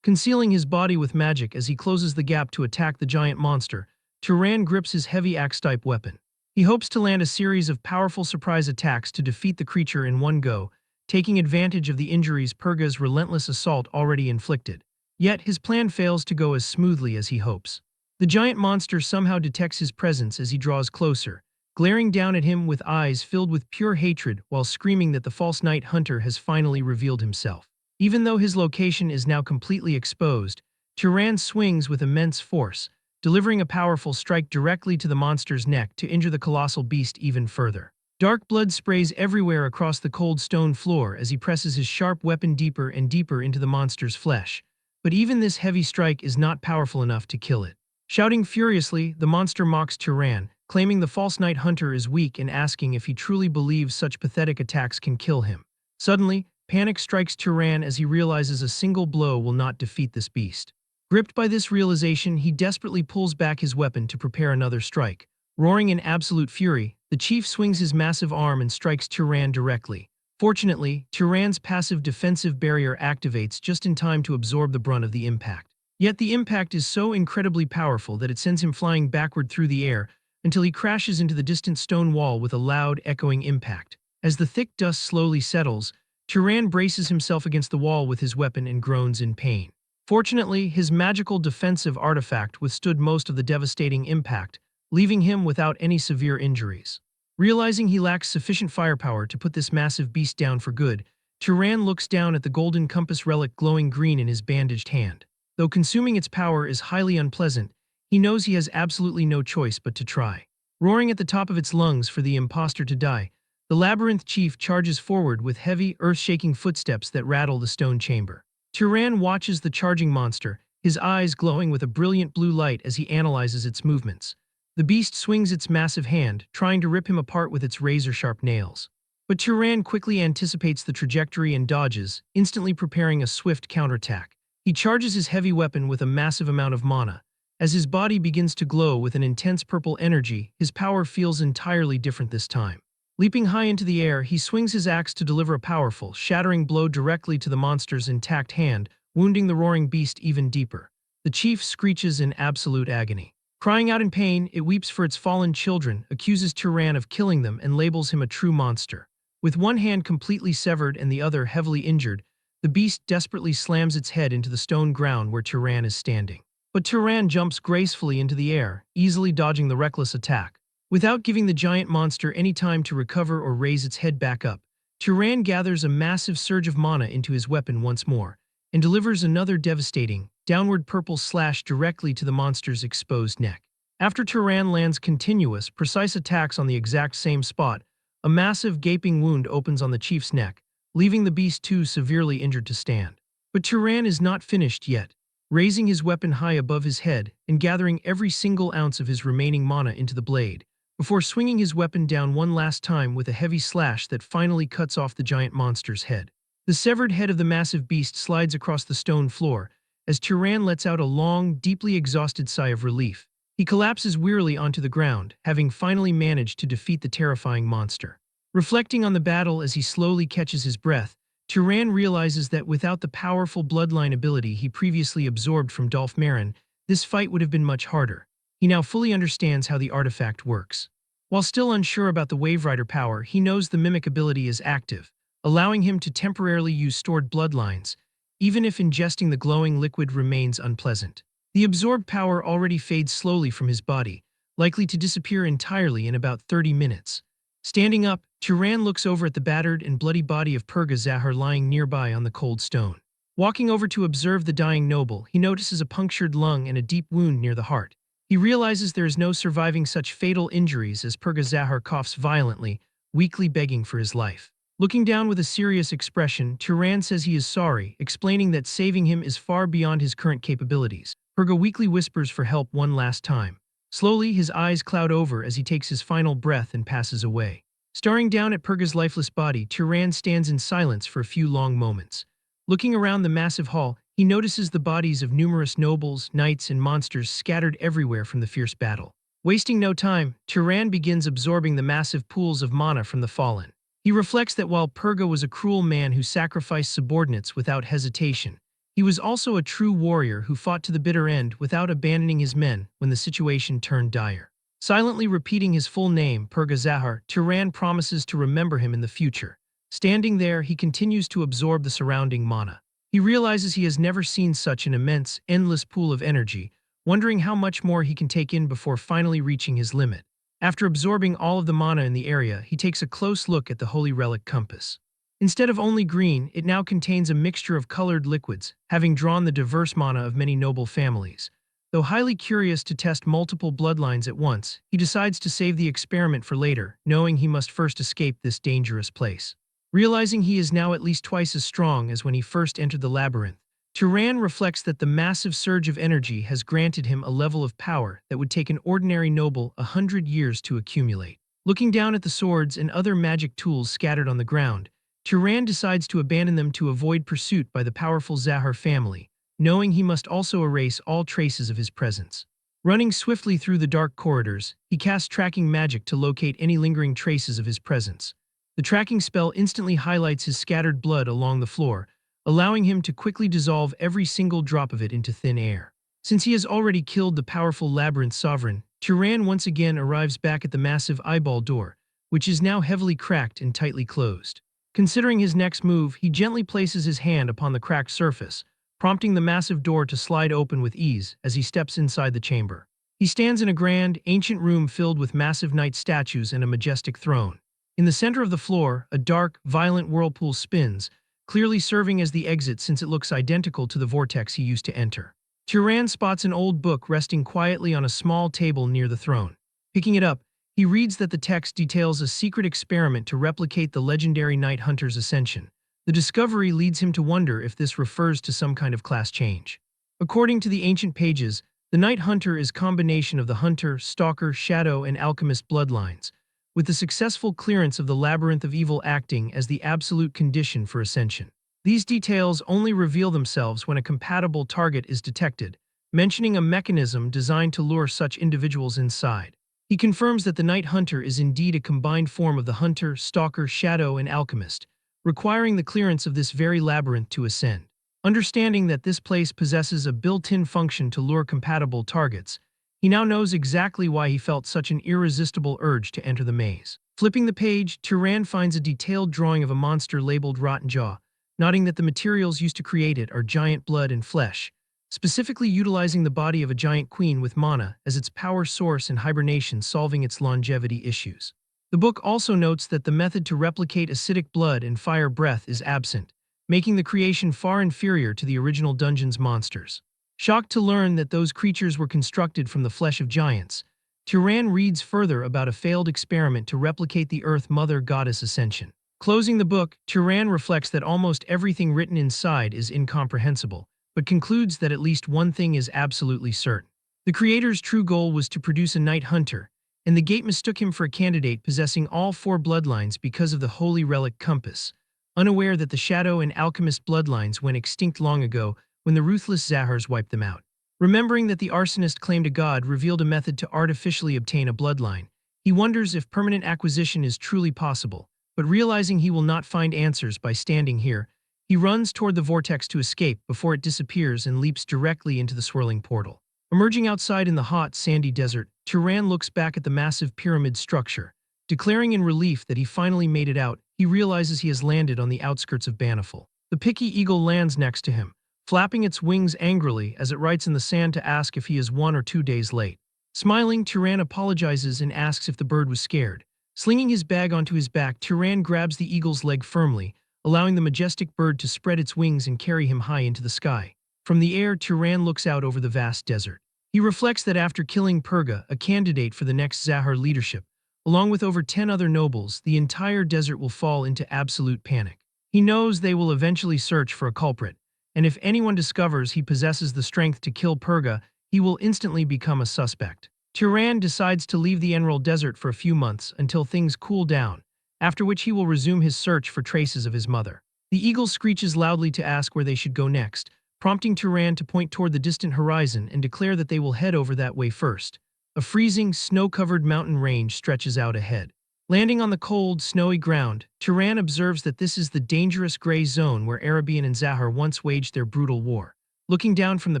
Concealing his body with magic as he closes the gap to attack the giant monster, Turan grips his heavy axe-type weapon. He hopes to land a series of powerful surprise attacks to defeat the creature in one go, taking advantage of the injuries Purga's relentless assault already inflicted. Yet his plan fails to go as smoothly as he hopes. The giant monster somehow detects his presence as he draws closer, glaring down at him with eyes filled with pure hatred while screaming that the false night hunter has finally revealed himself. Even though his location is now completely exposed, Turan swings with immense force, delivering a powerful strike directly to the monster's neck to injure the colossal beast even further. Dark blood sprays everywhere across the cold stone floor as he presses his sharp weapon deeper and deeper into the monster's flesh, but even this heavy strike is not powerful enough to kill it. Shouting furiously, the monster mocks Turan, claiming the false night hunter is weak and asking if he truly believes such pathetic attacks can kill him. Suddenly, panic strikes Turan as he realizes a single blow will not defeat this beast. Gripped by this realization, he desperately pulls back his weapon to prepare another strike. Roaring in absolute fury, the chief swings his massive arm and strikes Turan directly. Fortunately, Turan's passive defensive barrier activates just in time to absorb the brunt of the impact. Yet the impact is so incredibly powerful that it sends him flying backward through the air until he crashes into the distant stone wall with a loud, echoing impact. As the thick dust slowly settles, Turan braces himself against the wall with his weapon and groans in pain. Fortunately, his magical defensive artifact withstood most of the devastating impact, leaving him without any severe injuries. Realizing he lacks sufficient firepower to put this massive beast down for good, Turan looks down at the golden compass relic glowing green in his bandaged hand. Though consuming its power is highly unpleasant, he knows he has absolutely no choice but to try. Roaring at the top of its lungs for the imposter to die, the labyrinth chief charges forward with heavy, earth-shaking footsteps that rattle the stone chamber. Turan watches the charging monster, his eyes glowing with a brilliant blue light as he analyzes its movements. The beast swings its massive hand, trying to rip him apart with its razor-sharp nails. But Turan quickly anticipates the trajectory and dodges, instantly preparing a swift counterattack. He charges his heavy weapon with a massive amount of mana. As his body begins to glow with an intense purple energy, his power feels entirely different this time. Leaping high into the air, he swings his axe to deliver a powerful, shattering blow directly to the monster's intact hand, wounding the roaring beast even deeper. The chief screeches in absolute agony. Crying out in pain, it weeps for its fallen children, accuses Turan of killing them, and labels him a true monster. With one hand completely severed and the other heavily injured, the beast desperately slams its head into the stone ground where Turan is standing. But Turan jumps gracefully into the air, easily dodging the reckless attack. Without giving the giant monster any time to recover or raise its head back up, Turan gathers a massive surge of mana into his weapon once more, and delivers another devastating, downward purple slash directly to the monster's exposed neck. After Turan lands continuous, precise attacks on the exact same spot, a massive gaping wound opens on the chief's neck, leaving the beast too severely injured to stand. But Turan is not finished yet. Raising his weapon high above his head and gathering every single ounce of his remaining mana into the blade, before swinging his weapon down one last time with a heavy slash that finally cuts off the giant monster's head. The severed head of the massive beast slides across the stone floor as Turan lets out a long, deeply exhausted sigh of relief. He collapses wearily onto the ground, having finally managed to defeat the terrifying monster. Reflecting on the battle as he slowly catches his breath, Turan realizes that without the powerful bloodline ability he previously absorbed from Dolph Marin, this fight would have been much harder. He now fully understands how the artifact works. While still unsure about the Wave Rider power, he knows the mimic ability is active, allowing him to temporarily use stored bloodlines, even if ingesting the glowing liquid remains unpleasant. The absorbed power already fades slowly from his body, likely to disappear entirely in about 30 minutes. Standing up, Turan looks over at the battered and bloody body of Purga Zahar lying nearby on the cold stone. Walking over to observe the dying noble, he notices a punctured lung and a deep wound near the heart. He realizes there is no surviving such fatal injuries as Purga Zahar coughs violently, weakly begging for his life. Looking down with a serious expression, Turan says he is sorry, explaining that saving him is far beyond his current capabilities. Purga weakly whispers for help one last time. Slowly, his eyes cloud over as he takes his final breath and passes away. Staring down at Purga's lifeless body, Turan stands in silence for a few long moments. Looking around the massive hall, he notices the bodies of numerous nobles, knights, and monsters scattered everywhere from the fierce battle. Wasting no time, Turan begins absorbing the massive pools of mana from the fallen. He reflects that while Purga was a cruel man who sacrificed subordinates without hesitation, he was also a true warrior who fought to the bitter end without abandoning his men when the situation turned dire. Silently repeating his full name, Purga Zahar, Turan promises to remember him in the future. Standing there, he continues to absorb the surrounding mana. He realizes he has never seen such an immense, endless pool of energy, wondering how much more he can take in before finally reaching his limit. After absorbing all of the mana in the area, he takes a close look at the holy relic compass. Instead of only green, it now contains a mixture of colored liquids, having drawn the diverse mana of many noble families. Though highly curious to test multiple bloodlines at once, he decides to save the experiment for later, knowing he must first escape this dangerous place. Realizing he is now at least twice as strong as when he first entered the labyrinth, Turan reflects that the massive surge of energy has granted him a level of power that would take an ordinary noble 100 years to accumulate. Looking down at the swords and other magic tools scattered on the ground, Turan decides to abandon them to avoid pursuit by the powerful Zahar family, knowing he must also erase all traces of his presence. Running swiftly through the dark corridors, he casts tracking magic to locate any lingering traces of his presence. The tracking spell instantly highlights his scattered blood along the floor, allowing him to quickly dissolve every single drop of it into thin air. Since he has already killed the powerful labyrinth sovereign, Turan once again arrives back at the massive eyeball door, which is now heavily cracked and tightly closed. Considering his next move, he gently places his hand upon the cracked surface, prompting the massive door to slide open with ease as he steps inside the chamber. He stands in a grand, ancient room filled with massive knight statues and a majestic throne. In the center of the floor, a dark, violent whirlpool spins, clearly serving as the exit since it looks identical to the vortex he used to enter. Turan spots an old book resting quietly on a small table near the throne. Picking it up, he reads that the text details a secret experiment to replicate the legendary Night Hunter's ascension. The discovery leads him to wonder if this refers to some kind of class change. According to the ancient pages, the Night Hunter is a combination of the Hunter, Stalker, Shadow, and Alchemist bloodlines, with the successful clearance of the Labyrinth of Evil acting as the absolute condition for ascension. These details only reveal themselves when a compatible target is detected, mentioning a mechanism designed to lure such individuals inside. He confirms that the Night Hunter is indeed a combined form of the Hunter, Stalker, Shadow, and Alchemist, requiring the clearance of this very labyrinth to ascend. Understanding that this place possesses a built-in function to lure compatible targets, he now knows exactly why he felt such an irresistible urge to enter the maze. Flipping the page, Turan finds a detailed drawing of a monster labeled Rotten Jaw, noting that the materials used to create it are giant blood and flesh, specifically utilizing the body of a giant queen with mana as its power source and hibernation, solving its longevity issues. The book also notes that the method to replicate acidic blood and fire breath is absent, making the creation far inferior to the original dungeon's monsters. Shocked to learn that those creatures were constructed from the flesh of giants, Turan reads further about a failed experiment to replicate the Earth Mother Goddess Ascension. Closing the book, Turan reflects that almost everything written inside is incomprehensible, but concludes that at least one thing is absolutely certain. The creator's true goal was to produce a Night Hunter, and the gate mistook him for a candidate possessing all four bloodlines because of the holy relic compass, unaware that the Shadow and Alchemist bloodlines went extinct long ago when the ruthless Zahars wiped them out. Remembering that the arsonist claimed a god revealed a method to artificially obtain a bloodline, he wonders if permanent acquisition is truly possible, but realizing he will not find answers by standing here, he runs toward the vortex to escape before it disappears and leaps directly into the swirling portal. Emerging outside in the hot, sandy desert, Turan looks back at the massive pyramid structure. Declaring in relief that he finally made it out, he realizes he has landed on the outskirts of Banifal. The picky eagle lands next to him, flapping its wings angrily as it writes in the sand to ask if he is 1 or 2 days late. Smiling, Turan apologizes and asks if the bird was scared. Slinging his bag onto his back, Turan grabs the eagle's leg firmly, allowing the majestic bird to spread its wings and carry him high into the sky. From the air, Turan looks out over the vast desert. He reflects that after killing Purga, a candidate for the next Zahar leadership, along with over 10 other nobles, the entire desert will fall into absolute panic. He knows they will eventually search for a culprit, and if anyone discovers he possesses the strength to kill Purga, he will instantly become a suspect. Turan decides to leave the Emerald Desert for a few months until things cool down, after which he will resume his search for traces of his mother. The eagle screeches loudly to ask where they should go next, prompting Turan to point toward the distant horizon and declare that they will head over that way first. A freezing, snow-covered mountain range stretches out ahead. Landing on the cold, snowy ground, Turan observes that this is the dangerous gray zone where Arabian and Zahar once waged their brutal war. Looking down from the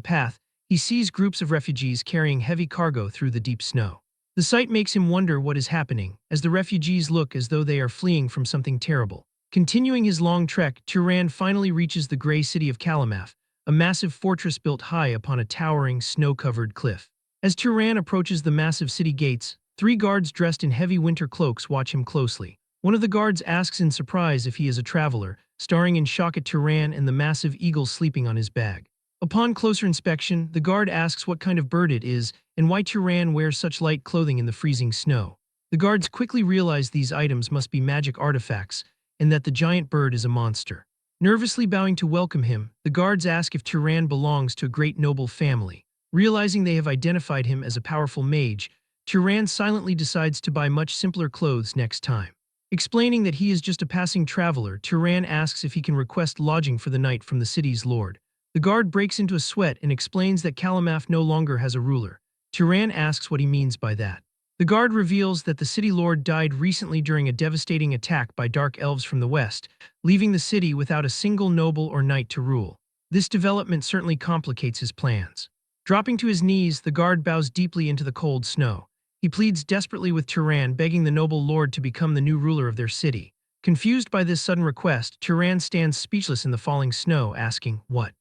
path, he sees groups of refugees carrying heavy cargo through the deep snow. The sight makes him wonder what is happening, as the refugees look as though they are fleeing from something terrible. Continuing his long trek, Turan finally reaches the gray city of Kalamaf, a massive fortress built high upon a towering, snow-covered cliff. As Turan approaches the massive city gates, 3 guards dressed in heavy winter cloaks watch him closely. One of the guards asks in surprise if he is a traveler, staring in shock at Turan and the massive eagle sleeping on his bag. Upon closer inspection, the guard asks what kind of bird it is and why Turan wears such light clothing in the freezing snow. The guards quickly realize these items must be magic artifacts and that the giant bird is a monster. Nervously bowing to welcome him, the guards ask if Turan belongs to a great noble family. Realizing they have identified him as a powerful mage, Turan silently decides to buy much simpler clothes next time. Explaining that he is just a passing traveler, Turan asks if he can request lodging for the night from the city's lord. The guard breaks into a sweat and explains that Kalamaf no longer has a ruler. Turan asks what he means by that. The guard reveals that the city lord died recently during a devastating attack by dark elves from the west, leaving the city without a single noble or knight to rule. This development certainly complicates his plans. Dropping to his knees, the guard bows deeply into the cold snow. He pleads desperately with Turan, begging the noble lord to become the new ruler of their city. Confused by this sudden request, Turan stands speechless in the falling snow, asking, "What?"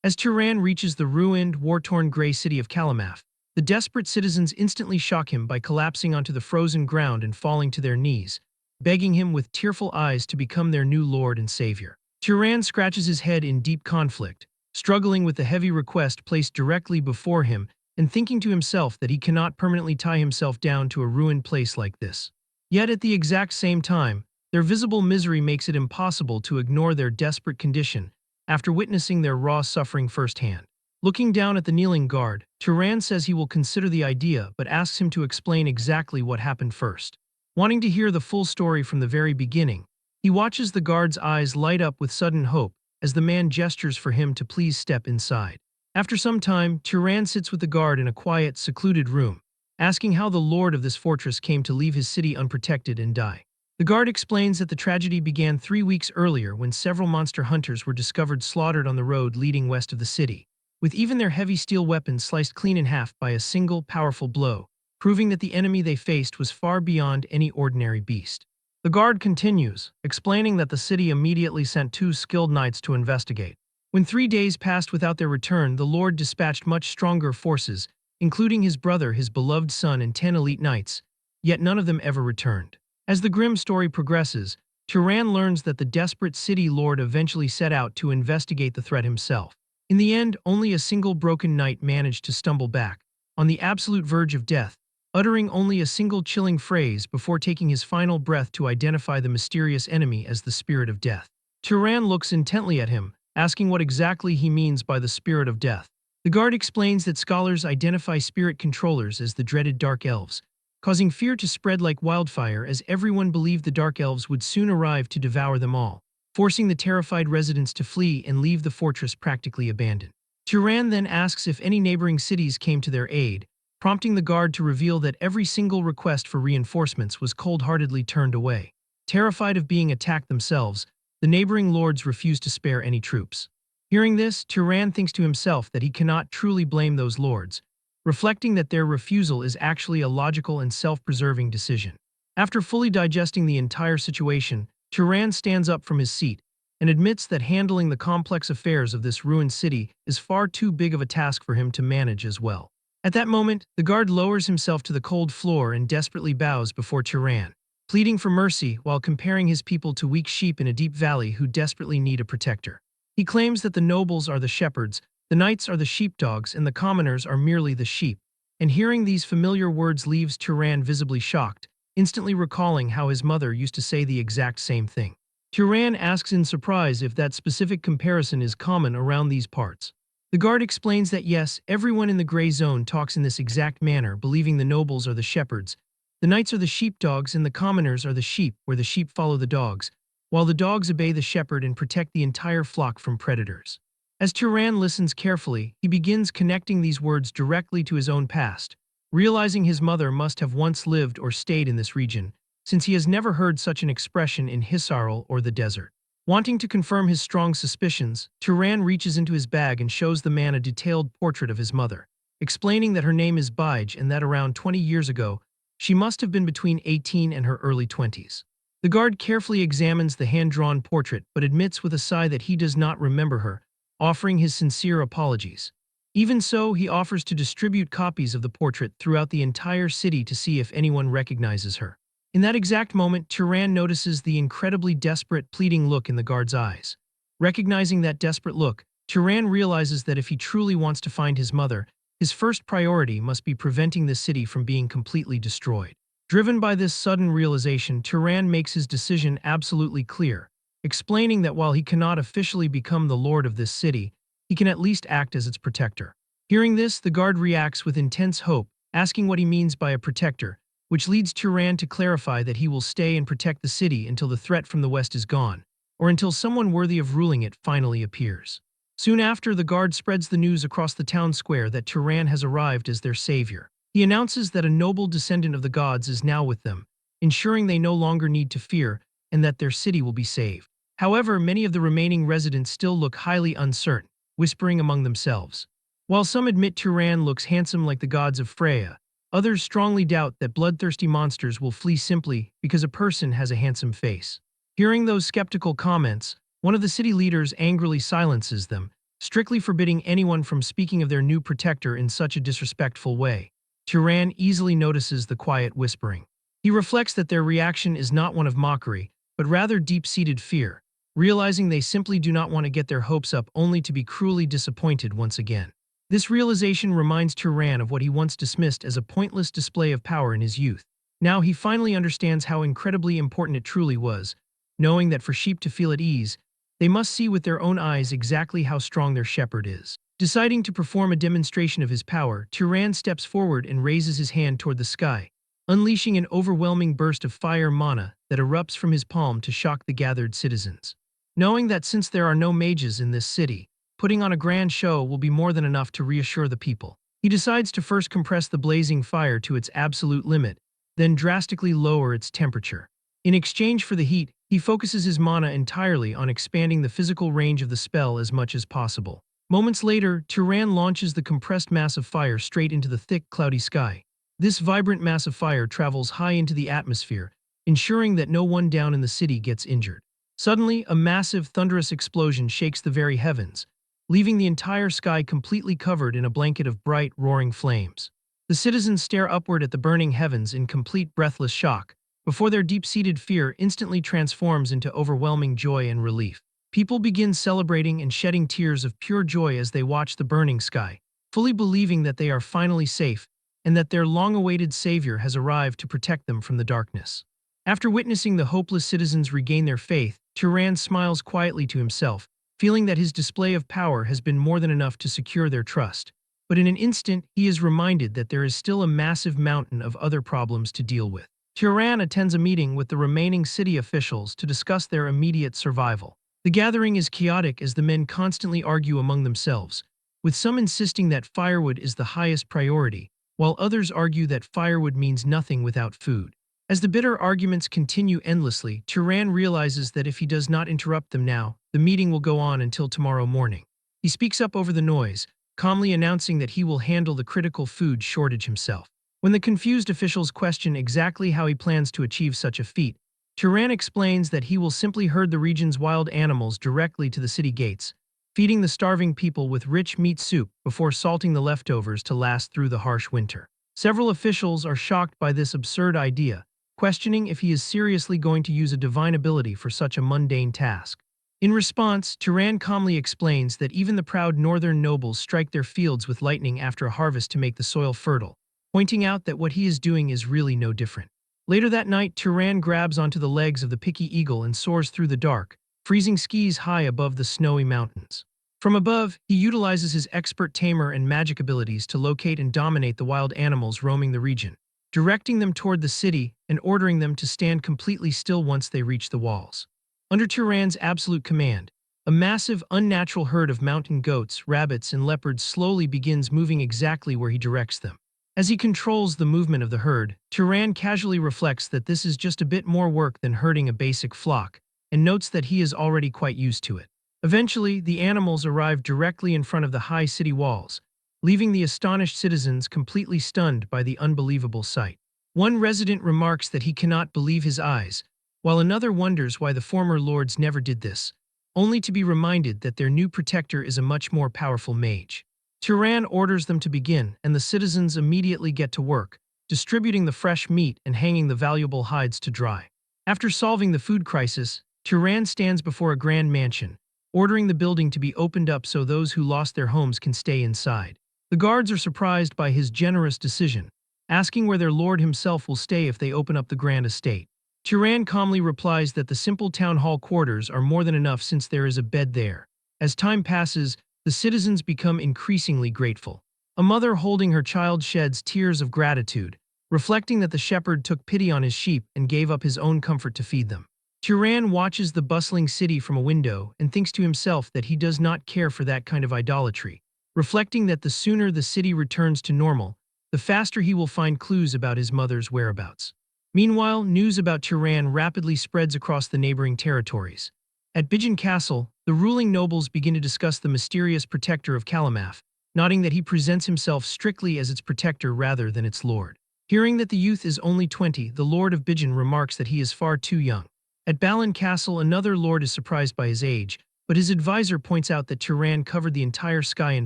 As Turan reaches the ruined, war-torn gray city of Kalamaf, the desperate citizens instantly shock him by collapsing onto the frozen ground and falling to their knees, begging him with tearful eyes to become their new lord and savior. Turan scratches his head in deep conflict, struggling with the heavy request placed directly before him and thinking to himself that he cannot permanently tie himself down to a ruined place like this. Yet at the exact same time, their visible misery makes it impossible to ignore their desperate condition after witnessing their raw suffering firsthand. Looking down at the kneeling guard, Turan says he will consider the idea but asks him to explain exactly what happened first. Wanting to hear the full story from the very beginning, he watches the guard's eyes light up with sudden hope as the man gestures for him to please step inside. After some time, Turan sits with the guard in a quiet, secluded room, asking how the lord of this fortress came to leave his city unprotected and die. The guard explains that the tragedy began 3 weeks earlier when several monster hunters were discovered slaughtered on the road leading west of the city, with even their heavy steel weapons sliced clean in half by a single, powerful blow, proving that the enemy they faced was far beyond any ordinary beast. The guard continues, explaining that the city immediately sent 2 skilled knights to investigate. When 3 days passed without their return, the lord dispatched much stronger forces, including his brother, his beloved son, and 10 elite knights, yet none of them ever returned. As the grim story progresses, Turan learns that the desperate city lord eventually set out to investigate the threat himself. In the end, only a single broken knight managed to stumble back, on the absolute verge of death, uttering only a single chilling phrase before taking his final breath to identify the mysterious enemy as the spirit of death. Turan looks intently at him, asking what exactly he means by the spirit of death. The guard explains that scholars identify spirit controllers as the dreaded dark elves, causing fear to spread like wildfire as everyone believed the dark elves would soon arrive to devour them all, forcing the terrified residents to flee and leave the fortress practically abandoned. Turan then asks if any neighboring cities came to their aid, prompting the guard to reveal that every single request for reinforcements was cold-heartedly turned away. Terrified of being attacked themselves, the neighboring lords refuse to spare any troops. Hearing this, Turan thinks to himself that he cannot truly blame those lords, reflecting that their refusal is actually a logical and self-preserving decision. After fully digesting the entire situation, Turan stands up from his seat and admits that handling the complex affairs of this ruined city is far too big of a task for him to manage as well. At that moment, the guard lowers himself to the cold floor and desperately bows before Turan, pleading for mercy while comparing his people to weak sheep in a deep valley who desperately need a protector. He claims that the nobles are the shepherds, the knights are the sheepdogs, and the commoners are merely the sheep. And hearing these familiar words leaves Turan visibly shocked, instantly recalling how his mother used to say the exact same thing. Turan asks in surprise if that specific comparison is common around these parts. The guard explains that yes, everyone in the gray zone talks in this exact manner, believing the nobles are the shepherds, the knights are the sheepdogs, and the commoners are the sheep, where the sheep follow the dogs, while the dogs obey the shepherd and protect the entire flock from predators. As Turan listens carefully, he begins connecting these words directly to his own past, realizing his mother must have once lived or stayed in this region, since he has never heard such an expression in Hisaril or the desert. Wanting to confirm his strong suspicions, Turan reaches into his bag and shows the man a detailed portrait of his mother, explaining that her name is Bige and that around 20 years ago, she must have been between 18 and her early 20s. The guard carefully examines the hand-drawn portrait but admits with a sigh that he does not remember her, offering his sincere apologies. Even so, he offers to distribute copies of the portrait throughout the entire city to see if anyone recognizes her. In that exact moment, Turan notices the incredibly desperate, pleading look in the guard's eyes. Recognizing that desperate look, Turan realizes that if he truly wants to find his mother, his first priority must be preventing the city from being completely destroyed. Driven by this sudden realization, Turan makes his decision absolutely clear, explaining that while he cannot officially become the lord of this city, he can at least act as its protector. Hearing this, the guard reacts with intense hope, asking what he means by a protector, which leads Turan to clarify that he will stay and protect the city until the threat from the west is gone, or until someone worthy of ruling it finally appears. Soon after, the guard spreads the news across the town square that Turan has arrived as their savior. He announces that a noble descendant of the gods is now with them, ensuring they no longer need to fear and that their city will be saved. However, many of the remaining residents still look highly uncertain, whispering among themselves. While some admit Turan looks handsome like the gods of Freya, others strongly doubt that bloodthirsty monsters will flee simply because a person has a handsome face. Hearing those skeptical comments, one of the city leaders angrily silences them, strictly forbidding anyone from speaking of their new protector in such a disrespectful way. Turan easily notices the quiet whispering. He reflects that their reaction is not one of mockery, but rather deep-seated fear, realizing they simply do not want to get their hopes up only to be cruelly disappointed once again. This realization reminds Turan of what he once dismissed as a pointless display of power in his youth. Now he finally understands how incredibly important it truly was, knowing that for sheep to feel at ease, they must see with their own eyes exactly how strong their shepherd is. Deciding to perform a demonstration of his power, Turan steps forward and raises his hand toward the sky, unleashing an overwhelming burst of fire mana that erupts from his palm to shock the gathered citizens. Knowing that since there are no mages in this city, putting on a grand show will be more than enough to reassure the people, he decides to first compress the blazing fire to its absolute limit, then drastically lower its temperature. In exchange for the heat, he focuses his mana entirely on expanding the physical range of the spell as much as possible. Moments later, Turan launches the compressed mass of fire straight into the thick, cloudy sky. This vibrant mass of fire travels high into the atmosphere, ensuring that no one down in the city gets injured. Suddenly, a massive, thunderous explosion shakes the very heavens, leaving the entire sky completely covered in a blanket of bright, roaring flames. The citizens stare upward at the burning heavens in complete breathless shock, before their deep-seated fear instantly transforms into overwhelming joy and relief. People begin celebrating and shedding tears of pure joy as they watch the burning sky, fully believing that they are finally safe and that their long-awaited savior has arrived to protect them from the darkness. After witnessing the hopeless citizens regain their faith, Turan smiles quietly to himself, feeling that his display of power has been more than enough to secure their trust. But in an instant, he is reminded that there is still a massive mountain of other problems to deal with. Turan attends a meeting with the remaining city officials to discuss their immediate survival. The gathering is chaotic as the men constantly argue among themselves, with some insisting that firewood is the highest priority, while others argue that firewood means nothing without food. As the bitter arguments continue endlessly, Turan realizes that if he does not interrupt them now, the meeting will go on until tomorrow morning. He speaks up over the noise, calmly announcing that he will handle the critical food shortage himself. When the confused officials question exactly how he plans to achieve such a feat, Turan explains that he will simply herd the region's wild animals directly to the city gates, feeding the starving people with rich meat soup before salting the leftovers to last through the harsh winter. Several officials are shocked by this absurd idea, questioning if he is seriously going to use a divine ability for such a mundane task. In response, Turan calmly explains that even the proud northern nobles strike their fields with lightning after a harvest to make the soil fertile, pointing out that what he is doing is really no different. Later that night, Turan grabs onto the legs of the picky eagle and soars through the dark, freezing skis high above the snowy mountains. From above, he utilizes his expert tamer and magic abilities to locate and dominate the wild animals roaming the region, directing them toward the city and ordering them to stand completely still once they reach the walls. Under Turan's absolute command, a massive, unnatural herd of mountain goats, rabbits, and leopards slowly begins moving exactly where he directs them. As he controls the movement of the herd, Turan casually reflects that this is just a bit more work than herding a basic flock, and notes that he is already quite used to it. Eventually, the animals arrive directly in front of the high city walls, leaving the astonished citizens completely stunned by the unbelievable sight. One resident remarks that he cannot believe his eyes, while another wonders why the former lords never did this, only to be reminded that their new protector is a much more powerful mage. Turan orders them to begin, and the citizens immediately get to work, distributing the fresh meat and hanging the valuable hides to dry. After solving the food crisis, Turan stands before a grand mansion, ordering the building to be opened up so those who lost their homes can stay inside. The guards are surprised by his generous decision, asking where their lord himself will stay if they open up the grand estate. Turan calmly replies that the simple town hall quarters are more than enough since there is a bed there. As time passes, the citizens become increasingly grateful. A mother holding her child sheds tears of gratitude, reflecting that the shepherd took pity on his sheep and gave up his own comfort to feed them. Turan watches the bustling city from a window and thinks to himself that he does not care for that kind of idolatry, reflecting that the sooner the city returns to normal, the faster he will find clues about his mother's whereabouts. Meanwhile, news about Turan rapidly spreads across the neighboring territories. At Bijan Castle, the ruling nobles begin to discuss the mysterious protector of Kalamaf, noting that he presents himself strictly as its protector rather than its lord. Hearing that the youth is only 20, the lord of Bijan remarks that he is far too young. At Balan Castle, another lord is surprised by his age, but his advisor points out that Turan covered the entire sky in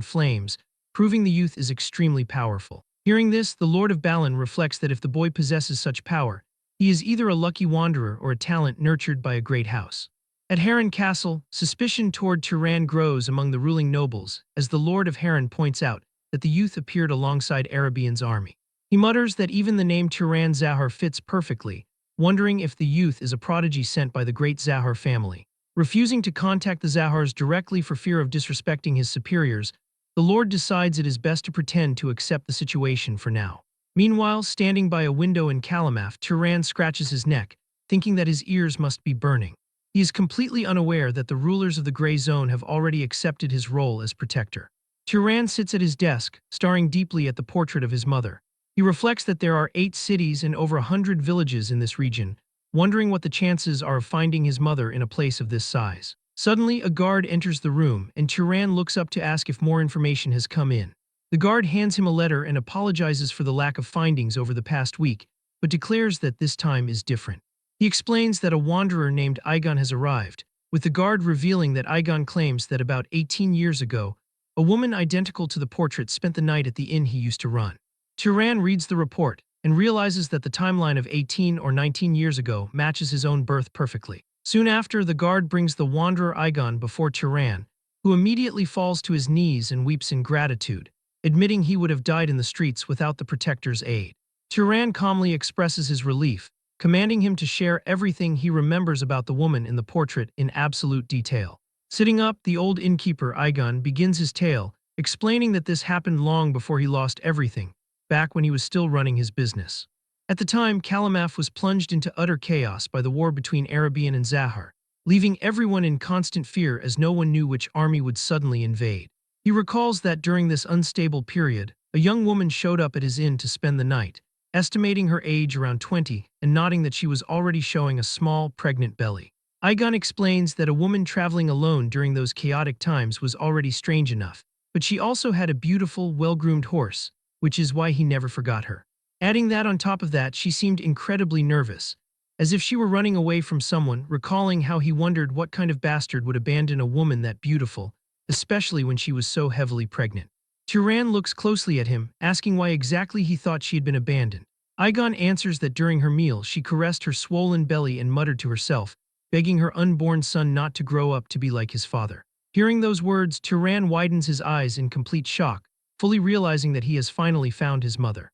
flames, proving the youth is extremely powerful. Hearing this, the Lord of Balan reflects that if the boy possesses such power, he is either a lucky wanderer or a talent nurtured by a great house. At Heron Castle, suspicion toward Turan grows among the ruling nobles, as the Lord of Heron points out that the youth appeared alongside Arabian's army. He mutters that even the name Turan Zahar fits perfectly, wondering if the youth is a prodigy sent by the great Zahar family. Refusing to contact the Zahars directly for fear of disrespecting his superiors, the Lord decides it is best to pretend to accept the situation for now. Meanwhile, standing by a window in Kalamaf, Turan scratches his neck, thinking that his ears must be burning. He is completely unaware that the rulers of the Grey Zone have already accepted his role as protector. Turan sits at his desk, staring deeply at the portrait of his mother. He reflects that there are 8 cities and over 100 villages in this region, wondering what the chances are of finding his mother in a place of this size. Suddenly, a guard enters the room, and Turan looks up to ask if more information has come in. The guard hands him a letter and apologizes for the lack of findings over the past week, but declares that this time is different. He explains that a wanderer named Igon has arrived, with the guard revealing that Igon claims that about 18 years ago, a woman identical to the portrait spent the night at the inn he used to run. Turan reads the report and realizes that the timeline of 18 or 19 years ago matches his own birth perfectly. Soon after, the guard brings the wanderer Igon before Turan, who immediately falls to his knees and weeps in gratitude, admitting he would have died in the streets without the protector's aid. Turan calmly expresses his relief, commanding him to share everything he remembers about the woman in the portrait in absolute detail. Sitting up, the old innkeeper Igon begins his tale, explaining that this happened long before he lost everything, back when he was still running his business. At the time, Kalamaf was plunged into utter chaos by the war between Arabian and Zahar, leaving everyone in constant fear as no one knew which army would suddenly invade. He recalls that during this unstable period, a young woman showed up at his inn to spend the night, estimating her age around 20 and nodding that she was already showing a small, pregnant belly. Aigon explains that a woman traveling alone during those chaotic times was already strange enough, but she also had a beautiful, well-groomed horse, which is why he never forgot her. Adding that on top of that, she seemed incredibly nervous, as if she were running away from someone, recalling how he wondered what kind of bastard would abandon a woman that beautiful, especially when she was so heavily pregnant. Turan looks closely at him, asking why exactly he thought she had been abandoned. Aigon answers that during her meal she caressed her swollen belly and muttered to herself, begging her unborn son not to grow up to be like his father. Hearing those words, Turan widens his eyes in complete shock, fully realizing that he has finally found his mother.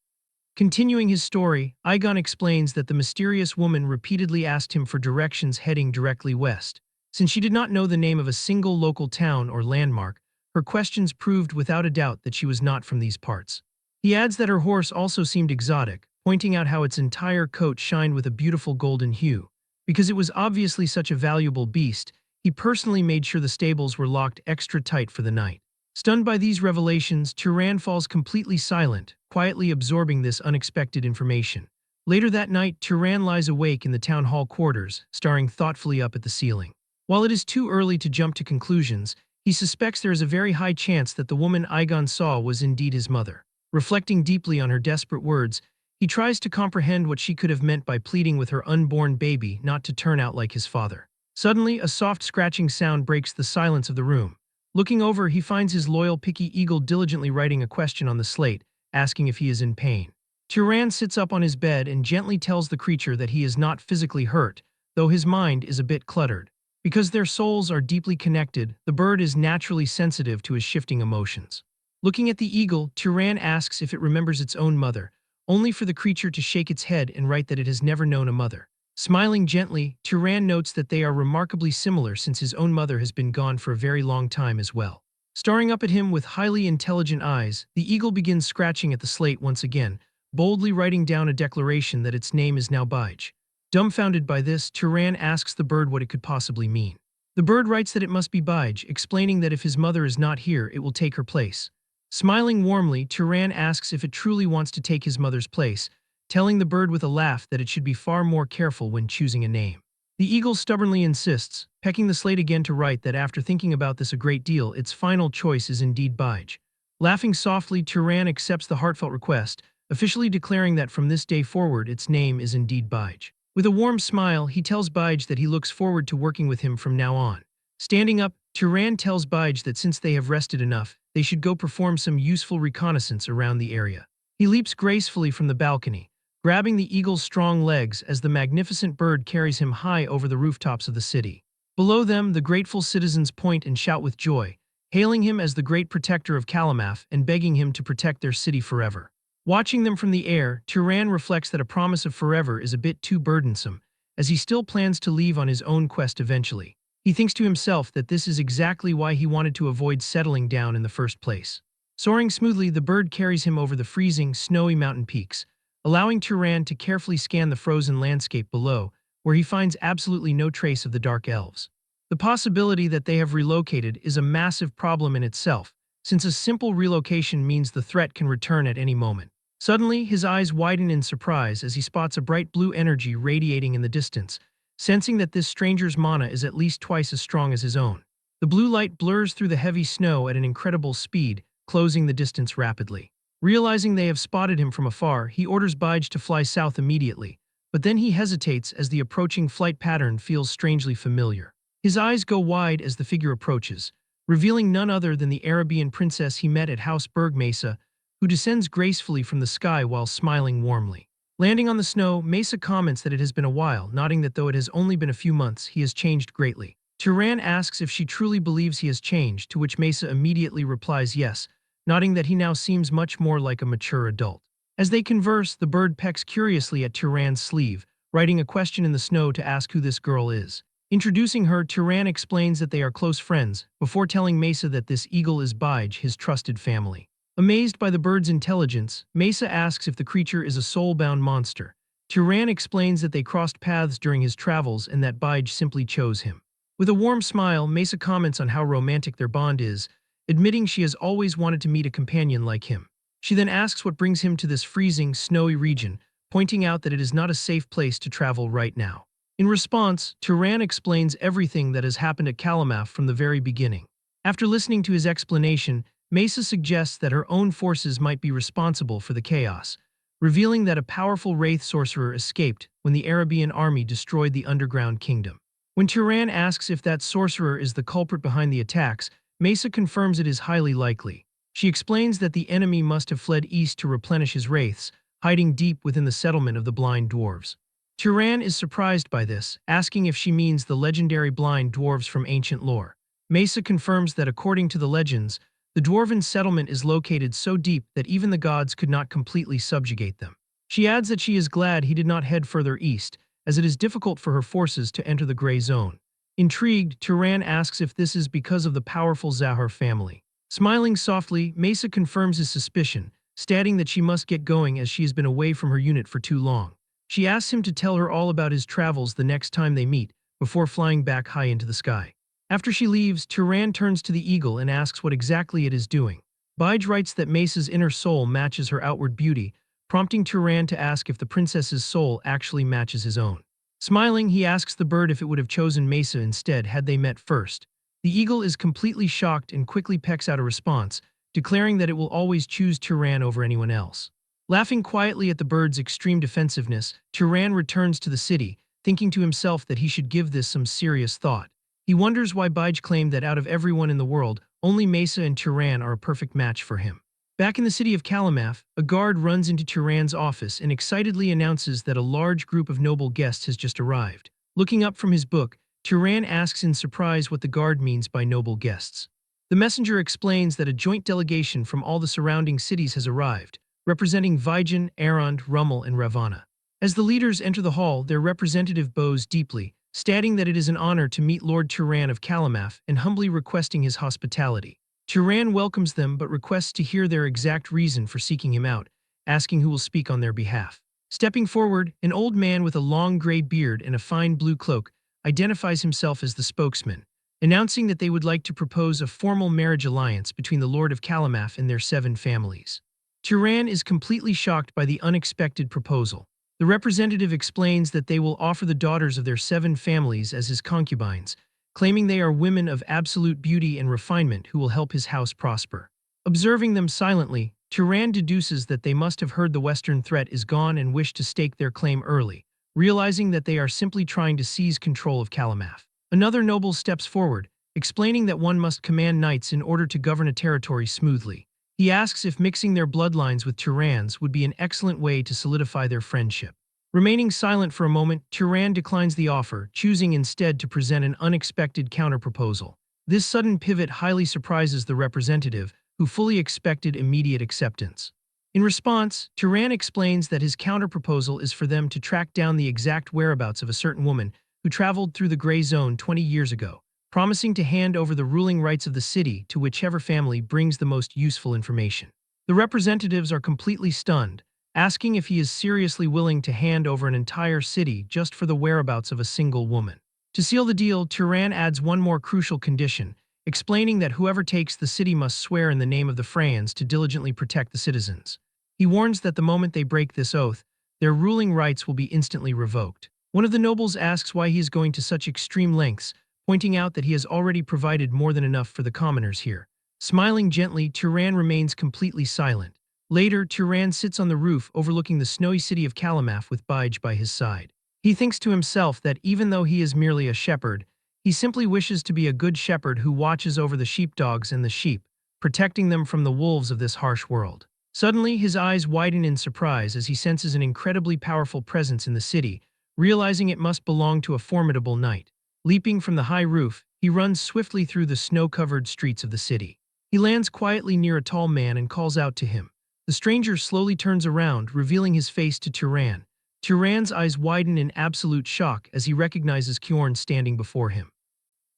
Continuing his story, Aigon explains that the mysterious woman repeatedly asked him for directions heading directly west. Since she did not know the name of a single local town or landmark, her questions proved without a doubt that she was not from these parts. He adds that her horse also seemed exotic, pointing out how its entire coat shined with a beautiful golden hue. Because it was obviously such a valuable beast, he personally made sure the stables were locked extra tight for the night. Stunned by these revelations, Turan falls completely silent, quietly absorbing this unexpected information. Later that night, Turan lies awake in the town hall quarters, staring thoughtfully up at the ceiling. While it is too early to jump to conclusions, he suspects there is a very high chance that the woman Aigon saw was indeed his mother. Reflecting deeply on her desperate words, he tries to comprehend what she could have meant by pleading with her unborn baby not to turn out like his father. Suddenly, a soft scratching sound breaks the silence of the room. Looking over, he finds his loyal picky eagle diligently writing a question on the slate, asking if he is in pain. Turan sits up on his bed and gently tells the creature that he is not physically hurt, though his mind is a bit cluttered. Because their souls are deeply connected, the bird is naturally sensitive to his shifting emotions. Looking at the eagle, Turan asks if it remembers its own mother, only for the creature to shake its head and write that it has never known a mother. Smiling gently, Turan notes that they are remarkably similar since his own mother has been gone for a very long time as well. Staring up at him with highly intelligent eyes, the eagle begins scratching at the slate once again, boldly writing down a declaration that its name is now Bige. Dumbfounded by this, Turan asks the bird what it could possibly mean. The bird writes that it must be Bige, explaining that if his mother is not here, it will take her place. Smiling warmly, Turan asks if it truly wants to take his mother's place, telling the bird with a laugh that it should be far more careful when choosing a name. The eagle stubbornly insists, pecking the slate again to write that after thinking about this a great deal, its final choice is indeed Bige. Laughing softly, Turan accepts the heartfelt request, officially declaring that from this day forward its name is indeed Bige. With a warm smile, he tells Bige that he looks forward to working with him from now on. Standing up, Turan tells Bige that since they have rested enough, they should go perform some useful reconnaissance around the area. He leaps gracefully from the balcony, grabbing the eagle's strong legs as the magnificent bird carries him high over the rooftops of the city. Below them, the grateful citizens point and shout with joy, hailing him as the great protector of Kalamaf and begging him to protect their city forever. Watching them from the air, Turan reflects that a promise of forever is a bit too burdensome, as he still plans to leave on his own quest eventually. He thinks to himself that this is exactly why he wanted to avoid settling down in the first place. Soaring smoothly, the bird carries him over the freezing, snowy mountain peaks, allowing Turan to carefully scan the frozen landscape below, where he finds absolutely no trace of the Dark Elves. The possibility that they have relocated is a massive problem in itself, since a simple relocation means the threat can return at any moment. Suddenly, his eyes widen in surprise as he spots a bright blue energy radiating in the distance, sensing that this stranger's mana is at least twice as strong as his own. The blue light blurs through the heavy snow at an incredible speed, closing the distance rapidly. Realizing they have spotted him from afar, he orders Bige to fly south immediately, but then he hesitates as the approaching flight pattern feels strangely familiar. His eyes go wide as the figure approaches, revealing none other than the Arabian princess he met at House Berg Mesa, who descends gracefully from the sky while smiling warmly. Landing on the snow, Mesa comments that it has been a while, nodding that though it has only been a few months, he has changed greatly. Turan asks if she truly believes he has changed, to which Mesa immediately replies yes, nodding that he now seems much more like a mature adult. As they converse, the bird pecks curiously at Turan's sleeve, writing a question in the snow to ask who this girl is. Introducing her, Turan explains that they are close friends, before telling Mesa that this eagle is Bige, his trusted family. Amazed by the bird's intelligence, Mesa asks if the creature is a soul-bound monster. Turan explains that they crossed paths during his travels and that Bige simply chose him. With a warm smile, Mesa comments on how romantic their bond is, admitting she has always wanted to meet a companion like him. She then asks what brings him to this freezing, snowy region, pointing out that it is not a safe place to travel right now. In response, Turan explains everything that has happened at Kalamaf from the very beginning. After listening to his explanation, Mesa suggests that her own forces might be responsible for the chaos, revealing that a powerful wraith sorcerer escaped when the Arabian army destroyed the underground kingdom. When Turan asks if that sorcerer is the culprit behind the attacks, Mesa confirms it is highly likely. She explains that the enemy must have fled east to replenish his wraiths, hiding deep within the settlement of the blind dwarves. Turan is surprised by this, asking if she means the legendary blind dwarves from ancient lore. Mesa confirms that according to the legends, the dwarven settlement is located so deep that even the gods could not completely subjugate them. She adds that she is glad he did not head further east, as it is difficult for her forces to enter the Gray Zone. Intrigued, Turan asks if this is because of the powerful Zahar family. Smiling softly, Mesa confirms his suspicion, stating that she must get going as she has been away from her unit for too long. She asks him to tell her all about his travels the next time they meet, before flying back high into the sky. After she leaves, Turan turns to the eagle and asks what exactly it is doing. Bige writes that Mesa's inner soul matches her outward beauty, prompting Turan to ask if the princess's soul actually matches his own. Smiling, he asks the bird if it would have chosen Mesa instead had they met first. The eagle is completely shocked and quickly pecks out a response, declaring that it will always choose Turan over anyone else. Laughing quietly at the bird's extreme defensiveness, Turan returns to the city, thinking to himself that he should give this some serious thought. He wonders why Bige claimed that out of everyone in the world, only Mesa and Turan are a perfect match for him. Back in the city of Kalamaf, a guard runs into Turan's office and excitedly announces that a large group of noble guests has just arrived. Looking up from his book, Turan asks in surprise what the guard means by noble guests. The messenger explains that a joint delegation from all the surrounding cities has arrived, representing Vigen, Arond, Rummel, and Ravana. As the leaders enter the hall, their representative bows deeply, stating that it is an honor to meet Lord Turan of Kalamaf and humbly requesting his hospitality. Turan welcomes them but requests to hear their exact reason for seeking him out, asking who will speak on their behalf. Stepping forward, an old man with a long gray beard and a fine blue cloak identifies himself as the spokesman, announcing that they would like to propose a formal marriage alliance between the Lord of Kalamaf and their 7 families. Turan is completely shocked by the unexpected proposal. The representative explains that they will offer the daughters of their 7 families as his concubines, claiming they are women of absolute beauty and refinement who will help his house prosper. Observing them silently, Turan deduces that they must have heard the Western threat is gone and wish to stake their claim early, realizing that they are simply trying to seize control of Kalamaf. Another noble steps forward, explaining that one must command knights in order to govern a territory smoothly. He asks if mixing their bloodlines with Turan's would be an excellent way to solidify their friendship. Remaining silent for a moment, Turan declines the offer, choosing instead to present an unexpected counterproposal. This sudden pivot highly surprises the representative, who fully expected immediate acceptance. In response, Turan explains that his counterproposal is for them to track down the exact whereabouts of a certain woman who traveled through the Gray Zone 20 years ago, promising to hand over the ruling rights of the city to whichever family brings the most useful information. The representatives are completely stunned, asking if he is seriously willing to hand over an entire city just for the whereabouts of a single woman. To seal the deal, Turan adds one more crucial condition, explaining that whoever takes the city must swear in the name of the Freyans to diligently protect the citizens. He warns that the moment they break this oath, their ruling rights will be instantly revoked. One of the nobles asks why he is going to such extreme lengths, pointing out that he has already provided more than enough for the commoners here. Smiling gently, Turan remains completely silent. Later, Turan sits on the roof overlooking the snowy city of Kalamaf with Bige by his side. He thinks to himself that even though he is merely a shepherd, he simply wishes to be a good shepherd who watches over the sheepdogs and the sheep, protecting them from the wolves of this harsh world. Suddenly, his eyes widen in surprise as he senses an incredibly powerful presence in the city, realizing it must belong to a formidable knight. Leaping from the high roof, he runs swiftly through the snow-covered streets of the city. He lands quietly near a tall man and calls out to him. The stranger slowly turns around, revealing his face to Turan. Turan's eyes widen in absolute shock as he recognizes Kjorn standing before him.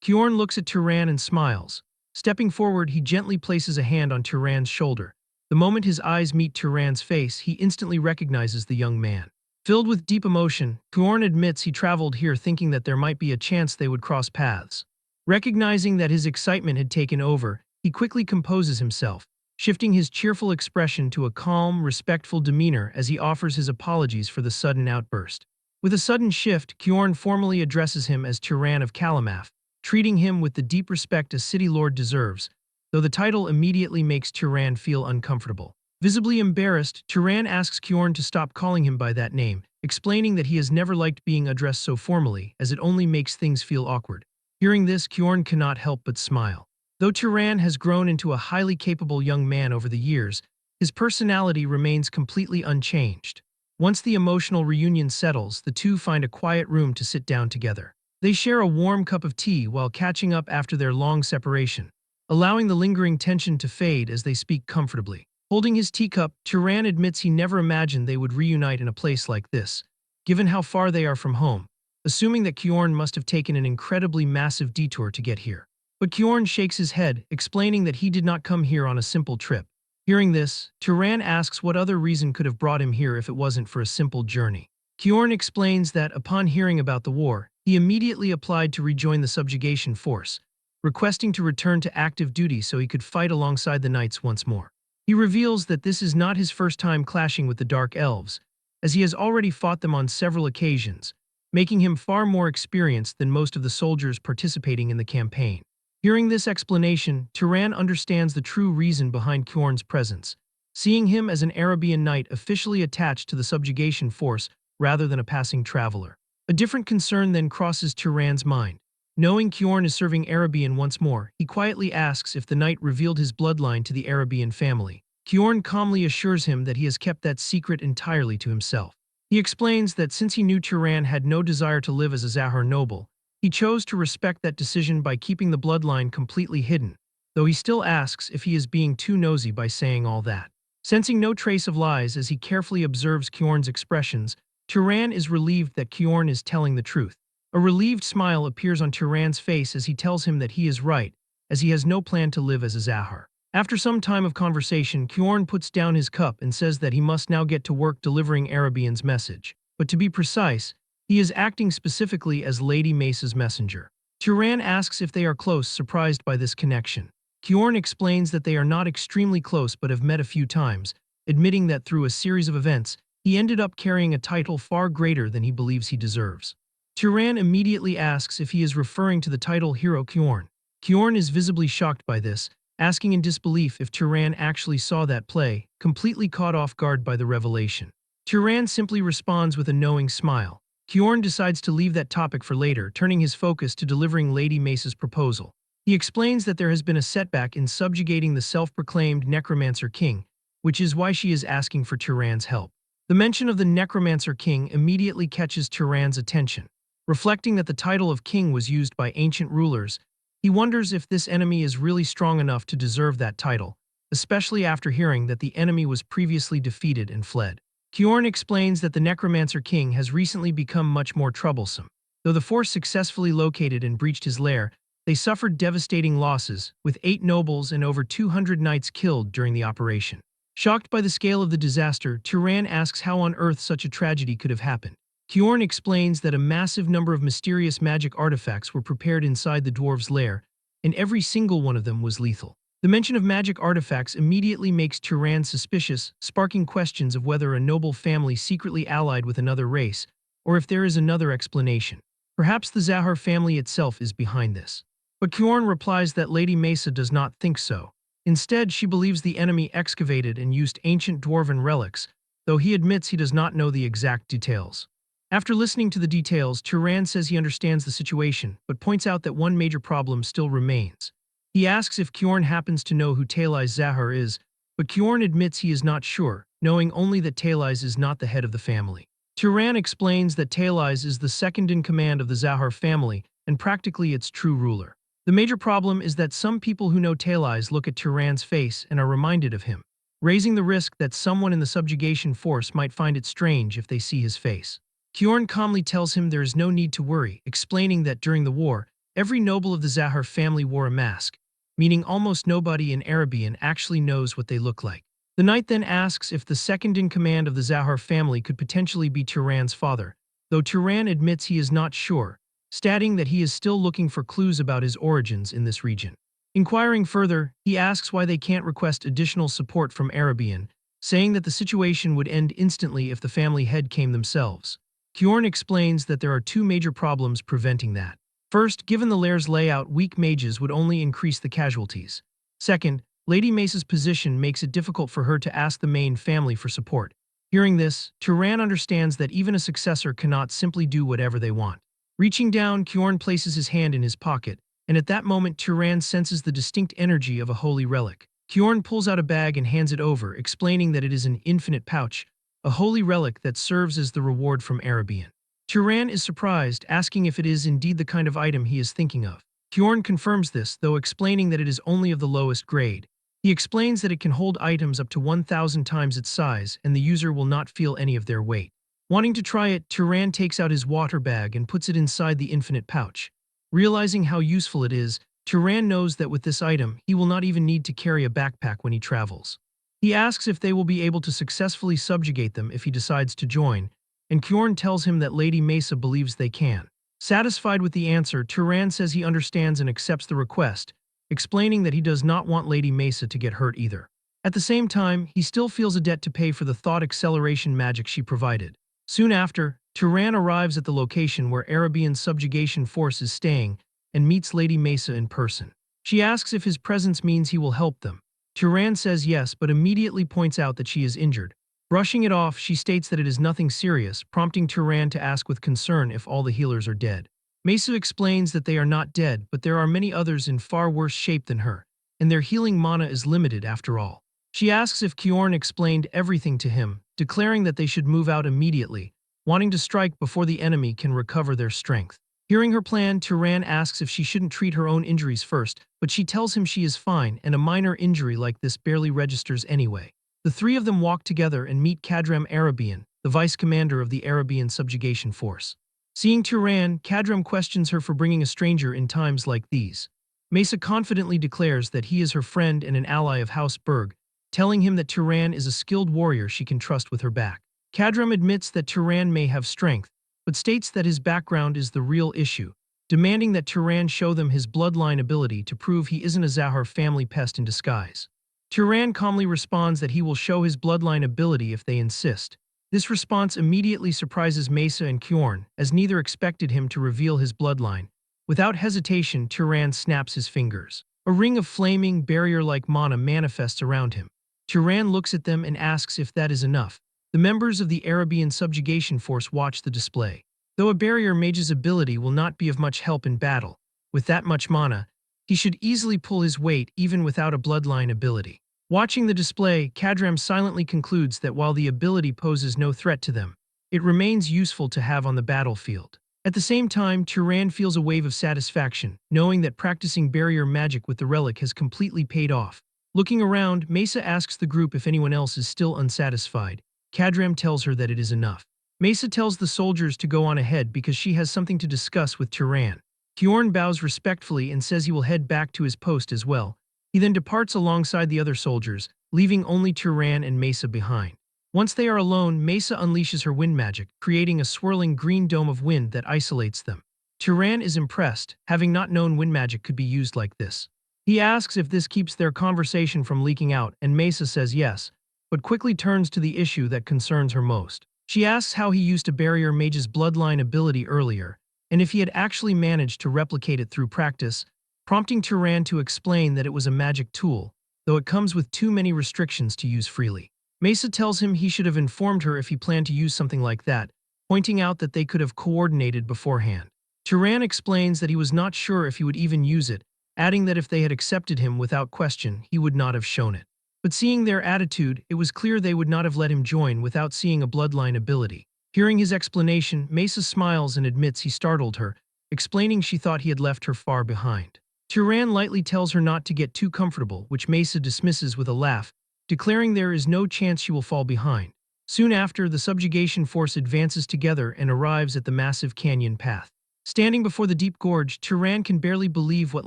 Kjorn looks at Turan and smiles. Stepping forward, he gently places a hand on Turan's shoulder. The moment his eyes meet Turan's face, he instantly recognizes the young man. Filled with deep emotion, Kjorn admits he traveled here thinking that there might be a chance they would cross paths. Recognizing that his excitement had taken over, he quickly composes himself, shifting his cheerful expression to a calm, respectful demeanor as he offers his apologies for the sudden outburst. With a sudden shift, Kjorn formally addresses him as Tyrann of Kalamath, treating him with the deep respect a city lord deserves, though the title immediately makes Tyrann feel uncomfortable. Visibly embarrassed, Tyrann asks Kjorn to stop calling him by that name, explaining that he has never liked being addressed so formally, as it only makes things feel awkward. Hearing this, Kjorn cannot help but smile. Though Tyrann has grown into a highly capable young man over the years, his personality remains completely unchanged. Once the emotional reunion settles, the two find a quiet room to sit down together. They share a warm cup of tea while catching up after their long separation, allowing the lingering tension to fade as they speak comfortably. Holding his teacup, Tyrann admits he never imagined they would reunite in a place like this, given how far they are from home, assuming that Kjorn must have taken an incredibly massive detour to get here. But Kjorn shakes his head, explaining that he did not come here on a simple trip. Hearing this, Tyrann asks what other reason could have brought him here if it wasn't for a simple journey. Kjorn explains that, upon hearing about the war, he immediately applied to rejoin the subjugation force, requesting to return to active duty so he could fight alongside the knights once more. He reveals that this is not his first time clashing with the Dark Elves, as he has already fought them on several occasions, making him far more experienced than most of the soldiers participating in the campaign. Hearing this explanation, Tyrann understands the true reason behind Kjorn's presence, seeing him as an Arabian knight officially attached to the subjugation force rather than a passing traveler. A different concern then crosses Tyrann's mind. Knowing Kjorn is serving Arabian once more, he quietly asks if the knight revealed his bloodline to the Arabian family. Kjorn calmly assures him that he has kept that secret entirely to himself. He explains that since he knew Tyrann had no desire to live as a Zahar noble, he chose to respect that decision by keeping the bloodline completely hidden, though he still asks if he is being too nosy by saying all that. Sensing no trace of lies as he carefully observes Kjorn's expressions, Tyrann is relieved that Kjorn is telling the truth. A relieved smile appears on Tyrann's face as he tells him that he is right, as he has no plan to live as a Zahar. After some time of conversation, Kjorn puts down his cup and says that he must now get to work delivering Arabian's message. But to be precise, he is acting specifically as Lady Mesa's messenger. Tyrann asks if they are close, surprised by this connection. Kjorn explains that they are not extremely close but have met a few times, admitting that through a series of events, he ended up carrying a title far greater than he believes he deserves. Tyrann immediately asks if he is referring to the title hero Kjorn. Kjorn is visibly shocked by this, asking in disbelief if Tyrann actually saw that play, completely caught off guard by the revelation. Tyrann simply responds with a knowing smile. Kjorn decides to leave that topic for later, turning his focus to delivering Lady Mesa's proposal. He explains that there has been a setback in subjugating the self-proclaimed Necromancer King, which is why she is asking for Tyrann's help. The mention of the Necromancer King immediately catches Tyrann's attention. Reflecting that the title of king was used by ancient rulers, he wonders if this enemy is really strong enough to deserve that title, especially after hearing that the enemy was previously defeated and fled. Kjorn explains that the Necromancer King has recently become much more troublesome. Though the force successfully located and breached his lair, they suffered devastating losses, with 8 nobles and over 200 knights killed during the operation. Shocked by the scale of the disaster, Tyrann asks how on earth such a tragedy could have happened. Kjorn explains that a massive number of mysterious magic artifacts were prepared inside the dwarves' lair, and every single one of them was lethal. The mention of magic artifacts immediately makes Tyrann suspicious, sparking questions of whether a noble family secretly allied with another race, or if there is another explanation. Perhaps the Zahar family itself is behind this. But Kjorn replies that Lady Mesa does not think so. Instead, she believes the enemy excavated and used ancient dwarven relics, though he admits he does not know the exact details. After listening to the details, Tyrann says he understands the situation, but points out that one major problem still remains. He asks if Kjorn happens to know who Talai's Zahar is, but Kjorn admits he is not sure, knowing only that Talai's is not the head of the family. Tyrann explains that Talai's is the second in command of the Zahar family and practically its true ruler. The major problem is that some people who know Talai's look at Tyrann's face and are reminded of him, raising the risk that someone in the subjugation force might find it strange if they see his face. Kjorn calmly tells him there is no need to worry, explaining that during the war, every noble of the Zahar family wore a mask, meaning almost nobody in Arabian actually knows what they look like. The knight then asks if the second in command of the Zahar family could potentially be Tyrann's father, though Tyrann admits he is not sure, stating that he is still looking for clues about his origins in this region. Inquiring further, he asks why they can't request additional support from Arabian, saying that the situation would end instantly if the family head came themselves. Kjorn explains that there are two major problems preventing that. First, given the lair's layout, weak mages would only increase the casualties. Second, Lady Mesa's position makes it difficult for her to ask the main family for support. Hearing this, Turan understands that even a successor cannot simply do whatever they want. Reaching down, Kjorn places his hand in his pocket, and at that moment Turan senses the distinct energy of a holy relic. Kjorn pulls out a bag and hands it over, explaining that it is an infinite pouch, a holy relic that serves as the reward from Arabian. Turan is surprised, asking if it is indeed the kind of item he is thinking of. Kjorn confirms this, though explaining that it is only of the lowest grade. He explains that it can hold items up to 1,000 times its size, and the user will not feel any of their weight. Wanting to try it, Turan takes out his water bag and puts it inside the infinite pouch. Realizing how useful it is, Turan knows that with this item, he will not even need to carry a backpack when he travels. He asks if they will be able to successfully subjugate them if he decides to join, and Kjorn tells him that Lady Mesa believes they can. Satisfied with the answer, Turan says he understands and accepts the request, explaining that he does not want Lady Mesa to get hurt either. At the same time, he still feels a debt to pay for the thought acceleration magic she provided. Soon after, Turan arrives at the location where Arabian's subjugation force is staying and meets Lady Mesa in person. She asks if his presence means he will help them. Turan says yes, but immediately points out that she is injured. Brushing it off, she states that it is nothing serious, prompting Turan to ask with concern if all the healers are dead. Mesa explains that they are not dead, but there are many others in far worse shape than her, and their healing mana is limited after all. She asks if Kjorn explained everything to him, declaring that they should move out immediately, wanting to strike before the enemy can recover their strength. Hearing her plan, Turan asks if she shouldn't treat her own injuries first, but she tells him she is fine and a minor injury like this barely registers anyway. The three of them walk together and meet Kadram Arabian, the vice commander of the Arabian subjugation force. Seeing Turan, Kadram questions her for bringing a stranger in times like these. Mesa confidently declares that he is her friend and an ally of House Berg, telling him that Turan is a skilled warrior she can trust with her back. Kadram admits that Turan may have strength, but states that his background is the real issue, demanding that Turan show them his bloodline ability to prove he isn't a Zahar family pest in disguise. Turan calmly responds that he will show his bloodline ability if they insist. This response immediately surprises Mesa and Kjorn, as neither expected him to reveal his bloodline. Without hesitation, Turan snaps his fingers. A ring of flaming, barrier-like mana manifests around him. Turan looks at them and asks if that is enough. The members of the Arabian subjugation force watch the display. Though a barrier mage's ability will not be of much help in battle, with that much mana, he should easily pull his weight even without a bloodline ability. Watching the display, Kadram silently concludes that while the ability poses no threat to them, it remains useful to have on the battlefield. At the same time, Turan feels a wave of satisfaction, knowing that practicing barrier magic with the relic has completely paid off. Looking around, Mesa asks the group if anyone else is still unsatisfied. Kadram tells her that it is enough. Mesa tells the soldiers to go on ahead because she has something to discuss with Turan. Kjorn bows respectfully and says he will head back to his post as well. He then departs alongside the other soldiers, leaving only Turan and Mesa behind. Once they are alone, Mesa unleashes her wind magic, creating a swirling green dome of wind that isolates them. Turan is impressed, having not known wind magic could be used like this. He asks if this keeps their conversation from leaking out, and Mesa says yes, but quickly turns to the issue that concerns her most. She asks how he used a barrier mage's bloodline ability earlier, and if he had actually managed to replicate it through practice, prompting Turan to explain that it was a magic tool, though it comes with too many restrictions to use freely. Mesa tells him he should have informed her if he planned to use something like that, pointing out that they could have coordinated beforehand. Turan explains that he was not sure if he would even use it, adding that if they had accepted him without question, he would not have shown it. But seeing their attitude, it was clear they would not have let him join without seeing a bloodline ability. Hearing his explanation, Mesa smiles and admits he startled her, explaining she thought he had left her far behind. Turan lightly tells her not to get too comfortable, which Mesa dismisses with a laugh, declaring there is no chance she will fall behind. Soon after, the subjugation force advances together and arrives at the massive canyon path. Standing before the deep gorge, Turan can barely believe what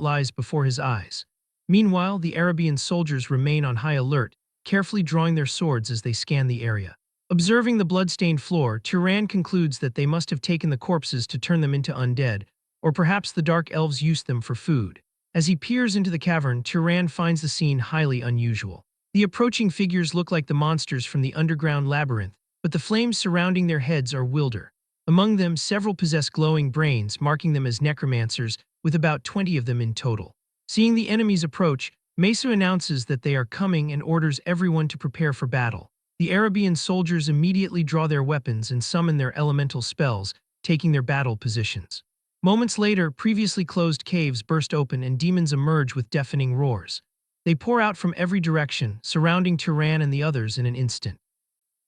lies before his eyes. Meanwhile, the Arabian soldiers remain on high alert, carefully drawing their swords as they scan the area. Observing the blood-stained floor, Turan concludes that they must have taken the corpses to turn them into undead, or perhaps the dark elves used them for food. As he peers into the cavern, Turan finds the scene highly unusual. The approaching figures look like the monsters from the underground labyrinth, but the flames surrounding their heads are wilder. Among them, several possess glowing brains, marking them as necromancers, with about 20 of them in total. Seeing the enemies approach, Mesa announces that they are coming and orders everyone to prepare for battle. The Arabian soldiers immediately draw their weapons and summon their elemental spells, taking their battle positions. Moments later, previously closed caves burst open and demons emerge with deafening roars. They pour out from every direction, surrounding Turan and the others in an instant.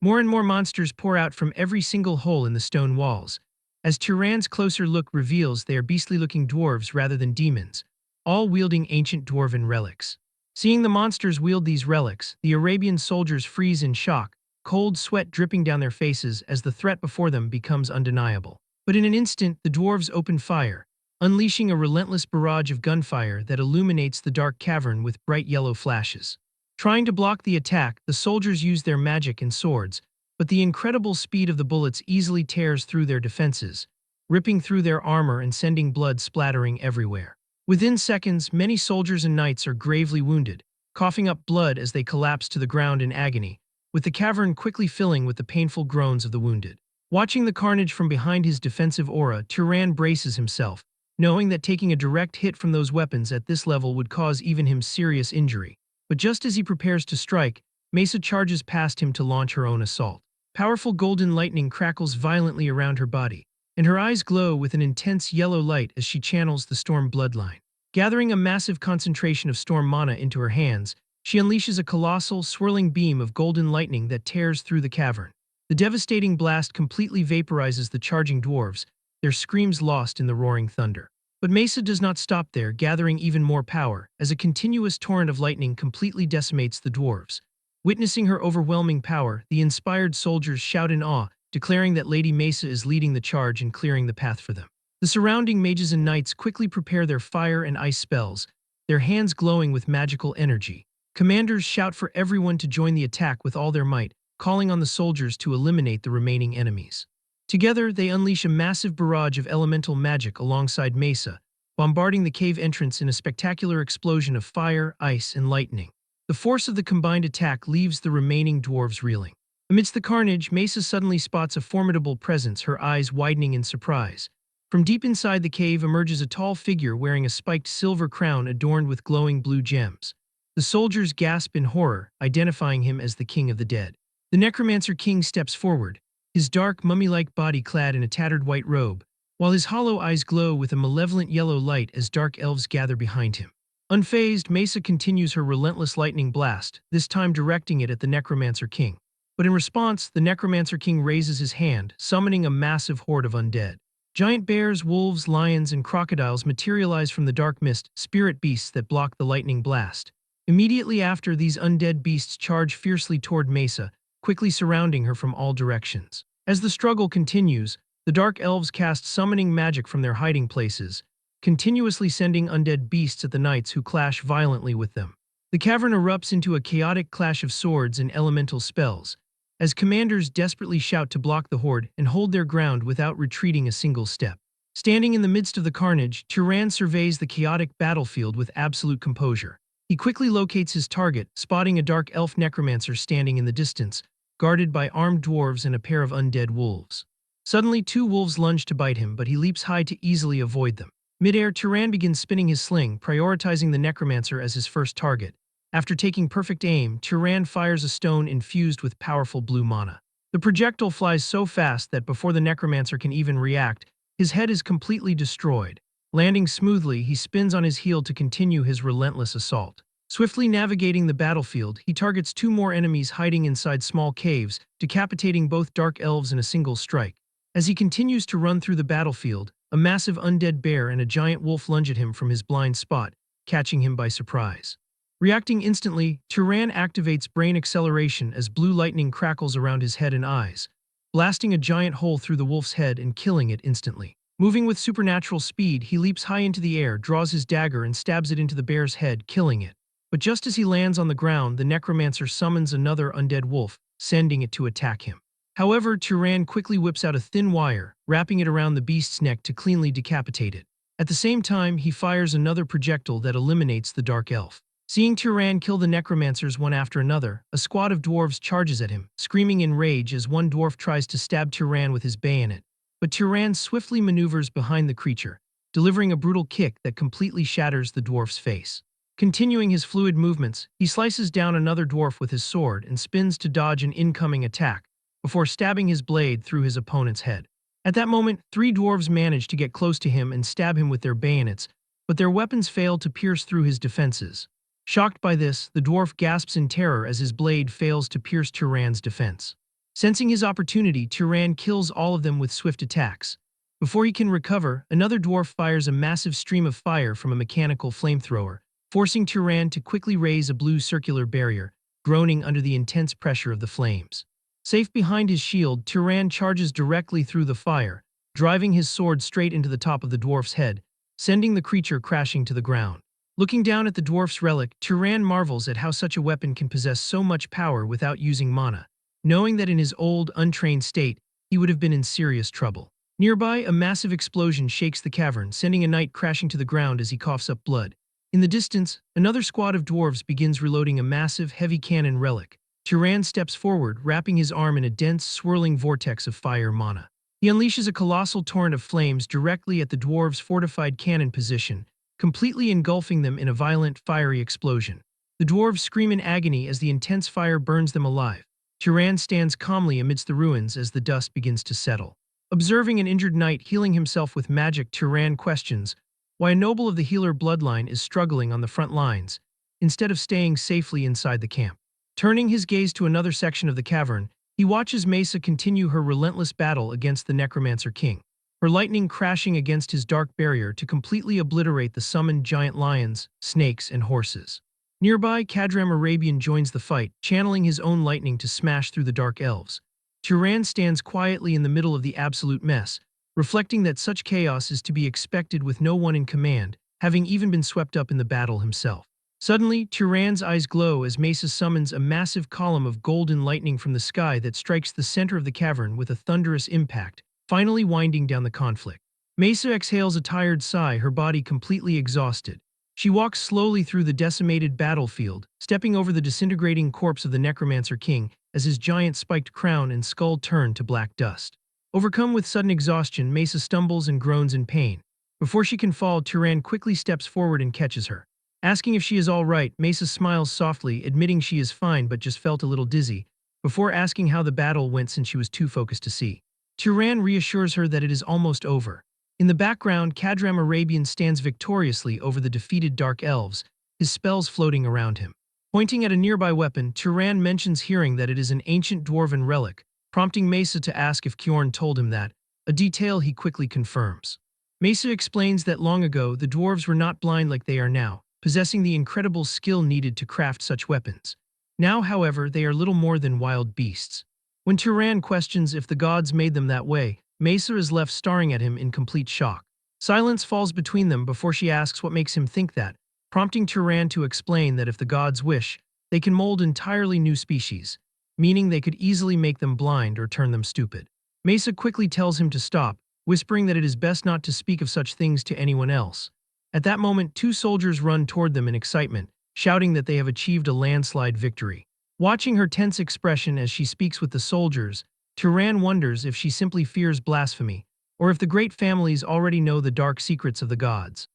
More and more monsters pour out from every single hole in the stone walls. As Turan's closer look reveals, they are beastly-looking dwarves rather than demons, all wielding ancient dwarven relics. Seeing the monsters wield these relics, the Arabian soldiers freeze in shock, cold sweat dripping down their faces as the threat before them becomes undeniable. But in an instant, the dwarves open fire, unleashing a relentless barrage of gunfire that illuminates the dark cavern with bright yellow flashes. Trying to block the attack, the soldiers use their magic and swords, but the incredible speed of the bullets easily tears through their defenses, ripping through their armor and sending blood splattering everywhere. Within seconds, many soldiers and knights are gravely wounded, coughing up blood as they collapse to the ground in agony, with the cavern quickly filling with the painful groans of the wounded. Watching the carnage from behind his defensive aura, Turan braces himself, knowing that taking a direct hit from those weapons at this level would cause even him serious injury. But just as he prepares to strike, Mesa charges past him to launch her own assault. Powerful golden lightning crackles violently around her body, and her eyes glow with an intense yellow light as she channels the storm bloodline. Gathering a massive concentration of storm mana into her hands, she unleashes a colossal, swirling beam of golden lightning that tears through the cavern. The devastating blast completely vaporizes the charging dwarves, their screams lost in the roaring thunder. But Mesa does not stop there, gathering even more power, as a continuous torrent of lightning completely decimates the dwarves. Witnessing her overwhelming power, the inspired soldiers shout in awe, declaring that Lady Mesa is leading the charge and clearing the path for them. The surrounding mages and knights quickly prepare their fire and ice spells, their hands glowing with magical energy. Commanders shout for everyone to join the attack with all their might, calling on the soldiers to eliminate the remaining enemies. Together, they unleash a massive barrage of elemental magic alongside Mesa, bombarding the cave entrance in a spectacular explosion of fire, ice, and lightning. The force of the combined attack leaves the remaining dwarves reeling. Amidst the carnage, Mesa suddenly spots a formidable presence, her eyes widening in surprise. From deep inside the cave emerges a tall figure wearing a spiked silver crown adorned with glowing blue gems. The soldiers gasp in horror, identifying him as the King of the Dead. The Necromancer King steps forward, his dark, mummy-like body clad in a tattered white robe, while his hollow eyes glow with a malevolent yellow light as dark elves gather behind him. Unfazed, Mesa continues her relentless lightning blast, this time directing it at the Necromancer King. But in response, the Necromancer King raises his hand, summoning a massive horde of undead. Giant bears, wolves, lions, and crocodiles materialize from the dark mist, spirit beasts that block the lightning blast. Immediately after, these undead beasts charge fiercely toward Mesa, quickly surrounding her from all directions. As the struggle continues, the dark elves cast summoning magic from their hiding places, continuously sending undead beasts at the knights who clash violently with them. The cavern erupts into a chaotic clash of swords and elemental spells, as commanders desperately shout to block the horde and hold their ground without retreating a single step. Standing in the midst of the carnage, Turan surveys the chaotic battlefield with absolute composure. He quickly locates his target, spotting a dark elf necromancer standing in the distance, guarded by armed dwarves and a pair of undead wolves. Suddenly, two wolves lunge to bite him, but he leaps high to easily avoid them. Mid-air, Turan begins spinning his sling, prioritizing the necromancer as his first target. After taking perfect aim, Turan fires a stone infused with powerful blue mana. The projectile flies so fast that before the necromancer can even react, his head is completely destroyed. Landing smoothly, he spins on his heel to continue his relentless assault. Swiftly navigating the battlefield, he targets two more enemies hiding inside small caves, decapitating both dark elves in a single strike. As he continues to run through the battlefield, a massive undead bear and a giant wolf lunge at him from his blind spot, catching him by surprise. Reacting instantly, Turan activates brain acceleration as blue lightning crackles around his head and eyes, blasting a giant hole through the wolf's head and killing it instantly. Moving with supernatural speed, he leaps high into the air, draws his dagger and stabs it into the bear's head, killing it. But just as he lands on the ground, the necromancer summons another undead wolf, sending it to attack him. However, Turan quickly whips out a thin wire, wrapping it around the beast's neck to cleanly decapitate it. At the same time, he fires another projectile that eliminates the dark elf. Seeing Turan kill the necromancers one after another, a squad of dwarves charges at him, screaming in rage as one dwarf tries to stab Turan with his bayonet. But Turan swiftly maneuvers behind the creature, delivering a brutal kick that completely shatters the dwarf's face. Continuing his fluid movements, he slices down another dwarf with his sword and spins to dodge an incoming attack, before stabbing his blade through his opponent's head. At that moment, three dwarves manage to get close to him and stab him with their bayonets, but their weapons fail to pierce through his defenses. Shocked by this, the dwarf gasps in terror as his blade fails to pierce Turan's defense. Sensing his opportunity, Turan kills all of them with swift attacks. Before he can recover, another dwarf fires a massive stream of fire from a mechanical flamethrower, forcing Turan to quickly raise a blue circular barrier, groaning under the intense pressure of the flames. Safe behind his shield, Turan charges directly through the fire, driving his sword straight into the top of the dwarf's head, sending the creature crashing to the ground. Looking down at the dwarf's relic, Turan marvels at how such a weapon can possess so much power without using mana, knowing that in his old, untrained state, he would have been in serious trouble. Nearby, a massive explosion shakes the cavern, sending a knight crashing to the ground as he coughs up blood. In the distance, another squad of dwarves begins reloading a massive, heavy cannon relic. Turan steps forward, wrapping his arm in a dense, swirling vortex of fire mana. He unleashes a colossal torrent of flames directly at the dwarves' fortified cannon position, completely engulfing them in a violent, fiery explosion. The dwarves scream in agony as the intense fire burns them alive. Turan stands calmly amidst the ruins as the dust begins to settle. Observing an injured knight healing himself with magic, Turan questions why a noble of the healer bloodline is struggling on the front lines, instead of staying safely inside the camp. Turning his gaze to another section of the cavern, he watches Mesa continue her relentless battle against the Necromancer King, her lightning crashing against his dark barrier to completely obliterate the summoned giant lions, snakes, and horses. Nearby, Kadram Arabian joins the fight, channeling his own lightning to smash through the dark elves. Turan stands quietly in the middle of the absolute mess, reflecting that such chaos is to be expected with no one in command, having even been swept up in the battle himself. Suddenly, Turan's eyes glow as Mesa summons a massive column of golden lightning from the sky that strikes the center of the cavern with a thunderous impact, finally winding down the conflict. Mesa exhales a tired sigh, her body completely exhausted. She walks slowly through the decimated battlefield, stepping over the disintegrating corpse of the Necromancer King as his giant spiked crown and skull turn to black dust. Overcome with sudden exhaustion, Mesa stumbles and groans in pain. Before she can fall, Turan quickly steps forward and catches her. Asking if she is all right, Mesa smiles softly, admitting she is fine but just felt a little dizzy, before asking how the battle went since she was too focused to see. Turan reassures her that it is almost over. In the background, Kadram Arabian stands victoriously over the defeated Dark Elves, his spells floating around him. Pointing at a nearby weapon, Turan mentions hearing that it is an ancient dwarven relic, prompting Mesa to ask if Kjorn told him that, a detail he quickly confirms. Mesa explains that long ago, the dwarves were not blind like they are now, possessing the incredible skill needed to craft such weapons. Now, however, they are little more than wild beasts. When Turan questions if the gods made them that way, Mesa is left staring at him in complete shock. Silence falls between them before she asks what makes him think that, prompting Turan to explain that if the gods wish, they can mold entirely new species, meaning they could easily make them blind or turn them stupid. Mesa quickly tells him to stop, whispering that it is best not to speak of such things to anyone else. At that moment, two soldiers run toward them in excitement, shouting that they have achieved a landslide victory. Watching her tense expression as she speaks with the soldiers, Turan wonders if she simply fears blasphemy, or if the great families already know the dark secrets of the gods.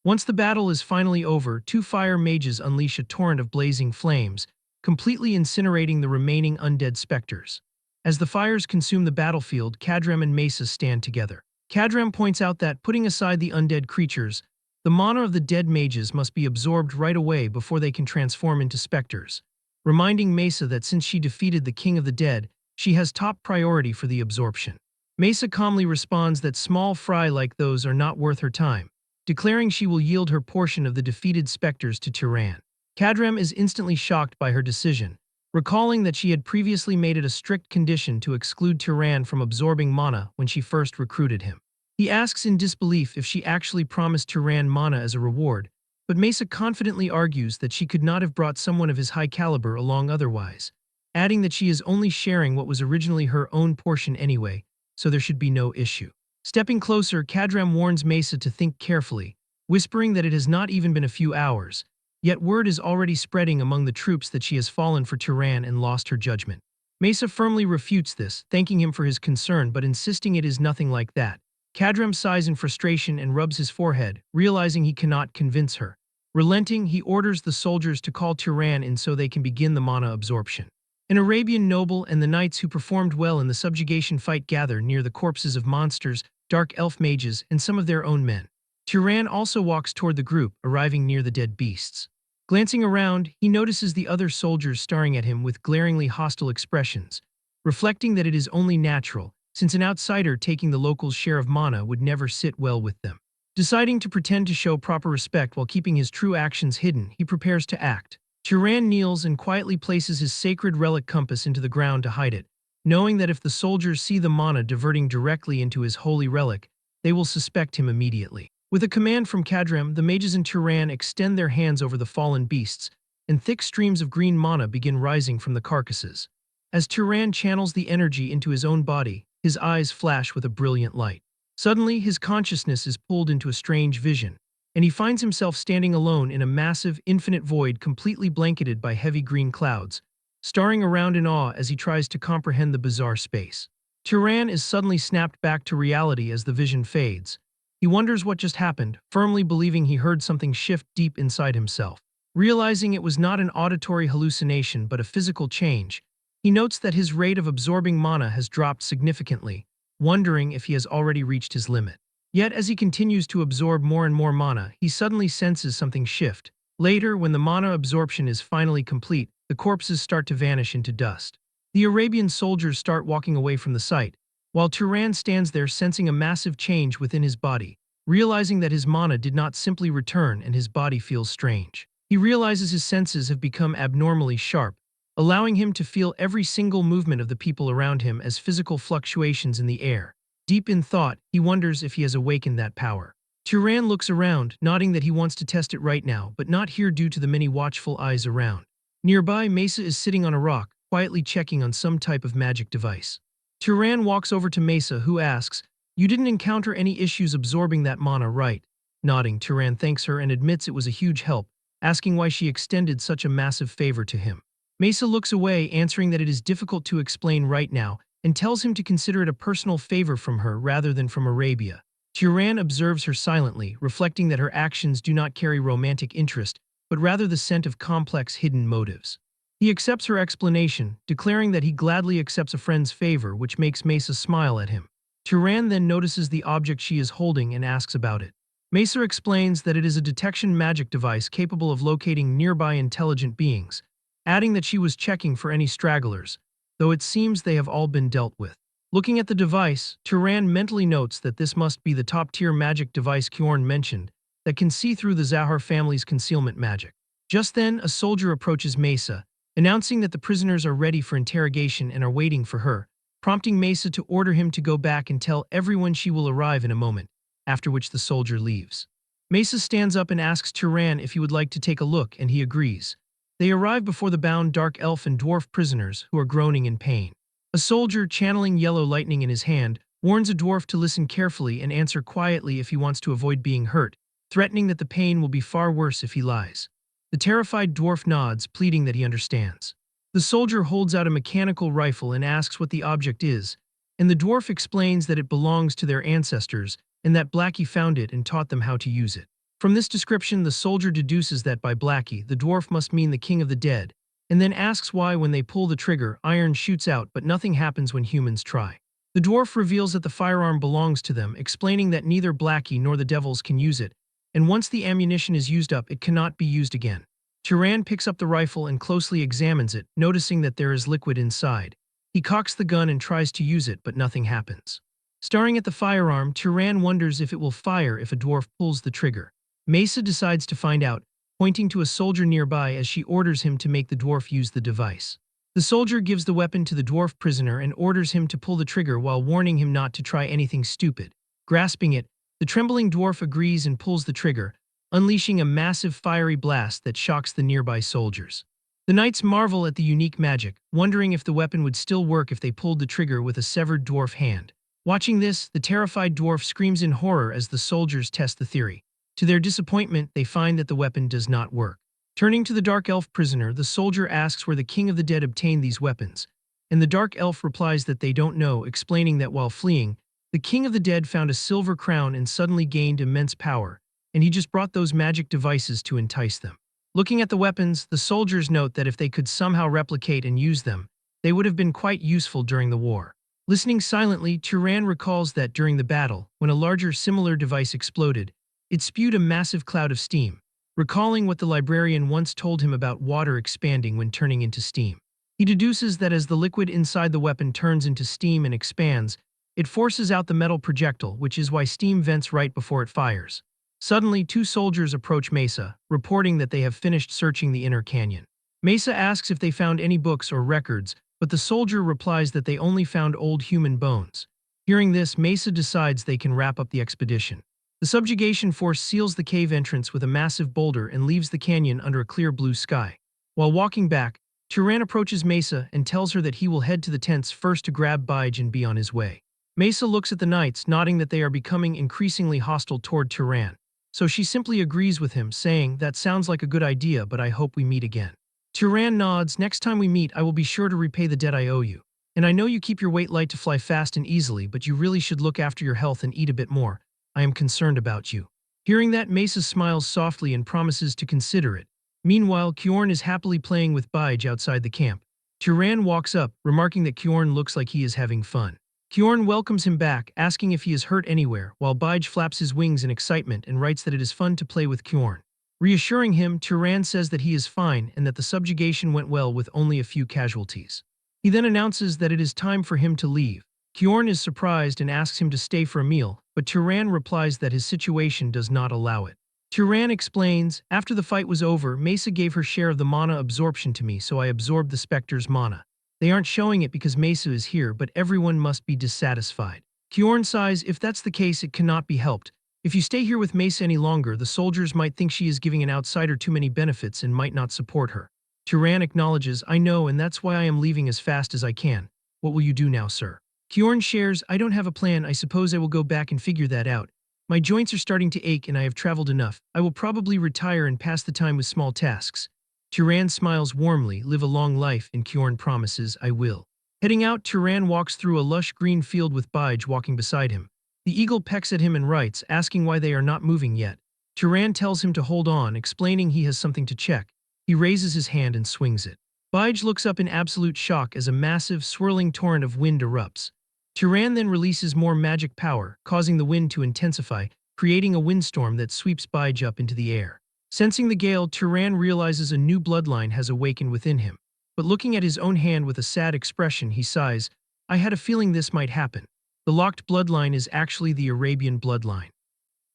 Once the battle is finally over, two fire mages unleash a torrent of blazing flames, completely incinerating the remaining undead specters. As the fires consume the battlefield, Kadram and Mesa stand together. Kadram points out that, putting aside the undead creatures, the mana of the dead mages must be absorbed right away before they can transform into specters, reminding Mesa that since she defeated the King of the Dead, she has top priority for the absorption. Mesa calmly responds that small fry like those are not worth her time, declaring she will yield her portion of the defeated specters to Turan. Kadram is instantly shocked by her decision, recalling that she had previously made it a strict condition to exclude Turan from absorbing mana when she first recruited him. He asks in disbelief if she actually promised Turan mana as a reward, but Mesa confidently argues that she could not have brought someone of his high caliber along otherwise, adding that she is only sharing what was originally her own portion anyway, so there should be no issue. Stepping closer, Kadram warns Mesa to think carefully, whispering that it has not even been a few hours, yet word is already spreading among the troops that she has fallen for Turan and lost her judgment. Mesa firmly refutes this, thanking him for his concern but insisting it is nothing like that. Kadram sighs in frustration and rubs his forehead, realizing he cannot convince her. Relenting, he orders the soldiers to call Turan in so they can begin the mana absorption. An Arabian noble and the knights who performed well in the subjugation fight gather near the corpses of monsters, dark elf mages, and some of their own men. Turan also walks toward the group, arriving near the dead beasts. Glancing around, he notices the other soldiers staring at him with glaringly hostile expressions, reflecting that it is only natural, since an outsider taking the locals' share of mana would never sit well with them. Deciding to pretend to show proper respect while keeping his true actions hidden, he prepares to act. Turan kneels and quietly places his sacred relic compass into the ground to hide it, knowing that if the soldiers see the mana diverting directly into his holy relic, they will suspect him immediately. With a command from Kadram, the mages in Turan extend their hands over the fallen beasts, and thick streams of green mana begin rising from the carcasses. As Turan channels the energy into his own body, his eyes flash with a brilliant light. Suddenly, his consciousness is pulled into a strange vision, and he finds himself standing alone in a massive, infinite void completely blanketed by heavy green clouds, staring around in awe as he tries to comprehend the bizarre space. Turan is suddenly snapped back to reality as the vision fades. He wonders what just happened, firmly believing he heard something shift deep inside himself. Realizing it was not an auditory hallucination but a physical change, he notes that his rate of absorbing mana has dropped significantly, wondering if he has already reached his limit. Yet as he continues to absorb more and more mana, he suddenly senses something shift. Later, when the mana absorption is finally complete, the corpses start to vanish into dust. The Arabian soldiers start walking away from the site, while Turan stands there sensing a massive change within his body, realizing that his mana did not simply return and his body feels strange. He realizes his senses have become abnormally sharp, allowing him to feel every single movement of the people around him as physical fluctuations in the air. Deep in thought, he wonders if he has awakened that power. Turan looks around, nodding that he wants to test it right now, but not here due to the many watchful eyes around. Nearby, Mesa is sitting on a rock, quietly checking on some type of magic device. Turan walks over to Mesa, who asks, "You didn't encounter any issues absorbing that mana, right?" Nodding, Turan thanks her and admits it was a huge help, asking why she extended such a massive favor to him. Mesa looks away, answering that it is difficult to explain right now, and tells him to consider it a personal favor from her rather than from Arabia. Turan observes her silently, reflecting that her actions do not carry romantic interest, but rather the scent of complex hidden motives. He accepts her explanation, declaring that he gladly accepts a friend's favor, which makes Mesa smile at him. Turan then notices the object she is holding and asks about it. Mesa explains that it is a detection magic device capable of locating nearby intelligent beings, adding that she was checking for any stragglers, though it seems they have all been dealt with. Looking at the device, Turan mentally notes that this must be the top-tier magic device Kjorn mentioned that can see through the Zahar family's concealment magic. Just then, a soldier approaches Mesa, announcing that the prisoners are ready for interrogation and are waiting for her, prompting Mesa to order him to go back and tell everyone she will arrive in a moment, after which the soldier leaves. Mesa stands up and asks Turan if he would like to take a look, and he agrees. They arrive before the bound dark elf and dwarf prisoners who are groaning in pain. A soldier, channeling yellow lightning in his hand, warns a dwarf to listen carefully and answer quietly if he wants to avoid being hurt, threatening that the pain will be far worse if he lies. The terrified dwarf nods, pleading that he understands. The soldier holds out a mechanical rifle and asks what the object is, and the dwarf explains that it belongs to their ancestors and that Blackie found it and taught them how to use it. From this description, the soldier deduces that by Blackie, the dwarf must mean the king of the dead, and then asks why when they pull the trigger, iron shoots out but nothing happens when humans try. The dwarf reveals that the firearm belongs to them, explaining that neither Blackie nor the devils can use it, and once the ammunition is used up, it cannot be used again. Turan picks up the rifle and closely examines it, noticing that there is liquid inside. He cocks the gun and tries to use it, but nothing happens. Staring at the firearm, Turan wonders if it will fire if a dwarf pulls the trigger. Mesa decides to find out, pointing to a soldier nearby as she orders him to make the dwarf use the device. The soldier gives the weapon to the dwarf prisoner and orders him to pull the trigger while warning him not to try anything stupid. Grasping it, the trembling dwarf agrees and pulls the trigger, unleashing a massive fiery blast that shocks the nearby soldiers. The knights marvel at the unique magic, wondering if the weapon would still work if they pulled the trigger with a severed dwarf hand. Watching this, the terrified dwarf screams in horror as the soldiers test the theory. To their disappointment, they find that the weapon does not work. Turning to the dark elf prisoner, the soldier asks where the king of the dead obtained these weapons, and the dark elf replies that they don't know, explaining that while fleeing, the king of the dead found a silver crown and suddenly gained immense power, and he just brought those magic devices to entice them. Looking at the weapons, the soldiers note that if they could somehow replicate and use them, they would have been quite useful during the war. Listening silently, Turan recalls that during the battle, when a larger similar device exploded, it spewed a massive cloud of steam, recalling what the librarian once told him about water expanding when turning into steam. He deduces that as the liquid inside the weapon turns into steam and expands, it forces out the metal projectile, which is why steam vents right before it fires. Suddenly, two soldiers approach Mesa, reporting that they have finished searching the inner canyon. Mesa asks if they found any books or records, but the soldier replies that they only found old human bones. Hearing this, Mesa decides they can wrap up the expedition. The subjugation force seals the cave entrance with a massive boulder and leaves the canyon under a clear blue sky. While walking back, Turan approaches Mesa and tells her that he will head to the tents first to grab Bige and be on his way. Mesa looks at the knights, nodding that they are becoming increasingly hostile toward Turan. So she simply agrees with him, saying, "That sounds like a good idea, but I hope we meet again." Turan nods. "Next time we meet, I will be sure to repay the debt I owe you. And I know you keep your weight light to fly fast and easily, but you really should look after your health and eat a bit more. I am concerned about you." Hearing that, Mesa smiles softly and promises to consider it. Meanwhile, Kjorn is happily playing with Bige outside the camp. Turan walks up, remarking that Kjorn looks like he is having fun. Kjorn welcomes him back, asking if he is hurt anywhere, while Bige flaps his wings in excitement and writes that it is fun to play with Kjorn. Reassuring him, Turan says that he is fine and that the subjugation went well with only a few casualties. He then announces that it is time for him to leave. Kjorn is surprised and asks him to stay for a meal, but Turan replies that his situation does not allow it. Turan explains, "After the fight was over, Mesa gave her share of the mana absorption to me, so I absorbed the Spectre's mana. They aren't showing it because Mesa is here, but everyone must be dissatisfied." Kjorn sighs, "If that's the case, it cannot be helped. If you stay here with Mesa any longer, the soldiers might think she is giving an outsider too many benefits and might not support her." Turan acknowledges, "I know, and that's why I am leaving as fast as I can. What will you do now, sir?" Kjorn shares, "I don't have a plan. I suppose I will go back and figure that out. My joints are starting to ache and I have traveled enough. I will probably retire and pass the time with small tasks." Turan smiles warmly, "Live a long life," and Kjorn promises, "I will." Heading out, Turan walks through a lush green field with Bige walking beside him. The eagle pecks at him and writes, asking why they are not moving yet. Turan tells him to hold on, explaining he has something to check. He raises his hand and swings it. Bige looks up in absolute shock as a massive, swirling torrent of wind erupts. Turan then releases more magic power, causing the wind to intensify, creating a windstorm that sweeps Bige up into the air. Sensing the gale, Turan realizes a new bloodline has awakened within him. But looking at his own hand with a sad expression, he sighs, "I had a feeling this might happen." The locked bloodline is actually the Arabian bloodline.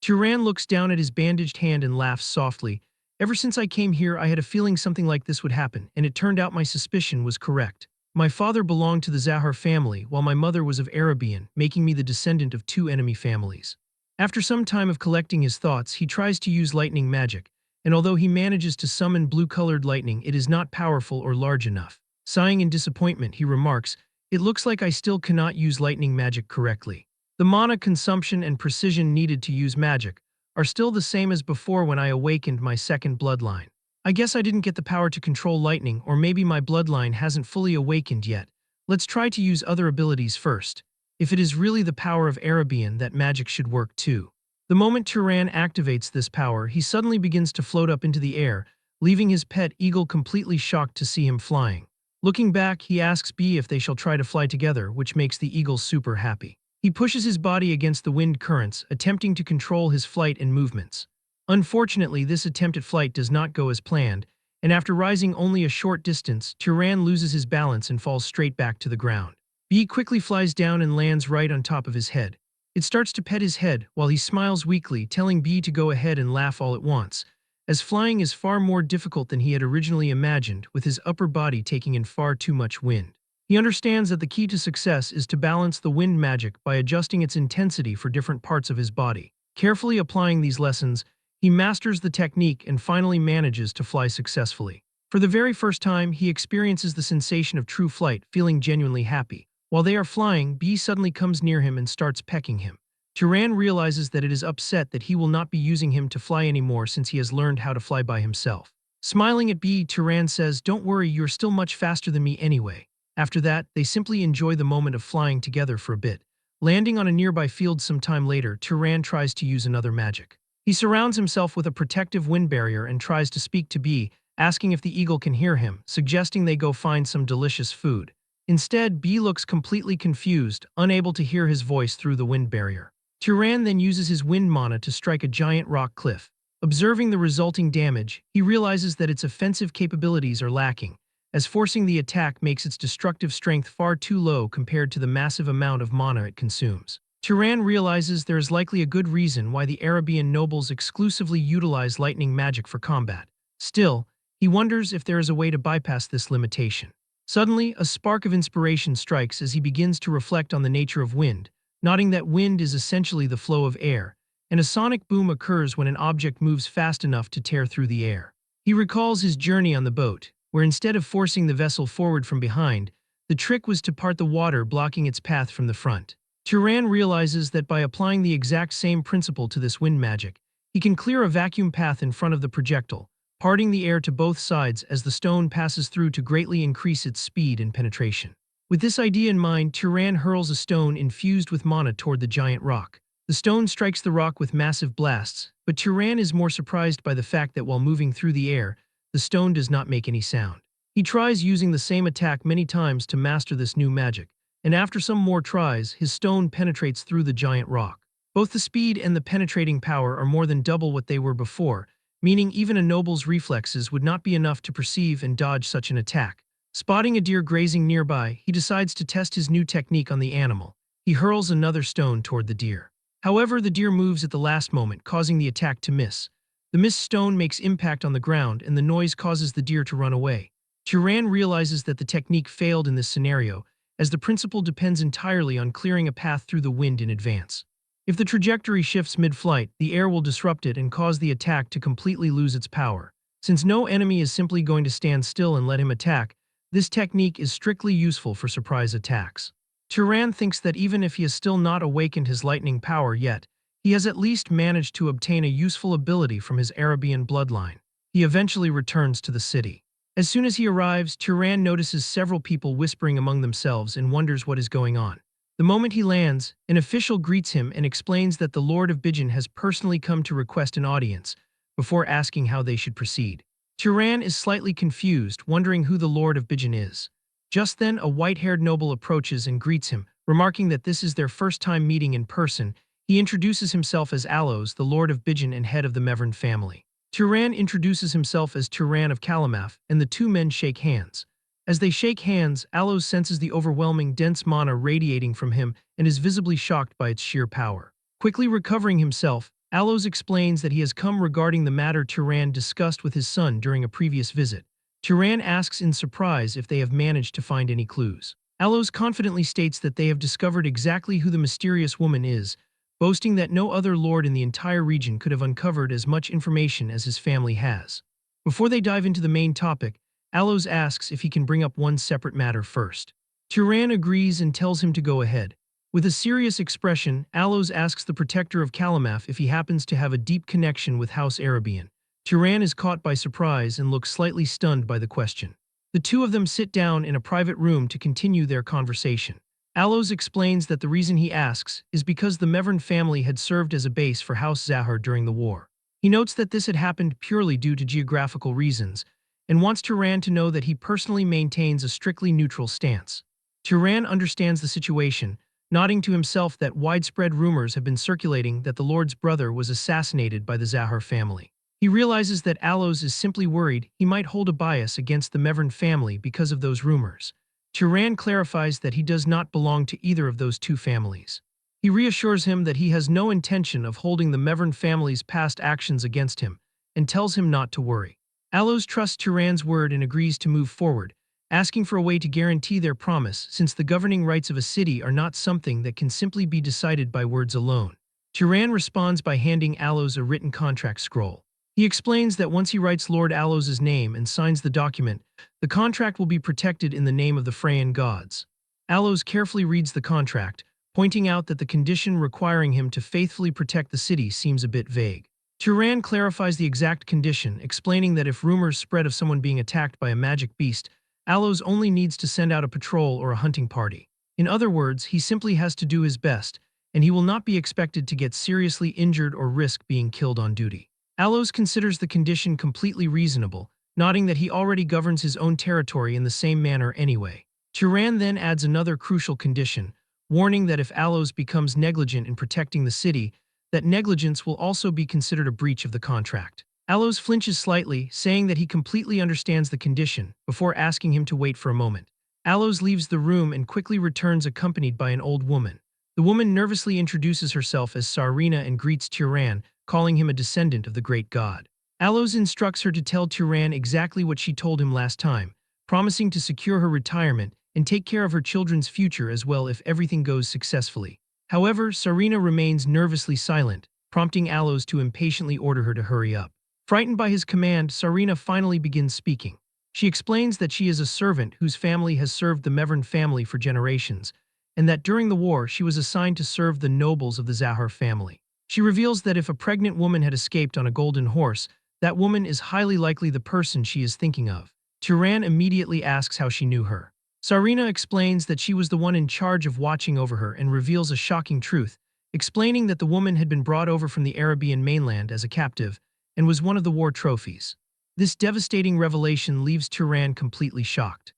Turan looks down at his bandaged hand and laughs softly. "Ever since I came here, I had a feeling something like this would happen, and it turned out my suspicion was correct. My father belonged to the Zahar family, while my mother was of Arabian, making me the descendant of two enemy families." After some time of collecting his thoughts, he tries to use lightning magic, and although he manages to summon blue-colored lightning, it is not powerful or large enough. Sighing in disappointment, he remarks, "It looks like I still cannot use lightning magic correctly. The mana consumption and precision needed to use magic are still the same as before when I awakened my second bloodline. I guess I didn't get the power to control lightning, or maybe my bloodline hasn't fully awakened yet. Let's try to use other abilities first. If it is really the power of Arabian, that magic should work too." The moment Turan activates this power, he suddenly begins to float up into the air, leaving his pet eagle completely shocked to see him flying. Looking back, he asks B if they shall try to fly together, which makes the eagle super happy. He pushes his body against the wind currents, attempting to control his flight and movements. Unfortunately, this attempt at flight does not go as planned, and after rising only a short distance, Turan loses his balance and falls straight back to the ground. B quickly flies down and lands right on top of his head. It starts to pet his head, while he smiles weakly, telling B to go ahead and laugh all at once, as flying is far more difficult than he had originally imagined, with his upper body taking in far too much wind. He understands that the key to success is to balance the wind magic by adjusting its intensity for different parts of his body. Carefully applying these lessons, he masters the technique and finally manages to fly successfully. For the very first time, he experiences the sensation of true flight, feeling genuinely happy. While they are flying, B suddenly comes near him and starts pecking him. Turan realizes that it is upset that he will not be using him to fly anymore since he has learned how to fly by himself. Smiling at B, Turan says, "Don't worry, you're still much faster than me anyway." After that, they simply enjoy the moment of flying together for a bit. Landing on a nearby field some time later, Turan tries to use another magic. He surrounds himself with a protective wind barrier and tries to speak to B, asking if the eagle can hear him, suggesting they go find some delicious food. Instead, B looks completely confused, unable to hear his voice through the wind barrier. Turan then uses his wind mana to strike a giant rock cliff. Observing the resulting damage, he realizes that its offensive capabilities are lacking, as forcing the attack makes its destructive strength far too low compared to the massive amount of mana it consumes. Turan realizes there is likely a good reason why the Arabian nobles exclusively utilize lightning magic for combat. Still, he wonders if there is a way to bypass this limitation. Suddenly, a spark of inspiration strikes as he begins to reflect on the nature of wind, noting that wind is essentially the flow of air, and a sonic boom occurs when an object moves fast enough to tear through the air. He recalls his journey on the boat, where instead of forcing the vessel forward from behind, the trick was to part the water blocking its path from the front. Turan realizes that by applying the exact same principle to this wind magic, he can clear a vacuum path in front of the projectile, parting the air to both sides as the stone passes through to greatly increase its speed and penetration. With this idea in mind, Turan hurls a stone infused with mana toward the giant rock. The stone strikes the rock with massive blasts, but Turan is more surprised by the fact that while moving through the air, the stone does not make any sound. He tries using the same attack many times to master this new magic, and after some more tries, his stone penetrates through the giant rock. Both the speed and the penetrating power are more than double what they were before, meaning even a noble's reflexes would not be enough to perceive and dodge such an attack. Spotting a deer grazing nearby, he decides to test his new technique on the animal. He hurls another stone toward the deer. However, the deer moves at the last moment, causing the attack to miss. The missed stone makes impact on the ground, and the noise causes the deer to run away. Turan realizes that the technique failed in this scenario, as the principle depends entirely on clearing a path through the wind in advance. If the trajectory shifts mid-flight, the air will disrupt it and cause the attack to completely lose its power. Since no enemy is simply going to stand still and let him attack, this technique is strictly useful for surprise attacks. Turan thinks that even if he has still not awakened his lightning power yet, he has at least managed to obtain a useful ability from his Arabian bloodline. He eventually returns to the city. As soon as he arrives, Turan notices several people whispering among themselves and wonders what is going on. The moment he lands, an official greets him and explains that the Lord of Bijan has personally come to request an audience, before asking how they should proceed. Turan is slightly confused, wondering who the Lord of Bijan is. Just then, a white-haired noble approaches and greets him, remarking that this is their first time meeting in person. He introduces himself as Allos, the Lord of Bijan and head of the Mevran family. Turan introduces himself as Turan of Kalamaf, and the two men shake hands. As they shake hands, Allos senses the overwhelming dense mana radiating from him and is visibly shocked by its sheer power. Quickly recovering himself, Allos explains that he has come regarding the matter Turan discussed with his son during a previous visit. Turan asks in surprise if they have managed to find any clues. Allos confidently states that they have discovered exactly who the mysterious woman is, boasting that no other lord in the entire region could have uncovered as much information as his family has. Before they dive into the main topic, Allos asks if he can bring up one separate matter first. Turan agrees and tells him to go ahead. With a serious expression, Allos asks the protector of Kalamaf if he happens to have a deep connection with House Arabian. Turan is caught by surprise and looks slightly stunned by the question. The two of them sit down in a private room to continue their conversation. Allos explains that the reason he asks is because the Mevran family had served as a base for House Zahar during the war. He notes that this had happened purely due to geographical reasons, and wants Turan to know that he personally maintains a strictly neutral stance. Turan understands the situation, nodding to himself that widespread rumors have been circulating that the Lord's brother was assassinated by the Zahar family. He realizes that Allos is simply worried he might hold a bias against the Mevran family because of those rumors. Turan clarifies that he does not belong to either of those two families. He reassures him that he has no intention of holding the Mevran family's past actions against him, and tells him not to worry. Allos trusts Turan's word and agrees to move forward, asking for a way to guarantee their promise since the governing rights of a city are not something that can simply be decided by words alone. Turan responds by handing Allos a written contract scroll. He explains that once he writes Lord Allos's name and signs the document, the contract will be protected in the name of the Freyan gods. Allos carefully reads the contract, pointing out that the condition requiring him to faithfully protect the city seems a bit vague. Turan clarifies the exact condition, explaining that if rumors spread of someone being attacked by a magic beast, Allos only needs to send out a patrol or a hunting party. In other words, he simply has to do his best, and he will not be expected to get seriously injured or risk being killed on duty. Allos considers the condition completely reasonable, nodding that he already governs his own territory in the same manner anyway. Turan then adds another crucial condition, warning that if Allos becomes negligent in protecting the city, that negligence will also be considered a breach of the contract. Allos flinches slightly, saying that he completely understands the condition, before asking him to wait for a moment. Allos leaves the room and quickly returns accompanied by an old woman. The woman nervously introduces herself as Sarina and greets Turan, calling him a descendant of the great god. Allos instructs her to tell Turan exactly what she told him last time, promising to secure her retirement and take care of her children's future as well if everything goes successfully. However, Sarina remains nervously silent, prompting Allos to impatiently order her to hurry up. Frightened by his command, Sarina finally begins speaking. She explains that she is a servant whose family has served the Mevran family for generations, and that during the war she was assigned to serve the nobles of the Zahar family. She reveals that if a pregnant woman had escaped on a golden horse, that woman is highly likely the person she is thinking of. Turan immediately asks how she knew her. Sarina explains that she was the one in charge of watching over her and reveals a shocking truth, explaining that the woman had been brought over from the Arabian mainland as a captive and was one of the war trophies. This devastating revelation leaves Turan completely shocked.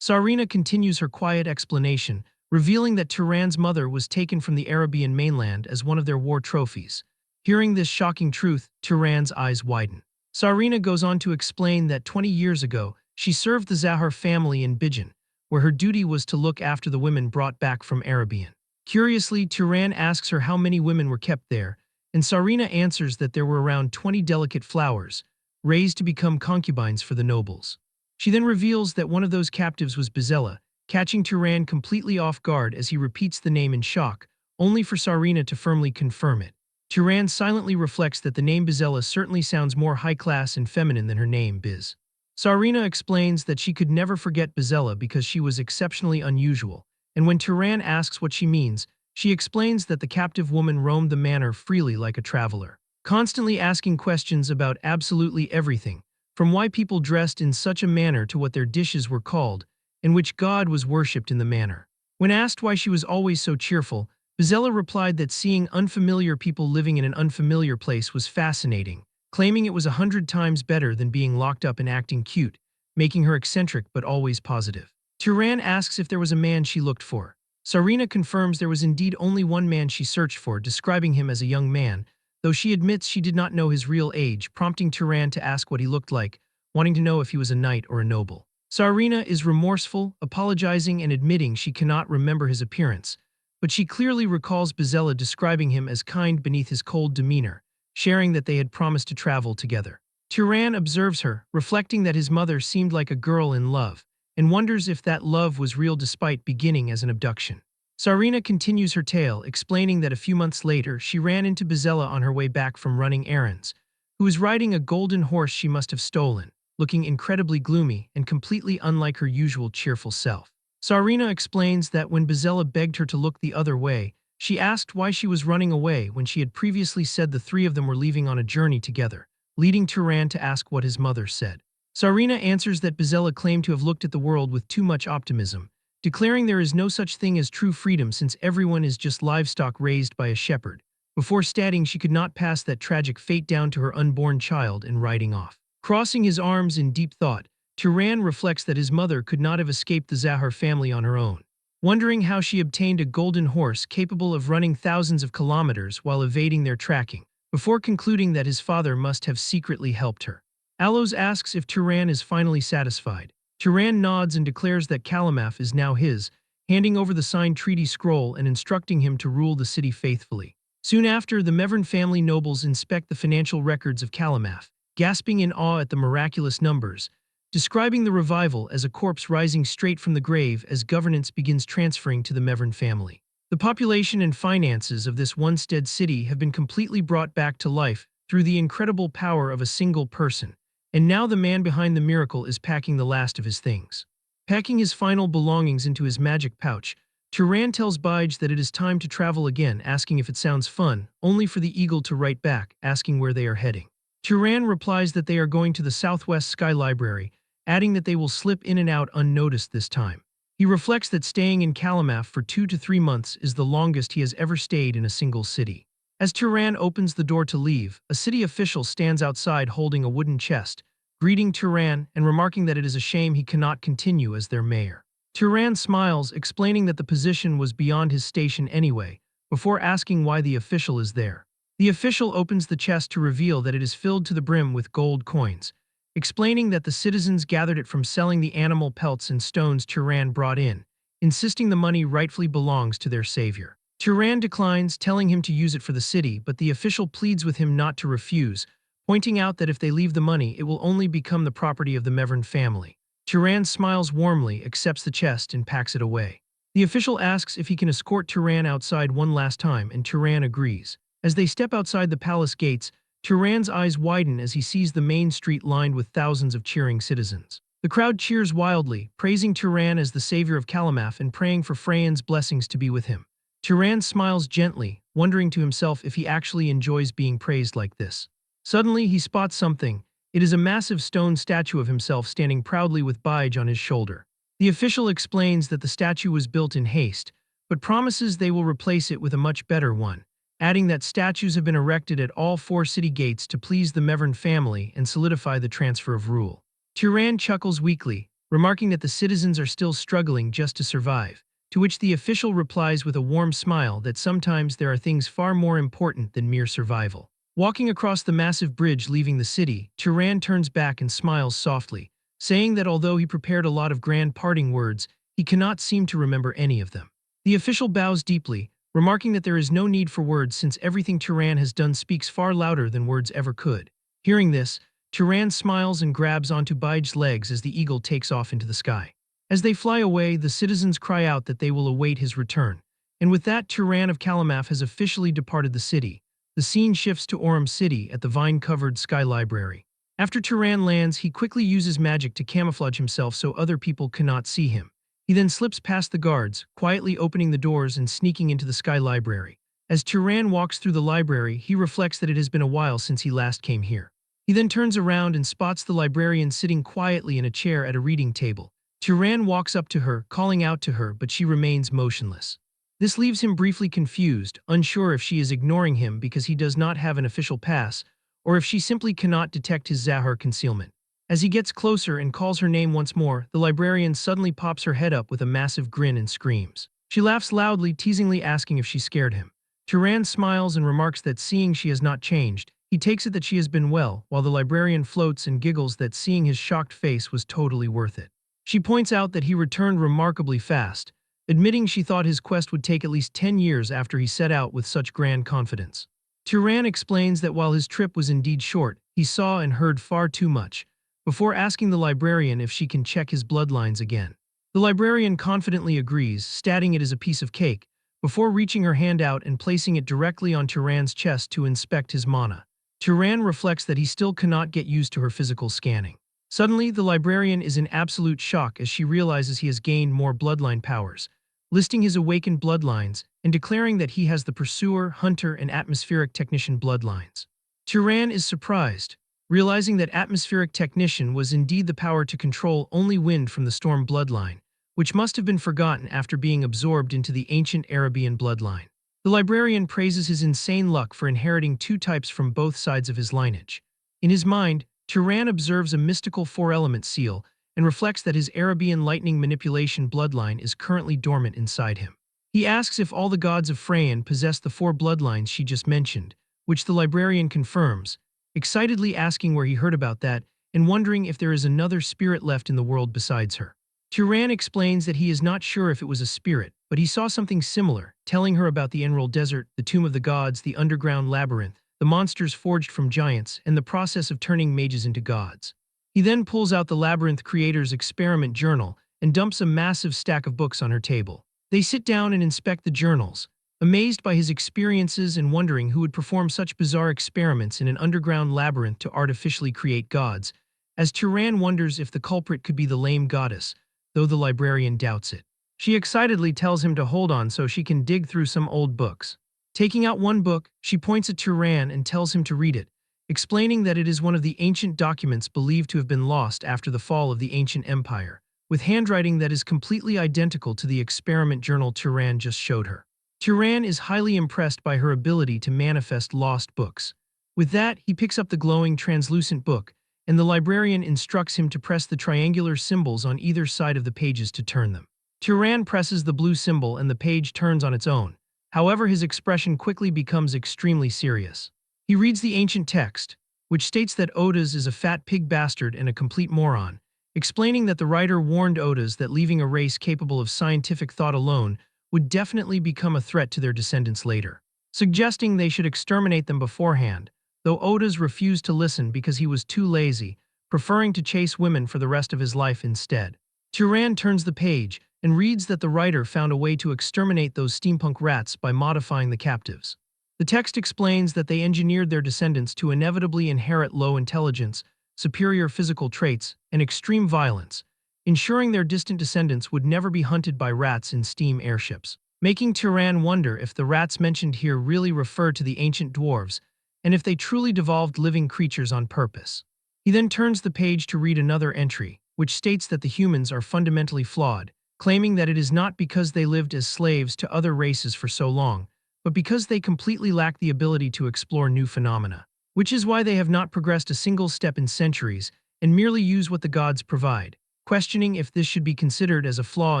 Sarina continues her quiet explanation, revealing that Turan's mother was taken from the Arabian mainland as one of their war trophies. Hearing this shocking truth, Turan's eyes widen. Sarina goes on to explain that 20 years ago, she served the Zahar family in Bijan, where her duty was to look after the women brought back from Arabian. Curiously, Turan asks her how many women were kept there, and Sarina answers that there were around 20 delicate flowers, raised to become concubines for the nobles. She then reveals that one of those captives was Bizella, catching Turan completely off guard as he repeats the name in shock, only for Sarina to firmly confirm it. Turan silently reflects that the name Bizella certainly sounds more high-class and feminine than her name, Biz. Sarina explains that she could never forget Bizella because she was exceptionally unusual, and when Turan asks what she means, she explains that the captive woman roamed the manor freely like a traveler, constantly asking questions about absolutely everything, from why people dressed in such a manner to what their dishes were called, and which god was worshipped in the manor. When asked why she was always so cheerful, Bizella replied that seeing unfamiliar people living in an unfamiliar place was fascinating, claiming it was 100 times better than being locked up and acting cute, making her eccentric but always positive. Turan asks if there was a man she looked for. Sarina confirms there was indeed only one man she searched for, describing him as a young man, though she admits she did not know his real age, prompting Turan to ask what he looked like, wanting to know if he was a knight or a noble. Sarina is remorseful, apologizing and admitting she cannot remember his appearance, but she clearly recalls Bizella describing him as kind beneath his cold demeanor, sharing that they had promised to travel together. Turan observes her, reflecting that his mother seemed like a girl in love, and wonders if that love was real despite beginning as an abduction. Sarina continues her tale, explaining that a few months later she ran into Bizella on her way back from running errands, who was riding a golden horse she must have stolen, looking incredibly gloomy and completely unlike her usual cheerful self. Sarina explains that when Bizella begged her to look the other way, she asked why she was running away when she had previously said the three of them were leaving on a journey together, leading Turan to ask what his mother said. Sarina answers that Bizella claimed to have looked at the world with too much optimism, declaring there is no such thing as true freedom since everyone is just livestock raised by a shepherd, before stating she could not pass that tragic fate down to her unborn child and riding off. Crossing his arms in deep thought, Turan reflects that his mother could not have escaped the Zahar family on her own, wondering how she obtained a golden horse capable of running thousands of kilometers while evading their tracking, before concluding that his father must have secretly helped her. Allos asks if Turan is finally satisfied. Turan nods and declares that Kalamaf is now his, handing over the signed treaty scroll and instructing him to rule the city faithfully. Soon after, the Mevran family nobles inspect the financial records of Kalamaf, gasping in awe at the miraculous numbers, describing the revival as a corpse rising straight from the grave as governance begins transferring to the Mevran family. The population and finances of this once dead city have been completely brought back to life through the incredible power of a single person, and now the man behind the miracle is packing the last of his things. Packing his final belongings into his magic pouch, Turan tells Bige that it is time to travel again, asking if it sounds fun, only for the eagle to write back, asking where they are heading. Turan replies that they are going to the Southwest Sky Library, adding that they will slip in and out unnoticed this time. He reflects that staying in Kalamaf for 2 to 3 months is the longest he has ever stayed in a single city. As Turan opens the door to leave, a city official stands outside holding a wooden chest, greeting Turan and remarking that it is a shame he cannot continue as their mayor. Turan smiles, explaining that the position was beyond his station anyway, before asking why the official is there. The official opens the chest to reveal that it is filled to the brim with gold coins, explaining that the citizens gathered it from selling the animal pelts and stones Turan brought in, insisting the money rightfully belongs to their savior. Turan declines, telling him to use it for the city, but the official pleads with him not to refuse, pointing out that if they leave the money, it will only become the property of the Mevern family. Turan smiles warmly, accepts the chest, and packs it away. The official asks if he can escort Turan outside one last time, and Turan agrees. As they step outside the palace gates, Turan's eyes widen as he sees the main street lined with thousands of cheering citizens. The crowd cheers wildly, praising Turan as the savior of Kalamaf and praying for Freyan's blessings to be with him. Turan smiles gently, wondering to himself if he actually enjoys being praised like this. Suddenly, he spots something. It is a massive stone statue of himself standing proudly with Bige on his shoulder. The official explains that the statue was built in haste, but promises they will replace it with a much better one, adding that statues have been erected at all 4 city gates to please the Mevern family and solidify the transfer of rule. Turan chuckles weakly, remarking that the citizens are still struggling just to survive, to which the official replies with a warm smile that sometimes there are things far more important than mere survival. Walking across the massive bridge leaving the city, Turan turns back and smiles softly, saying that although he prepared a lot of grand parting words, he cannot seem to remember any of them. The official bows deeply, remarking that there is no need for words since everything Turan has done speaks far louder than words ever could. Hearing this, Turan smiles and grabs onto Bige's legs as the eagle takes off into the sky. As they fly away, the citizens cry out that they will await his return. And with that, Turan of Kalamaf has officially departed the city. The scene shifts to Orem City at the vine-covered Sky Library. After Turan lands, he quickly uses magic to camouflage himself so other people cannot see him. He then slips past the guards, quietly opening the doors and sneaking into the Sky Library. As Turan walks through the library, he reflects that it has been a while since he last came here. He then turns around and spots the librarian sitting quietly in a chair at a reading table. Turan walks up to her, calling out to her, but she remains motionless. This leaves him briefly confused, unsure if she is ignoring him because he does not have an official pass, or if she simply cannot detect his Zahar concealment. As he gets closer and calls her name once more, the librarian suddenly pops her head up with a massive grin and screams. She laughs loudly, teasingly asking if she scared him. Turan smiles and remarks that seeing she has not changed, he takes it that she has been well, while the librarian floats and giggles that seeing his shocked face was totally worth it. She points out that he returned remarkably fast, admitting she thought his quest would take at least 10 years after he set out with such grand confidence. Turan explains that while his trip was indeed short, he saw and heard far too much, before asking the librarian if she can check his bloodlines again. The librarian confidently agrees, stating it is a piece of cake, before reaching her hand out and placing it directly on Turan's chest to inspect his mana. Turan reflects that he still cannot get used to her physical scanning. Suddenly, the librarian is in absolute shock as she realizes he has gained more bloodline powers, listing his awakened bloodlines and declaring that he has the Pursuer, Hunter, and Atmospheric Technician bloodlines. Turan is surprised, realizing that Atmospheric Technician was indeed the power to control only wind from the Storm bloodline, which must have been forgotten after being absorbed into the ancient Arabian bloodline. The librarian praises his insane luck for inheriting 2 types from both sides of his lineage. In his mind, Turan observes a mystical 4-element seal and reflects that his Arabian lightning manipulation bloodline is currently dormant inside him. He asks if all the gods of Freyan possess the 4 bloodlines she just mentioned, which the librarian confirms, excitedly asking where he heard about that and wondering if there is another spirit left in the world besides her. Turan explains that he is not sure if it was a spirit, but he saw something similar, telling her about the Emerald Desert, the Tomb of the Gods, the underground labyrinth, the monsters forged from giants, and the process of turning mages into gods. He then pulls out the labyrinth creator's experiment journal and dumps a massive stack of books on her table. They sit down and inspect the journals, amazed by his experiences and wondering who would perform such bizarre experiments in an underground labyrinth to artificially create gods. As Turan wonders if the culprit could be the lame goddess, though the librarian doubts it. She excitedly tells him to hold on so she can dig through some old books. Taking out one book, she points at Turan and tells him to read it, explaining that it is one of the ancient documents believed to have been lost after the fall of the ancient empire, with handwriting that is completely identical to the experiment journal Turan just showed her. Turan is highly impressed by her ability to manifest lost books. With that, he picks up the glowing, translucent book, and the librarian instructs him to press the triangular symbols on either side of the pages to turn them. Turan presses the blue symbol and the page turns on its own. However, his expression quickly becomes extremely serious. He reads the ancient text, which states that Odas is a fat pig bastard and a complete moron, explaining that the writer warned Odas that leaving a race capable of scientific thought alone would definitely become a threat to their descendants later, suggesting they should exterminate them beforehand, though Odas refused to listen because he was too lazy, preferring to chase women for the rest of his life instead. Turan turns the page and reads that the writer found a way to exterminate those steampunk rats by modifying the captives. The text explains that they engineered their descendants to inevitably inherit low intelligence, superior physical traits, and extreme violence, ensuring their distant descendants would never be hunted by rats in steam airships, making Turan wonder if the rats mentioned here really refer to the ancient dwarves, and if they truly devolved living creatures on purpose. He then turns the page to read another entry, which states that the humans are fundamentally flawed, claiming that it is not because they lived as slaves to other races for so long, but because they completely lack the ability to explore new phenomena, which is why they have not progressed a single step in centuries and merely use what the gods provide, questioning if this should be considered as a flaw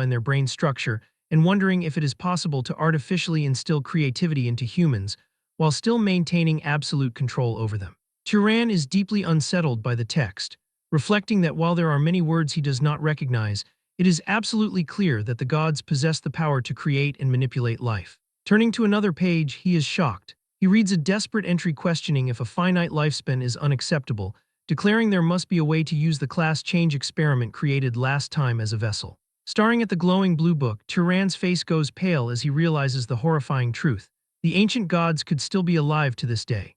in their brain structure and wondering if it is possible to artificially instill creativity into humans while still maintaining absolute control over them. Turan is deeply unsettled by the text, reflecting that while there are many words he does not recognize, it is absolutely clear that the gods possess the power to create and manipulate life. Turning to another page, he is shocked. He reads a desperate entry questioning if a finite lifespan is unacceptable, declaring there must be a way to use the class change experiment created last time as a vessel. Staring at the glowing blue book, Turan's face goes pale as he realizes the horrifying truth. The ancient gods could still be alive to this day.